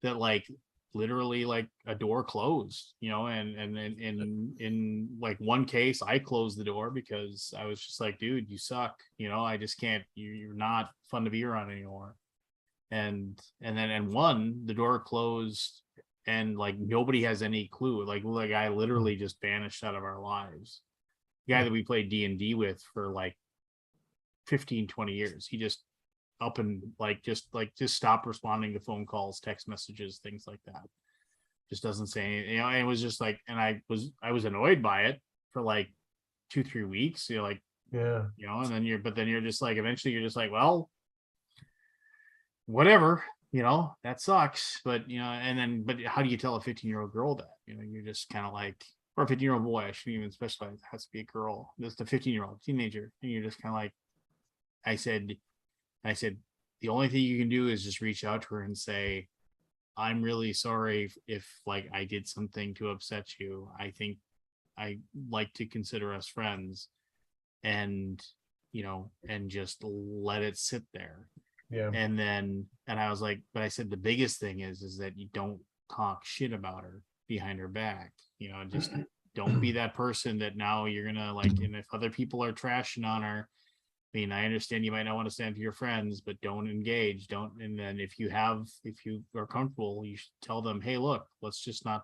[SPEAKER 1] that like literally like a door closed, and in like one case I closed the door because I was just like, dude, you suck, I just can't, you're not fun to be around anymore. And then one, the door closed and like nobody has any clue, like I literally just vanished out of our lives. The guy that we played D&D with for like 15-20 years, he just up and just stop responding to phone calls, text messages, things like that. Just doesn't say anything, and it was just like, and I was annoyed by it for like 2-3 weeks, like,
[SPEAKER 6] yeah,
[SPEAKER 1] and then you're just like, eventually you're just like, well, whatever, that sucks. But but how do you tell a 15-year-old girl that, you're just kind of like, or a 15-year-old boy, I shouldn't even specify, it has to be a girl, just a 15-year-old teenager, and you're just kind of like, I said, the only thing you can do is just reach out to her and say, I'm really sorry if like I did something to upset you. I think I like to consider us friends, and and just let it sit there.
[SPEAKER 6] Yeah.
[SPEAKER 1] And I was like, but I said the biggest thing is that you don't talk shit about her behind her back. Just don't be that person that now you're gonna like, and if other people are trashing on her, I mean, I understand you might not want to stand for your friends, but don't engage. And then if you are comfortable, you should tell them, hey, look, let's just not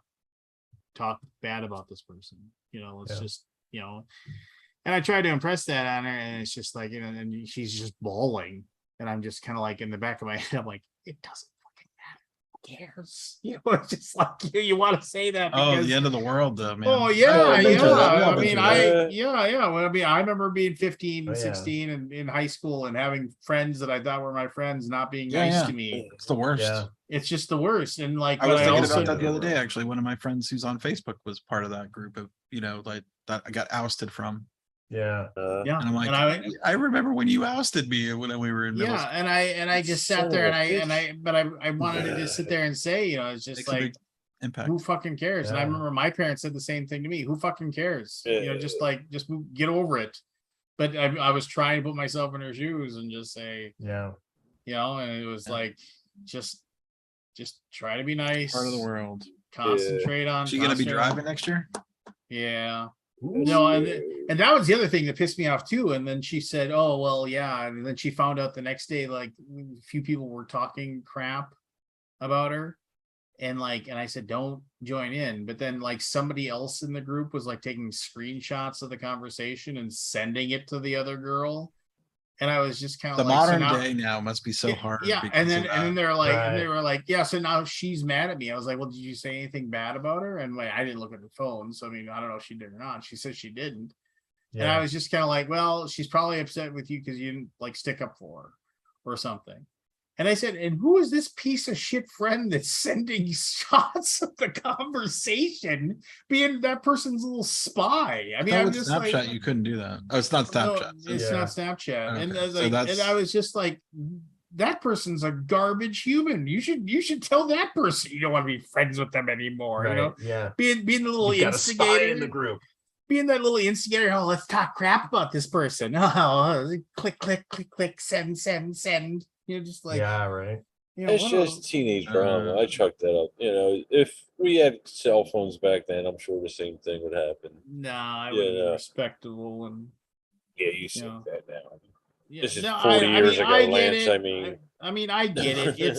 [SPEAKER 1] talk bad about this person. Let's just, and I tried to impress that on her, and it's just like, and she's just bawling. And I'm just kind of like, in the back of my head, I'm like, it doesn't fucking matter. Who cares? It's just like, you want to say that because
[SPEAKER 3] the end of the world, though, man.
[SPEAKER 1] oh yeah,
[SPEAKER 3] I've been through that. We've all
[SPEAKER 1] I
[SPEAKER 3] been
[SPEAKER 1] mean,
[SPEAKER 3] through that.
[SPEAKER 1] Well, I remember being 15,
[SPEAKER 6] Oh, yeah.
[SPEAKER 1] 16 and in high school and having friends that I thought were my friends not being nice to me.
[SPEAKER 3] It's the worst.
[SPEAKER 6] Yeah.
[SPEAKER 1] It's just the worst. And like,
[SPEAKER 3] I was
[SPEAKER 1] but
[SPEAKER 3] thinking
[SPEAKER 1] also,
[SPEAKER 3] about that the other day, actually. One of my friends who's on Facebook was part of that group of, like that I got ousted from.
[SPEAKER 6] Yeah.
[SPEAKER 1] yeah.
[SPEAKER 3] And I'm like,
[SPEAKER 1] And
[SPEAKER 3] I remember when you ousted me when we were in middle school.
[SPEAKER 1] and I just sat there but I wanted to just sit there and say, it's just
[SPEAKER 3] Makes a
[SPEAKER 1] like,
[SPEAKER 3] big impact.
[SPEAKER 1] who fucking cares? And I
[SPEAKER 6] Yeah.
[SPEAKER 1] remember my parents said the same thing to me. Who fucking cares? Just get over it. But I was trying to put myself in her shoes and just say,
[SPEAKER 6] Yeah.
[SPEAKER 1] and it was like, just try to be nice.
[SPEAKER 3] Part of the world.
[SPEAKER 1] Concentrate on.
[SPEAKER 3] She gonna be driving next year?
[SPEAKER 1] Yeah. And that was the other thing that pissed me off too. And then she said, oh, well, yeah. And then she found out the next day, like a few people were talking crap about her. And I said, don't join in. But then like somebody else in the group was like taking screenshots of the conversation and sending it to the other girl. And I was just kind of
[SPEAKER 3] The
[SPEAKER 1] like,
[SPEAKER 3] modern day now must be so hard.
[SPEAKER 1] Yeah. And then they're like,
[SPEAKER 6] Right.
[SPEAKER 1] and they were like, yeah, so now she's mad at me. I was like, well, did you say anything bad about her? And I didn't look at her phone. So I mean, I don't know if she did or not. She said she didn't.
[SPEAKER 6] Yeah.
[SPEAKER 1] And I was just kind of like, well, she's probably upset with you because you didn't like stick up for her or something. And I said, and who is this piece of shit friend that's sending shots of the conversation, being that person's little spy? I mean, I'm just
[SPEAKER 3] Snapchat,
[SPEAKER 1] like,
[SPEAKER 3] you couldn't do that. Oh, it's not Snapchat.
[SPEAKER 1] no, it's not Snapchat.
[SPEAKER 3] Okay.
[SPEAKER 1] And I was
[SPEAKER 3] So
[SPEAKER 1] like,
[SPEAKER 3] that's-
[SPEAKER 1] and I was just like, that person's a garbage human. You should tell that person you don't want to be friends with them anymore.
[SPEAKER 6] Right. Yeah.
[SPEAKER 1] Being the little
[SPEAKER 6] You've got a spy
[SPEAKER 1] instigator
[SPEAKER 6] in the group.
[SPEAKER 1] being that little instigator. Oh, let's talk crap about this person. Oh, click, click, click, click, send. Just like,
[SPEAKER 6] Yeah. Right.
[SPEAKER 2] It's just teenage drama. I chucked that up. If we had cell phones back then, I'm sure the same thing would happen.
[SPEAKER 1] Nah, I would be respectable and
[SPEAKER 2] Yeah, you see that now.
[SPEAKER 1] yeah,
[SPEAKER 2] This is
[SPEAKER 1] no,
[SPEAKER 2] 40 years ago,
[SPEAKER 1] I get
[SPEAKER 2] Lance.
[SPEAKER 1] it. I mean, I get it.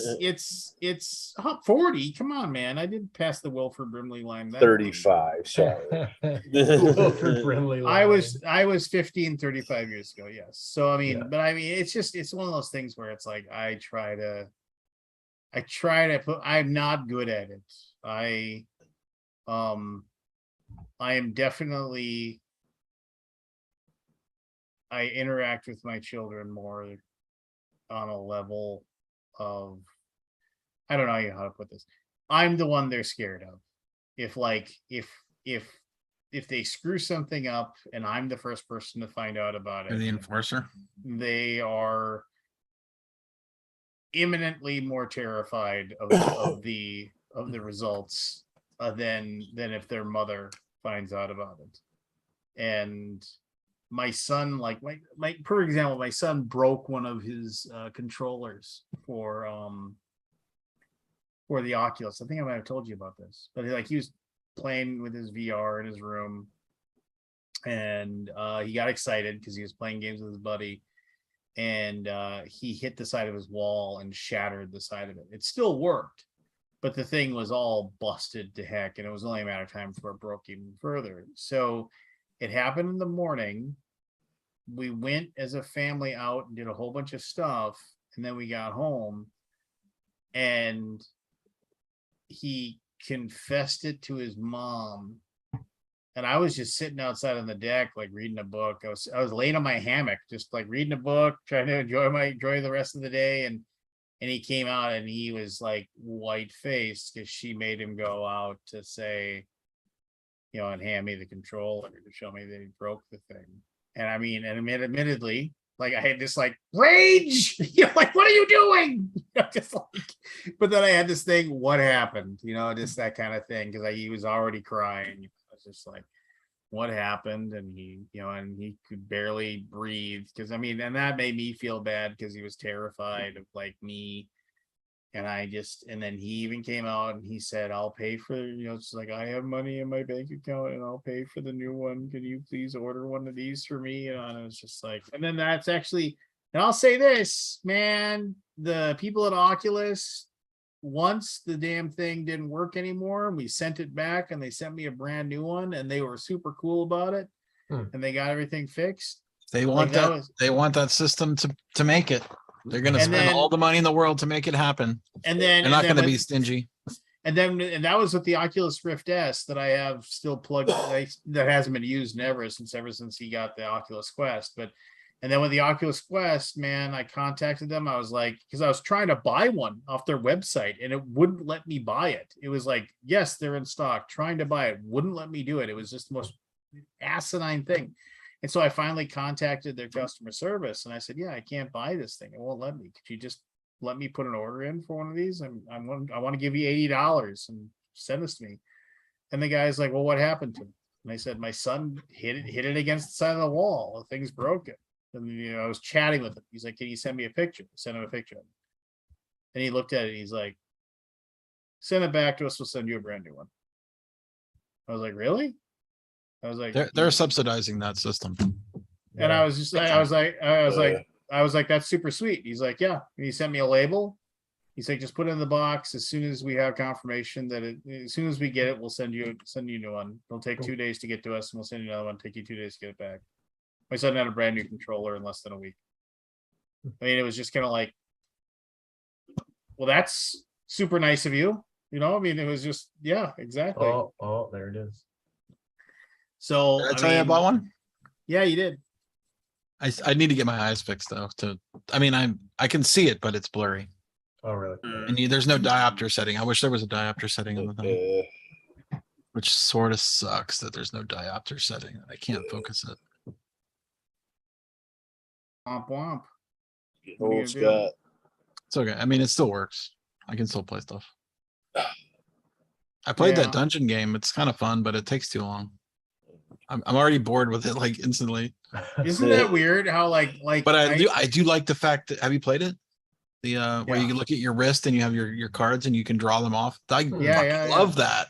[SPEAKER 1] It's 40. Come on, man. I didn't pass the Wilford Brimley line.
[SPEAKER 2] 35. Sorry.
[SPEAKER 6] Wilford Brimley.
[SPEAKER 1] I was 15, 35 years ago. Yes. So I mean, but I mean, it's one of those things where it's like I try to put. I'm not good at it. I am definitely. I interact with my children more on a level of, I don't know how to put this. I'm the one they're scared of. If they screw something up and I'm the first person to find out about it,
[SPEAKER 3] You're the enforcer.
[SPEAKER 1] they are imminently more terrified of the results than if their mother finds out about it. And my son, like for example, my son broke one of his controllers for the Oculus. I think I might have told you about this, but he was playing with his VR in his room, and he got excited because he was playing games with his buddy, and he hit the side of his wall and shattered the side of it. It still worked, but the thing was all busted to heck, and it was only a matter of time before it broke even further. So it happened in the morning. We went as a family out and did a whole bunch of stuff, and then we got home, and he confessed it to his mom. And I was just sitting outside on the deck, like reading a book. I was laying on my hammock, just like reading a book, trying to enjoy the rest of the day. And he came out and he was like white faced because she made him go out to say, and hand me the controller to show me that he broke the thing. And I mean, and admittedly, Like I had this like rage, like, what are you doing? Just like, but then I had this thing, what happened? Just that kind of thing. Cause he was already crying. I was just like, what happened? And and he could barely breathe. Cause and that made me feel bad because he was terrified of like me. And and then he even came out and he said, I'll pay for, it's like, I have money in my bank account and I'll pay for the new one. Can you please order one of these for me? And I was just like, and then that's actually, and I'll say this, man, the people at Oculus, once the damn thing didn't work anymore, we sent it back and they sent me a brand new one and they were super cool about it. And they got everything fixed.
[SPEAKER 3] They want they want that system to make it. They're going to spend all the money in the world to make it happen.
[SPEAKER 1] And then
[SPEAKER 3] they're not going to be stingy.
[SPEAKER 1] And that was with the Oculus Rift S that I have still plugged that hasn't been used ever since he got the Oculus Quest. And then with the Oculus Quest, man, I contacted them. I was like, because I was trying to buy one off their website and it wouldn't let me buy it. It was like, yes, they're in stock, trying to buy it, wouldn't let me do it. It was just the most asinine thing. And so I finally contacted their customer service and I said, yeah, I can't buy this thing. It won't let me. Could you just let me put an order in for one of these? I want to give you $80 and send this to me. And the guy's like, well, what happened to him? And I said, my son hit it against the side of the wall. The thing's broken. And I was chatting with him. He's like, can you send me a picture? Send him a picture. And he looked at it. He's like, send it back to us. We'll send you a brand new one. I was like, really? I was like,
[SPEAKER 3] they're subsidizing that system.
[SPEAKER 1] And I was just like, I was like, that's super sweet. He's like, yeah. And he sent me a label. He's like, just put it in the box. As soon as we have confirmation that as soon as we get it, we'll send you a new one. It'll take 2 days to get to us and we'll send you another one. Take you 2 days to get it back. My son had a brand new controller in less than a week. I mean, it was just kind of like, well, that's super nice of you. It was just, yeah, exactly.
[SPEAKER 6] Oh, there it is.
[SPEAKER 1] So
[SPEAKER 3] did I tell you I bought one?
[SPEAKER 1] Yeah, you did.
[SPEAKER 3] I need to get my eyes fixed though. I can see it, but it's blurry.
[SPEAKER 6] Oh, really?
[SPEAKER 3] And there's no diopter setting. I wish there was a diopter setting on the thing. Which sort of sucks that there's no diopter setting. I can't focus it.
[SPEAKER 1] Womp womp.
[SPEAKER 2] Old Scott.
[SPEAKER 3] It's okay. It still works. I can still play stuff. I played that dungeon game. It's kind of fun, but it takes too long. I'm already bored with it like instantly.
[SPEAKER 1] Isn't that weird how like
[SPEAKER 3] but I do like the fact that, have you played it? The where you can look at your wrist and you have your cards and you can draw them off. I love that.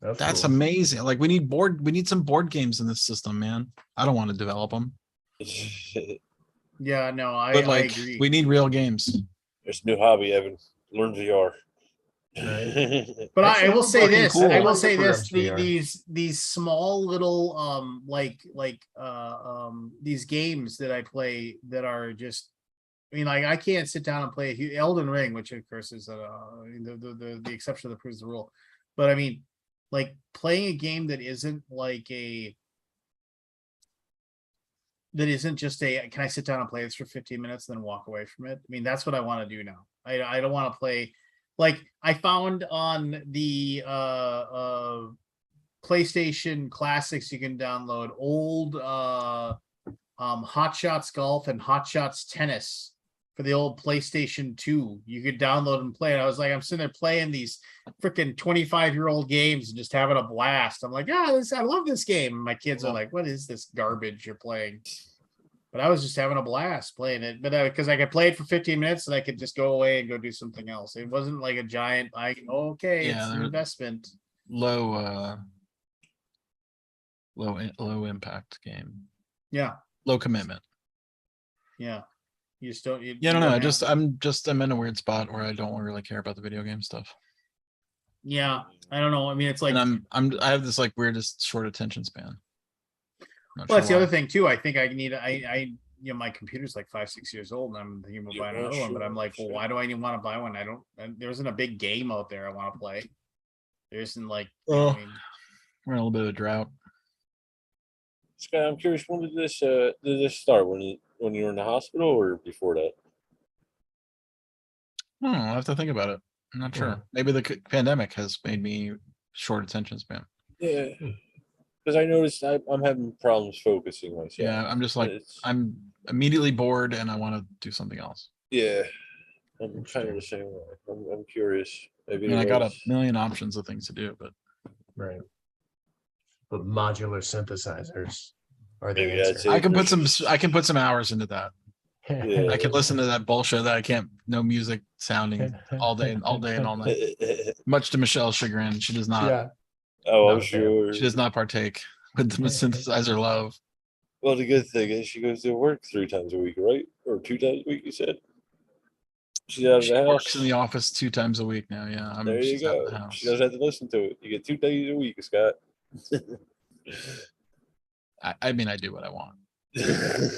[SPEAKER 3] That's cool. Amazing. Like we need some board games in this system, man. I don't want to develop them.
[SPEAKER 1] Yeah, no, I agree.
[SPEAKER 3] We need real games.
[SPEAKER 2] There's a new hobby, Evan. Learn VR.
[SPEAKER 6] Right.
[SPEAKER 1] But I will say this.
[SPEAKER 6] Cool.
[SPEAKER 1] I will say this.
[SPEAKER 6] VR.
[SPEAKER 1] These small little these games that I play that are just. I can't sit down and play Elden Ring, which of course is the exception that proves the rule. But playing a game that isn't just can I sit down and play this for 15 minutes and then walk away from it? That's what I want to do now. I don't want to play. I found on the PlayStation Classics, you can download old Hot Shots Golf and Hot Shots Tennis for the old PlayStation 2. You could download and play it. I was like, I'm sitting there playing these freaking 25-year-old games and just having a blast. I'm like, I love this game. And my kids are like, what is this garbage you're playing? But I was just having a blast playing it. But because I could play it for 15 minutes and I could just go away and go do something else. It wasn't like a giant, it's an investment.
[SPEAKER 3] Low impact game.
[SPEAKER 1] Yeah.
[SPEAKER 3] Low commitment.
[SPEAKER 1] Yeah. You just don't.
[SPEAKER 3] I'm in a weird spot where I don't really care about the video game stuff.
[SPEAKER 1] Yeah, I don't know. It's like
[SPEAKER 3] and I have this weirdest short attention span.
[SPEAKER 1] That's the other thing too. I think I need my computer's 5-6 years old and I'm thinking about buying another one, but I'm like, well, why do I even want to buy one? There isn't a big game out there I want to play. There isn't we're in
[SPEAKER 3] a little bit of a drought.
[SPEAKER 2] Scott, I'm curious, when did this start? When you were in the hospital or before that?
[SPEAKER 3] I'll have to think about it. I'm not sure. Maybe the pandemic has made me short attention span.
[SPEAKER 2] Yeah. Because I noticed I'm having problems focusing myself.
[SPEAKER 3] Yeah, I'm just like, I'm immediately bored and I want to do something else.
[SPEAKER 2] Yeah, I'm kind of the same way. I'm curious. Maybe
[SPEAKER 3] I got a million options of things to do, but
[SPEAKER 6] Right. But modular synthesizers are the
[SPEAKER 2] Maybe that's
[SPEAKER 6] answer.
[SPEAKER 2] it.
[SPEAKER 3] I can put some hours into that.
[SPEAKER 2] Yeah.
[SPEAKER 3] I can listen to that bullshit that I can't, no music sounding all day and all night. Much to Michelle's chagrin, she does not.
[SPEAKER 6] Yeah.
[SPEAKER 2] Oh, I'm
[SPEAKER 6] Not a fan.
[SPEAKER 2] sure.
[SPEAKER 3] She does not partake with the synthesizer love.
[SPEAKER 2] Well, the good thing is she goes to work 3 times a week, right? Or 2 times a week, you said? She's out of
[SPEAKER 3] She
[SPEAKER 2] the
[SPEAKER 3] works
[SPEAKER 2] house.
[SPEAKER 3] in the office 2 times a week now. Yeah,
[SPEAKER 2] There you
[SPEAKER 3] she's out of
[SPEAKER 2] go.
[SPEAKER 3] the house.
[SPEAKER 2] She doesn't have to listen to it. You get 2 days a week, Scott.
[SPEAKER 3] I mean, I do what I want.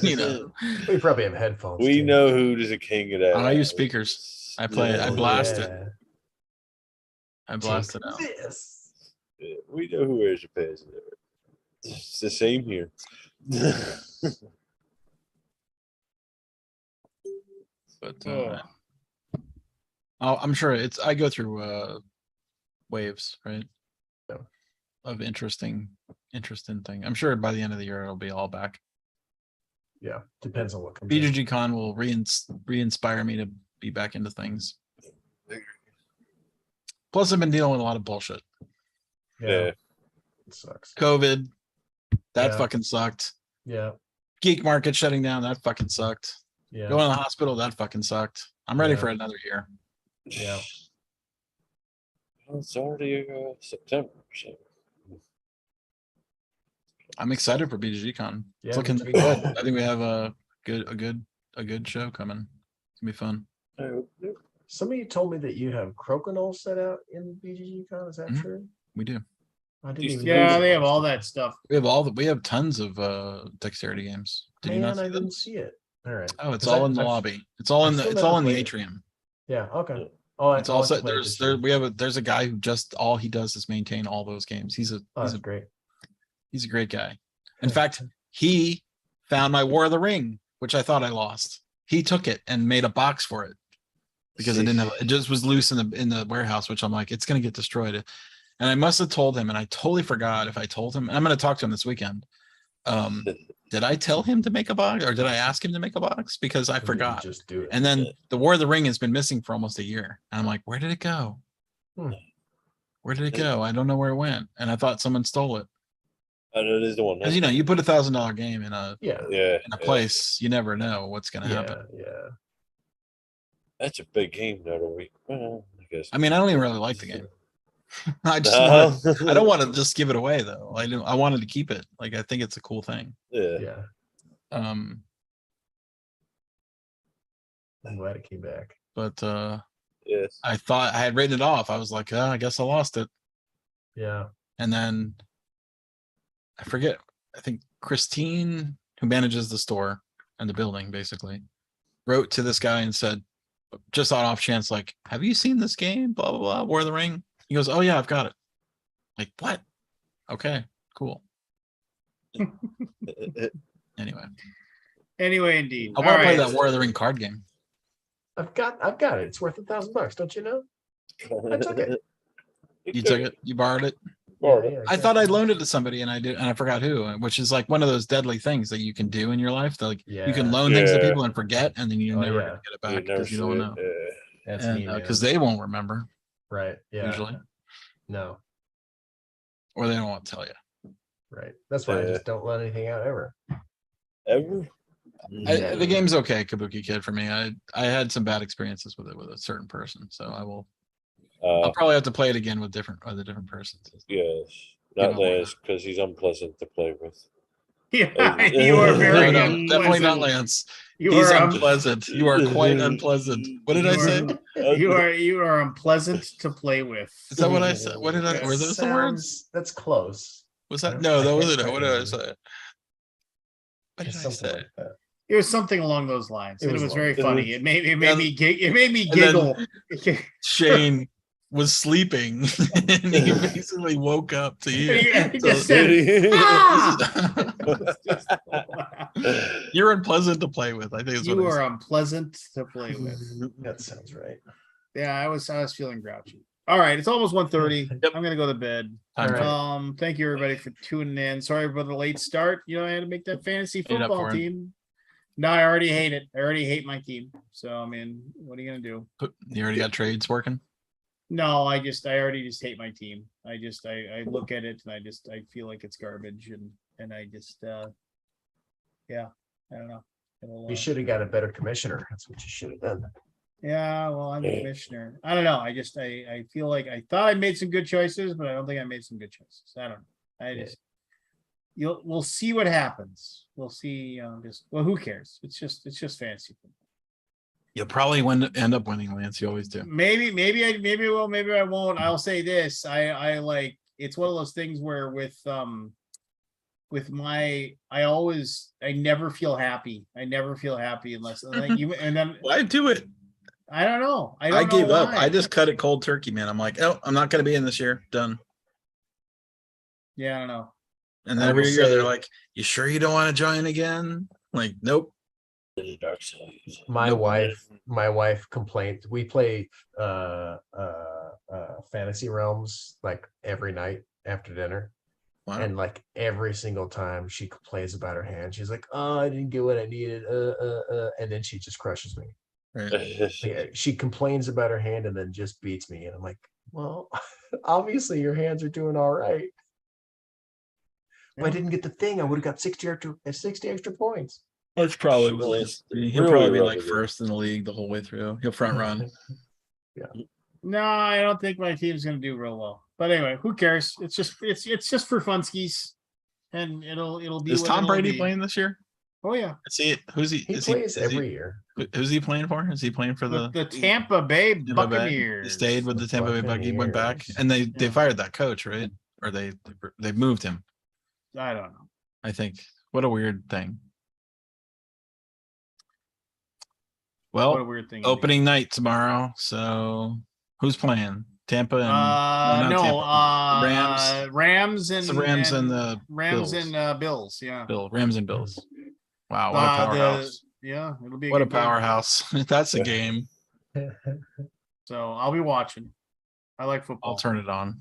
[SPEAKER 3] You know,
[SPEAKER 6] We probably have headphones.
[SPEAKER 2] We
[SPEAKER 6] too.
[SPEAKER 2] know who's a king of that.
[SPEAKER 3] I use speakers. I play. I
[SPEAKER 2] Yeah.
[SPEAKER 3] blast it.
[SPEAKER 6] Yeah.
[SPEAKER 3] I blast
[SPEAKER 6] Take
[SPEAKER 3] it out.
[SPEAKER 6] this.
[SPEAKER 2] Yeah, we know who wears the pants. It's the same here.
[SPEAKER 3] But I'm sure I go through waves, right?
[SPEAKER 6] Yeah.
[SPEAKER 3] Of interesting thing. I'm sure by the end of the year it'll be all back.
[SPEAKER 6] Yeah, depends on what comes. in.
[SPEAKER 3] BGG Con will re-inspire me to be back into things. Plus, I've been dealing with a lot of bullshit.
[SPEAKER 2] Yeah.
[SPEAKER 6] It sucks.
[SPEAKER 3] COVID, that
[SPEAKER 6] Yeah.
[SPEAKER 3] fucking sucked.
[SPEAKER 6] Yeah,
[SPEAKER 3] Geek market shutting down, that fucking sucked.
[SPEAKER 6] yeah,
[SPEAKER 3] Going to the hospital, that fucking sucked. I'm ready
[SPEAKER 6] Yeah.
[SPEAKER 3] for another year.
[SPEAKER 6] yeah.
[SPEAKER 2] Well, it's already September. So.
[SPEAKER 3] I'm excited for BGG Con.
[SPEAKER 6] Yeah,
[SPEAKER 3] It's looking
[SPEAKER 6] me too.
[SPEAKER 3] good. I think we have a good show coming. It's gonna be fun.
[SPEAKER 2] I hope so.
[SPEAKER 6] Somebody told me that you have crokinole set out in BGG Con. Is that
[SPEAKER 3] Mhm.
[SPEAKER 6] true?
[SPEAKER 3] We do.
[SPEAKER 6] I didn't even.
[SPEAKER 1] Yeah,
[SPEAKER 6] know
[SPEAKER 1] they have all that stuff.
[SPEAKER 3] We have tons of dexterity games. Did you not
[SPEAKER 6] Man,
[SPEAKER 3] see
[SPEAKER 6] I didn't
[SPEAKER 3] those?
[SPEAKER 6] see it. All right.
[SPEAKER 3] Oh, it's
[SPEAKER 6] 'Cause
[SPEAKER 3] all in the
[SPEAKER 6] I've-
[SPEAKER 3] lobby. It's all in
[SPEAKER 6] I've
[SPEAKER 3] the
[SPEAKER 6] still
[SPEAKER 3] it's all
[SPEAKER 6] never
[SPEAKER 3] in the
[SPEAKER 6] played it.
[SPEAKER 3] atrium.
[SPEAKER 6] Yeah. Okay. Oh,
[SPEAKER 3] It's also
[SPEAKER 6] there's
[SPEAKER 3] there's a guy who just all he does is maintain all those games. He's
[SPEAKER 6] that's great.
[SPEAKER 3] a great guy. In fact, he found my War of the Ring, which I thought I lost. He took it and made a box for it because it just was loose in the warehouse, which I'm like, it's gonna get destroyed. And I must have told him, and I totally forgot if I told him, and I'm gonna talk to him this weekend. Did I tell him to make a box or did I ask him to make a box? Because I forgot.
[SPEAKER 6] Just do it.
[SPEAKER 3] And then the War of the Ring has been missing for almost a year. And I'm like, where did it go? Where did it go? I don't know where it went. And I thought someone stole it.
[SPEAKER 2] I know it is the one.
[SPEAKER 3] Because you put $1,000 game in a
[SPEAKER 6] Yeah.
[SPEAKER 3] place, you never know what's gonna happen.
[SPEAKER 6] Yeah.
[SPEAKER 2] That's a big game, though. Well, I guess.
[SPEAKER 3] I mean, I don't even really like the game. I don't want to just give it away though. I wanted to keep it. Like I think it's a cool thing.
[SPEAKER 6] Yeah. I'm glad it came back.
[SPEAKER 3] But
[SPEAKER 2] yes.
[SPEAKER 3] I thought I had written it off. I was like, I guess I lost it.
[SPEAKER 6] Yeah.
[SPEAKER 3] And then I forget, I think Christine, who manages the store and the building, basically, wrote to this guy and said, just on off chance, like, have you seen this game? Blah, blah, blah, War of the Ring. He goes, oh, yeah, I've got it. Like, what? Okay, cool. Anyway,
[SPEAKER 1] indeed.
[SPEAKER 3] I want to play that War of the Ring card game.
[SPEAKER 6] I've got it. It's worth $1,000, don't you know? I took it.
[SPEAKER 3] You took it? You borrowed it?
[SPEAKER 6] Yeah,
[SPEAKER 3] I thought I'd loaned it to somebody and I forgot who, which is like one of those deadly things that you can do in your life. That like you can loan things to people and forget, and then you're never gonna get it back because you don't know.
[SPEAKER 6] That's
[SPEAKER 3] and because they won't remember.
[SPEAKER 6] Right. Yeah.
[SPEAKER 3] Usually.
[SPEAKER 6] No.
[SPEAKER 3] Or they don't want to tell you.
[SPEAKER 6] Right. That's why I just don't let anything out ever.
[SPEAKER 2] Ever?
[SPEAKER 3] The game's okay, Kabuki Kid, for me. I had some bad experiences with it with a certain person, so I will. I'll probably have to play it again with a different person.
[SPEAKER 2] Yes, not Lance, because he's unpleasant to play with.
[SPEAKER 1] Yeah, you are very unpleasant.
[SPEAKER 3] Definitely not Lance.
[SPEAKER 1] He's
[SPEAKER 3] unpleasant. You are quite unpleasant. What did I say?
[SPEAKER 1] You are unpleasant to play with.
[SPEAKER 3] Is that what I said? What did I? Were those the words?
[SPEAKER 6] That's close.
[SPEAKER 3] Was that? No, that wasn't it. What did I say? What did I say?
[SPEAKER 6] Like that.
[SPEAKER 1] It was something along those lines. It was very funny. It made me giggle.
[SPEAKER 3] Shane was sleeping and he basically woke up to you.
[SPEAKER 1] He just said, "Ah!"
[SPEAKER 3] You're unpleasant to play with. I think it's
[SPEAKER 1] you are unpleasant to play with.
[SPEAKER 6] That sounds right.
[SPEAKER 1] Yeah, I was feeling grouchy. All right, it's almost 1:30. I'm gonna go to bed.
[SPEAKER 3] Time
[SPEAKER 6] All
[SPEAKER 3] for
[SPEAKER 6] right.
[SPEAKER 1] Thank you everybody for tuning in. Sorry for the late start. You know, I had to make that fantasy
[SPEAKER 3] Made up
[SPEAKER 1] football
[SPEAKER 3] for it.
[SPEAKER 1] team. No, I already hate it. I already hate my team. So I mean, what are you gonna do?
[SPEAKER 3] You already got trades working?
[SPEAKER 1] No, I already just hate my team. I look at it and I feel like it's garbage and I just yeah, I don't know.
[SPEAKER 6] You should have got a better commissioner. That's what you should have done.
[SPEAKER 1] Yeah, well, I'm the commissioner. I don't know. I feel like I thought I made some good choices, but I don't think I made some good choices. I don't know. We'll see what happens. We'll see. Well, who cares? It's just fantasy football.
[SPEAKER 3] You'll probably end up winning, Lance. You always do.
[SPEAKER 1] Maybe I will, maybe I won't. I'll say this. I like it's one of those things where with my I never feel happy. I never feel happy unless and then
[SPEAKER 3] Why do it?
[SPEAKER 1] I don't know.
[SPEAKER 3] I gave up.
[SPEAKER 1] why.
[SPEAKER 3] I just cut it cold turkey, man. I'm like, oh, I'm not gonna be in this year. Done.
[SPEAKER 1] Yeah, I don't know.
[SPEAKER 3] And then every year they're like, you sure you don't want to join again? Like, nope.
[SPEAKER 6] My wife complained. We play Fantasy Realms like every night after dinner.
[SPEAKER 3] Wow.
[SPEAKER 6] And like every single time she complains about her hand, she's like, "Oh, I didn't get what I needed." And then she just crushes me.
[SPEAKER 3] Right.
[SPEAKER 6] Yeah, she complains about her hand and then just beats me. And I'm like, well, obviously your hands are doing all right. If I didn't get the thing, I would have got 60 extra points.
[SPEAKER 3] That's probably what Lance. He'll probably be like first in the league the whole way through. He'll front run.
[SPEAKER 6] Yeah.
[SPEAKER 1] No, I don't think my team's gonna do real well. But anyway, who cares? It's just for funskies, and it'll be.
[SPEAKER 3] Is
[SPEAKER 1] what
[SPEAKER 3] Tom
[SPEAKER 1] it'll
[SPEAKER 3] Brady
[SPEAKER 1] be.
[SPEAKER 3] playing this year?
[SPEAKER 1] Oh yeah.
[SPEAKER 3] See it. Who's he?
[SPEAKER 6] He plays every year.
[SPEAKER 3] Who's he playing for? Is he playing for
[SPEAKER 1] The Tampa Bay
[SPEAKER 3] Tampa Bay?
[SPEAKER 1] Buccaneers?
[SPEAKER 3] He stayed with the Tampa Bay Buccaneers. He went back,
[SPEAKER 6] Buccaneers.
[SPEAKER 3] and they
[SPEAKER 1] Yeah.
[SPEAKER 3] fired that coach, right? Or they moved him.
[SPEAKER 1] I don't know.
[SPEAKER 3] I think. What a weird thing. Well,
[SPEAKER 1] What a weird thing.
[SPEAKER 3] opening night tomorrow. So who's playing? Tampa and Rams.
[SPEAKER 1] Rams and
[SPEAKER 3] It's the Rams and the
[SPEAKER 1] Rams
[SPEAKER 3] Bills.
[SPEAKER 1] and Bills. Yeah.
[SPEAKER 3] Rams and Bills. Wow, what a powerhouse!
[SPEAKER 1] Yeah, it'll be.
[SPEAKER 3] What a
[SPEAKER 1] good game.
[SPEAKER 3] powerhouse! That's a game.
[SPEAKER 1] So I'll be watching. I like football.
[SPEAKER 3] I'll turn it on.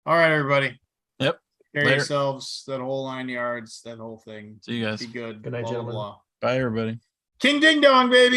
[SPEAKER 1] All right, everybody.
[SPEAKER 3] Yep.
[SPEAKER 1] Carry
[SPEAKER 3] Later.
[SPEAKER 1] yourselves. That whole 9 yards. That whole thing.
[SPEAKER 3] See you guys.
[SPEAKER 1] Be good.
[SPEAKER 6] Good night,
[SPEAKER 1] blah, blah,
[SPEAKER 6] gentlemen.
[SPEAKER 1] blah.
[SPEAKER 3] Bye, everybody.
[SPEAKER 1] King ding dong, baby.